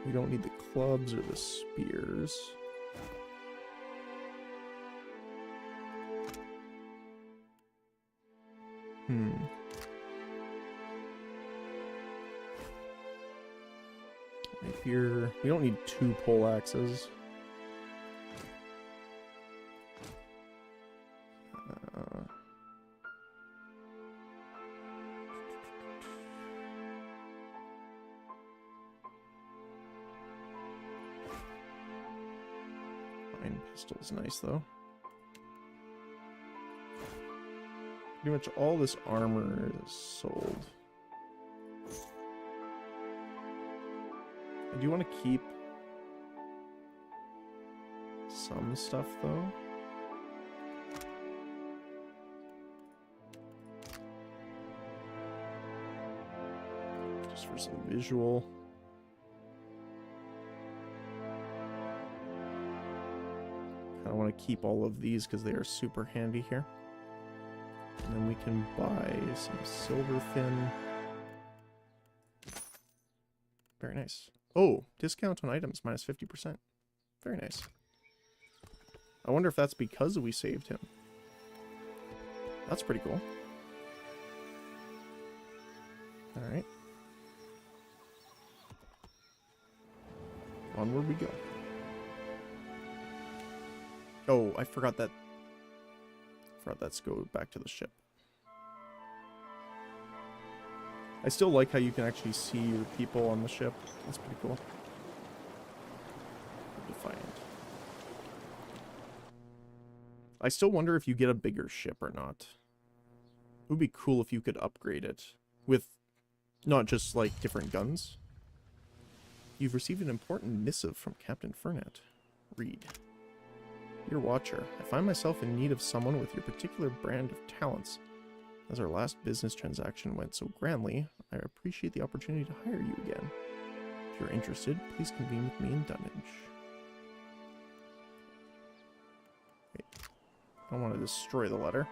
We don't need the clubs or the spears. Rapier. We don't need 2 pole axes. Fine pistol's nice though. Pretty much all this armor is sold. I do want to keep some stuff though. Just for some visual. I want to keep all of these because they are super handy here. And then we can buy some silverfin. Very nice. Oh, discount on items minus 50%. Very nice. I wonder if that's because we saved him. That's pretty cool. Alright. Onward we go. Oh, I forgot that. Let's go back to the ship. I still like how you can actually see your people on the ship. That's pretty cool. Defiant. I still wonder if you get a bigger ship or not. It would be cool if you could upgrade it with not just like different guns, You've received an important missive from Captain Fernet. Read. Dear Watcher, I find myself in need of someone with your particular brand of talents. As our last business transaction went so grandly, I appreciate the opportunity to hire you again. If you're interested, please convene with me in Dunnage. Wait. I don't want to destroy the letter.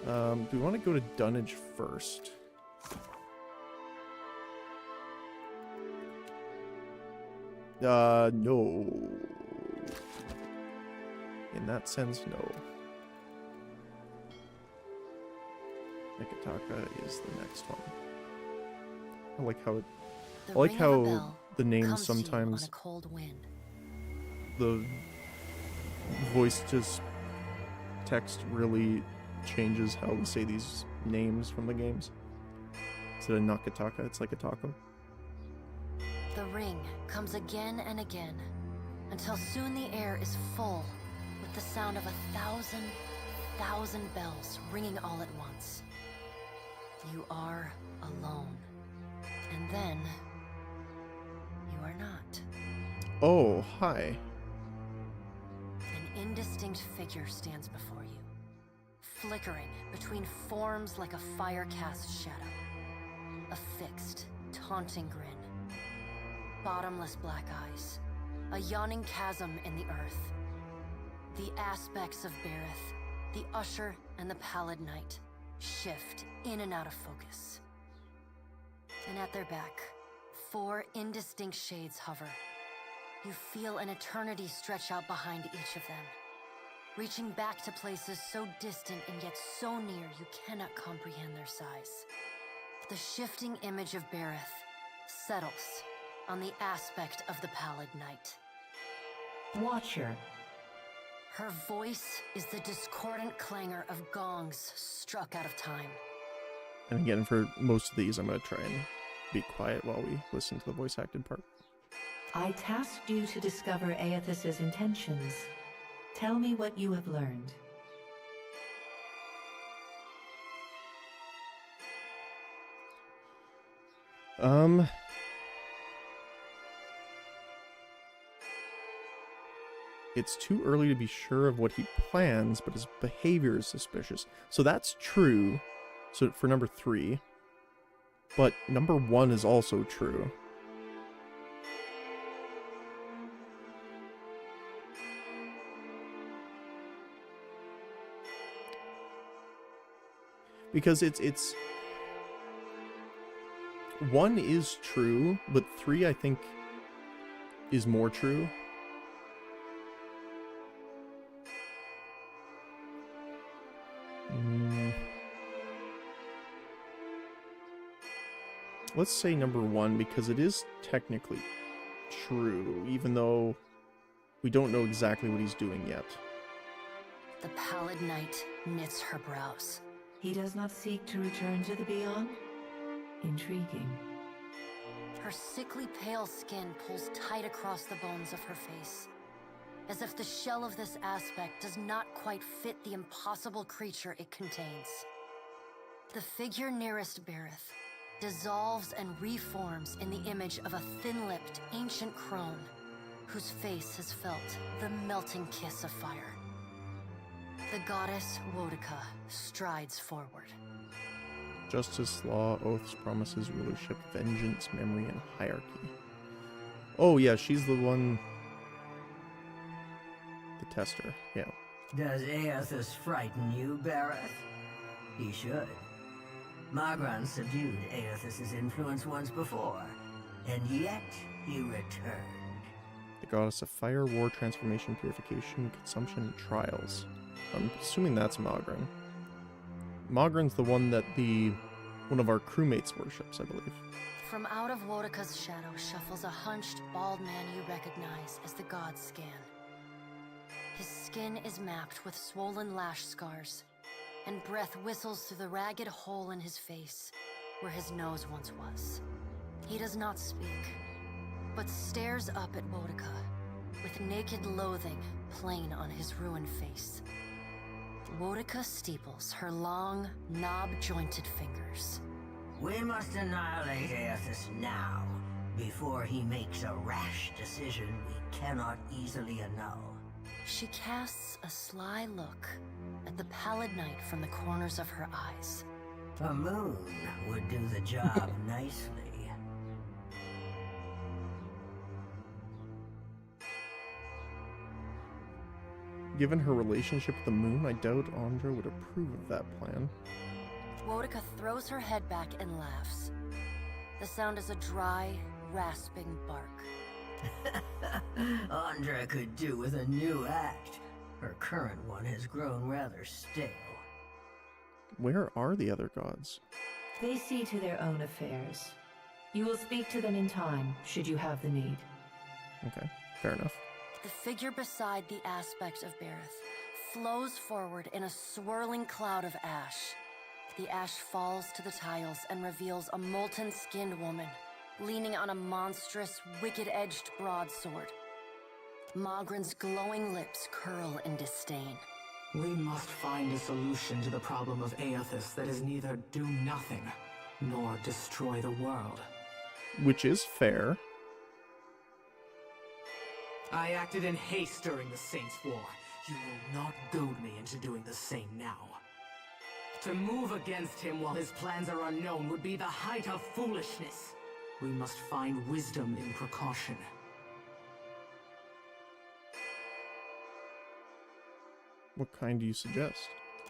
Do we want to go to Dunnage first? No. In that sense, no. Nikitaka is the next one. I like how the names sometimes the voice just text really changes how we say these names from the games. Instead of Nakataka, it's like a taco. The ring comes again and again, until soon the air is full with the sound of 1,000 bells ringing all at once. You are alone. And then, you are not. Oh, hi. An indistinct figure stands before you, flickering between forms like a fire-cast shadow. A fixed, taunting grin. Bottomless black eyes. A yawning chasm in the earth. The aspects of Berith, the Usher and the Pallid Knight, shift in and out of focus. And at their back, 4 indistinct shades hover. You feel an eternity stretch out behind each of them, reaching back to places so distant and yet so near you cannot comprehend their size. The shifting image of Berith settles on the aspect of the Pallid Knight. Watcher. Her voice is the discordant clangor of gongs struck out of time. And again, for most of these, I'm going to try and be quiet while we listen to the voice acted part. I tasked you to discover Aethys's intentions. Tell me what you have learned. It's too early to be sure of what he plans, but his behavior is suspicious. So that's true. So for number 3. But number 1 is also true. Because it's 1 is true, but 3 I think is more true. Let's say number 1 because it is technically true, even though we don't know exactly what he's doing yet. The Pallid Knight knits her brows. He does not seek to return to the Beyond? Intriguing. Her sickly pale skin pulls tight across the bones of her face, as if the shell of this aspect does not quite fit the impossible creature it contains. The figure nearest Berith dissolves and reforms in the image of a thin-lipped ancient crone whose face has felt the melting kiss of fire. The goddess Wodika strides forward. Justice, law, oaths, promises, rulership, vengeance, memory, and hierarchy. Oh yeah, she's the one... the tester, yeah. Does Aethys frighten you, Berith? He should. Magran subdued Aethys's influence once before, and yet he returned. The goddess of fire, war, transformation, purification, consumption, and trials. I'm assuming that's Magran. Magran's the one that one of our crewmates worships, I believe. From out of Wodika's shadow shuffles a hunched, bald man you recognize as the god Scan. His skin is mapped with swollen lash scars, and breath whistles through the ragged hole in his face where his nose once was. He does not speak, but stares up at Wodika with naked loathing plain on his ruined face. Wodika steeples her long, knob-jointed fingers. We must annihilate Aethys now, Before he makes a rash decision we cannot easily annul. She casts a sly look at the pallid night from the corners of her eyes. A moon would do the job nicely. Given her relationship with the moon, I doubt Andra would approve of that plan. Wotica throws her head back and laughs. The sound is a dry, rasping bark. Andra could do with a new act. Her current one has grown rather stale. Where are the other gods? They see to their own affairs. You will speak to them in time, should you have the need. Okay, fair enough. The figure beside the aspect of Berith flows forward in a swirling cloud of ash. The ash falls to the tiles and reveals a molten-skinned woman, leaning on a monstrous, wicked-edged broadsword. Mogren's glowing lips curl in disdain. We must find a solution to the problem of Aethys that is neither do nothing, nor destroy the world. Which is fair. I acted in haste during the Saints' War. You will not goad me into doing the same now. To move against him while his plans are unknown would be the height of foolishness. We must find wisdom in precaution. What kind do you suggest?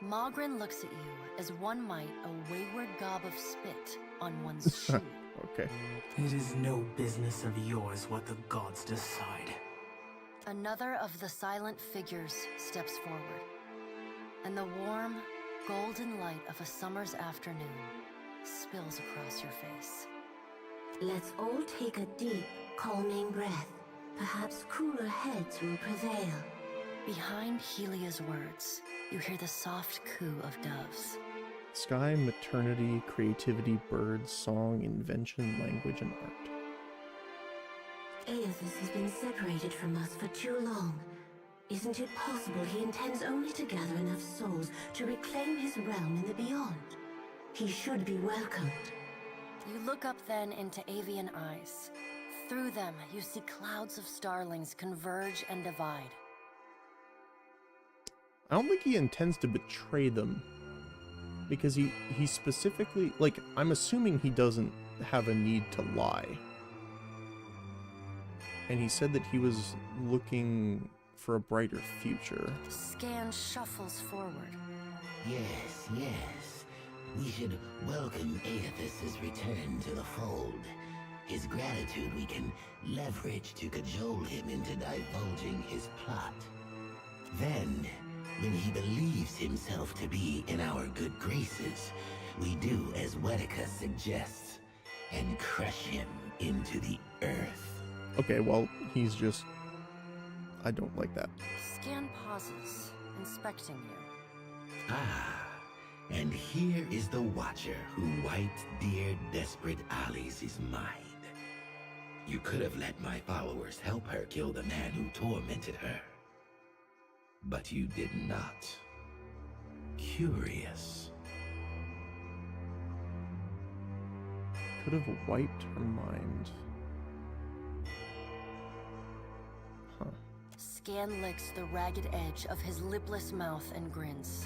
Mogren looks at you as one might a wayward gob of spit on one's shoe. Okay. It is no business of yours what the gods decide. Another of the silent figures steps forward, and the warm, golden light of a summer's afternoon spills across your face. Let's all take a deep, calming breath. Perhaps cooler heads will prevail. Behind Helia's words, you hear the soft coo of doves. Sky, maternity, creativity, birds, song, invention, language, and art. Aethys has been separated from us for too long. Isn't it possible he intends only to gather enough souls to reclaim his realm in the beyond? He should be welcomed. You look up then into avian eyes. Through them, you see clouds of starlings converge and divide. I don't think he intends to betray them. Because he specifically, like, I'm assuming he doesn't have a need to lie. And he said that he was looking for a brighter future. Scan shuffles forward. Yes, yes. We should welcome Aethys' return to the fold. His gratitude we can leverage to cajole him into divulging his plot. Then, when he believes himself to be in our good graces, we do as Wotica suggests, and crush him into the earth. Okay, well, he's just... I don't like that. Scan pauses, inspecting you. Ah, and here is the Watcher who wiped dear, desperate Alice's mind. You could have let my followers help her kill the man who tormented her. But you did not. Curious. Could have wiped her mind. Huh. Scan licks the ragged edge of his lipless mouth and grins,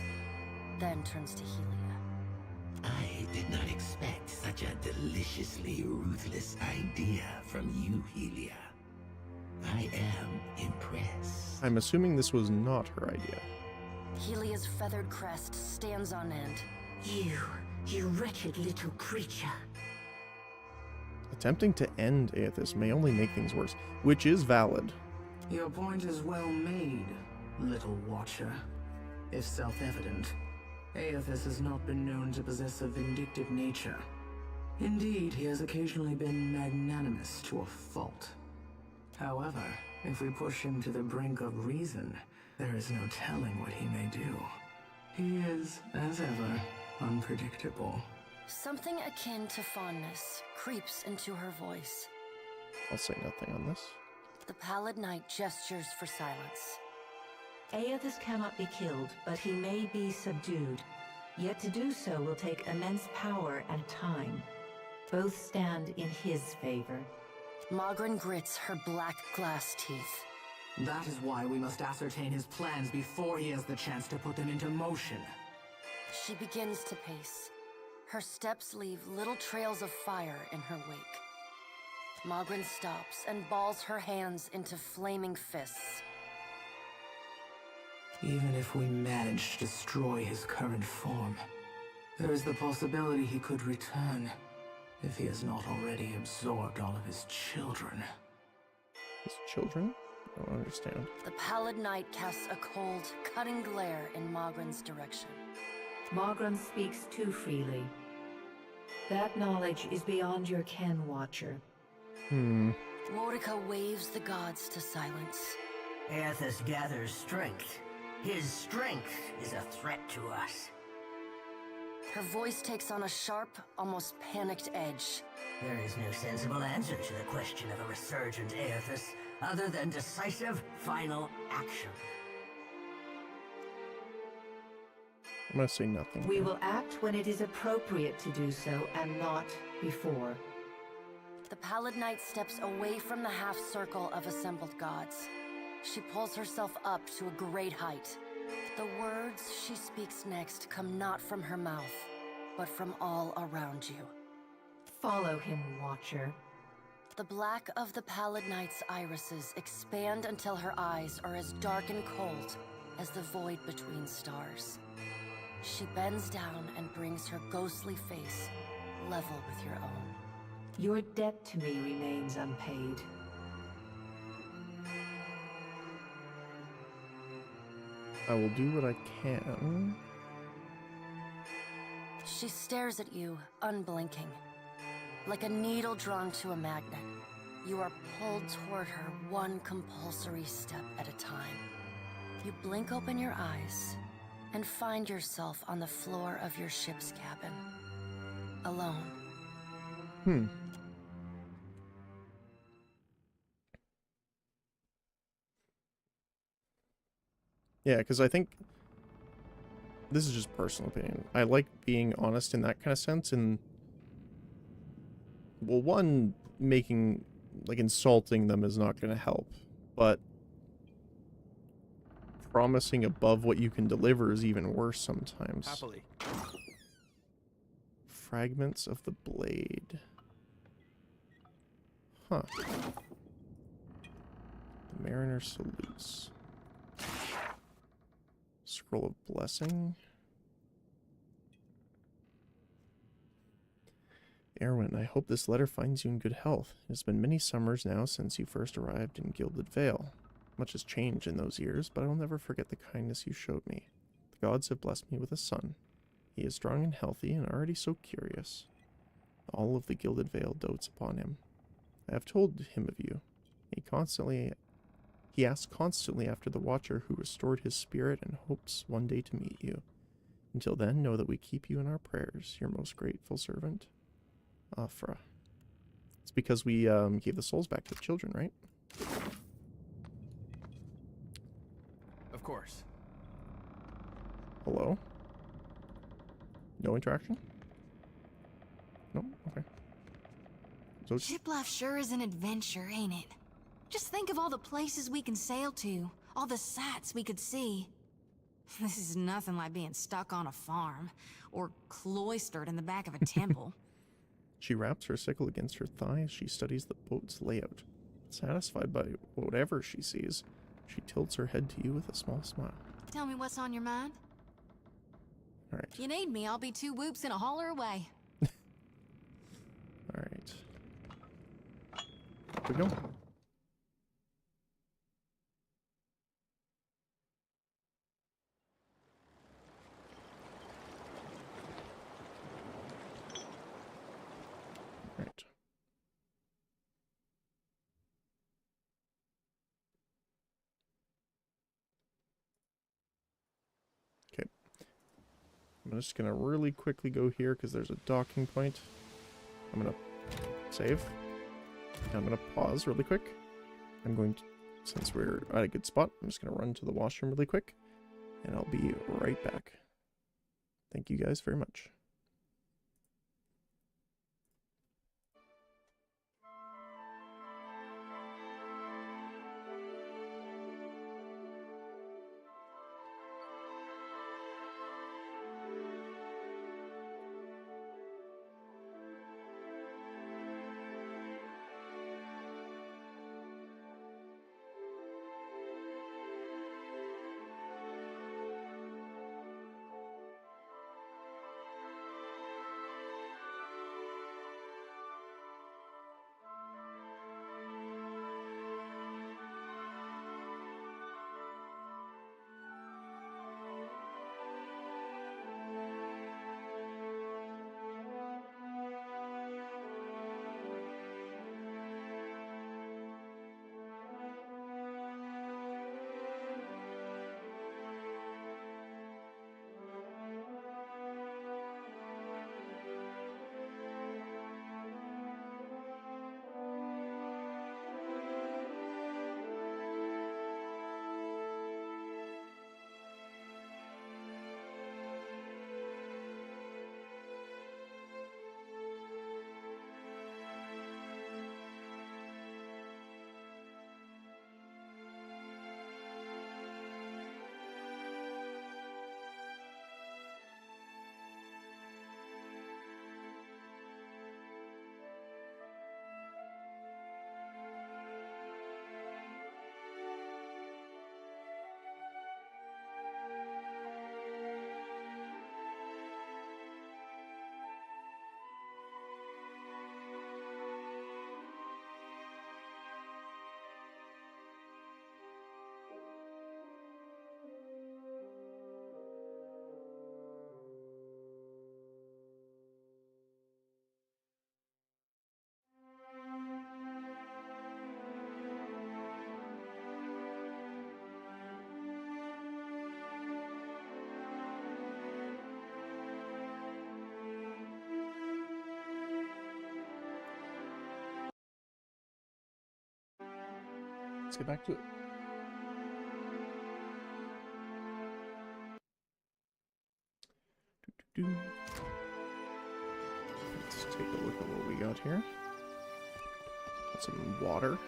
then turns to Helia. I did not expect such a deliciously ruthless idea from you, Helia. I am impressed. I'm assuming this was not her idea. Helia's feathered crest stands on end. You wretched little creature. Attempting to end Aethys may only make things worse, which is valid. Your point is well made, little Watcher. If self-evident, Aethys has not been known to possess a vindictive nature. Indeed, he has occasionally been magnanimous to a fault. However, if we push him to the brink of reason, there is no telling what he may do. He is, as ever, unpredictable. Something akin to fondness creeps into her voice. I'll say nothing on this. The pallid knight gestures for silence. Aethys cannot be killed, but he may be subdued. Yet to do so will take immense power and time. Both stand in his favor. Magrin grits her black glass teeth. That is why we must ascertain his plans before he has the chance to put them into motion. She begins to pace. Her steps leave little trails of fire in her wake. Magrin stops and balls her hands into flaming fists. Even if we manage to destroy his current form, there is the possibility he could return, if he has not already absorbed all of his children. His children? I don't understand. The pallid night casts a cold, cutting glare in Magrin's direction. Magrin speaks too freely. That knowledge is beyond your ken, Watcher. Mordecai waves the gods to silence. Aethys gathers strength. His strength is a threat to us. Her voice takes on a sharp, almost panicked edge. There is no sensible answer to the question of a resurgent Aethys other than decisive, final action. I'm gonna say nothing. We will act when it is appropriate to do so, and not before. The pallid knight steps away from the half-circle of assembled gods. She pulls herself up to a great height. The words she speaks next come not from her mouth, but from all around you. Follow him, Watcher. The black of the pallid knight's irises expand until her eyes are as dark and cold as the void between stars. She bends down and brings her ghostly face level with your own. Your debt to me remains unpaid. I will do what I can. She stares at you, unblinking. Like a needle drawn to a magnet, you are pulled toward her one compulsory step at a time. You blink open your eyes and find yourself on the floor of your ship's cabin. Alone. Yeah, because I think this is just personal opinion. I like being honest in that kind of sense, and well, one, making like insulting them is not going to help, but promising above what you can deliver is even worse sometimes. Happily. Fragments of the blade. Huh. The Mariner salutes. Scroll of Blessing. Erwin, I hope this letter finds you in good health. It has been many summers now since you first arrived in Gilded Vale. Much has changed in those years, but I will never forget the kindness you showed me. The gods have blessed me with a son. He is strong and healthy and already so curious. All of the Gilded Vale dotes upon him. I have told him of you. He asks constantly after the Watcher who restored his spirit and hopes one day to meet you. Until then, know that we keep you in our prayers, your most grateful servant, Afra. It's because we gave the souls back to the children, right? Of course. Hello? No interaction? No? Okay. So Ship life sure is an adventure, ain't it? Just think of all the places we can sail to, all the sights we could see. This is nothing like being stuck on a farm, or cloistered in the back of a temple. she wraps her sickle against her thigh as she studies the boat's layout. Satisfied by whatever she sees, she tilts her head to you with a small smile. Tell me what's on your mind. Alright. You need me, I'll be 2 whoops and a holler away. Alright. Up we go. Right. Okay. I'm just gonna really quickly go here because there's a docking point. I'm gonna save. I'm gonna pause really quick. I'm going to, since we're at a good spot, I'm just gonna run to the washroom really quick, and I'll be right back. Thank you guys very much. Let's get back to it. Let's take a look at what we got here. Got some water.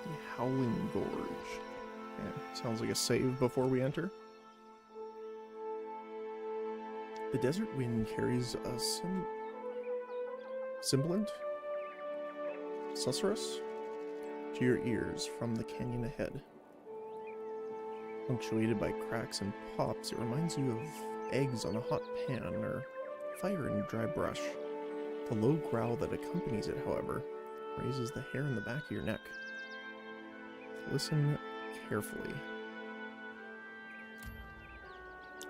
The Howling Gorge. Yeah, sounds like a save before we enter. The desert wind carries a sibilant susurrus to your ears from the canyon ahead. Punctuated by cracks and pops, it reminds you of eggs on a hot pan or fire in dry brush. The low growl that accompanies it, however, raises the hair in the back of your neck. Listen carefully.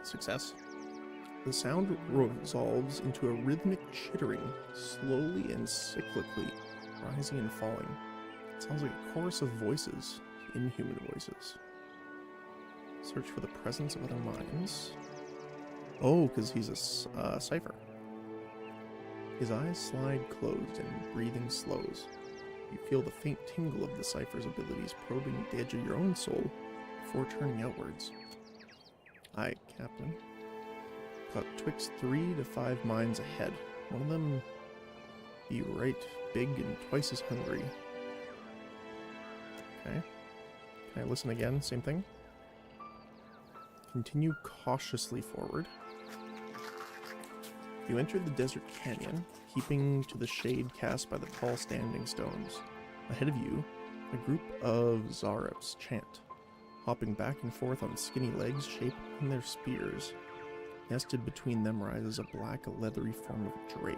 Success. The sound resolves into a rhythmic chittering, slowly and cyclically, rising and falling. It sounds like a chorus of voices, inhuman voices. Search for the presence of other minds. Oh, because he's a cipher. His eyes slide closed and breathing slows. You feel the faint tingle of the cipher's abilities probing the edge of your own soul before turning outwards. Aye, Captain. Got twixt 3 to 5 minds ahead. One of them be right big and twice as hungry. Okay. Can I listen again? Same thing? Continue cautiously forward. You enter the desert canyon, keeping to the shade cast by the tall standing stones. Ahead of you, a group of Zarips chant, hopping back and forth on skinny legs shaped in their spears. Nested between them rises a black, leathery form of a drake.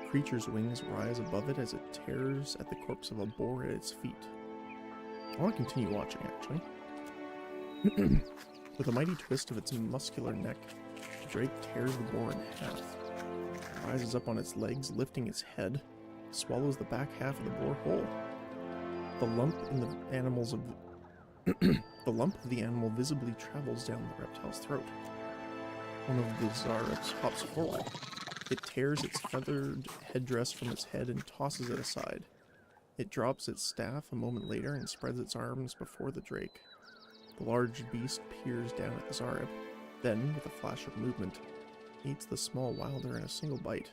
The creature's wings rise above it as it tears at the corpse of a boar at its feet. I want to continue watching, actually. With a mighty twist of its muscular neck, the drake tears the boar in half. It rises up on its legs, lifting its head, swallows the back half of the boar whole. The lump in the animal's the lump of the animal visibly travels down the reptile's throat. One of the Zarips hops forward. It tears its feathered headdress from its head and tosses it aside. It drops its staff a moment later and spreads its arms before the drake. The large beast peers down at the Zarib, then, with a flash of movement, eats the small wilder in a single bite.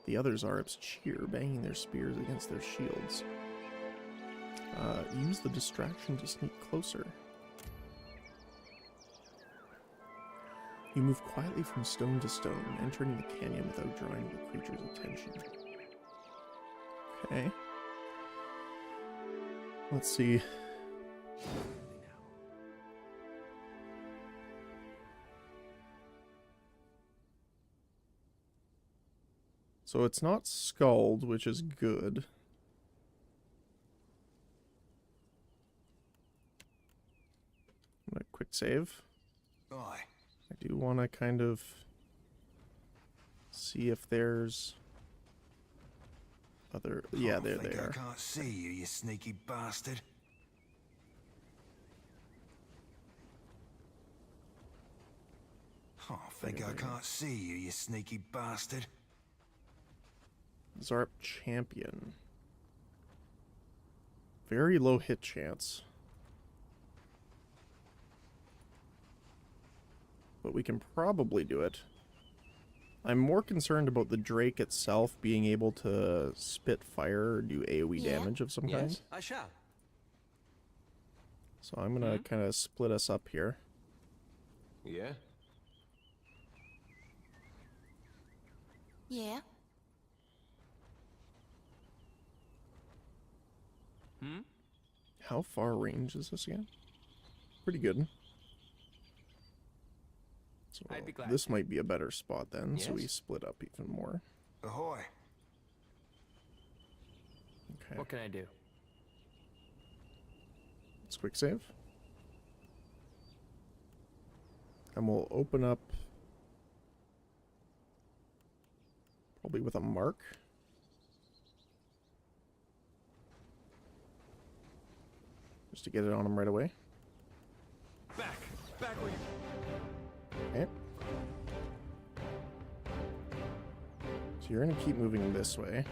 The other Zarips cheer, banging their spears against their shields. Use the distraction to sneak closer. You move quietly from stone to stone, entering the canyon without drawing the creature's attention. Okay. Let's see. So it's not Scald, which is good. I'm gonna quick save. Aye. I do want to kind of see if there's other... Yeah, there they are. I can't see you, you sneaky bastard. Oh, I can't see you, you sneaky bastard. Zarp Champion. Very low hit chance. But we can probably do it. I'm more concerned about the Drake itself being able to spit fire or do AoE damage of some kind. Yes, I shall. So I'm gonna kind of split us up here. Yeah? Yeah. How far range is this again? Pretty good. So I'd be glad this might be a better spot then, so we Yes. split up even more. Ahoy. Okay. What can I do? Let's quick save. And we'll open up probably with a mark. Just to get it on him right away. Back. Back where you... Okay. So you're going to keep moving this way.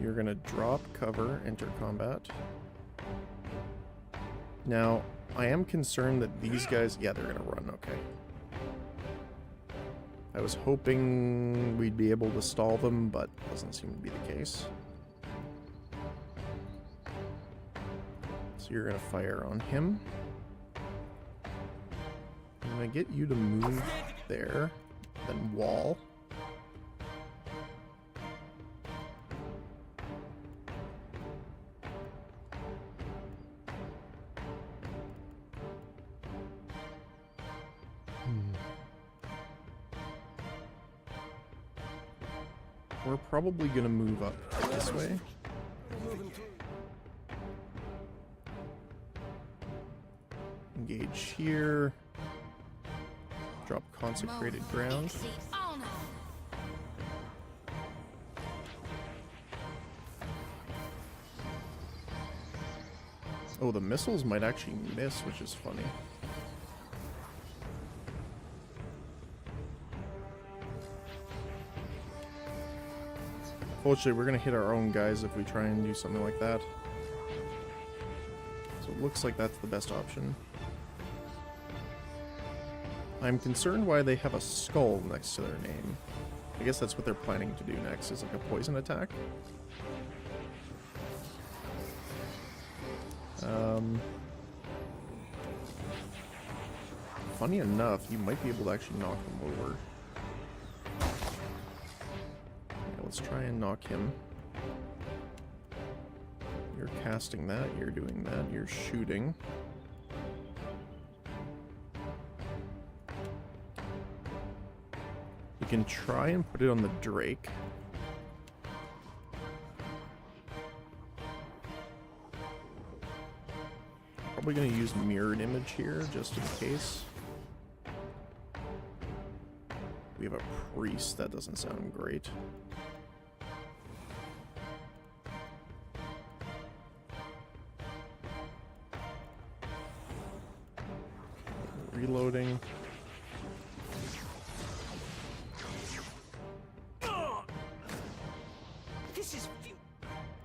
You're going to drop, cover, enter combat. Now, I am concerned that these guys... Yeah, they're going to run, okay. I was hoping we'd be able to stall them, but doesn't seem to be the case. So you're going to fire on him. I'm going to get you to move there, then wall. We're probably going to move up this way. Engage here. Drop consecrated ground. Oh, the missiles might actually miss, which is funny. Fortunately, we're going to hit our own guys if we try and do something like that. So it looks like that's the best option. I'm concerned why they have a skull next to their name. I guess that's what they're planning to do next, is like a poison attack. Funny enough, you might be able to actually knock them over. Let's try and knock him. You're casting that, you're doing that, you're shooting. You can try and put it on the Drake. Probably going to use mirrored image here, just in case. We have a priest, that doesn't sound great. Reloading.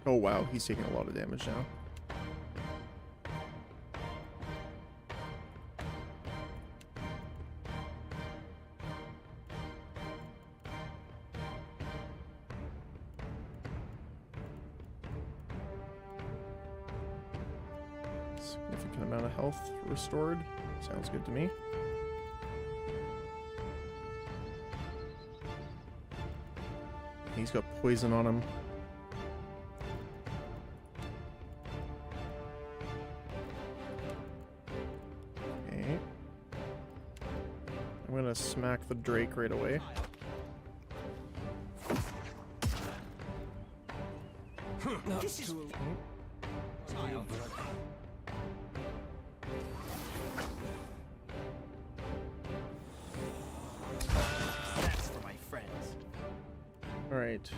Oh wow, he's taking a lot of damage now. Significant amount of health restored. Sounds good to me. He's got poison on him. Okay. I'm gonna smack the Drake right away. This is... Alright,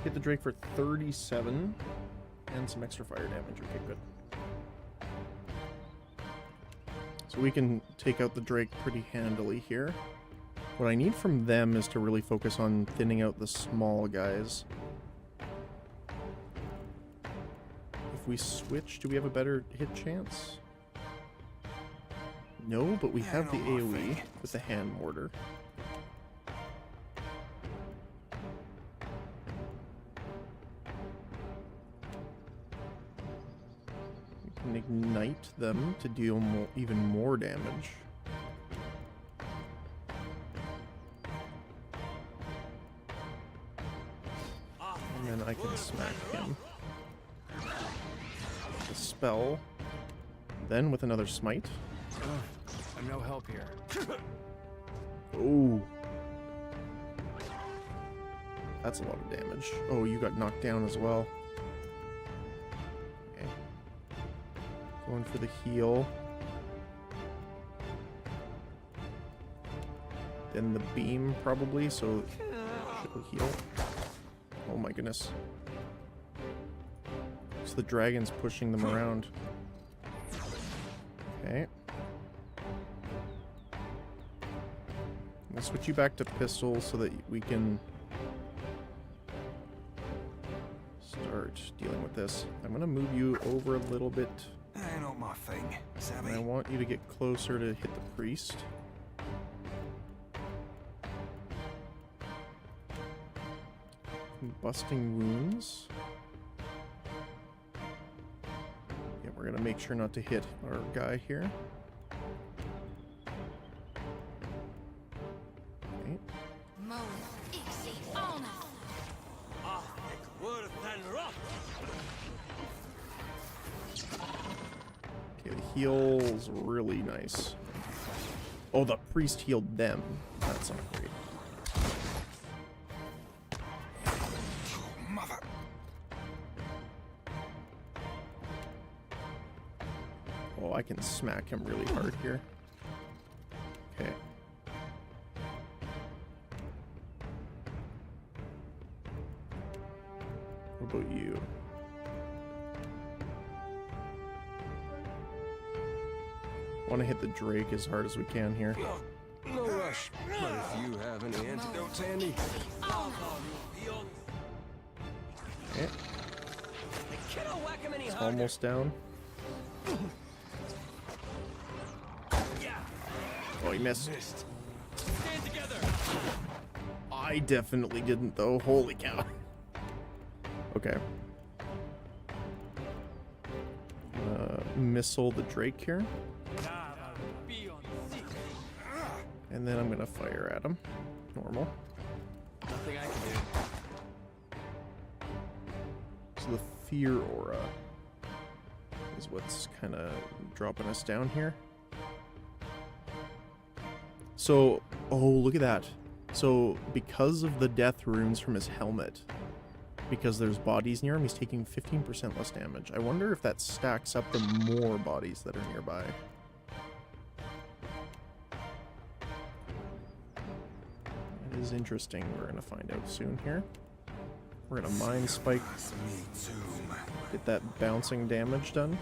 hit the Drake for 37 and some extra fire damage. Okay, good. So we can take out the Drake pretty handily here. What I need from them is to really focus on thinning out the small guys. If we switch, do we have a better hit chance? No, but we have the AoE with the hand mortar. We can ignite them to deal even more damage. And then I can smack him. The spell. Then with another smite. I'm no help here. Oh. That's a lot of damage. Oh, you got knocked down as well. Okay. Going for the heal. Then the beam, probably, so should heal. Oh my goodness. So the dragon's pushing them around. Okay. switch you back to pistols so that we can start dealing with this. I'm going to move you over a little bit. Not my thing, savvy. And I want you to get closer to hit the priest. Busting wounds. Yeah, we're going to make sure not to hit our guy here. Okay. Okay, the heal's really nice. Oh, the priest healed them. That's not great. Mother. Oh, I can smack him really hard here. Okay. What about you? Want to hit the Drake as hard as we can here. No rush, but if you have any antidotes handy. Okay. It's almost down. Oh, he missed. I definitely didn't, though. Holy cow. Okay. Missile the Drake here. And then I'm gonna fire at him. Normal. Nothing I can do. So the fear aura is what's kind of dropping us down here. So, oh, look at that. So, because of the death runes from his helmet, because there's bodies near him, he's taking 15% less damage. I wonder if that stacks up to more bodies that are nearby. That is interesting. We're going to find out soon here. We're going to Mind Spike. Get that bouncing damage done.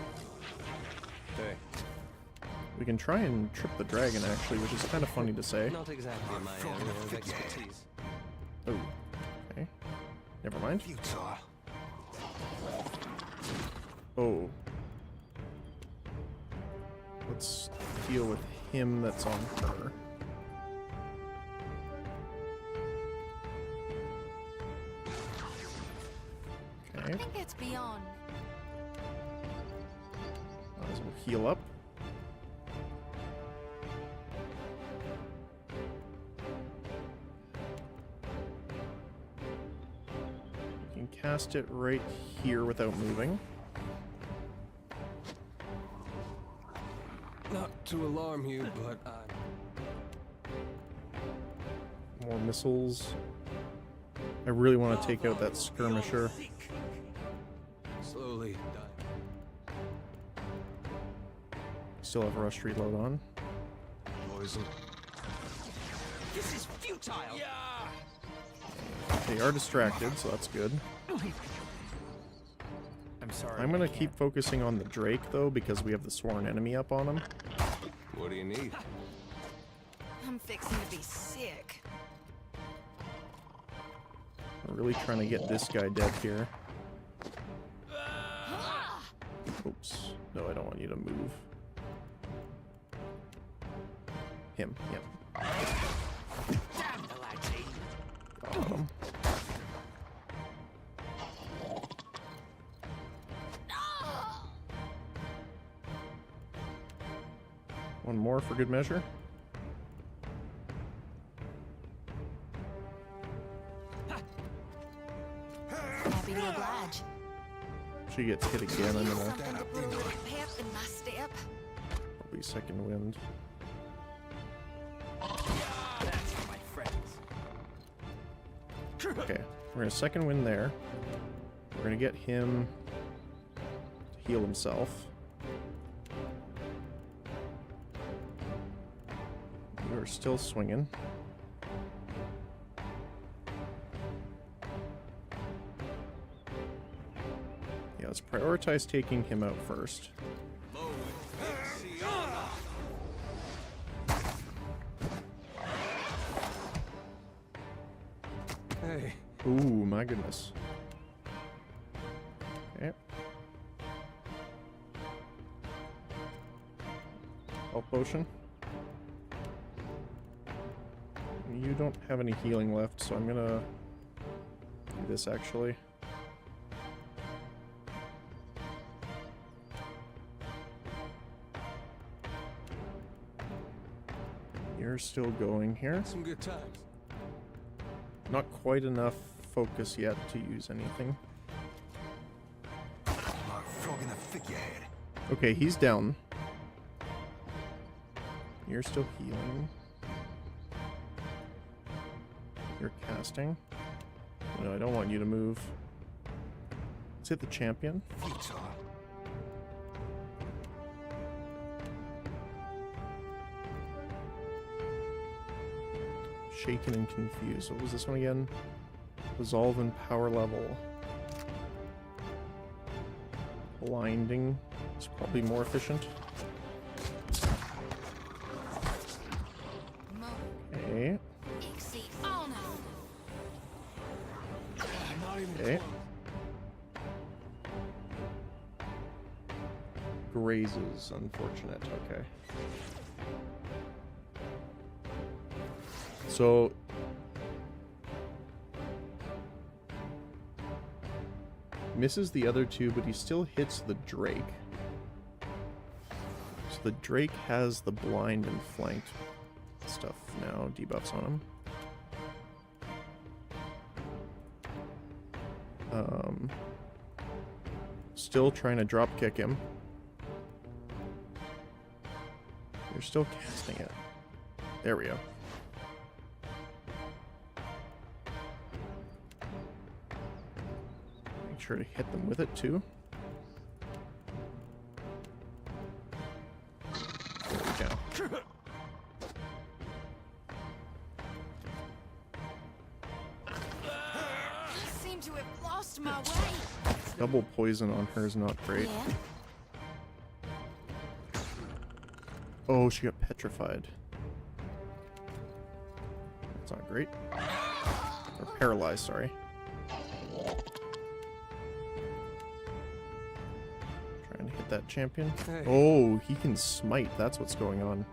Okay. We can try and trip the dragon, actually, which is kind of funny to say. Not exactly my area of expertise. Oh, okay. Never mind. Oh. Let's deal with him that's on her. Okay. I think it's beyond. Might as well heal up. You can cast it right here without moving. Not to alarm you, but More missiles. I really want to take out that skirmisher. slowly Still have rush reload on. poison. This is futile. They are distracted, so that's good. I'm sorry. I'm gonna keep focusing on the Drake though, because we have the sworn enemy up on him. What do you need? I'm fixing to be sick. We're really trying to get this guy dead here. Oops. No, I don't want you to move. Him, yep. Got him. One more for good measure. Happy to oblige. She gets hit again, I'm gonna Something to brew with pep in my step. probably second wind. That's for my friends. Okay, we're gonna second wind there. We're gonna get him to heal himself. We're still swinging. Yeah, let's prioritize taking him out first. Hey. Ooh, my goodness. Okay. Health potion. You don't have any healing left, so I'm gonna do this actually. You're still going here. Some good times. Not quite enough focus yet to use anything. Like a frog in a figurehead. Okay, he's down. You're still healing. You're casting. No, I don't want you to move. Let's hit the champion. Futile. Shaken and confused. What was this one again? Resolve and power level. Blinding. It's probably more efficient. Okay. Okay. Grazes, unfortunate. Okay. So misses the other two, but he still hits the Drake. So the Drake has the blind and flanked stuff now, debuffs on him. Still trying to drop kick him. You're still casting it. There we go. Make sure to hit them with it too. There we go. I seem to have lost my way. Double poison on her is not great. Yeah. Oh, she got petrified. That's not great. Or paralyzed, sorry. Trying to hit that champion. Hey. Oh, he can smite. That's what's going on.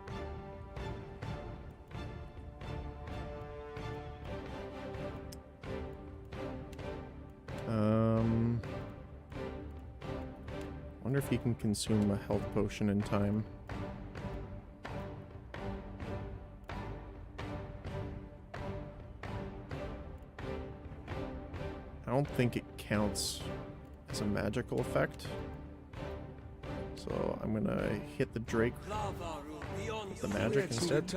Wonder if he can consume a health potion in time. I don't think it counts as a magical effect. So I'm gonna hit the Drake with the magic instead.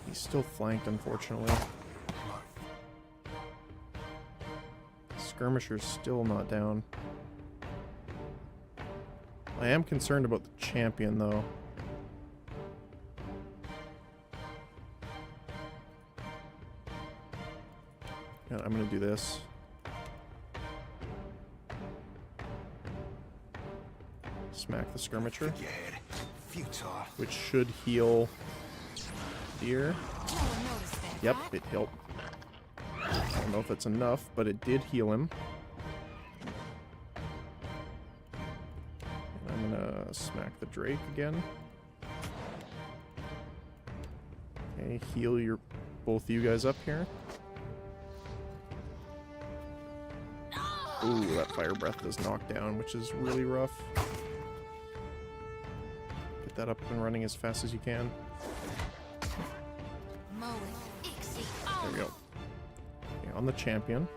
He's still flanked, unfortunately. Skirmisher's still not down. I am concerned about the champion, though. Yeah, I'm gonna do this. Smack the skirmisher, which should heal deer. Yep, it helped. I don't know if it's enough, but it did heal him. And I'm gonna smack the Drake again. Okay, heal both you guys up here. Ooh, that fire breath does knock down, which is really rough. Get that up and running as fast as you can. There we go. Okay, on the champion.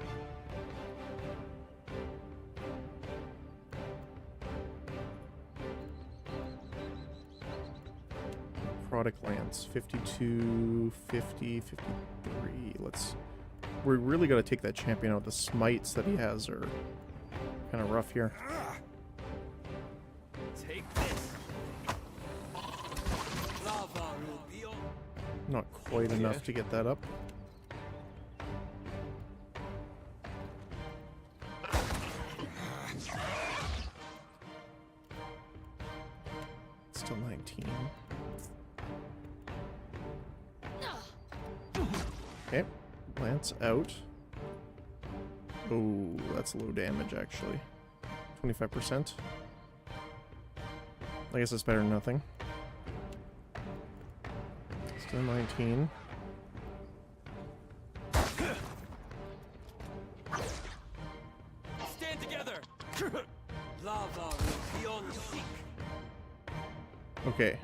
Product Lance, 52, 50, 53. We really got to take that champion out. The smites that he has are kind of rough here. Take this. Not quite enough to get that up. Still 19. Okay, lance out. Oh, that's low damage actually. 25%. I guess that's better than nothing. Still 19. Stand together! Lava beyond seek. Okay.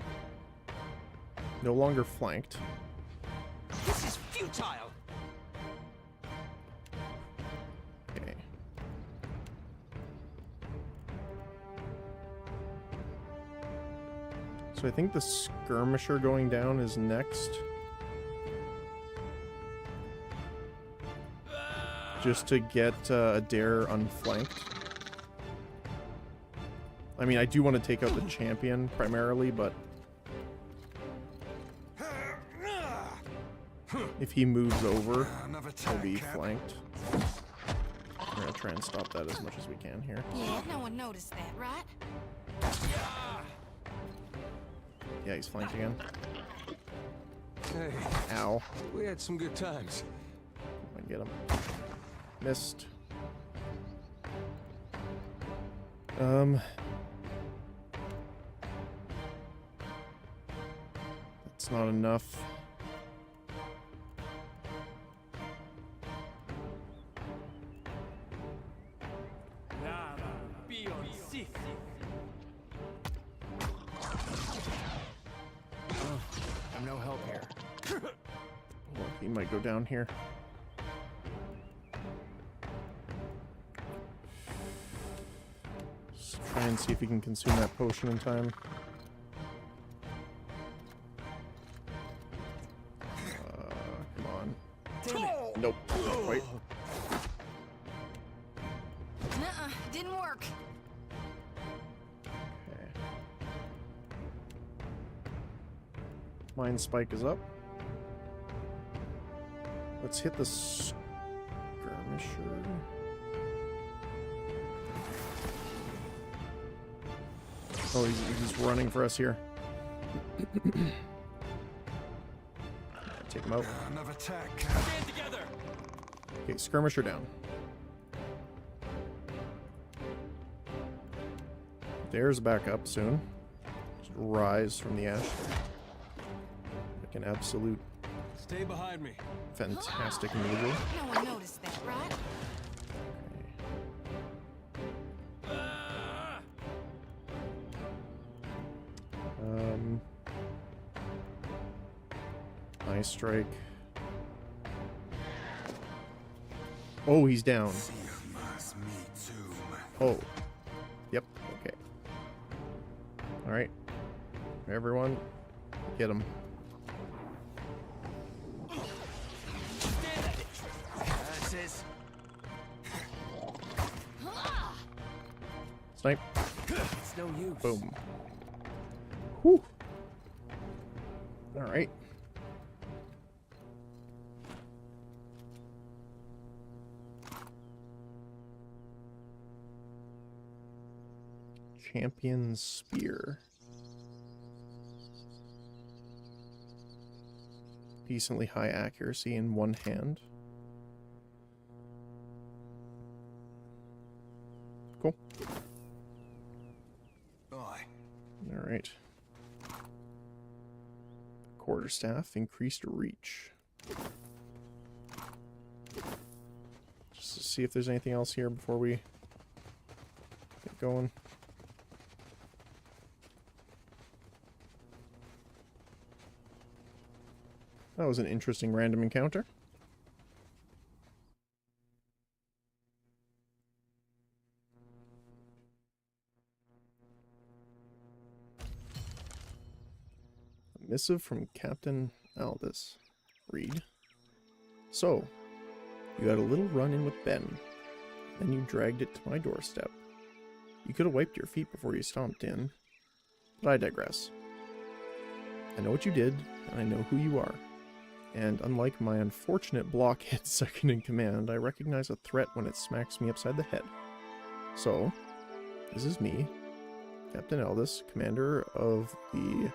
No longer flanked. This is futile! Okay. So I think the skirmisher going down is next. Just to get Adair unflanked. I mean, I do want to take out the champion primarily, but if he moves over, he'll be flanked. We're gonna try and stop that as much as we can here. Yeah, no one noticed that, right? Yeah, he's flanked again. Hey, Ow. we had some good times. I can get him. Missed. That's not enough. I'm no help here. Well, he might go down here. Let's try and see if he can consume that potion in time. Come on. Nope. Not quite. Nuh-uh, didn't work. Okay. Mind spike is up. Let's hit the skirmisher. Oh, he's running for us here. Take him out. Another attack. Stand together! Okay, skirmisher down. There's back up soon. Just rise from the ash. Like an absolute Stay behind me. fantastic individual. No one noticed that, right? Ice strike. Oh, he's down. Oh. Yep. Okay. All right. Everyone, get him. Snipe. It's no use. Boom. Whew. All right. Champion Spear. Decently high accuracy in one hand. Cool. Alright. Quarterstaff, increased reach. Just to see if there's anything else here before we get going. That was an interesting random encounter. A missive from Captain Aldous. Read. So, you had a little run-in with Ben, then you dragged it to my doorstep. You could have wiped your feet before you stomped in, but I digress. I know what you did, and I know who you are. And unlike my unfortunate blockhead second in command, I recognize a threat when it smacks me upside the head. So, this is me, Captain Aldous, commander of the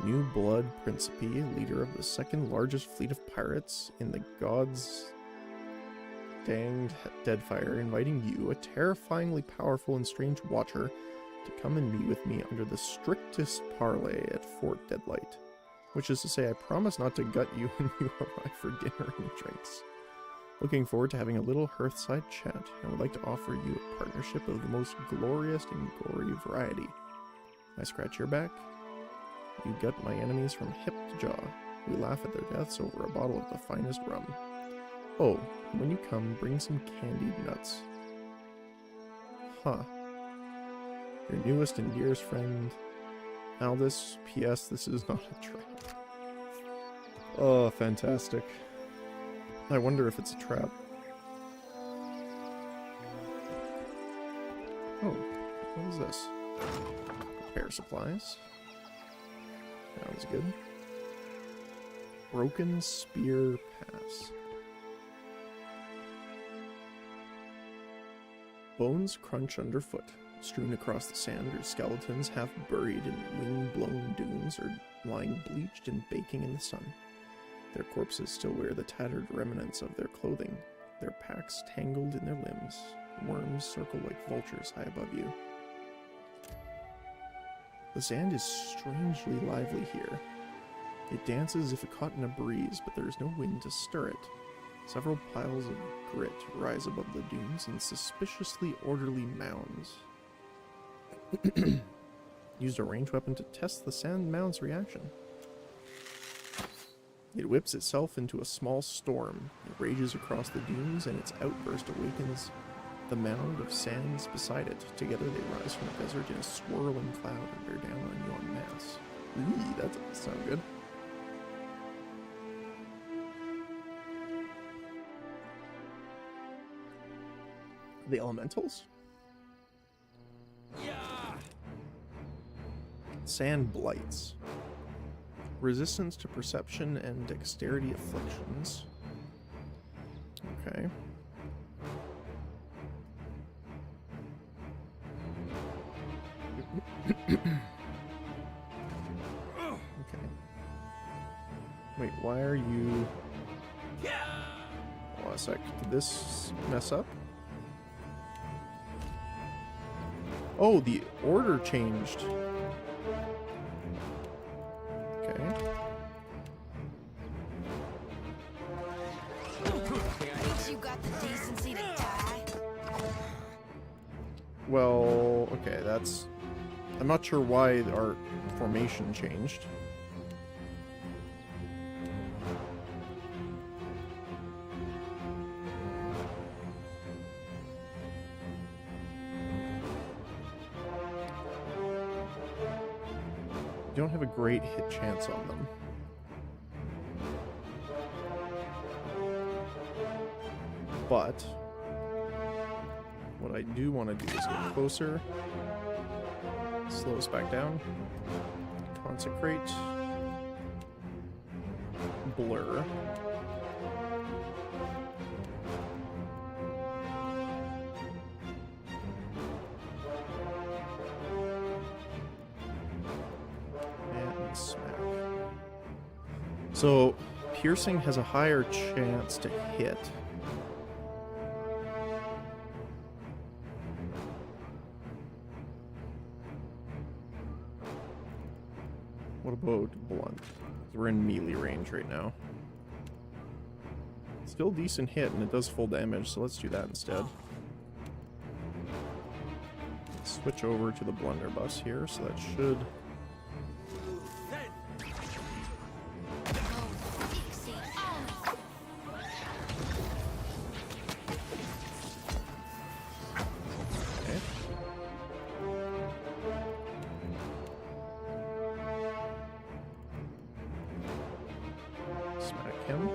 New Blood Principe, leader of the second largest fleet of pirates in the gods' danged Deadfire, inviting you, a terrifyingly powerful and strange watcher, to come and meet with me under the strictest parley at Fort Deadlight. Which is to say, I promise not to gut you when you arrive for dinner and drinks. Looking forward to having a little hearthside chat, and would like to offer you a partnership of the most glorious and gory variety. I scratch your back. You gut my enemies from hip to jaw. We laugh at their deaths over a bottle of the finest rum. Oh, when you come, bring some candied nuts. Huh. Your newest and dearest friend, Aldous. P.S. This is not a trap. Oh, fantastic. I wonder if it's a trap. Oh, what is this? Repair supplies. Sounds good. Broken Spear Pass. Bones crunch underfoot. Strewn across the sand are skeletons half buried in wind-blown dunes or lying bleached and baking in the sun. Their corpses still wear the tattered remnants of their clothing, their packs tangled in their limbs. Worms circle like vultures high above you. The sand is strangely lively here. It dances as if it caught in a breeze, but there is no wind to stir it. Several piles of grit rise above the dunes in suspiciously orderly mounds. Used a ranged weapon to test the sand mound's reaction. It whips itself into a small storm. It rages across the dunes, and its outburst awakens the mound of sands beside it. Together they rise from the desert in a swirling cloud and bear down on you en masse. Ooh, that doesn't sound good. The elementals? Sand blights. Resistance to perception and dexterity afflictions. Okay. Okay. Wait, why are you... Hold on a sec. Did this mess up? Oh, the order changed. Okay. You got the decency to die? Well, okay, that's... I'm not sure why our formation changed. You don't have a great hit chance on them. But what I do want to do is get closer, slow us back down, consecrate, blur. And smack. So piercing has a higher chance to hit. What about blunt? We're in melee range right now. Still decent hit, and it does full damage, so let's do that instead. Switch over to the blunderbuss here, so that should... Smack him.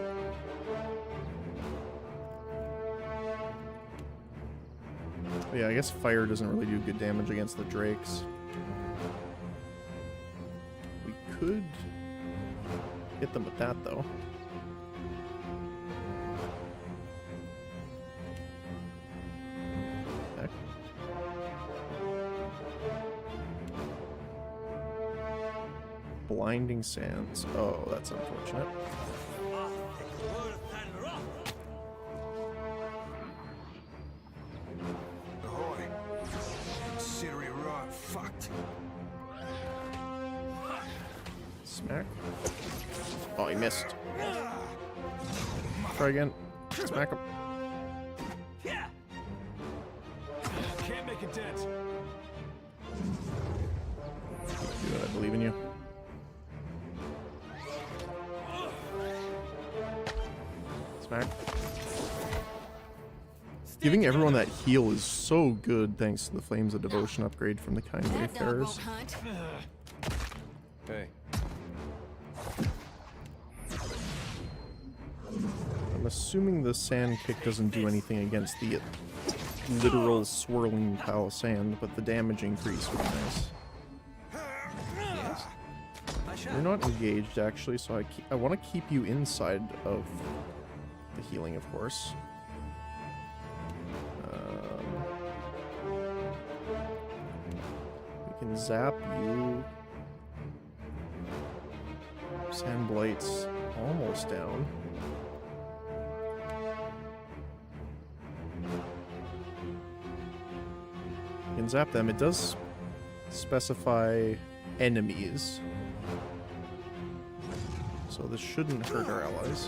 But yeah, I guess fire doesn't really do good damage against the drakes. We could hit them with that, though. Heck. blinding sands. Oh, that's unfortunate. Ahoy. Consider it right fucked. Smack. Oh, he missed. Try again. Smack him. Can't make a dent. Do it, I believe in you. Smack. Giving everyone that heal is so good thanks to the Flames of Devotion upgrade from the Kind Wayfarers. Hey. I'm assuming the sand kick doesn't do anything against the literal swirling pile of sand, but the damage increase would be nice. You're not engaged, actually, so I want to keep you inside of the healing, of course. We can zap you. Sand Blight's almost down. You can zap them. It does specify enemies. So this shouldn't hurt our allies.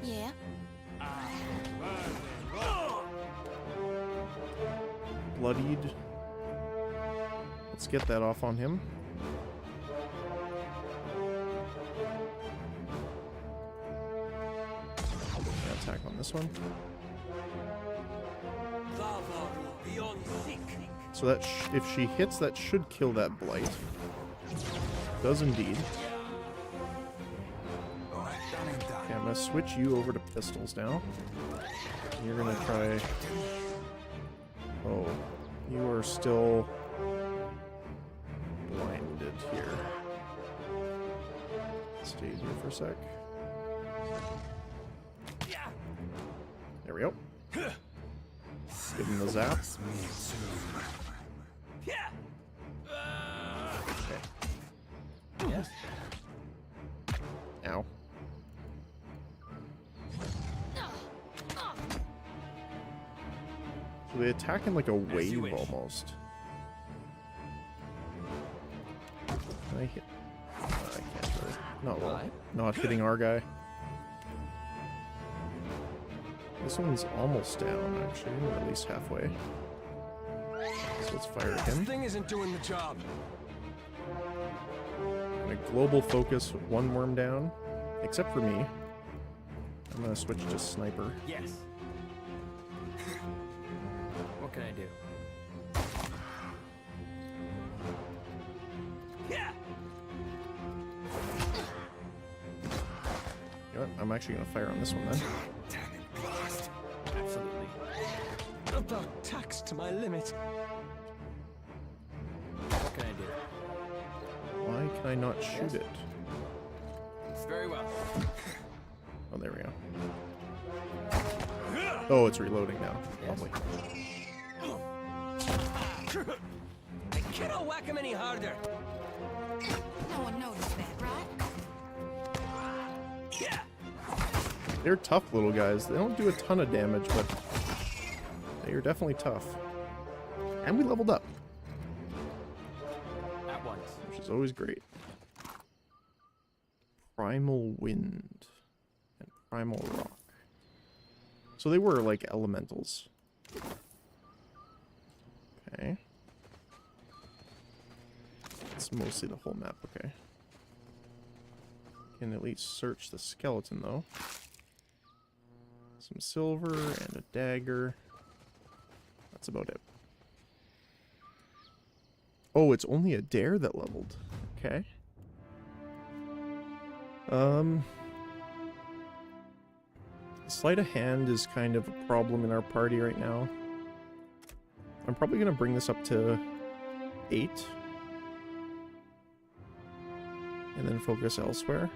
Yeah. Bloodied. Let's get that off on him. Attack on this one. So that if she hits, that should kill that blight. Does indeed. Okay, I'm gonna switch you over to pistols now. You're gonna try. Oh, you are still blinded here. Stay here for a sec. There we go. Give him the zap. Okay. Yes. Ow. So they attack in like a wave almost. Can I hit? I can't really. Not well. Not hitting our guy. This one's almost down, actually, or at least halfway. So let's fire at him. This thing isn't doing the job. Gonna global focus one worm down, except for me. I'm gonna switch to sniper. Yes. What can I do? Yeah. You know what? I'm actually gonna fire on this one then. Absolutely. About taxed to my limit. What can I do? Why can I not shoot it? It's very well. Oh, there we go. Oh, it's reloading now. Lovely. I cannot whack him any harder. No one noticed that, right? Yeah. They're tough little guys. They don't do a ton of damage, but they are definitely tough. And we leveled up. At once. Which is always great. Primal Wind and Primal Rock. So they were like elementals. Okay. It's mostly the whole map, okay. Can at least search the skeleton though. Some silver and a dagger. That's about it. Oh, it's only a dare that leveled. Okay. Sleight of hand is kind of a problem in our party right now. I'm probably going to bring this up to 8. And then focus elsewhere.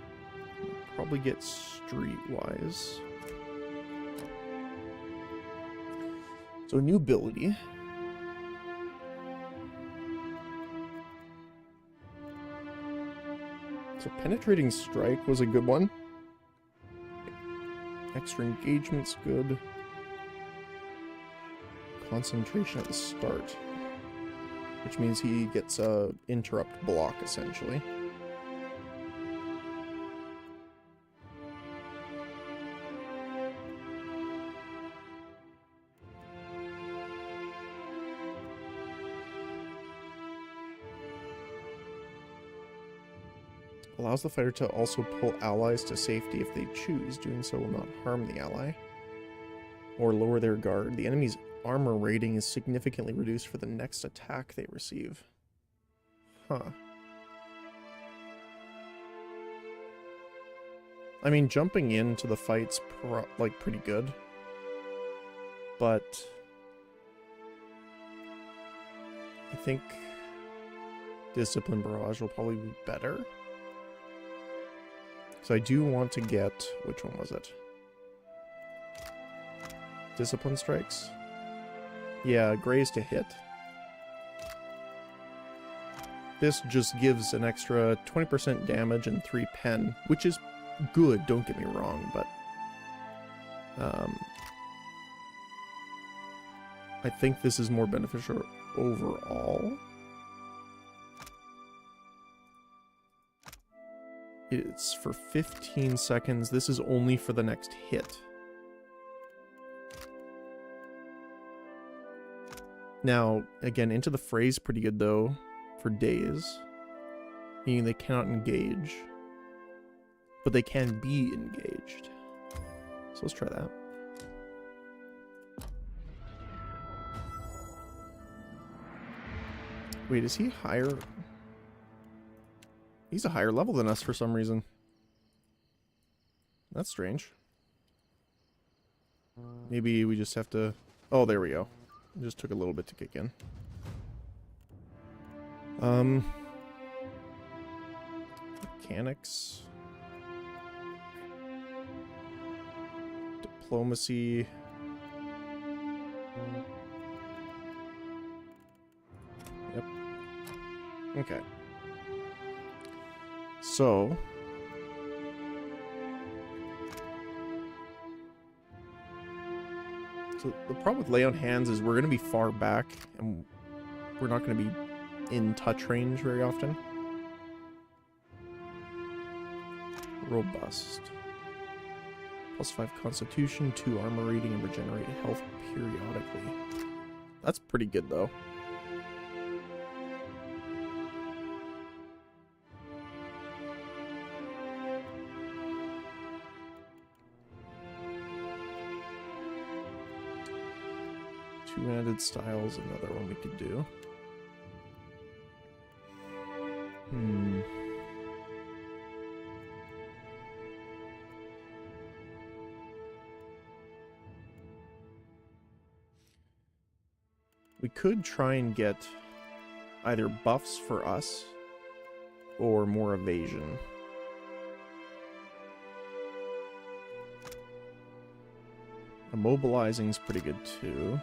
Probably get streetwise. So new ability. So penetrating strike was a good one. Extra engagement's good. Concentration at the start, which means he gets a interrupt block essentially. Allows the fighter to also pull allies to safety if they choose. Doing so will not harm the ally or lower their guard. The enemy's armor rating is significantly reduced for the next attack they receive. Huh. I mean, jumping into the fight's pretty good, but I think Discipline Barrage will probably be better. So I do want to get, which one was it? Discipline Strikes? Yeah, graze to hit. This just gives an extra 20% damage and 3 pen, which is good, don't get me wrong, but I think this is more beneficial overall. It's for 15 seconds. This is only for the next hit. Now, again, Into the Fray's pretty good, though, for days. Meaning they cannot engage. But they can be engaged. So let's try that. Wait, is he higher? He's a higher level than us for some reason. That's strange. Maybe we just have to... Oh, there we go. It just took a little bit to kick in. Mechanics. Diplomacy. Yep. Okay. So the problem with lay on hands is we're going to be far back and we're not going to be in touch range very often. Robust. +5 constitution, 2 armor rating, and regenerate health periodically. That's pretty good though. Two-handed styles, another one we could do. We could try and get either buffs for us or more evasion. Immobilizing's pretty good too.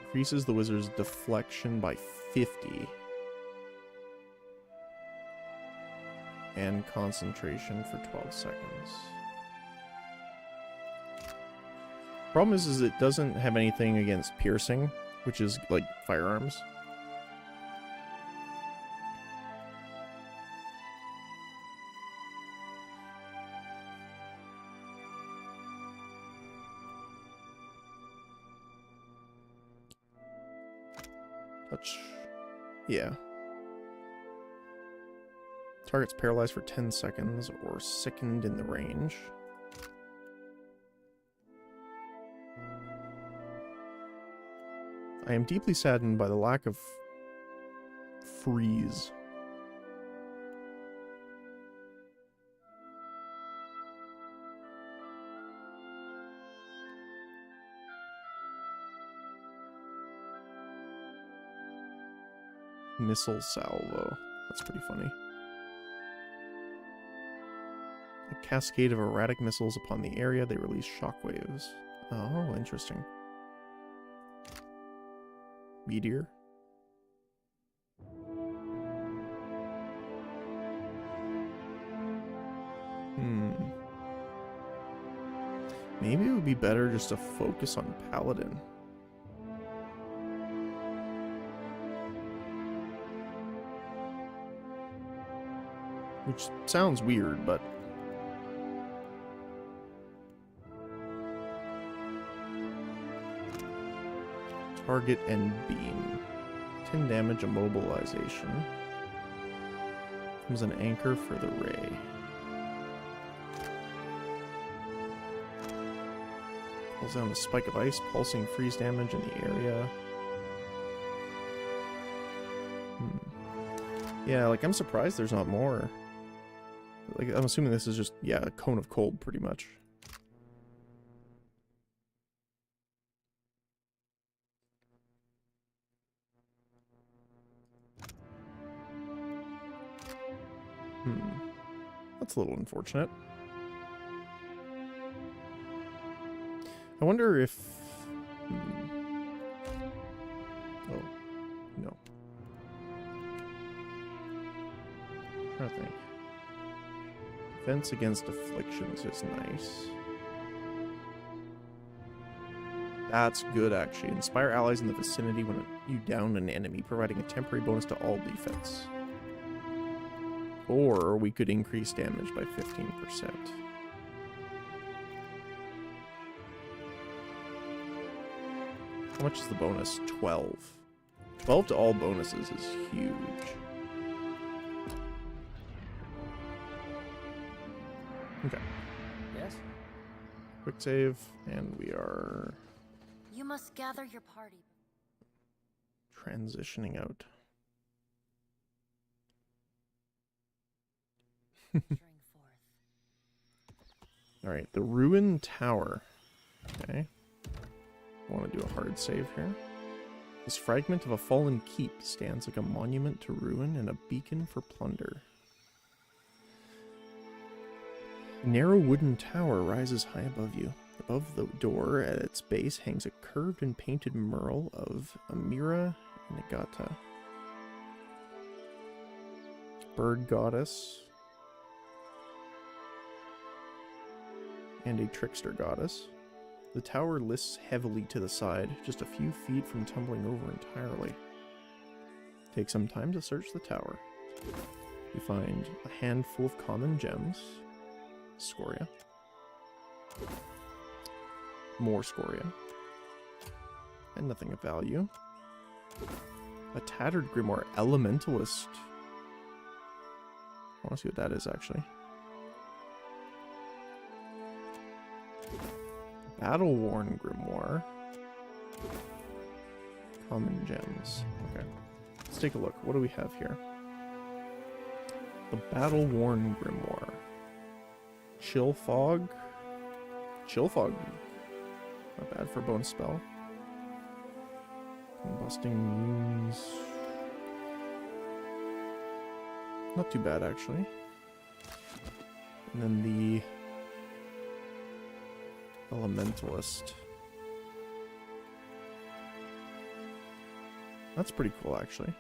Increases the wizard's deflection by 50. And concentration for 12 seconds. Problem is it doesn't have anything against piercing, which is like firearms. Touch. Yeah. Target's paralyzed for 10 seconds or sickened in the range. I am deeply saddened by the lack of freeze. Missile salvo. That's pretty funny. A cascade of erratic missiles upon the area. They release shockwaves. Oh, interesting. Meteor. Maybe it would be better just to focus on Paladin. Which sounds weird, but... Target and beam. 10 damage immobilization. Comes an anchor for the ray. Pulls down a spike of ice, pulsing freeze damage in the area. Yeah, like, I'm surprised there's not more. Like, I'm assuming this is just, yeah, a cone of cold, pretty much. That's a little unfortunate. I wonder if... Oh, no. I'm trying to think. Defense against afflictions is nice. That's good, actually. Inspire allies in the vicinity when you down an enemy, providing a temporary bonus to all defense. Or we could increase damage by 15%. How much is the bonus? 12. 12 to all bonuses is huge. Okay. Yes? Quick save, and we are You must gather your party. transitioning out. Alright, the Ruined Tower. Okay. I want to do a hard save here. This fragment of a fallen keep stands like a monument to ruin and a beacon for plunder. A narrow wooden tower rises high above you. Above the door, at its base, hangs a curved and painted mural of Amira Nagata, bird goddess, and a trickster goddess. The tower lists heavily to the side, just a few feet from tumbling over entirely. Take some time to search the tower. You find a handful of common gems, scoria, more scoria, and nothing of value. A tattered grimoire, elementalist. I want to see what that is, actually. Battle-worn grimoire. Common gems. Okay. Let's take a look. What do we have here? The battle-worn grimoire. Chill fog. Chill fog. Not bad for a bonus spell. Combusting wounds. Not too bad, actually. And then the Elementalist. That's pretty cool, actually.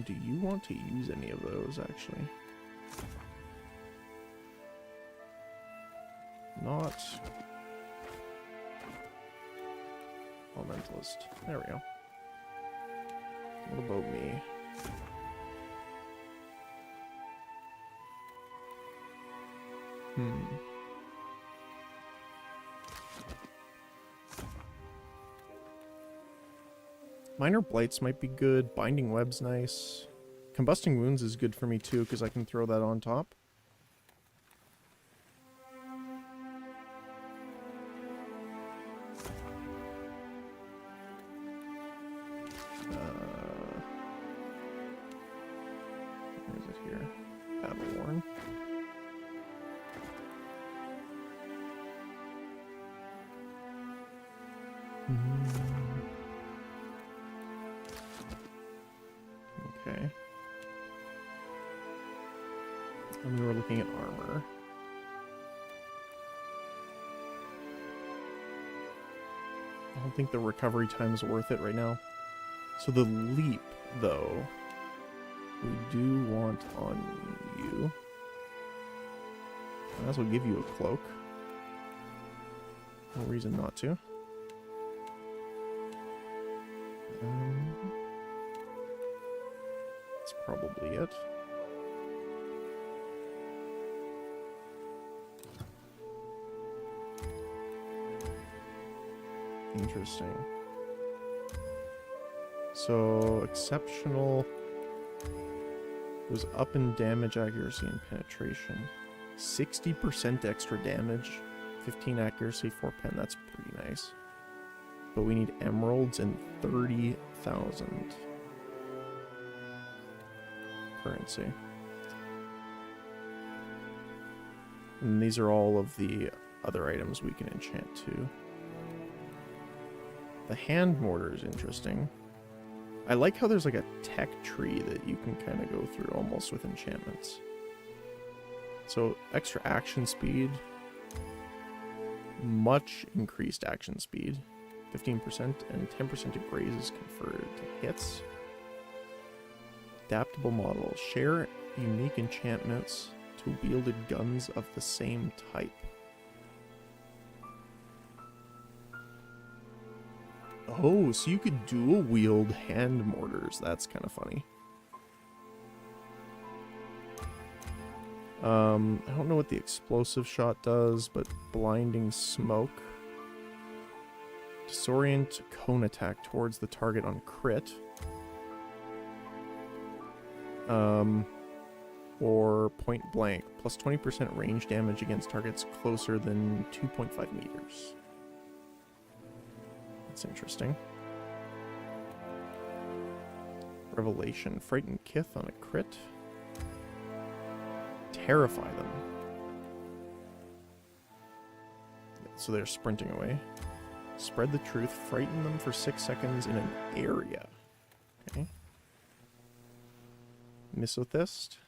Do you want to use any of those, actually? Not Elementalist. There we go. What about me? Minor Blights might be good. Binding Web's nice. Combusting Wounds is good for me too, because I can throw that on top. Where is it here? Battle-worn. Okay. And we were looking at armor. I don't think the recovery time is worth it right now. So the leap, though. we do want on you. Might as well give you a cloak. No reason not to. That's probably it. Interesting. So, exceptional was up in damage, accuracy, and penetration. 60% extra damage, 15 accuracy, 4 pen. That's pretty nice. But we need emeralds and 30,000 currency. And these are all of the other items we can enchant too. The hand mortar is interesting. I like how there's like a tech tree that you can kind of go through almost with enchantments. So extra action speed, much increased action speed, 15% and 10% of graze is converted to hits. Adaptable model, share unique enchantments to wielded guns of the same type. Oh, so you could dual wield hand mortars. That's kind of funny. I don't know what the explosive shot does, but blinding smoke. Disorient cone attack towards the target on crit. Or point blank. Plus 20% range damage against targets closer than 2.5 meters. That's interesting. Revelation. Frighten Kith on a crit. Terrify them. So they're sprinting away. Spread the truth. Frighten them for 6 seconds in an area. Okay. Misothyst.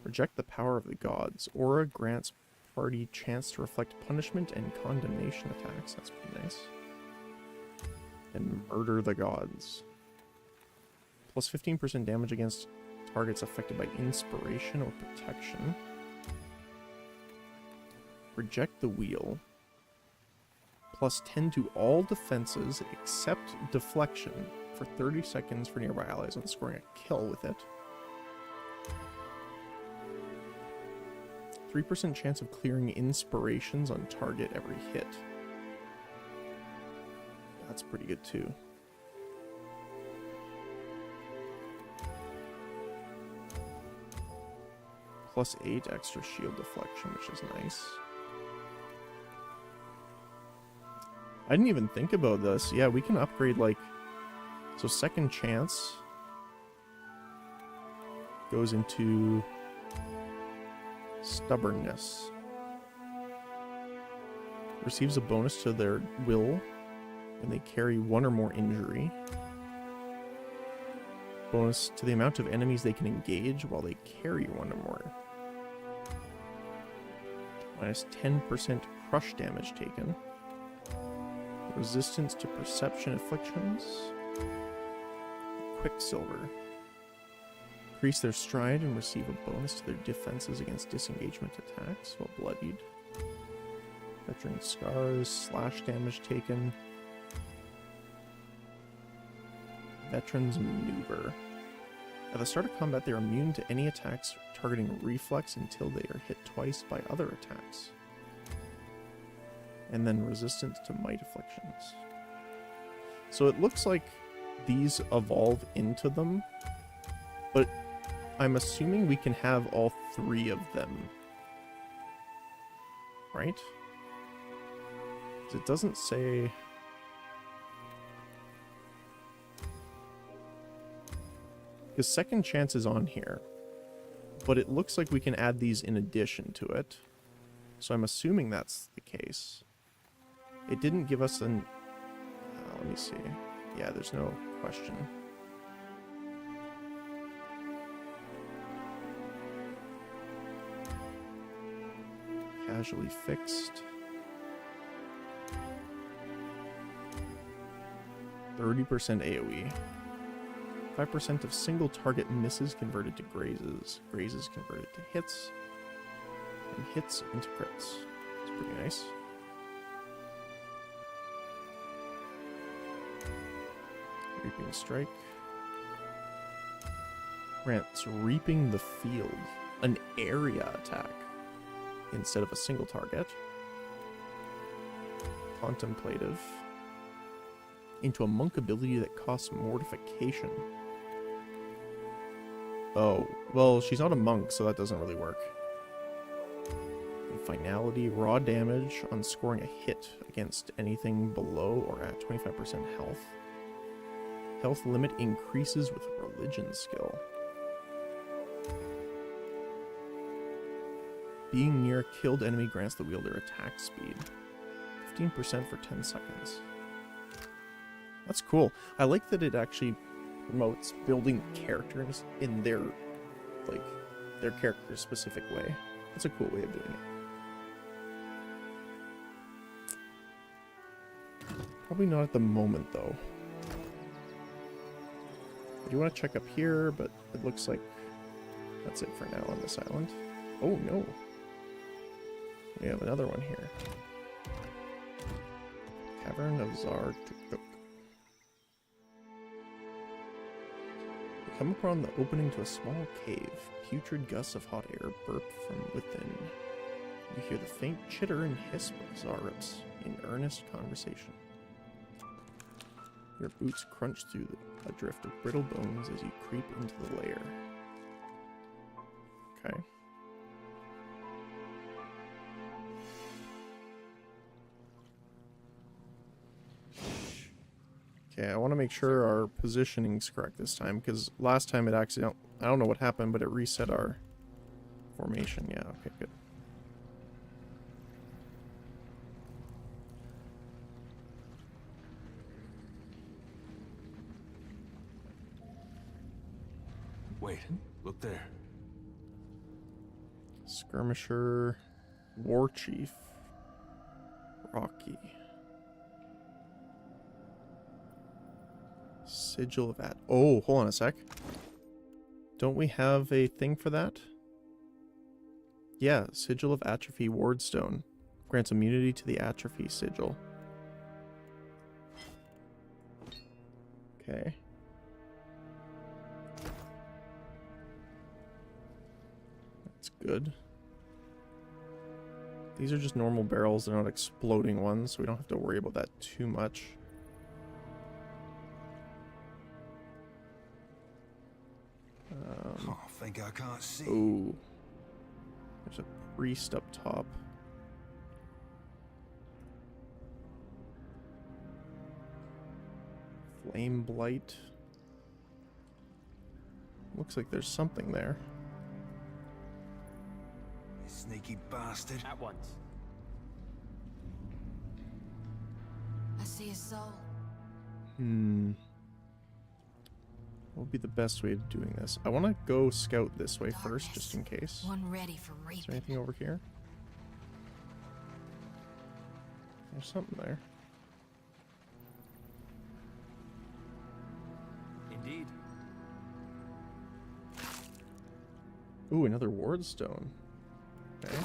Reject the power of the gods. Aura grants party chance to reflect punishment and condemnation attacks. That's pretty nice. And murder the gods. Plus 15% damage against targets affected by inspiration or protection. Reject the wheel. Plus 10 to all defenses except deflection for 30 seconds for nearby allies on scoring a kill with it. 3% chance of clearing inspirations on target every hit. That's pretty good too. Plus 8 extra shield deflection, which is nice. I didn't even think about this. Yeah, we can upgrade like... So second chance goes into stubbornness. Receives a bonus to their will when they carry 1 or more injury. Bonus to the amount of enemies they can engage while they carry 1 or more. Minus 10% crush damage taken. Resistance to perception afflictions. Quicksilver. Increase their stride and receive a bonus to their defenses against disengagement attacks while bloodied. Veteran scars, slash damage taken. Veteran's maneuver. At the start of combat, they're immune to any attacks targeting reflex until they are hit twice by other attacks. And then resistance to might afflictions. So it looks like these evolve into them, but I'm assuming we can have all 3 of them. Right? 'Cause it doesn't say... Because second chance is on here, but it looks like we can add these in addition to it. So I'm assuming that's the case. It didn't give us an... let me see. Yeah, there's no question. Casually fixed. 30% AoE. 5% of single target misses converted to grazes. Grazes converted to hits. And hits into crits. It's pretty nice. Reaping Strike. Grants Reaping the Field. An area attack instead of a single target. Contemplative. Into a monk ability that costs Mortification. Oh, well, she's not a monk, so that doesn't really work. And Finality, raw damage on scoring a hit against anything below or at 25% health. Health limit increases with religion skill. Being near a killed enemy grants the wielder attack speed. 15% for 10 seconds. That's cool. I like that it actually promotes building characters in their, like, their character specific way. That's a cool way of doing it. Probably not at the moment, though. I do want to check up here, but it looks like that's it for now on this island. Oh, no. We have another one here. Cavern of Zartukuk. Come upon the opening to a small cave. Putrid gusts of hot air burp from within. You hear the faint chitter and hiss of Zaryps in earnest conversation. Your boots crunch through a drift of brittle bones as you creep into the lair. Okay. Okay, I want to make sure our positioning's correct this time, because last time it accidentally... I don't know what happened, but it reset our formation. Yeah, okay, good. Wait, look there. Skirmisher, War Chief, Rocky. Sigil of Oh, hold on a sec. Don't we have a thing for that? Yeah, Sigil of Atrophy Wardstone. Grants immunity to the Atrophy Sigil. Okay. That's good. These are just normal barrels, they're not exploding ones, so we don't have to worry about that too much. I think I can't see. Oh. There's a priest up top. Flame Blight. Looks like there's something there. You sneaky bastard. At once. I see a soul. What would be the best way of doing this? I want to go scout this way first, just in case. One ready for reaping. Is there anything over here? There's something there. Indeed. Ooh, another wardstone. Okay.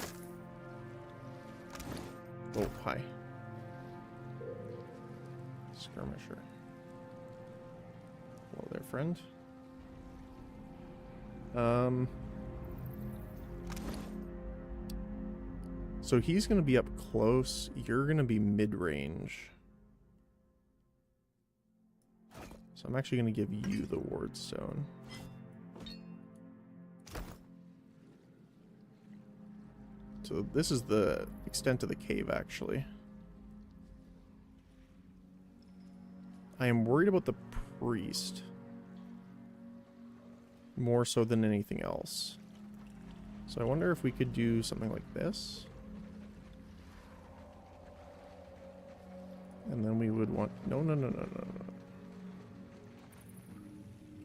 Oh, hi. Skirmisher. Hello there, friend. So he's going to be up close. You're going to be mid-range. So I'm actually going to give you the wardstone. So this is the extent of the cave, actually. I am worried about the priest. More so than anything else. So I wonder if we could do something like this. And then we would want... No.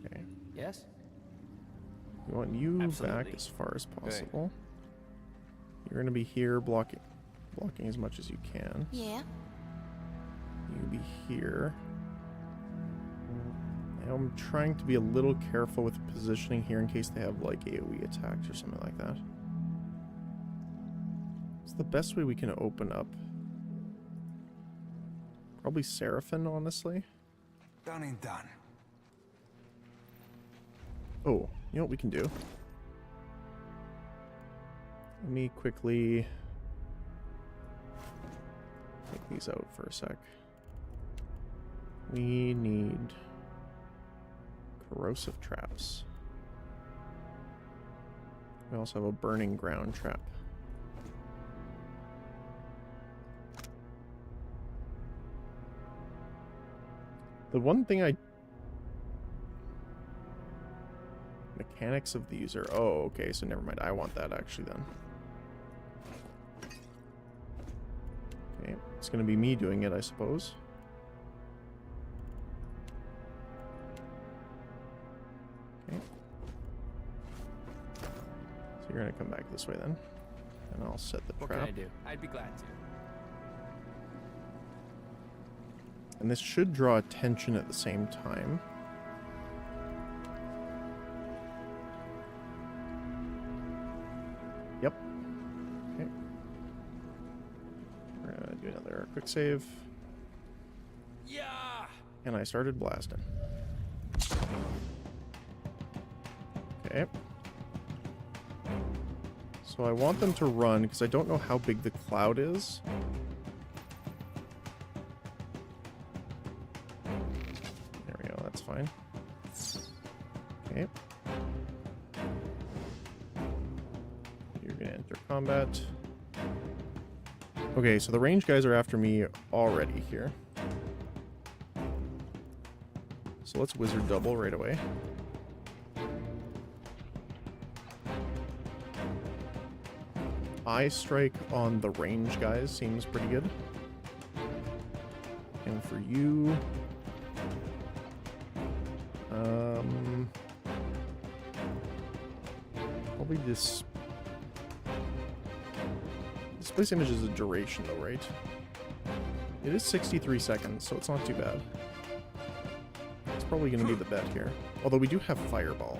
Okay. Yes? We want you Absolutely. back as far as possible. You're going to be here blocking as much as you can. Yeah. You be here. I'm trying to be a little careful with the positioning here in case they have like AoE attacks or something like that. It's the best way we can open up. Probably Seraphim, honestly. Done and done. Oh, you know what we can do? Let me quickly take these out for a sec. We need corrosive traps. We also have a burning ground trap. The one thing mechanics of these are... Oh, okay, so never mind. I want that actually then. Okay, it's going to be me doing it, I suppose. Okay. So you're going to come back this way then. And I'll set the trap. What can I do? I'd be glad to. And this should draw attention at the same time. Yep. Okay. We're gonna do another quick save. Yeah. And I started blasting. Okay. So I want them to run because I don't know how big the cloud is. There we go, that's fine. Okay. You're gonna enter combat. Okay, so the range guys are after me already here. So let's wizard double right away. Eye strike on the range guys seems pretty good. And for you, probably this displace image is a duration though, right? It is 63 seconds, so it's not too bad. It's probably going to be the bet here. Although we do have Fireball.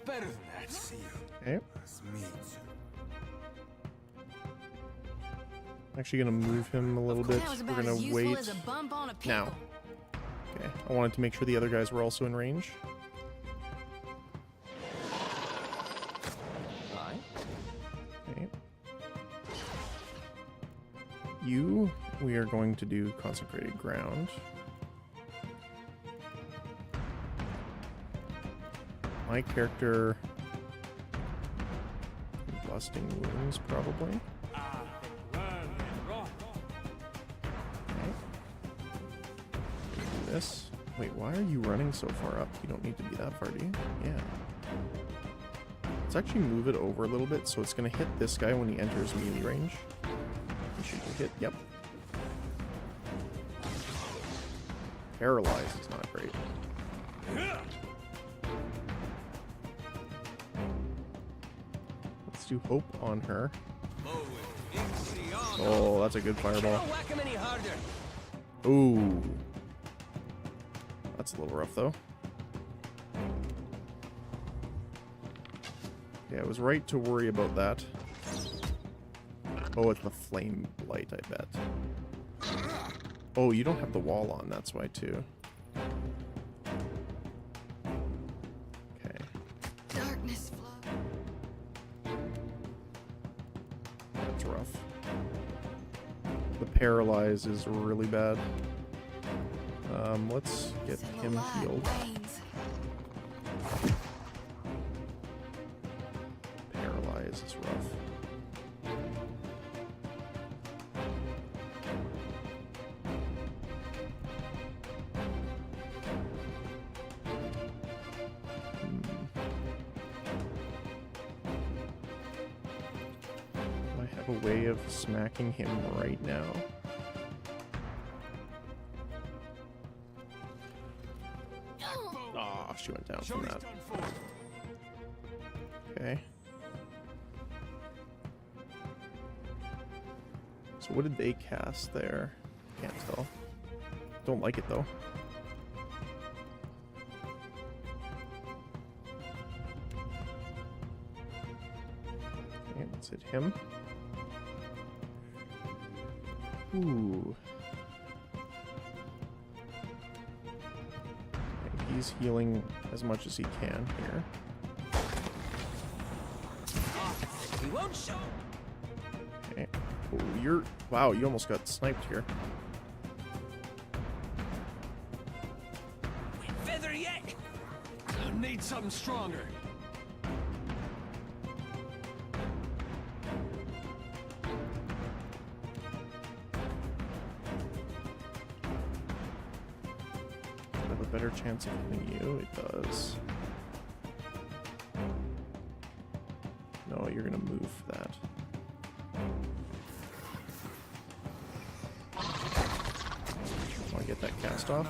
Better than that, see you. Okay. That's me Actually going to move him a little bit. We're going to wait now. Okay, I wanted to make sure the other guys were also in range. Okay. You, we are going to do Consecrated Ground. My character... Busting Wounds, probably. This. Wait, why are you running so far up? You don't need to be that far, do you? Yeah. Let's actually move it over a little bit so it's going to hit this guy when he enters melee range. He should hit, yep. Paralyzed is not great. Let's do Hope on her. Oh, that's a good fireball. Ooh. That's a little rough, though. Yeah, I was right to worry about that. Oh, it's the Flame Blight, I bet. Oh, you don't have the wall on, that's why, too. Okay. Darkness flow. That's rough. The Paralyze is really bad. Let's get him healed. Paralyze is rough. I have a way of smacking him right now. She went down from that. Okay. So what did they cast there? Can't tell. Don't like it though. Okay, let's hit him. Ooh. Okay, he's healing as much as he can here. He won't show. Okay. Oh, you're... Wow, you almost got sniped here. Feather yet? I need something stronger. Have a better chance of hitting you. It does. No, you're gonna move for that. Want to get that cast off?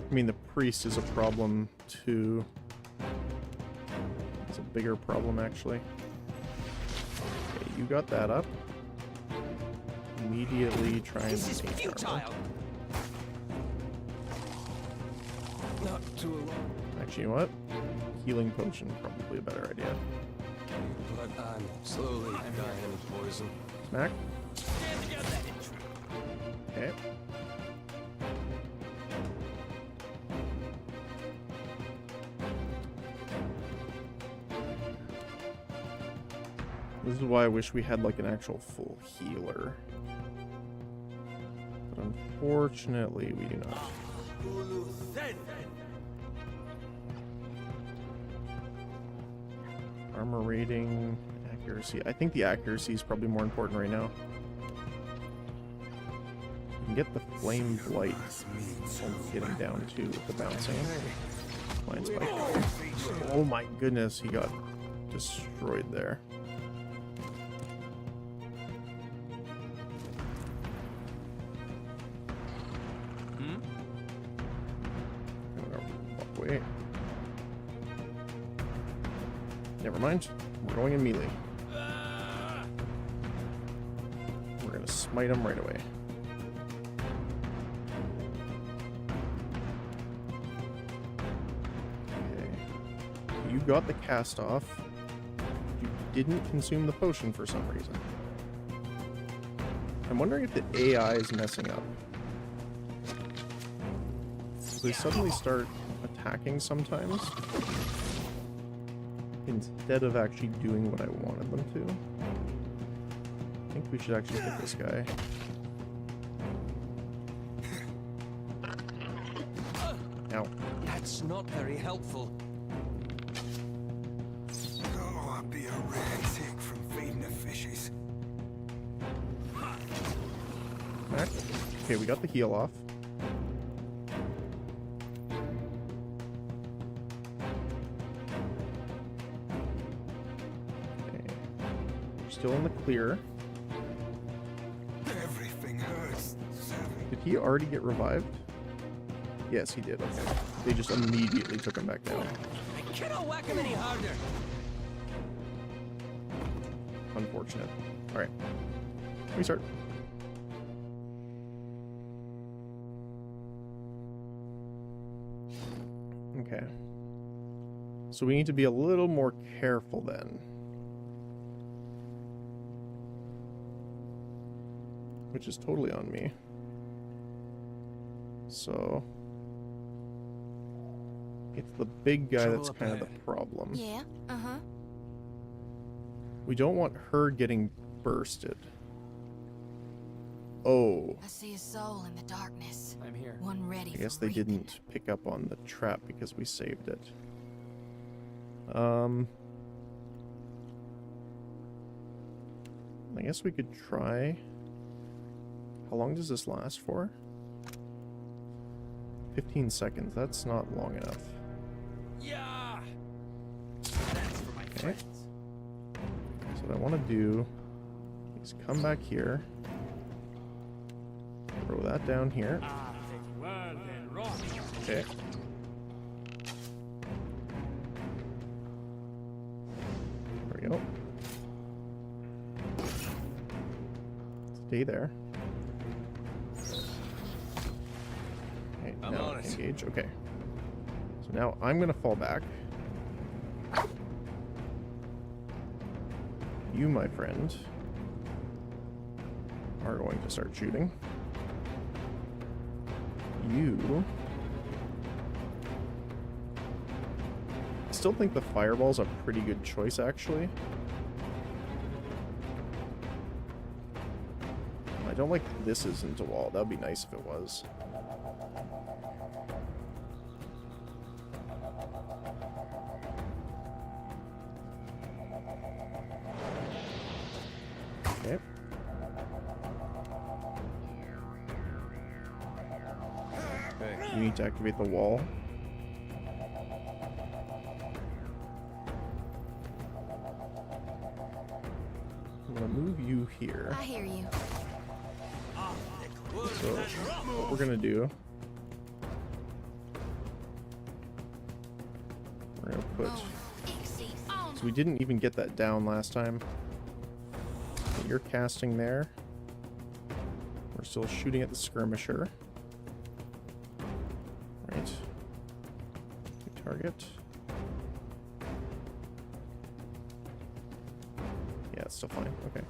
I mean, the priest is a problem too. It's a bigger problem, actually. Okay, you got that up. Immediately try and This is make futile. armor. Not too long. Actually, you know what? Healing potion, probably a better idea. But I'm slowly dying of poison. Smack. Okay. This is why I wish we had like an actual full healer. But unfortunately, we do not. Armor rating, accuracy. I think the accuracy is probably more important right now. You can get the flame blight getting down too with the bouncing. Blind spike. Oh my goodness, he got destroyed there. Walk away. Never mind. We're going in melee. We're gonna smite him right away. Okay. You got the cast off. You didn't consume the potion for some reason. I'm wondering if the AI is messing up. They suddenly start attacking sometimes instead of actually doing what I wanted them to. I think we should actually hit this guy. Ow. That's not very helpful. Oh, I'd be a rare tick from feeding the fishes. Back. Okay, we got the heal off. Still in the clear. Everything hurts. Did he already get revived? Yes, he did. Okay. They just immediately took him back down. I cannot whack him any harder. Unfortunate. Alright. Restart. Okay. So we need to be a little more careful then. Which is totally on me. So it's the big guy that's kind of the problem. Yeah, uh-huh. We don't want her getting bursted. Oh. I see a soul in the darkness. I'm here. One ready I guess for they didn't pick up on the trap because we saved it. I guess we could try. How long does this last for? 15 seconds. That's not long enough. Yeah. That's for my friends. So what I want to do is come back here. Throw that down here. Okay. There we go. Stay there. Okay, I'm now on it. engage. Okay. So now I'm gonna fall back. You, my friend, are going to start shooting. You... I still think the fireball's a pretty good choice, actually. I don't like this isn't a wall. That would be nice if it was. Okay. You need to activate the wall. I'm gonna move you here. I hear you. So what we're gonna do, we're gonna put, so we didn't even get that down last time. So you're casting there. We're still shooting at the skirmisher. Right. New target. Yeah, it's still fine. Okay.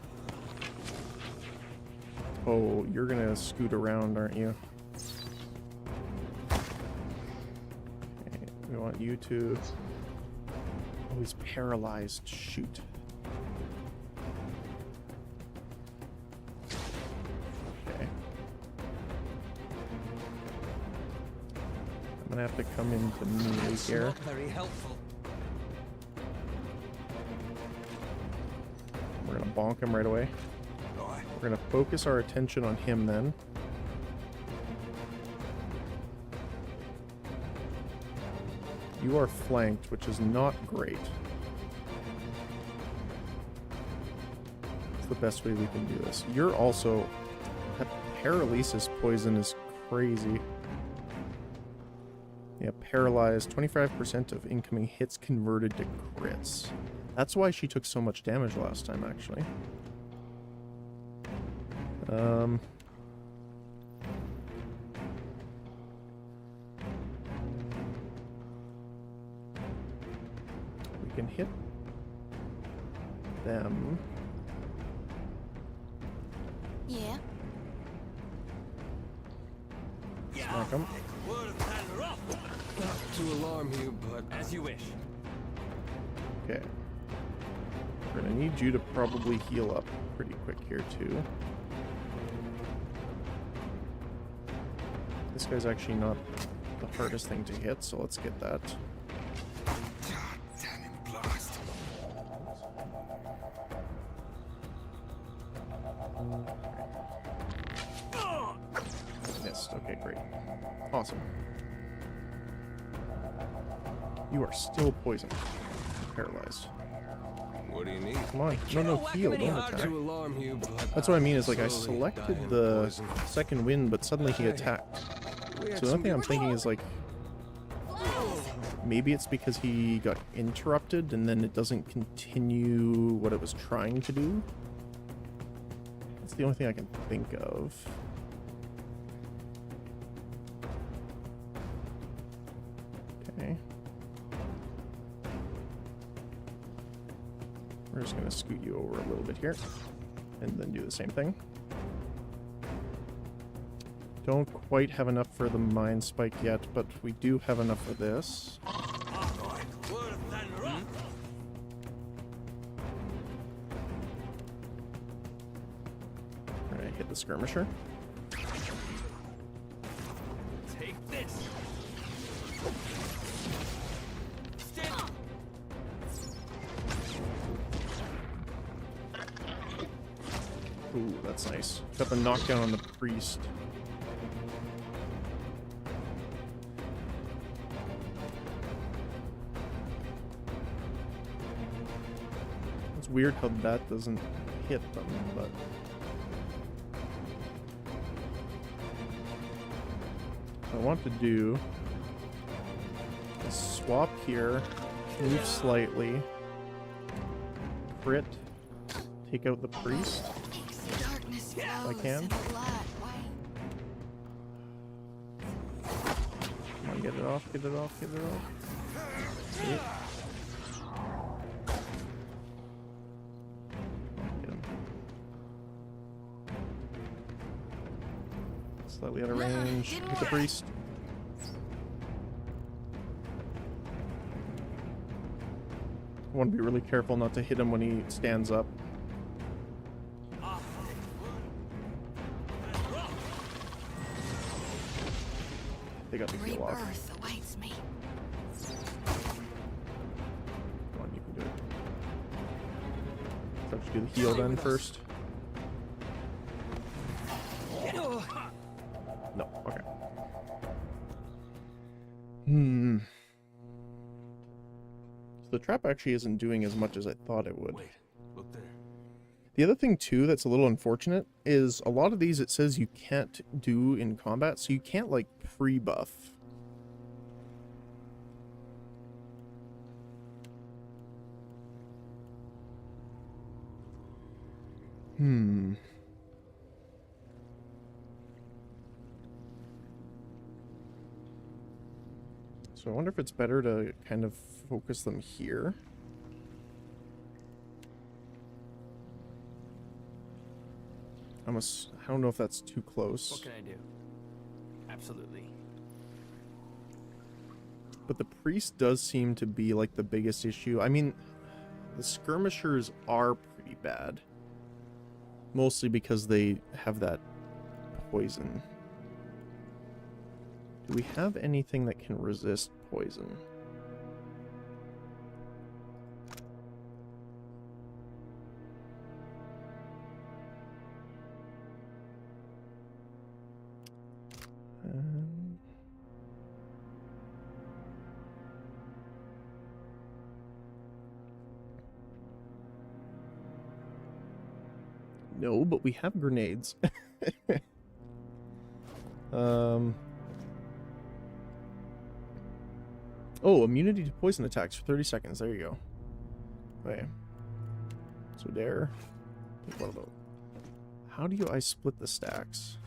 Oh, you're gonna scoot around, aren't you? Okay, we want you to... Oh, he's paralyzed. Shoot. Okay. I'm gonna have to come into melee here. Not very helpful. We're gonna bonk him right away. We're gonna focus our attention on him then. You are flanked, which is not great. It's the best way we can do this. You're also... That paralysis poison is crazy. Yeah, paralyzed. 25% of incoming hits converted to crits. That's why she took so much damage last time, actually. We can hit them. Yeah. Smack them. Not to alarm you, but as you wish. Okay. We're gonna need you to probably heal up pretty quick here too. This guy's actually not the hardest thing to hit, so let's get that. Missed. Okay, great. Awesome. You are still poisoned. Paralyzed. What do you need? Come on. No, heal. Don't attack. To alarm you, but That's what I mean is, like, I selected the second wind, but suddenly he attacked. So the only thing I'm thinking is, like, maybe it's because he got interrupted and then it doesn't continue what it was trying to do. That's the only thing I can think of. Okay. We're just going to scoot you over a little bit here and then do the same thing. Don't quite have enough for the mind spike yet, but we do have enough for this. Alright, hit the skirmisher. take this. Ooh, that's nice. Got the knockdown on the priest. weird how that doesn't hit them, but... What I want to do is swap here, move slightly, crit, take out the priest, if I can. Come on, get it off, get it off, get it off. Get him. Slightly out of range. Hit the priest. I want to be really careful not to hit him when he stands up. They got the heal off. Rebirth awaits me. Come on, you can do it. So I have to do the heal then first. No, okay. So the trap actually isn't doing as much as I thought it would. Wait, look there. The other thing too that's a little unfortunate is a lot of these it says you can't do in combat, so you can't like pre-buff. So I wonder if it's better to kind of focus them here. I don't know if that's too close. What can I do? Absolutely. But the priest does seem to be like the biggest issue. I mean, the skirmishers are pretty bad. Mostly because they have that poison. Do we have anything that can resist poison? No, but we have grenades. Oh, immunity to poison attacks for 30 seconds. There you go. Okay. So dare. Take one of those. How do I split the stacks?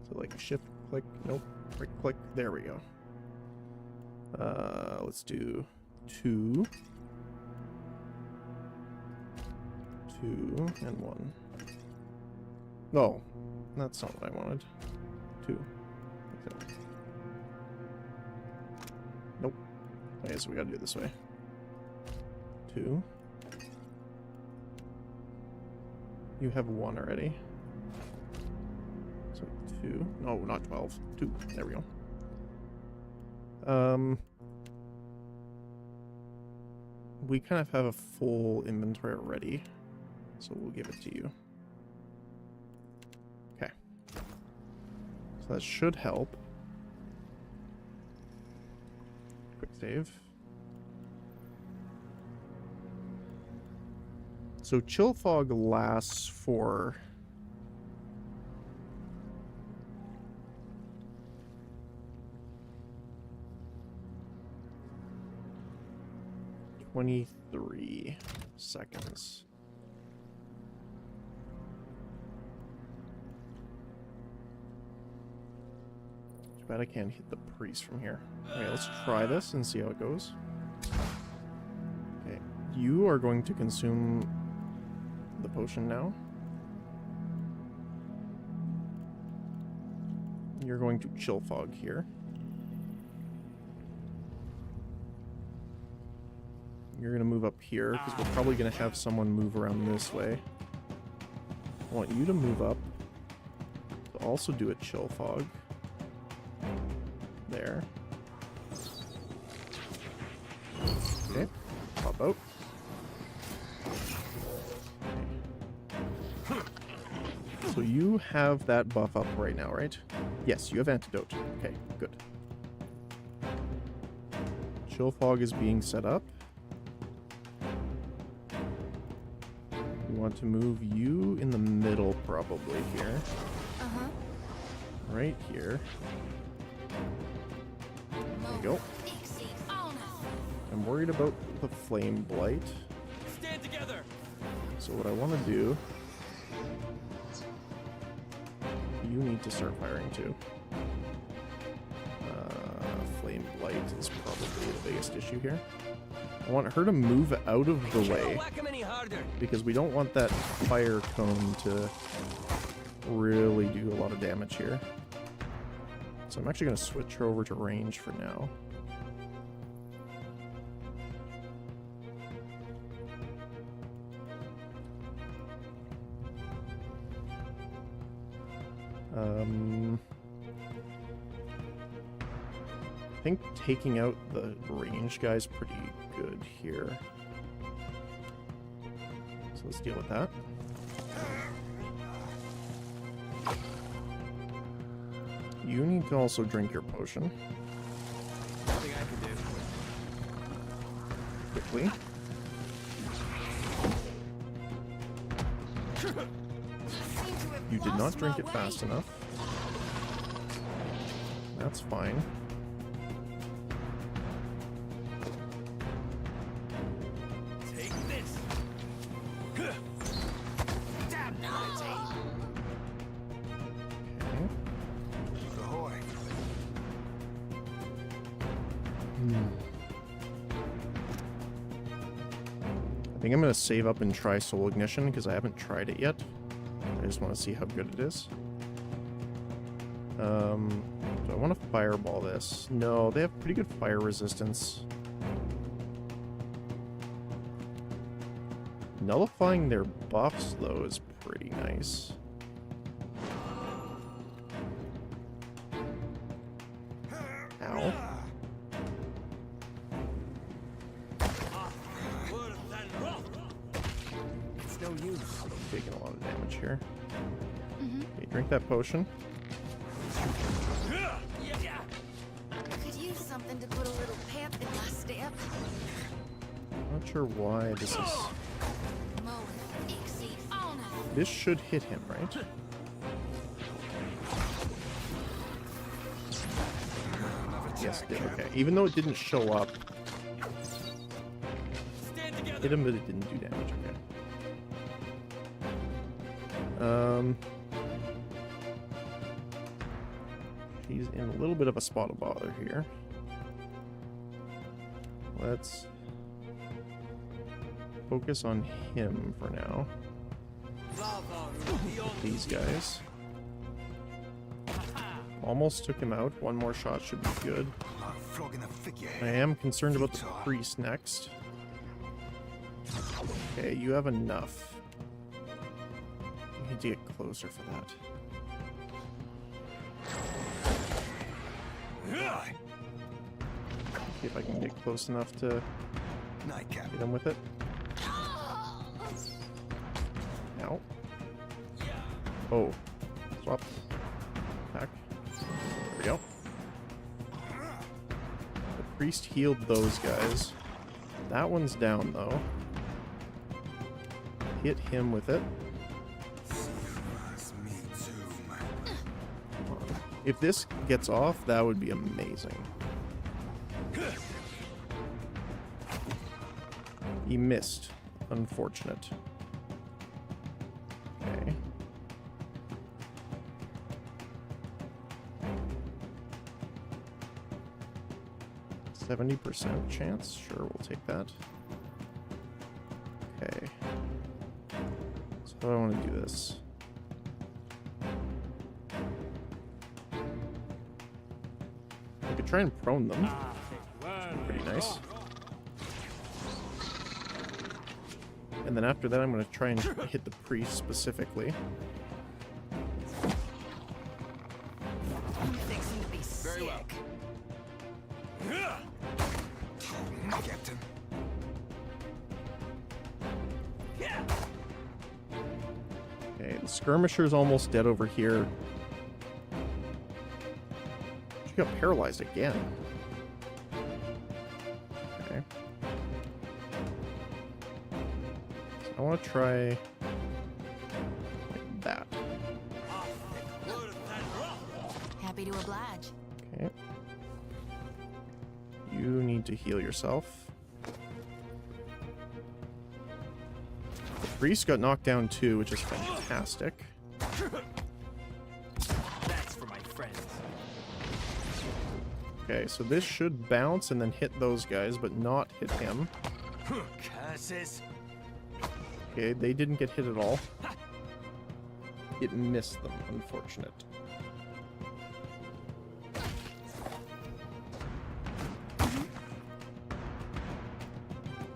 So like shift click. Nope. Right click. There we go. Let's do 2. 2 and 1. No, that's not what I wanted. 2. Okay. Nope. Okay, so we gotta do it this way. 2. You have 1 already. So 2. No, not 12. 2. There we go. We kind of have a full inventory already, so we'll give it to you. Okay. So that should help. Quick save. So Chill Fog lasts for... ...23 seconds. Too bad I can't hit the priest from here. Okay, let's try this and see how it goes. Okay, you are going to consume the potion now. You're going to Chill Fog here. You're going to move up here, because we're probably going to have someone move around this way. I want you to move up. To also do a Chill Fog. There. Okay, pop out. So you have that buff up right now, right? Yes, you have antidote. Okay, good. Chill fog is being set up. We want to move you in the middle probably here. Uh-huh. Right here. There you go. I'm worried about the flame blight. Stand together. So what I want to do... You need to start firing too. Flame blight is probably the biggest issue here. I want her to move out of the way because we don't want that fire cone to really do a lot of damage here. So I'm actually going to switch her over to range for now. I think taking out the range guy's pretty good here. So let's deal with that. You need to also drink your potion. Nothing I can do. Quickly. You did not drink it fast enough. That's fine. Take this. Damn naughty. Okay. I think I'm going to save up and try Soul Ignition because I haven't tried it yet. I just want to see how good it is. Do I want to fireball this? No, they have pretty good fire resistance. Nullifying their buffs, though, is pretty nice. Ow. It's no use. I'm taking a lot of damage here. Okay, drink that potion. Could use something to put a little pep in my step. Not sure why this is... This should hit him, right? Yes, it did. Okay. Even though it didn't show up, hit him, but it didn't do damage. Okay. He's in a little bit of a spot of bother here. Let's focus on him for now. These guys. Almost took him out. One more shot should be good. I am concerned about the priest next. Okay, you have enough. You need to get closer for that. See if I can get close enough to hit him with it. Ow. Oh. Swap. Back. There we go. The priest healed those guys. That one's down, though. Hit him with it. If this gets off, that would be amazing. He missed. Unfortunate. Okay. %70 chance? Sure, we'll take that. Okay. So how do I want to do this? I could try and prone them. Pretty nice. And then after that, I'm going to try and hit the priest specifically. I'm fixing to be Very well. sick. Captain. Okay, the skirmisher's almost dead over here. She got paralyzed again. I want to try like that. Happy to oblige. Okay. You need to heal yourself. The priest got knocked down too, which is fantastic. That's for my friends. Okay, so this should bounce and then hit those guys, but not hit him. Curses. Okay, they didn't get hit at all. It missed them, unfortunate.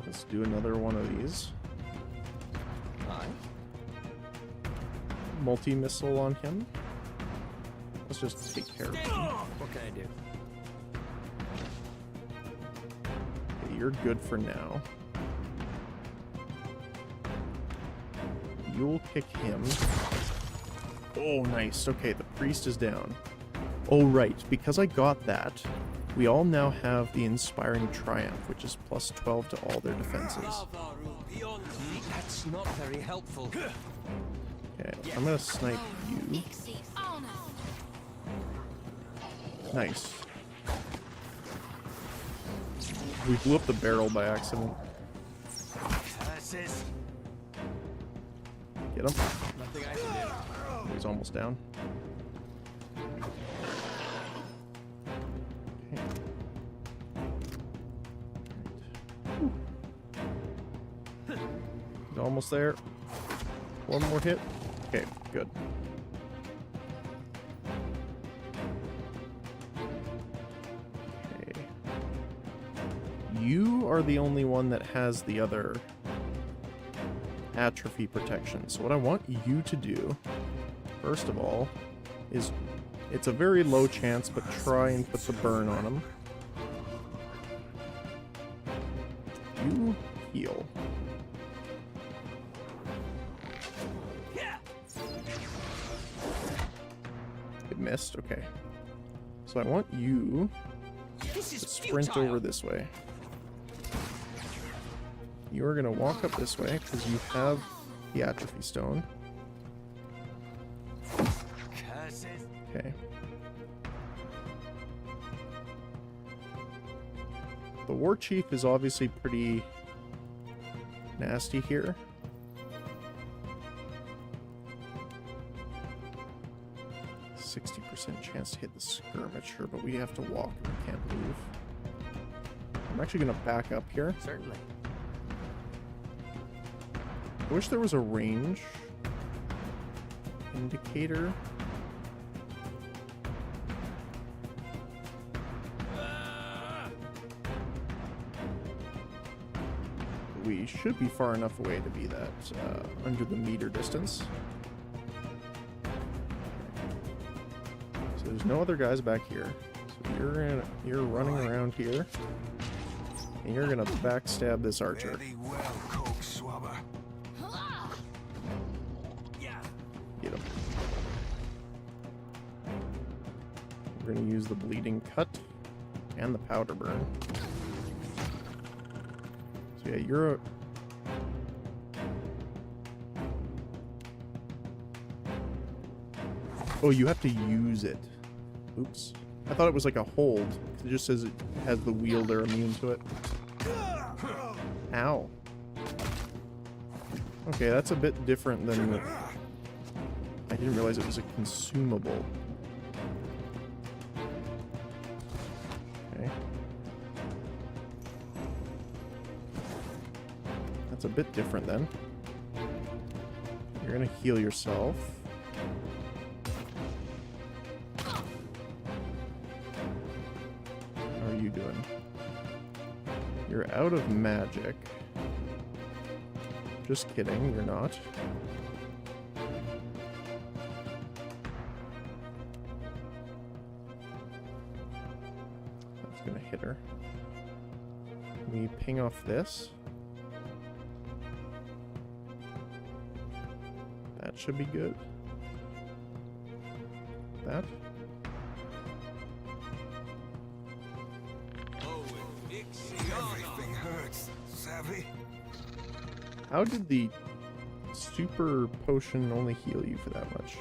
Let's do another one of these. Multi-missile on him. Let's just take care of him. What can I do? Okay, you're good for now. You'll kick him. Oh, nice. Okay, the priest is down. Oh, right. Because I got that, we all now have the Inspiring Triumph, which is plus 12 to all their defenses. That's not very helpful. Okay, I'm gonna snipe you. Nice. We blew up the barrel by accident. Curses. Get him. Nothing I can do. He's almost down. Okay. He's almost there. One more hit. Okay, good. Okay. You are the only one that has the other atrophy protection. So what I want you to do, first of all, is it's a very low chance, but try and put the burn on him. You heal. It missed, okay. So I want you to sprint over this way. You're gonna walk up this way because you have the atrophy stone. Okay. The war chief is obviously pretty nasty here. %60 chance to hit the skirmisher, but we have to walk and we can't move. I'm actually gonna back up here. Certainly. I wish there was a range indicator. We should be far enough away to be that under the meter distance. So there's no other guys back here. So you're running around here, and you're gonna backstab this archer. Get him. We're gonna use the bleeding cut and the powder burn. So yeah, you're a... Oh, you have to use it. Oops. I thought it was like a hold. It just says it has the wielder immune to it. Ow. Okay, that's a bit different than... I didn't realize it was a consumable. Okay. That's a bit different then. You're gonna heal yourself. How are you doing? You're out of magic. Just kidding, you're not. That's gonna hit her. We ping off this. That should be good. That. Everything hurts, savvy? How did the super potion only heal you for that much.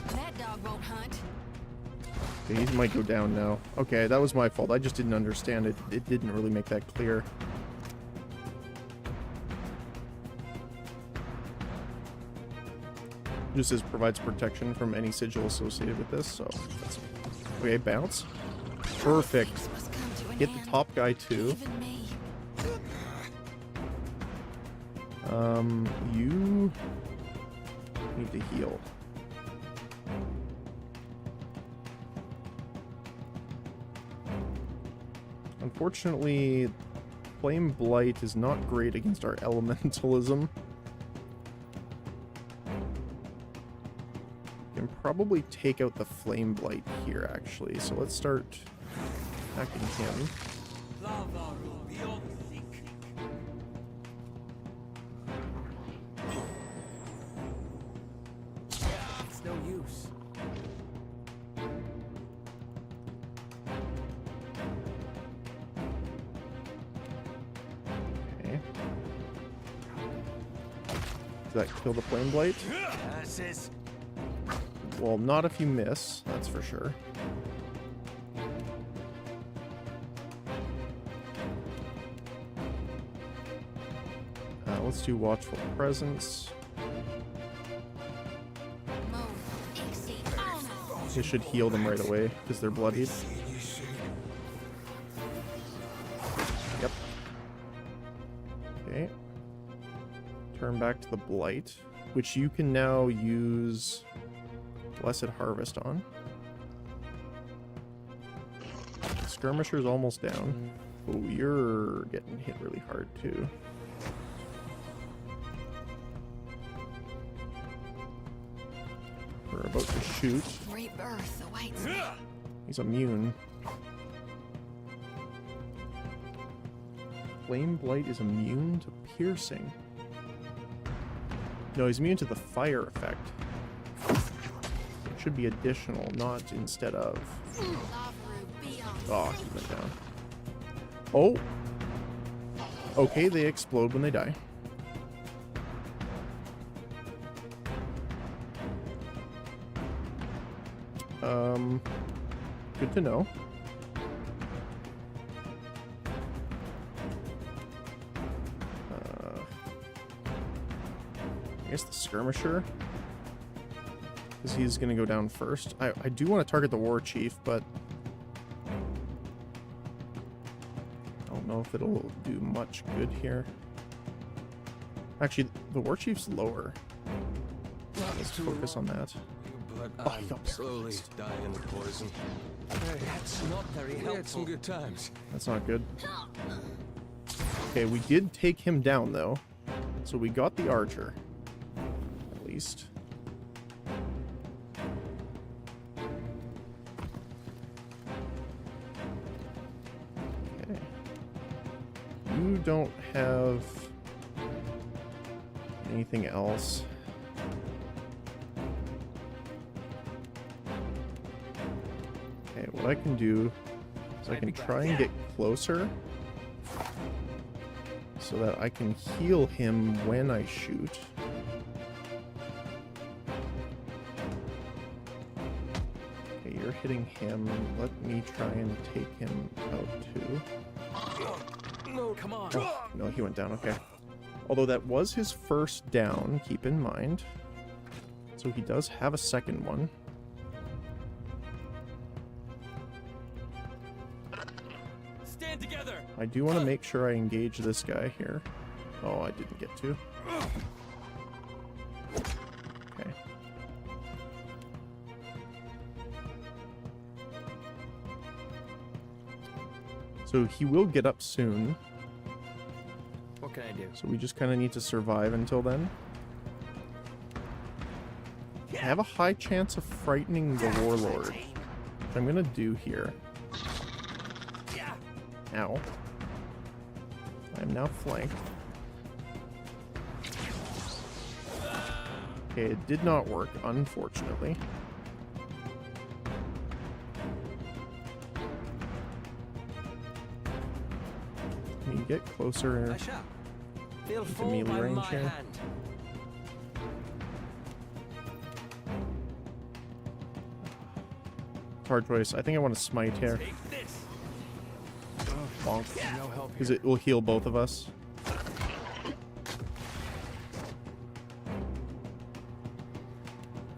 That dog won't hunt. Okay, he might go down now. Okay, that was my fault. I just didn't understand it. It didn't really make that clear. Just says provides protection from any sigil associated with this, so that's okay. Bounce. Perfect. Hit the top guy too. You need to heal. Unfortunately, Flame Blight is not great against our elementalism. Can probably take out the Flame Blight here, actually. So let's start attacking him. It's no use. Okay. Does that kill the Flame Blight? Well, not if you miss, that's for sure. Let's do Watchful Presence. It should heal them right away because they're bloodied. Yep. Okay. Turn back to the Blight, which you can now use Blessed Harvest on. The Skirmisher's almost down. Oh, you're getting hit really hard too. We're about to shoot. Rebirth awaits me. He's immune. Flame Blight is immune to piercing. No, he's immune to the fire effect. It should be additional, not instead of. Oh, he went down. Oh! Okay, they explode when they die. Good to know. I guess the Skirmisher, because he's going to go down first. I do want to target the War Chief, but I don't know if it'll do much good here. Actually, the War Chief's lower. Let's focus on that. But I'm slowly dying of poison. That's not very helpful. We had some good times. That's not good. Okay, we did take him down, though. So we got the Archer. At least. Okay. You don't have anything else. Okay, what I can do is I can try and get closer so that I can heal him when I shoot. Okay, you're hitting him. Let me try and take him out too. No, come on. Oh, no, he went down. Okay. Although that was his first down, keep in mind. So he does have a second one. Stand together. I do want to make sure I engage this guy here. Oh, I didn't get to. Okay. So he will get up soon. What can I do? So we just kind of need to survive until then. I have a high chance of frightening the Warlord, which I'm going to do here. Ow. I am now flanked. Okay, it did not work, unfortunately. Can you get closer They'll to fall melee by range my here? hand. Hard choice. I think I want to smite here. Bonk. Because it will heal both of us.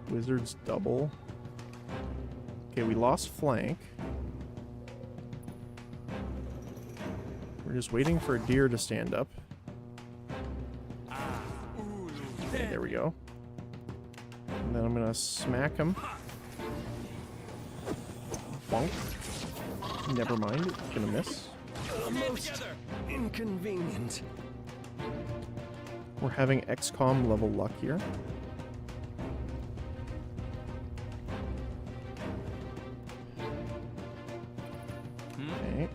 Wizard's double. Okay, we lost flank. We're just waiting for a deer to stand up. Okay, there we go. And then I'm gonna smack him. Bonk. Never mind, it's gonna miss. Most inconvenient. We're having XCOM level luck here. Okay.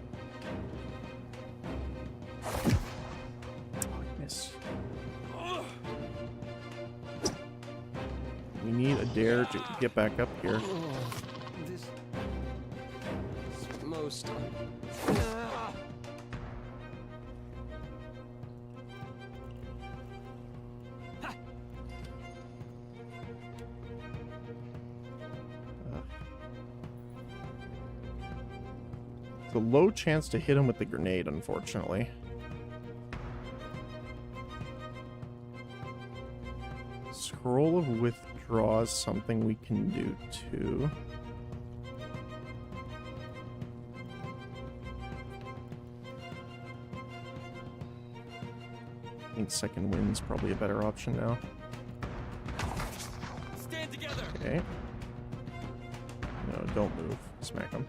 Oh, miss. We need a dare to get back up here. This is most. It's a low chance to hit him with the grenade, unfortunately. Scroll of Withdraw is something we can do too. I think Second Wind's probably a better option now. Stand together. Okay. No, don't move. Smack him.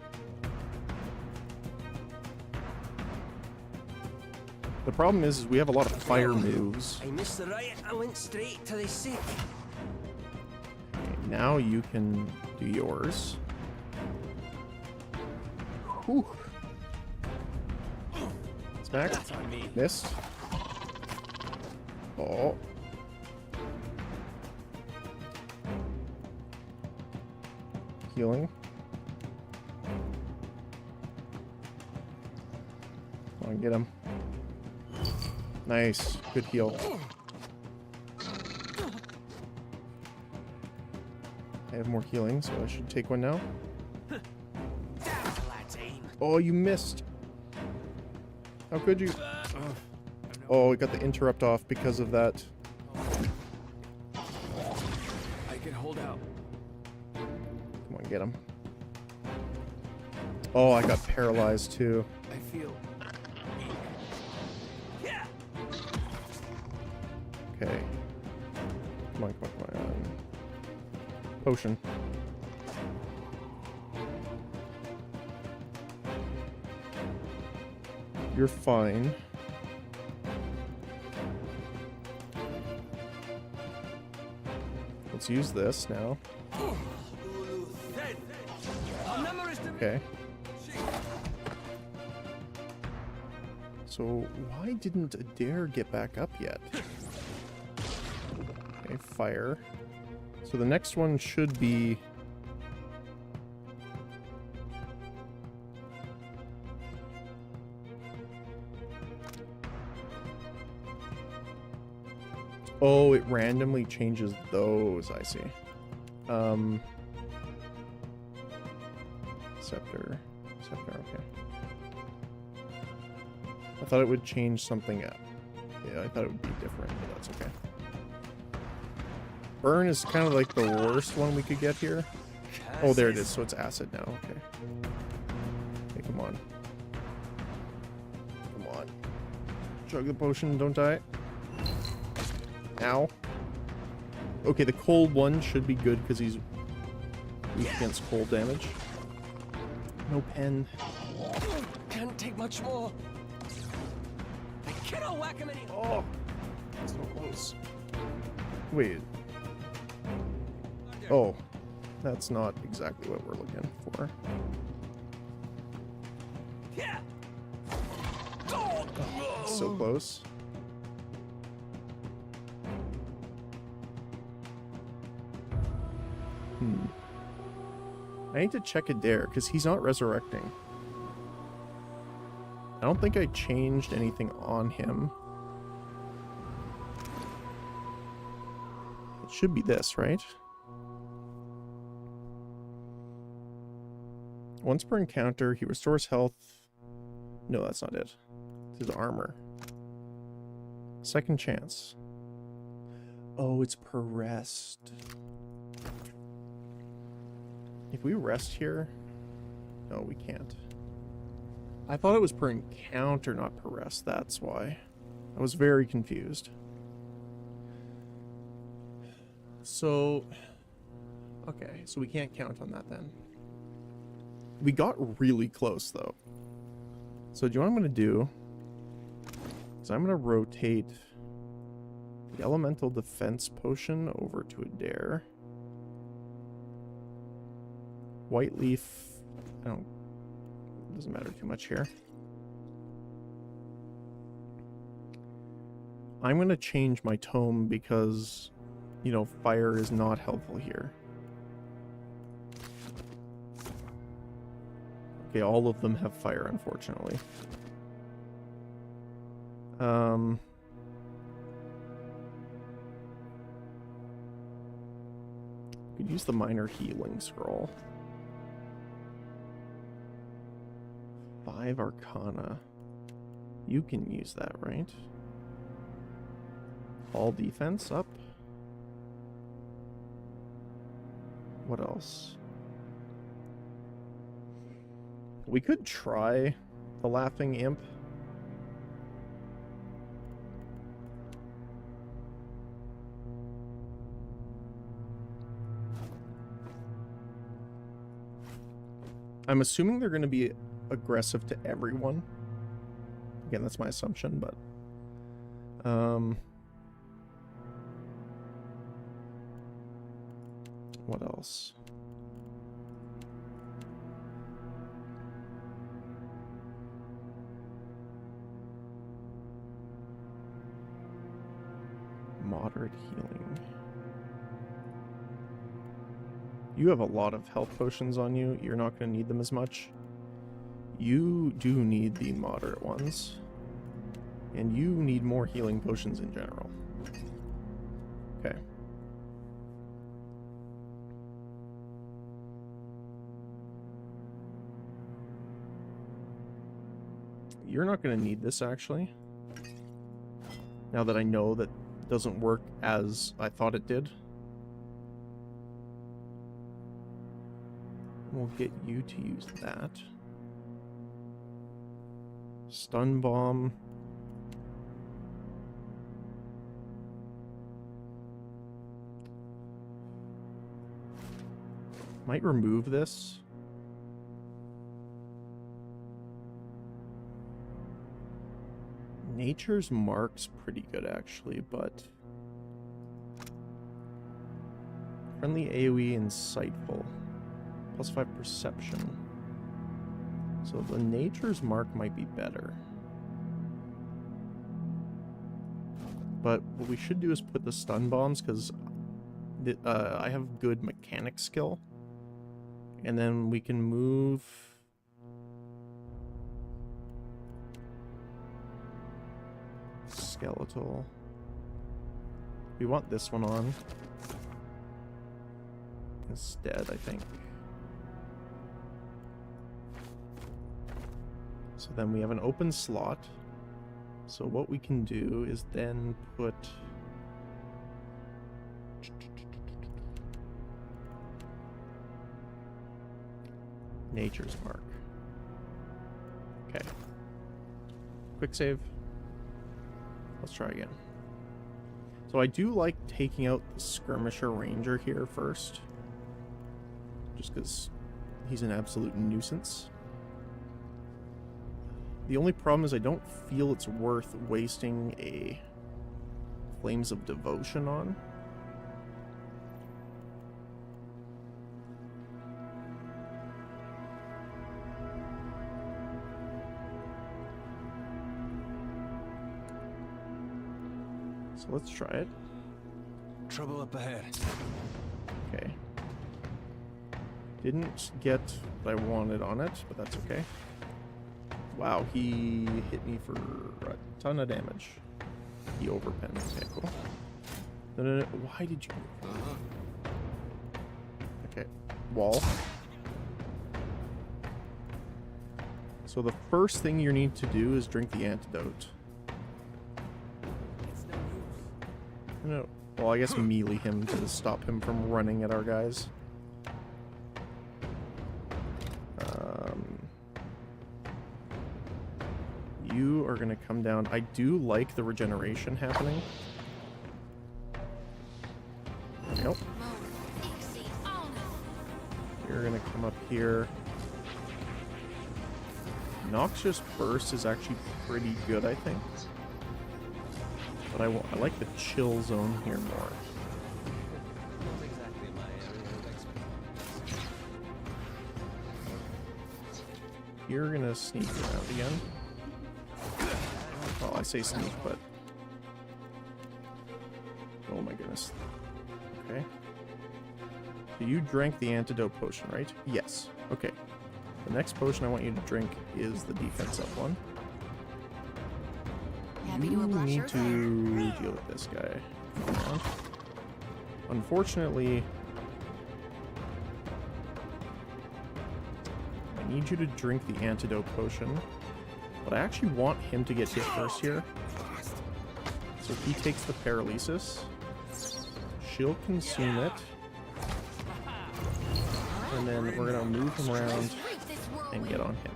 The problem is we have a lot of fire moves. I missed the right. I went straight to the sick. Okay, now you can do yours. Whew. Smack. That's on me. Missed. Oh. Healing. Come on, get him. Nice. Good heal. I have more healing, so I should take one now. Oh, you missed. How could you? Oh, we got the interrupt off because of that. I can hold out. Come on, get him. Oh, I got paralyzed too. I feel. Okay. Come on, come on, come on. Potion. You're fine. Let's use this now. Okay. So, why didn't Adair get back up yet? Okay, fire. So the next one should be... Oh, it randomly changes those, I see. Scepter. Scepter, okay. I thought it would change something up. Yeah, I thought it would be different, but that's okay. Burn is kind of like the worst one we could get here. Oh, there it is. So it's acid now. Okay. Okay, come on. Come on. Chug the potion. Don't die. Ow. Okay, the cold one should be good because he's weak against cold damage. No pen. Can't take much more. I cannot whack him anymore. Oh, so close. Wait. Oh, that's not exactly what we're looking for. Yeah. Oh, so close. I need to check Adair because he's not resurrecting. I don't think I changed anything on him. It should be this, right? Once per encounter, he restores health. No, that's not it. It's his armor. Second chance. Oh, it's per rest. If we rest here... No, we can't. I thought it was per encounter, not per rest. That's why. I was very confused. So... Okay, so we can't count on that then. We got really close, though. So do you know what I'm going to do? Is I'm going to rotate the elemental defense potion over to a dare. White leaf, doesn't matter too much here. I'm going to change my tome because, you know, fire is not helpful here. Okay, all of them have fire, unfortunately. Could use the minor healing scroll. 5 Arcana. You can use that, right? All defense up. What else? We could try the Laughing Imp. I'm assuming they're going to be aggressive to everyone. Again, that's my assumption, but... what else? Moderate healing. You have a lot of health potions on you. You're not going to need them as much. You do need the moderate ones. And you need more healing potions in general. Okay. You're not going to need this, actually. Now that I know that it doesn't work as I thought it did. We'll get you to use that. Stun bomb. Might remove this. Nature's Mark's pretty good, actually, but... Friendly AoE insightful. +5 perception. So the Nature's Mark might be better. But what we should do is put the stun bombs, because I have good mechanic skill. And then we can move... Skeletal. We want this one on instead, I think. So then we have an open slot. So what we can do is then put... Nature's Mark. Okay. Quick save. Let's try again. So I do like taking out the Skirmisher Ranger here first. Just because he's an absolute nuisance. The only problem is I don't feel it's worth wasting a Flames of Devotion on. So let's try it. Trouble up ahead. Okay. Didn't get what I wanted on it, but that's okay. Wow, he hit me for a ton of damage. He overpenned. Okay, cool. No. Why did you... Okay, wall. So the first thing you need to do is drink the antidote. No. Well, I guess melee him to stop him from running at our guys. You are gonna come down. I do like the regeneration happening. Nope. You're gonna come up here. Noxious Burst is actually pretty good, I think. But I like the chill zone here more. You're gonna sneak around again. Well, I say sneak, but... Oh my goodness. Okay. So you drank the antidote potion, right? Yes. Okay. The next potion I want you to drink is the defense up one. You need to deal with this guy. Unfortunately, I need you to drink the antidote potion, but I actually want him to get hit first here. So he takes the paralysis. She'll consume it. And then we're gonna move him around and get on him.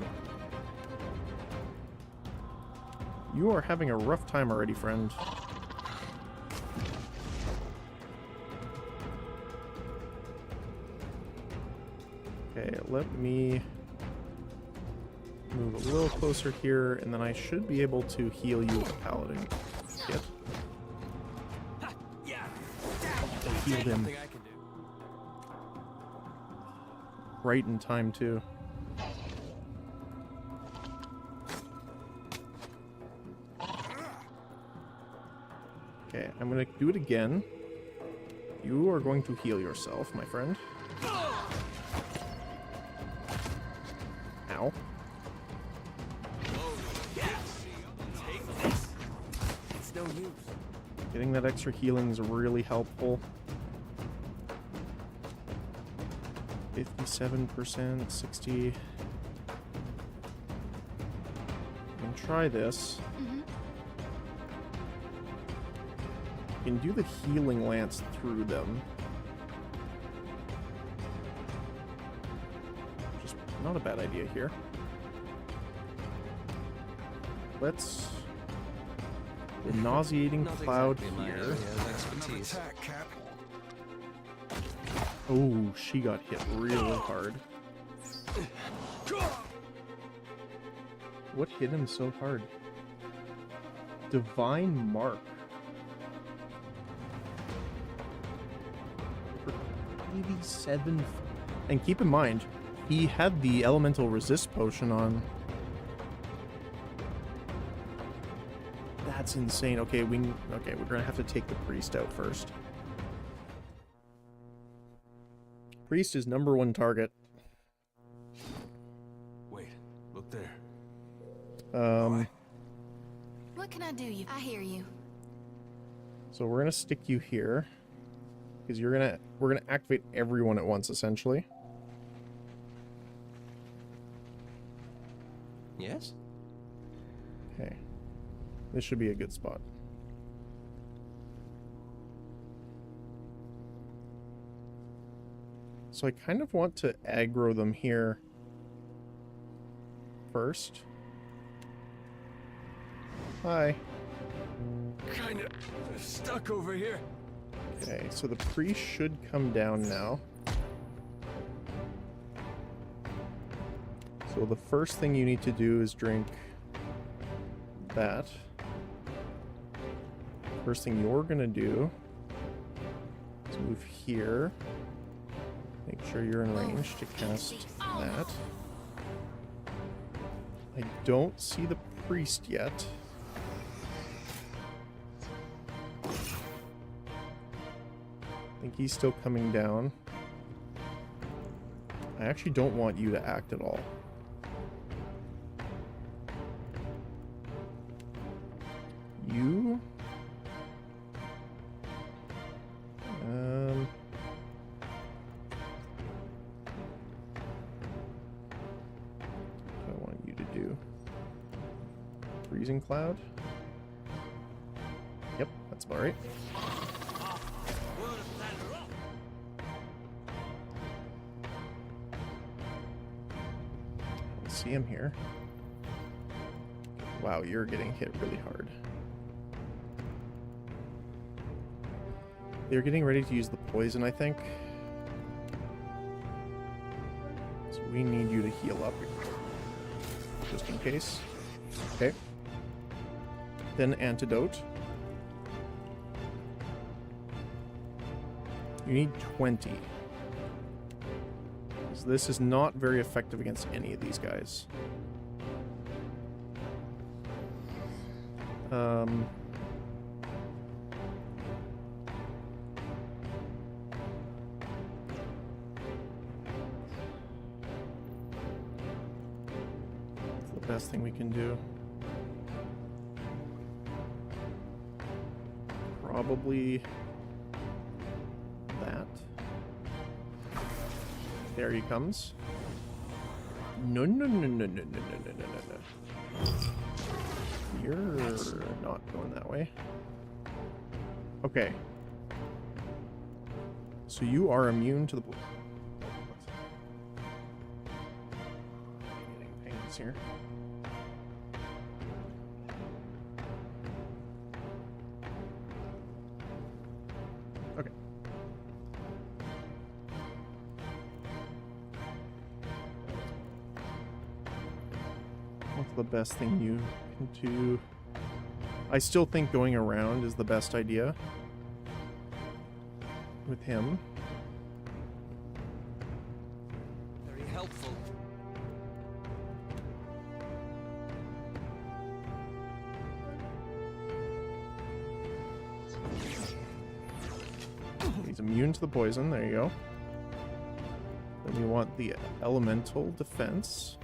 You are having a rough time already, friend. Okay, let me move a little closer here, and then I should be able to heal you with a paladin kit. I healed him. Right in time, too. Okay, I'm gonna do it again. You are going to heal yourself, my friend. Ow. It's no use. Getting that extra healing is really helpful. 57%, 60. And try this. You can do the healing lance through them. Just not a bad idea here. Let's... The nauseating cloud here. Oh, she got hit really hard. What hit him so hard? Divine Mark. For 87. And keep in mind, he had the elemental resist potion on. That's insane. Okay, we're gonna have to take the priest out first. Priest is #1 target. Wait, look there. What can I do? I hear you. So we're gonna stick you here, because we're gonna activate everyone at once, essentially. Yes? Okay. This should be a good spot. So I kind of want to aggro them here first. Hi. Kinda stuck over here. Okay, so the priest should come down now. So the first thing you need to do is drink that. First thing you're gonna do is move here. Make sure you're in range to cast that. I don't see the priest yet. I think he's still coming down. I actually don't want you to act at all. freezing cloud. Yep, that's about right. Let's see him here. Wow, you're getting hit really hard. They're getting ready to use the poison, I think. So we need you to heal up, just in case. Okay. Then antidote. You need 20. So this is not very effective against any of these guys. It's the best thing we can do. Probably that. There he comes. No, no, no, no, no, no, no, no, no, no. You're not going that way. Okay. So you are immune to the blue. Getting pains here. Okay. What's the best thing you can do? I still think going around is the best idea with him. Very helpful. He's immune to the poison. There you go. Then we want the elemental defense.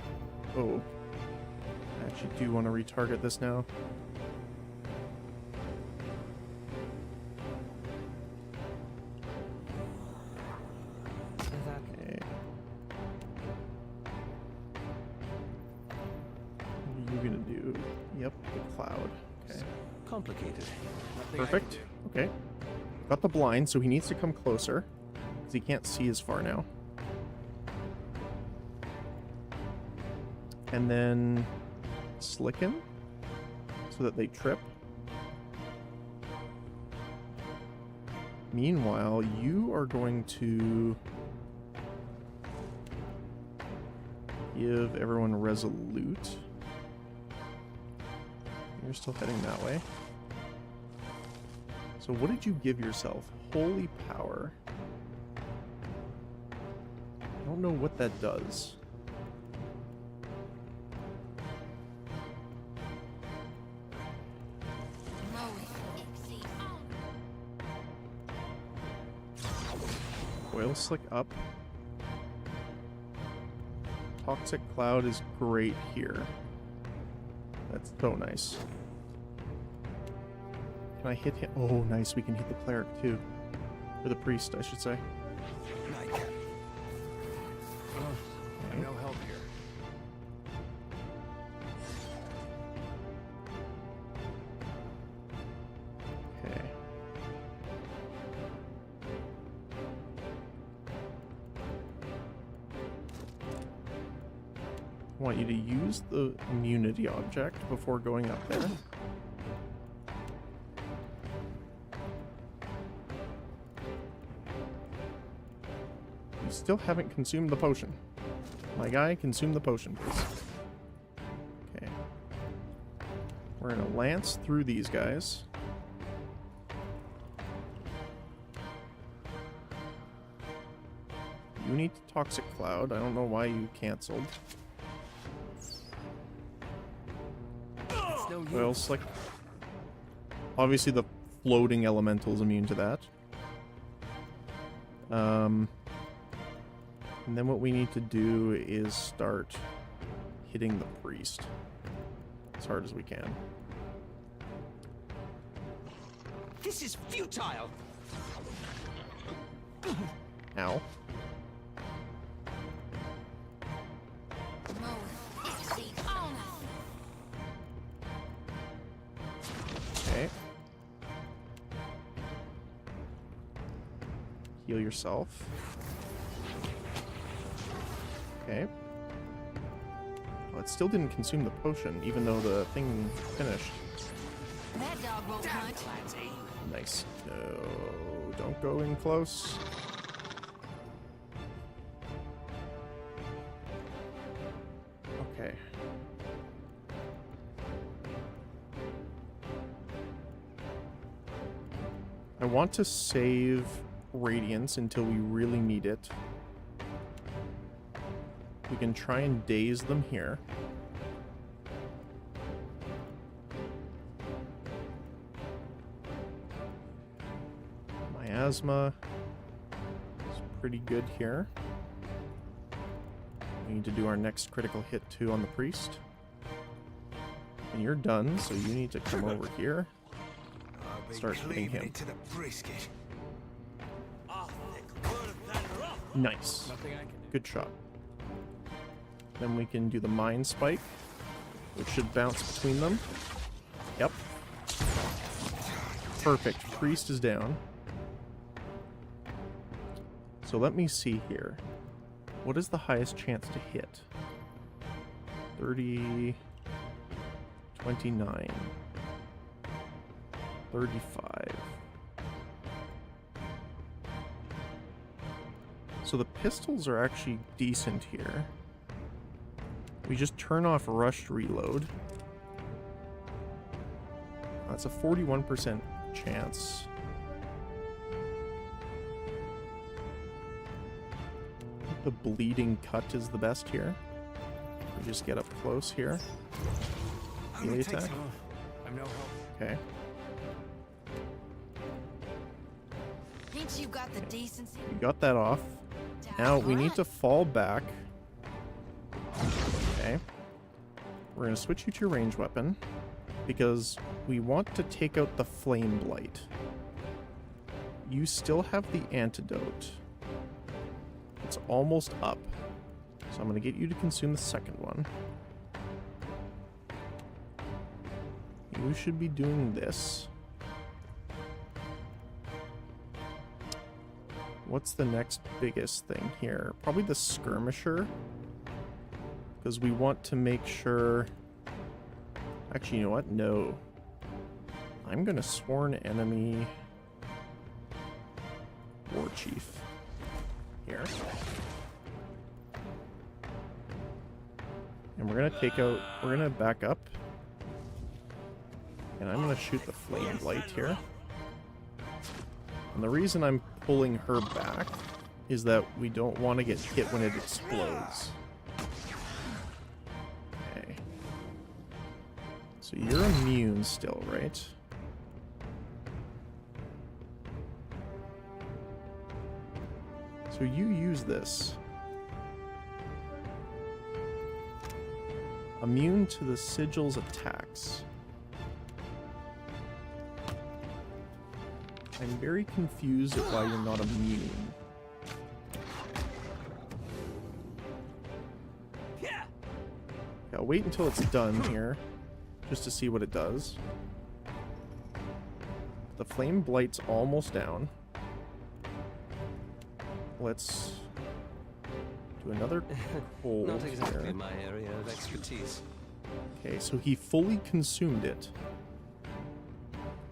Oh. I actually do want to retarget this now. Okay. What are you gonna do? Yep, the cloud. Okay. Complicated. Perfect. Okay. Got the blind, so he needs to come closer, because he can't see as far now. And then Slicken, so that they trip. Meanwhile, you are going to give everyone Resolute. You're still heading that way. So what did you give yourself? Holy Power. I don't know what that does. Oil Slick up. Toxic Cloud is great here. That's so nice. Can I hit him? Oh, nice. We can hit the cleric too. Or the priest, I should say. Nightcap. No help here. Okay. I want you to use the immunity object before going up there. You still haven't consumed the potion. My guy, consume the potion, please. Okay. We're gonna lance through these guys. You need Toxic Cloud. I don't know why you canceled. Oil Slick. Obviously the floating elemental is immune to that. And then what we need to do is start hitting the priest as hard as we can. This is futile. Ow. Heal yourself. Okay. Oh, it still didn't consume the potion, even though the thing finished. That dog won't hunt. Nice. No, don't go in close. Okay. I want to save Radiance until we really need it. We can try and daze them here. Miasma is pretty good here. We need to do our next critical hit too on the priest. And you're done, so you need to come over here. Start hitting him. Nice. Good shot. Then we can do the Mind Spike, which should bounce between them. Yep. Perfect. Priest is down. So let me see here. What is the highest chance to hit? 30... 29... 35... So the pistols are actually decent here. We just turn off rushed reload. That's a 41% chance. The bleeding cut is the best here. We just get up close here. Melee attack. I'm no help. Okay. Ain't you got the decency? We got that off. Now we need to fall back. Okay. We're going to switch you to your range weapon because we want to take out the Flame Blight. You still have the antidote. It's almost up. So I'm going to get you to consume the second one. You should be doing this. What's the next biggest thing here? Probably the Skirmisher. Because we want to make sure... Actually, you know what? No. I'm going to Sworn Enemy... War Chief. Here. And we're going to take out... We're going to back up. And I'm going to shoot the Flame Blight here. And the reason I'm pulling her back is that we don't want to get hit when it explodes. Okay. So you're immune still, right? So you use this. Immune to the sigil's attacks. I'm very confused at why you're not immune. Yeah, I'll wait until it's done here, just to see what it does. The Flame Blight's almost down. Let's do another cold Not exactly here. my area of expertise. Okay, so he fully consumed it.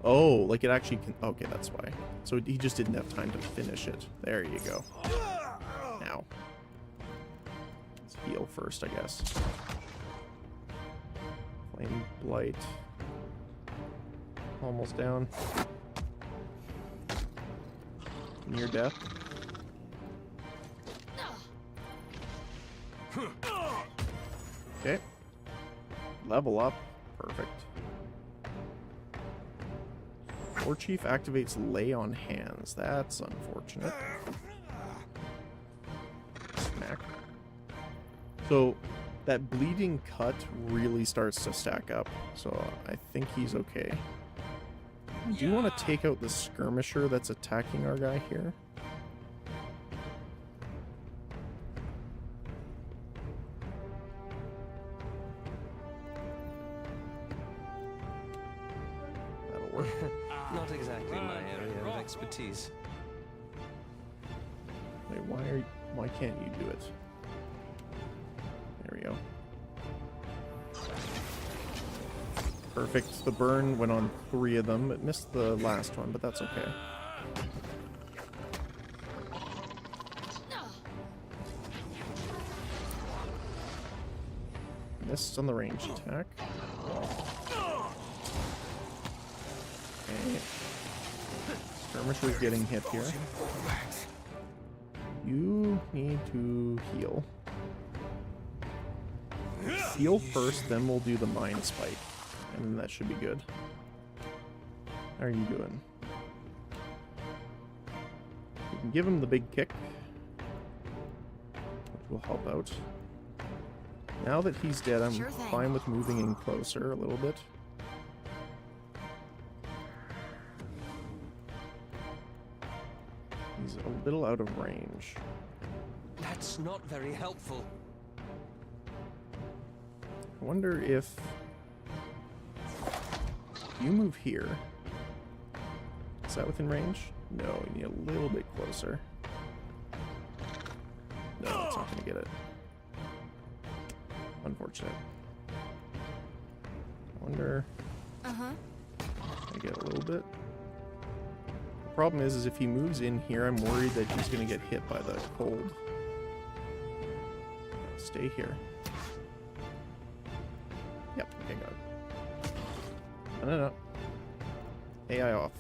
Oh, like it actually can... Okay, that's why. So he just didn't have time to finish it. There you go. Now. Let's heal first, I guess. Flame Blight. Almost down. Near death. Okay. Level up. Perfect. War Chief activates Lay on Hands. That's unfortunate. Smack. So that bleeding cut really starts to stack up. So I think he's okay. Do you want to take out the Skirmisher that's attacking our guy here? Not exactly my area of expertise. Why can't you do it? There we go. Perfect. The burn went on 3 of them. It missed the last one, but that's okay. Missed on the range attack. Okay. Skirmisher's getting hit here. You need to heal. Heal first, then we'll do the Mind Spike. And then that should be good. How are you doing? You can give him the big kick, which will help out. Now that he's dead, I'm fine with moving in closer a little bit. He's a little out of range. That's not very helpful. I wonder if you move here. Is that within range? No, you need a little bit closer. No, it's not going to get it. Unfortunate. I wonder. I get a little bit. The problem is if he moves in here, I'm worried that he's going to get hit by the cold. Stay here. Yep, okay, got it. No. AI off.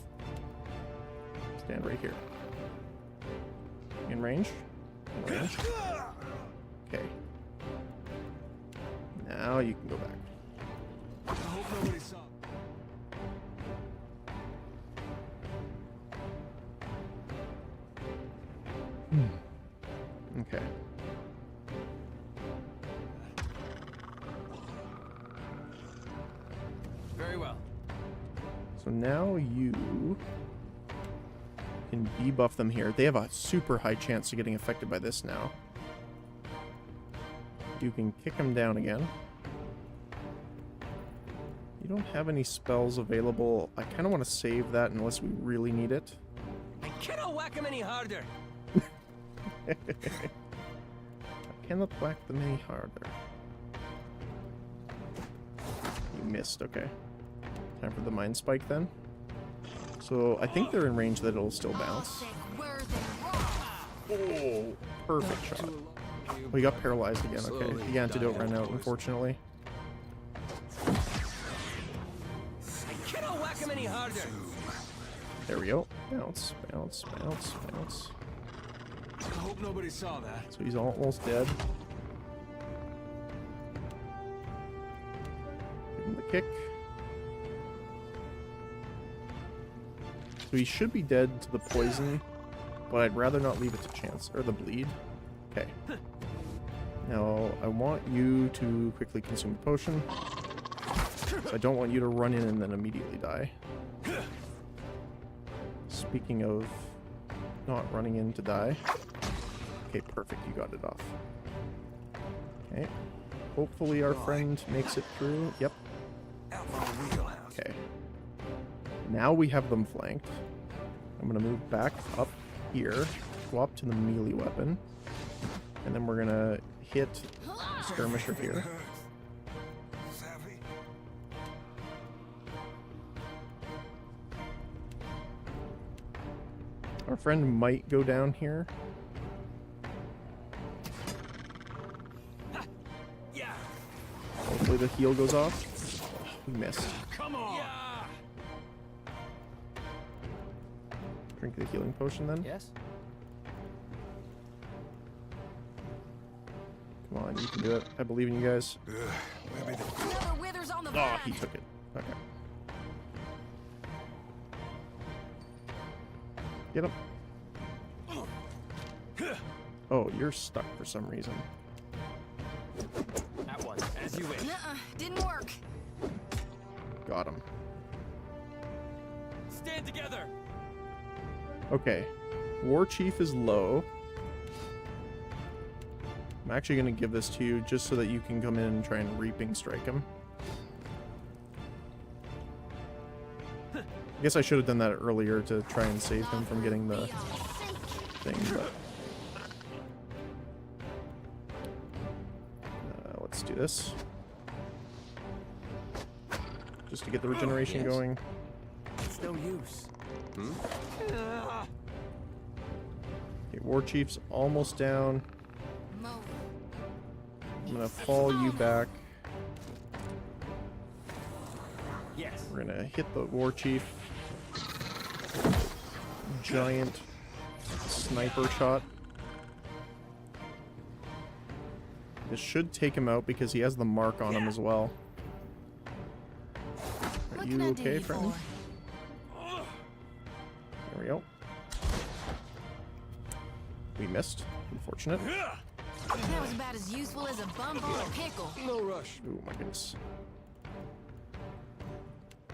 Stand right here. In range? In range? Okay. Now you can go back. I hope nobody saw. Okay. Very well. So now you can debuff them here. They have a super high chance of getting affected by this now. You can kick them down again. You don't have any spells available. I kind of want to save that unless we really need it. I cannot whack him any harder. I cannot whack them any harder. You missed, okay. Time for the Mind Spike then. So I think they're in range that it'll still bounce. Oh, perfect shot. Oh, he got paralyzed again, okay. The antidote ran out, unfortunately. I cannot whack him any harder. There we go. Bounce, bounce, bounce, bounce. I hope nobody saw that. So he's almost dead. Give him the kick. So he should be dead to the poison, but I'd rather not leave it to chance. Or the bleed. Okay. Now, I want you to quickly consume the potion. So I don't want you to run in and then immediately die. Speaking of not running in to die. Okay, perfect. You got it off. Okay. Hopefully our friend makes it through. Yep. Okay. Now we have them flanked. I'm going to move back up here, swap to the melee weapon, and then we're going to hit Skirmisher here. Our friend might go down here. Hopefully the heal goes off. Oh, we missed. Come on. Drink the healing potion then. Yes. Come on, you can do it. I believe in you guys. Another withers on the Oh, he took it. Okay. Get him. Oh, you're stuck for some reason. That one, as you wish. Didn't work. Got him. Stand together. Okay. War Chief is low. I'm actually going to give this to you just so that you can come in and try and Reaping Strike him. I guess I should have done that earlier to try and save him from getting the thing, but do this. Just to get the regeneration Yes. going. It's no use. Okay, War Chief's almost down. I'm gonna fall you back. Yes. We're gonna hit the War Chief. Giant sniper shot. This should take him out because he has the mark on him as well. Are you okay, friend? There we go. We missed. Unfortunate. That was about as useful as a bum on a pickle. No rush. Oh my goodness.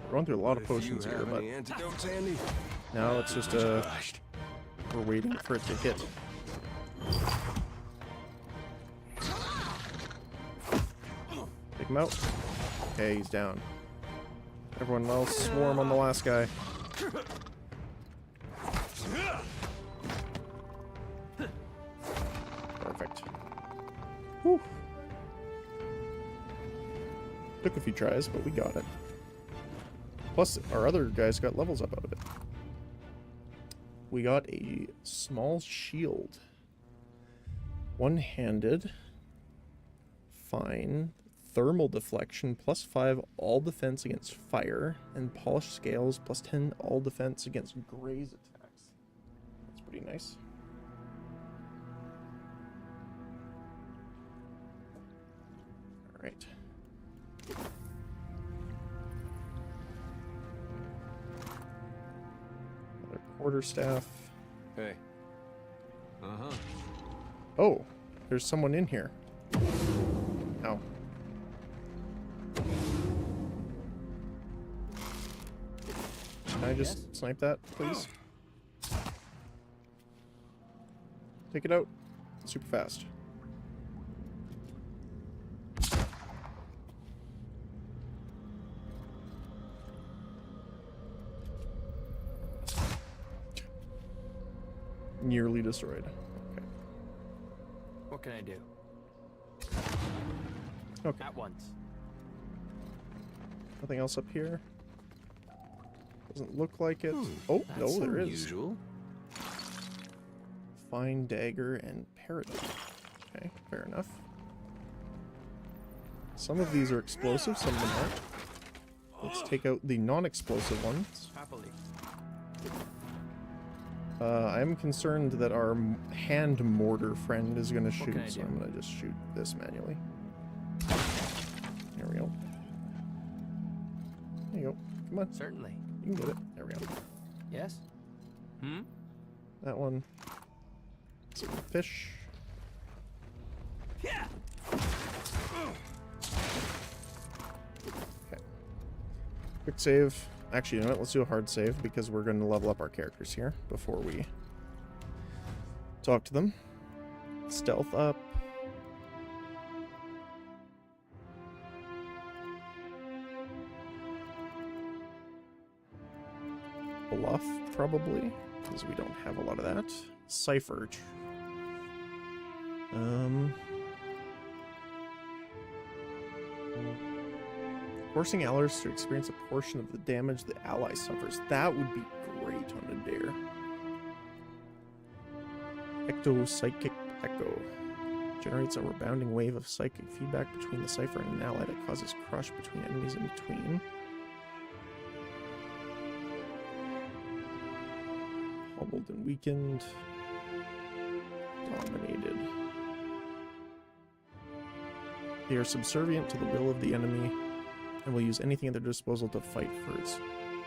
We're going through a lot of potions here, but Antidotes, Andy? now it's just we're waiting for it to hit. Take him out. Okay, he's down. Everyone else swarm on the last guy. Perfect. Whew. Took a few tries, but we got it. Plus, our other guys got levels up out of it. We got a small shield. One-handed. Fine. Thermal deflection, +5 all defense against fire, and polished scales, +10 all defense against graze attacks. That's pretty nice. Alright. Another quarterstaff. Hey. Uh-huh. Oh, there's someone in here. Ow. Can I just snipe that, please? Take it out. Super fast. Nearly destroyed. Okay. What can I do? Okay. At once. Nothing else up here? Doesn't look like it. Oh, no, there is. Unusual. Fine dagger and paradigm. Okay, fair enough. Some of these are explosive, some of them aren't. Let's take out the non-explosive ones. Happily. I'm concerned that our hand mortar friend is going to shoot, can I so do? I'm going to just shoot this manually. There we go. There you go. Come on. Certainly. You can get it. There we go. Yes? Hmm? That one. Some fish. Yeah. Okay. Quick save. Actually, you know what? Let's do a hard save because we're going to level up our characters here before we talk to them. Stealth up. Bluff, probably, because we don't have a lot of that. Cipher. Forcing allies to experience a portion of the damage the ally suffers. That would be great on a dare. Ecto Psychic Echo. Generates a rebounding wave of psychic feedback between the cipher and an ally that causes crush between enemies in between. Hobbled and weakened. Dominated. They are subservient to the will of the enemy and will use anything at their disposal to fight for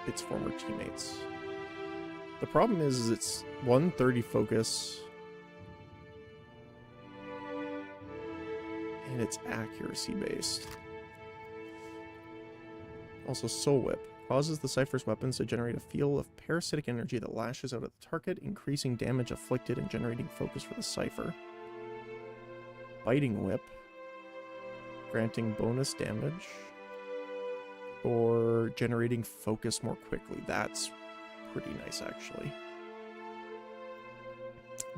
its former teammates. The problem is it's 130 focus and it's accuracy based. Also, Soul Whip causes the Cypher's weapons to generate a field of parasitic energy that lashes out at the target, increasing damage afflicted and generating focus for the Cypher. Biting Whip, granting bonus damage or generating focus more quickly. That's pretty nice, actually.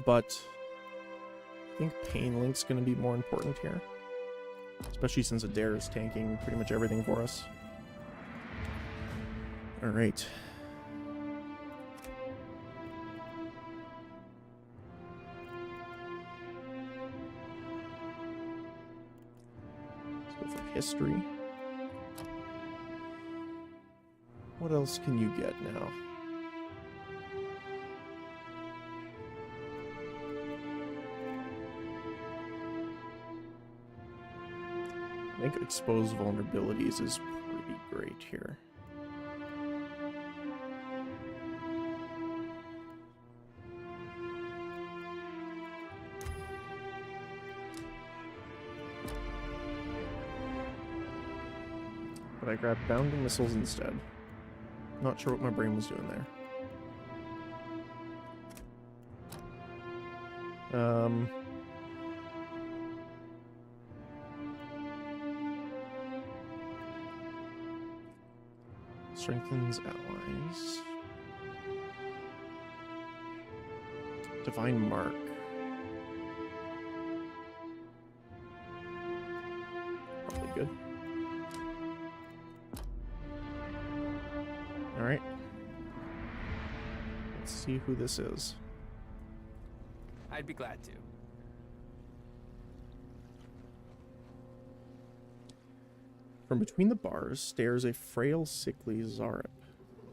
But I think Pain Link's going to be more important here. Especially since Adair is tanking pretty much everything for us. Alright. Let's go for history. What else can you get now? I think exposed vulnerabilities is pretty great here. But I grabbed bounding missiles instead. Not sure what my brain was doing there. Strengthens allies. Divine Mark. Probably good. Alright. Let's see who this is. I'd be glad to. From between the bars stares a frail, sickly Zarep.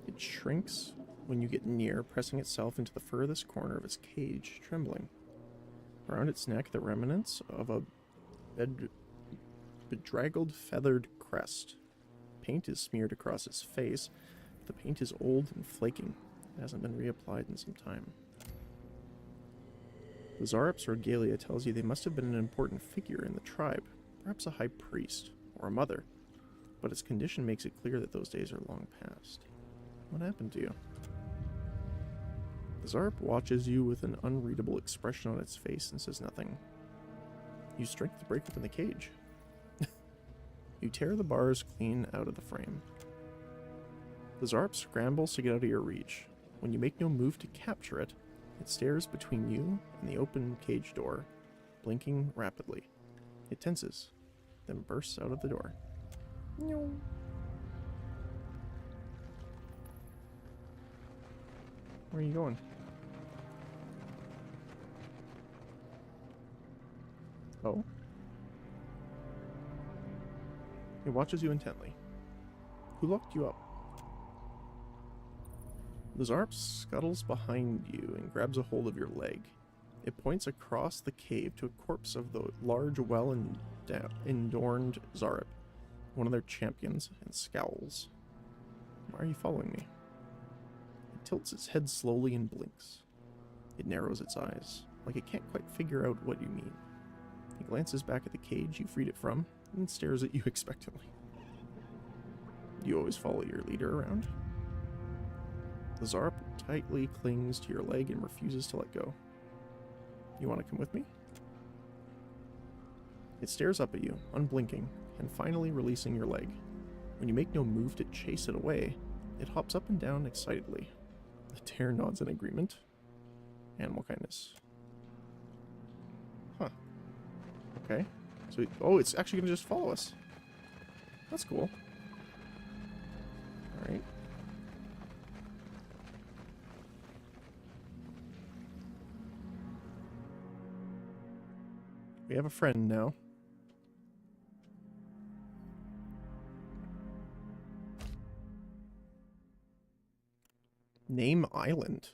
It shrinks when you get near, pressing itself into the furthest corner of its cage, trembling. Around its neck, the remnants of a bedraggled, feathered crest. Paint is smeared across its face. The paint is old and flaking. It hasn't been reapplied in some time. The Zarep's regalia tells you they must have been an important figure in the tribe, perhaps a high priest or a mother. But its condition makes it clear that those days are long past. What happened to you? The Zarep watches you with an unreadable expression on its face and says nothing. You strike the break open the cage. You tear the bars clean out of the frame. The Zarep scrambles to get out of your reach. When you make no move to capture it, it stares between you and the open cage door, blinking rapidly. It tenses, then bursts out of the door. No. Where are you going? Oh. It watches you intently. Who locked you up? The Zarep scuttles behind you and grabs a hold of your leg. It points across the cave to a corpse of the large, well-adorned Zarep, one of their champions, and scowls. Why are you following me? It tilts its head slowly and blinks. It narrows its eyes, like it can't quite figure out what you mean. It glances back at the cage you freed it from, and stares at you expectantly. You always follow your leader around? The Zarep tightly clings to your leg and refuses to let go. You want to come with me? It stares up at you, unblinking, and finally releasing your leg. When you make no move to chase it away, it hops up and down excitedly. The tear nods in agreement. Animal kindness. Huh. Okay. So, it's actually going to just follow us. That's cool. Alright. We have a friend now. Name Island.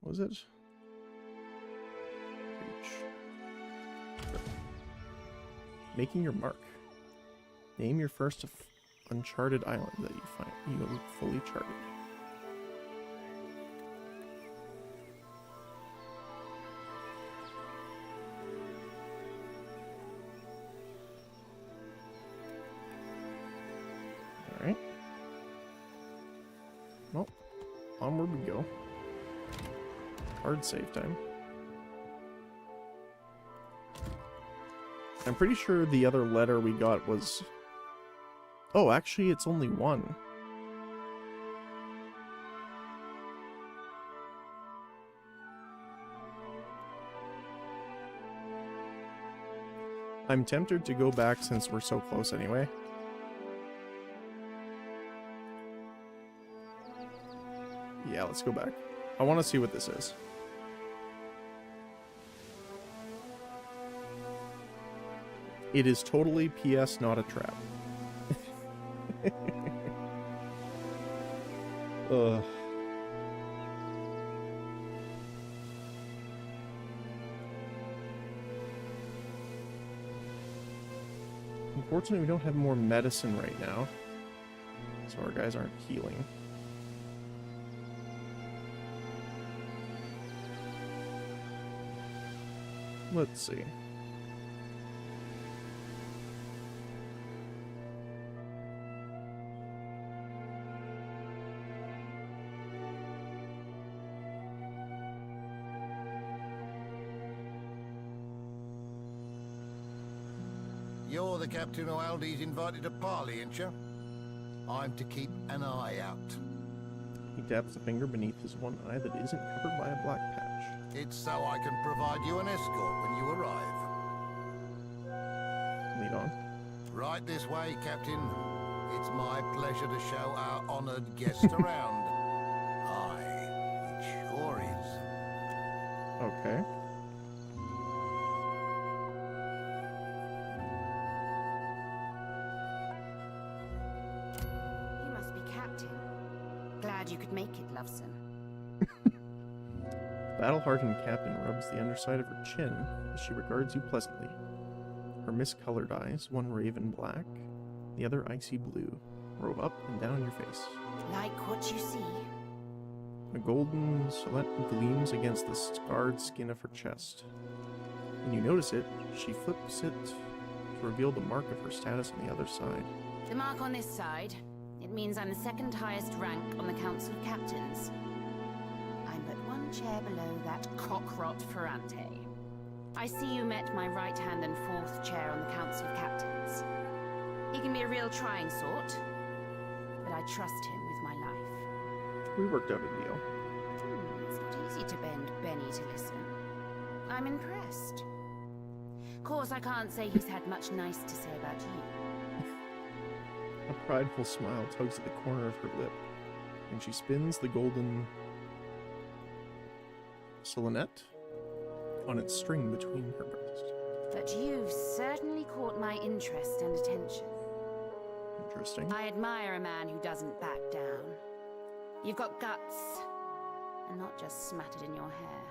What was it? Making your mark. Name your first uncharted island that you find you fully charted. Alright. Well, onward we go. Hard save time. I'm pretty sure the other letter we got was Oh, actually, it's only one. I'm tempted to go back since we're so close anyway. Yeah, let's go back. I want to see what this is. It is totally PS not a trap. Ugh. Unfortunately, we don't have more medicine right now, so our guys aren't healing. Let's see. You're the captain who Aldi's invited to parley, ain't you? I'm to keep an eye out. He taps a finger beneath his one eye that isn't covered by a black patch. It's so I can provide you an escort when you arrive. Lead on. Right this way, Captain. It's my pleasure to show our honoured guest around. Aye, it sure is. Okay. You must be Captain. Glad you could make it, Loveson. Battle-hardened captain rubs the underside of her chin as she regards you pleasantly. Her mist-colored eyes, one raven black, the other icy blue, rove up and down your face. Like what you see. A golden silhouette gleams against the scarred skin of her chest. When you notice it, she flips it to reveal the mark of her status on the other side. The mark on this side, it means I'm the second highest rank on the Council of Captains. I'm but one chair below that cockrot Ferrante. I see you met my right hand and fourth chair on the Council of Captains. He can be a real trying sort, but I trust him with my life. We worked out a deal. It's not easy to bend Benny to listen. I'm impressed. Course, I can't say he's had much nice to say about you. A prideful smile tugs at the corner of her lip, and she spins the golden solonet on its string between her breasts. But you've certainly caught my interest and attention. Interesting. I admire a man who doesn't back down. You've got guts, and not just smattered in your hair.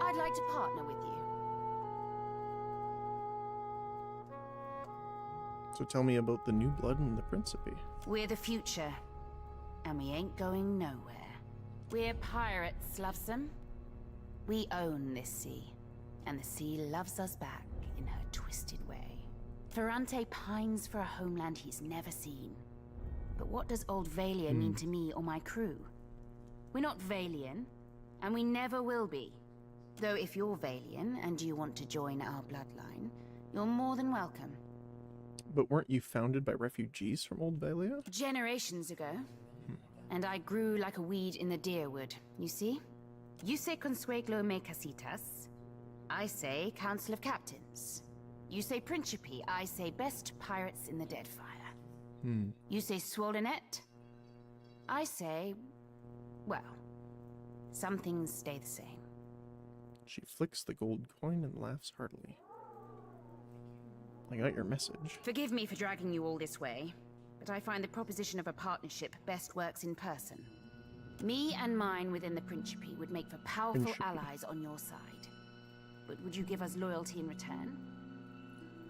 I'd like to partner with you. So tell me about the new blood and the Principe. We're the future, and we ain't going nowhere. We're pirates, Loveson. We own this sea, and the sea loves us back in her twisted way. Ferrante pines for a homeland he's never seen. But what does Old Valia mean to me or my crew? We're not Valian, and we never will be. Though if you're Valian and you want to join our bloodline, you're more than welcome. But weren't you founded by refugees from Old Valia? Generations ago. And I grew like a weed in the deerwood, you see? You say Consueglo me casitas. I say Council of Captains. You say Principe. I say best pirates in the Deadfire. You say Swollenet. I say, well, some things stay the same. She flicks the gold coin and laughs heartily. I got your message. Forgive me for dragging you all this way, but I find the proposition of a partnership best works in person. Me and mine within the Principe would make for powerful allies on your side. But would you give us loyalty in return?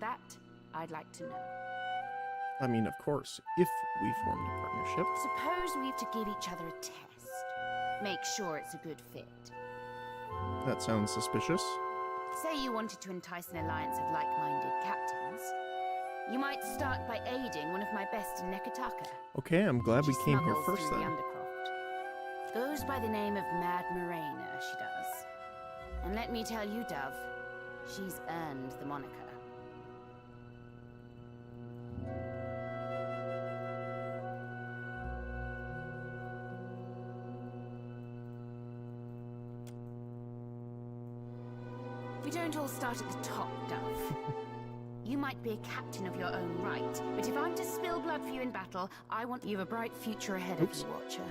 That I'd like to know. I mean, of course, if we formed a partnership. Suppose we have to give each other a test. Make sure it's a good fit. That sounds suspicious. Say you wanted to entice an alliance of like-minded captains. You might start by aiding one of my best in Nekataka. Okay, I'm glad we came here Smuggles first through the then. Undercroft. Goes by the name of Mad Morena, she does. And let me tell you, Dove, she's earned the moniker. We don't all start at the top, Dove. You might be a captain of your own right, but if I'm to spill blood for you in battle, I want you a bright future ahead of you, Watcher.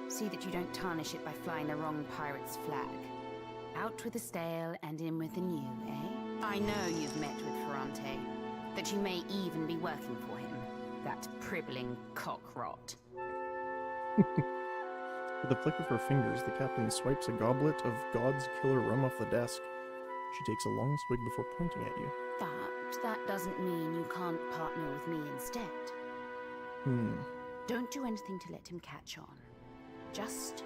See that you don't tarnish it by flying the wrong pirate's flag. Out with the stale and in with the new, eh? I know you've met with Ferrante, that you may even be working for him. That pribbling cock-rot. With a flick of her fingers, the captain swipes a goblet of God's killer rum off the desk. She takes a long swig before pointing at you. But that doesn't mean you can't partner with me instead. Don't do anything to let him catch on. Just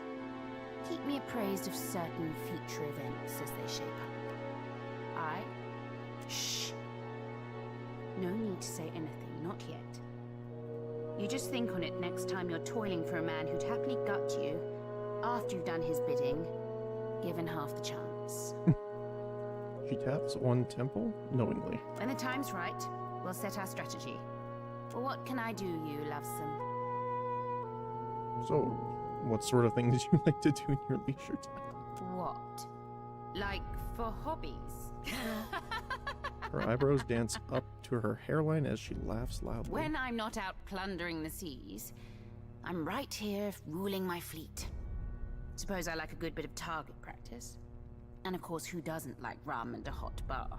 keep me appraised of certain future events as they shape up. Shh. No need to say anything, not yet. You just think on it next time you're toiling for a man who'd happily gut you, after you've done his bidding, given half the chance. She taps one temple knowingly. When the time's right, we'll set our strategy. For what can I do, you lovesome? So, what sort of things do you like to do in your leisure time? What? Like for hobbies? Her eyebrows dance up to her hairline as she laughs loudly. When I'm not out plundering the seas, I'm right here ruling my fleet. Suppose I like a good bit of target practice. And of course, who doesn't like rum and a hot bath?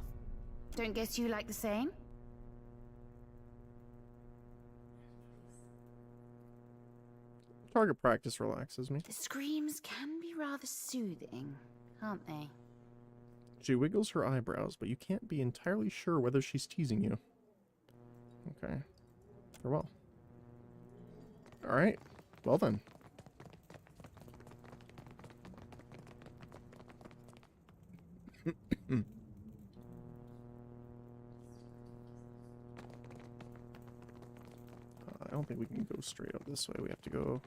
Don't guess you like the same? Target practice relaxes me. The screams can be rather soothing, can't they? She wiggles her eyebrows, but you can't be entirely sure whether she's teasing you. Okay. Farewell. Alright. Well then. I don't think we can go straight up this way. We have to go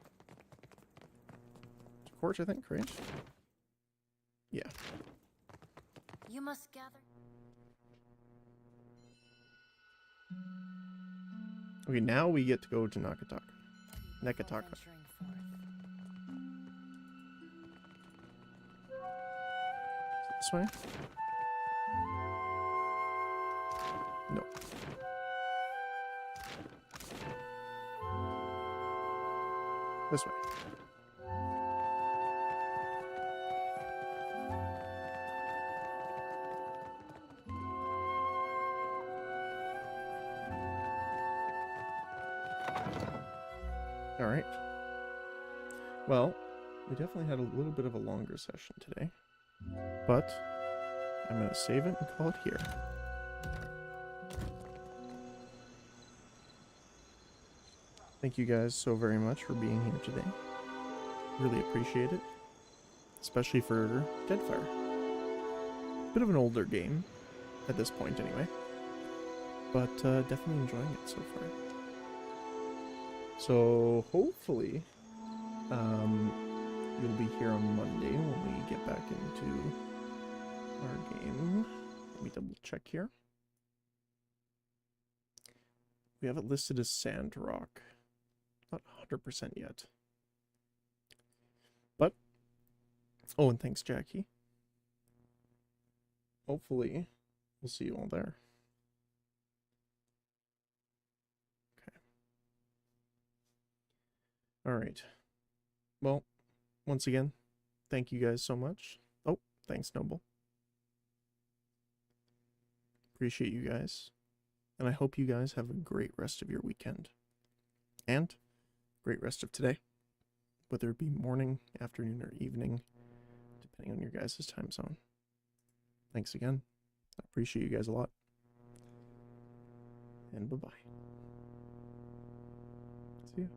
to court, I think, right? Yeah. You must gather. Okay, now we get to go to Nekataka. This way? No. This way. Alright. Well, we definitely had a little bit of a longer session today. But I'm going to save it and call it here. Thank you guys so very much for being here today. Really appreciate it. Especially for Deadfire. Bit of an older game, at this point anyway. But definitely enjoying it so far. So hopefully you'll be here on Monday when we get back into our game. Let me double check here. We have it listed as Sandrock. Not 100% yet. But, oh, and thanks, Jackie. Hopefully, we'll see you all there. Okay. Alright. Well, once again, thank you guys so much. Oh, thanks, Noble. Appreciate you guys. And I hope you guys have a great rest of your weekend. And great rest of today. Whether it be morning, afternoon, or evening, depending on your guys' time zone. Thanks again. I appreciate you guys a lot. And bye-bye. See ya.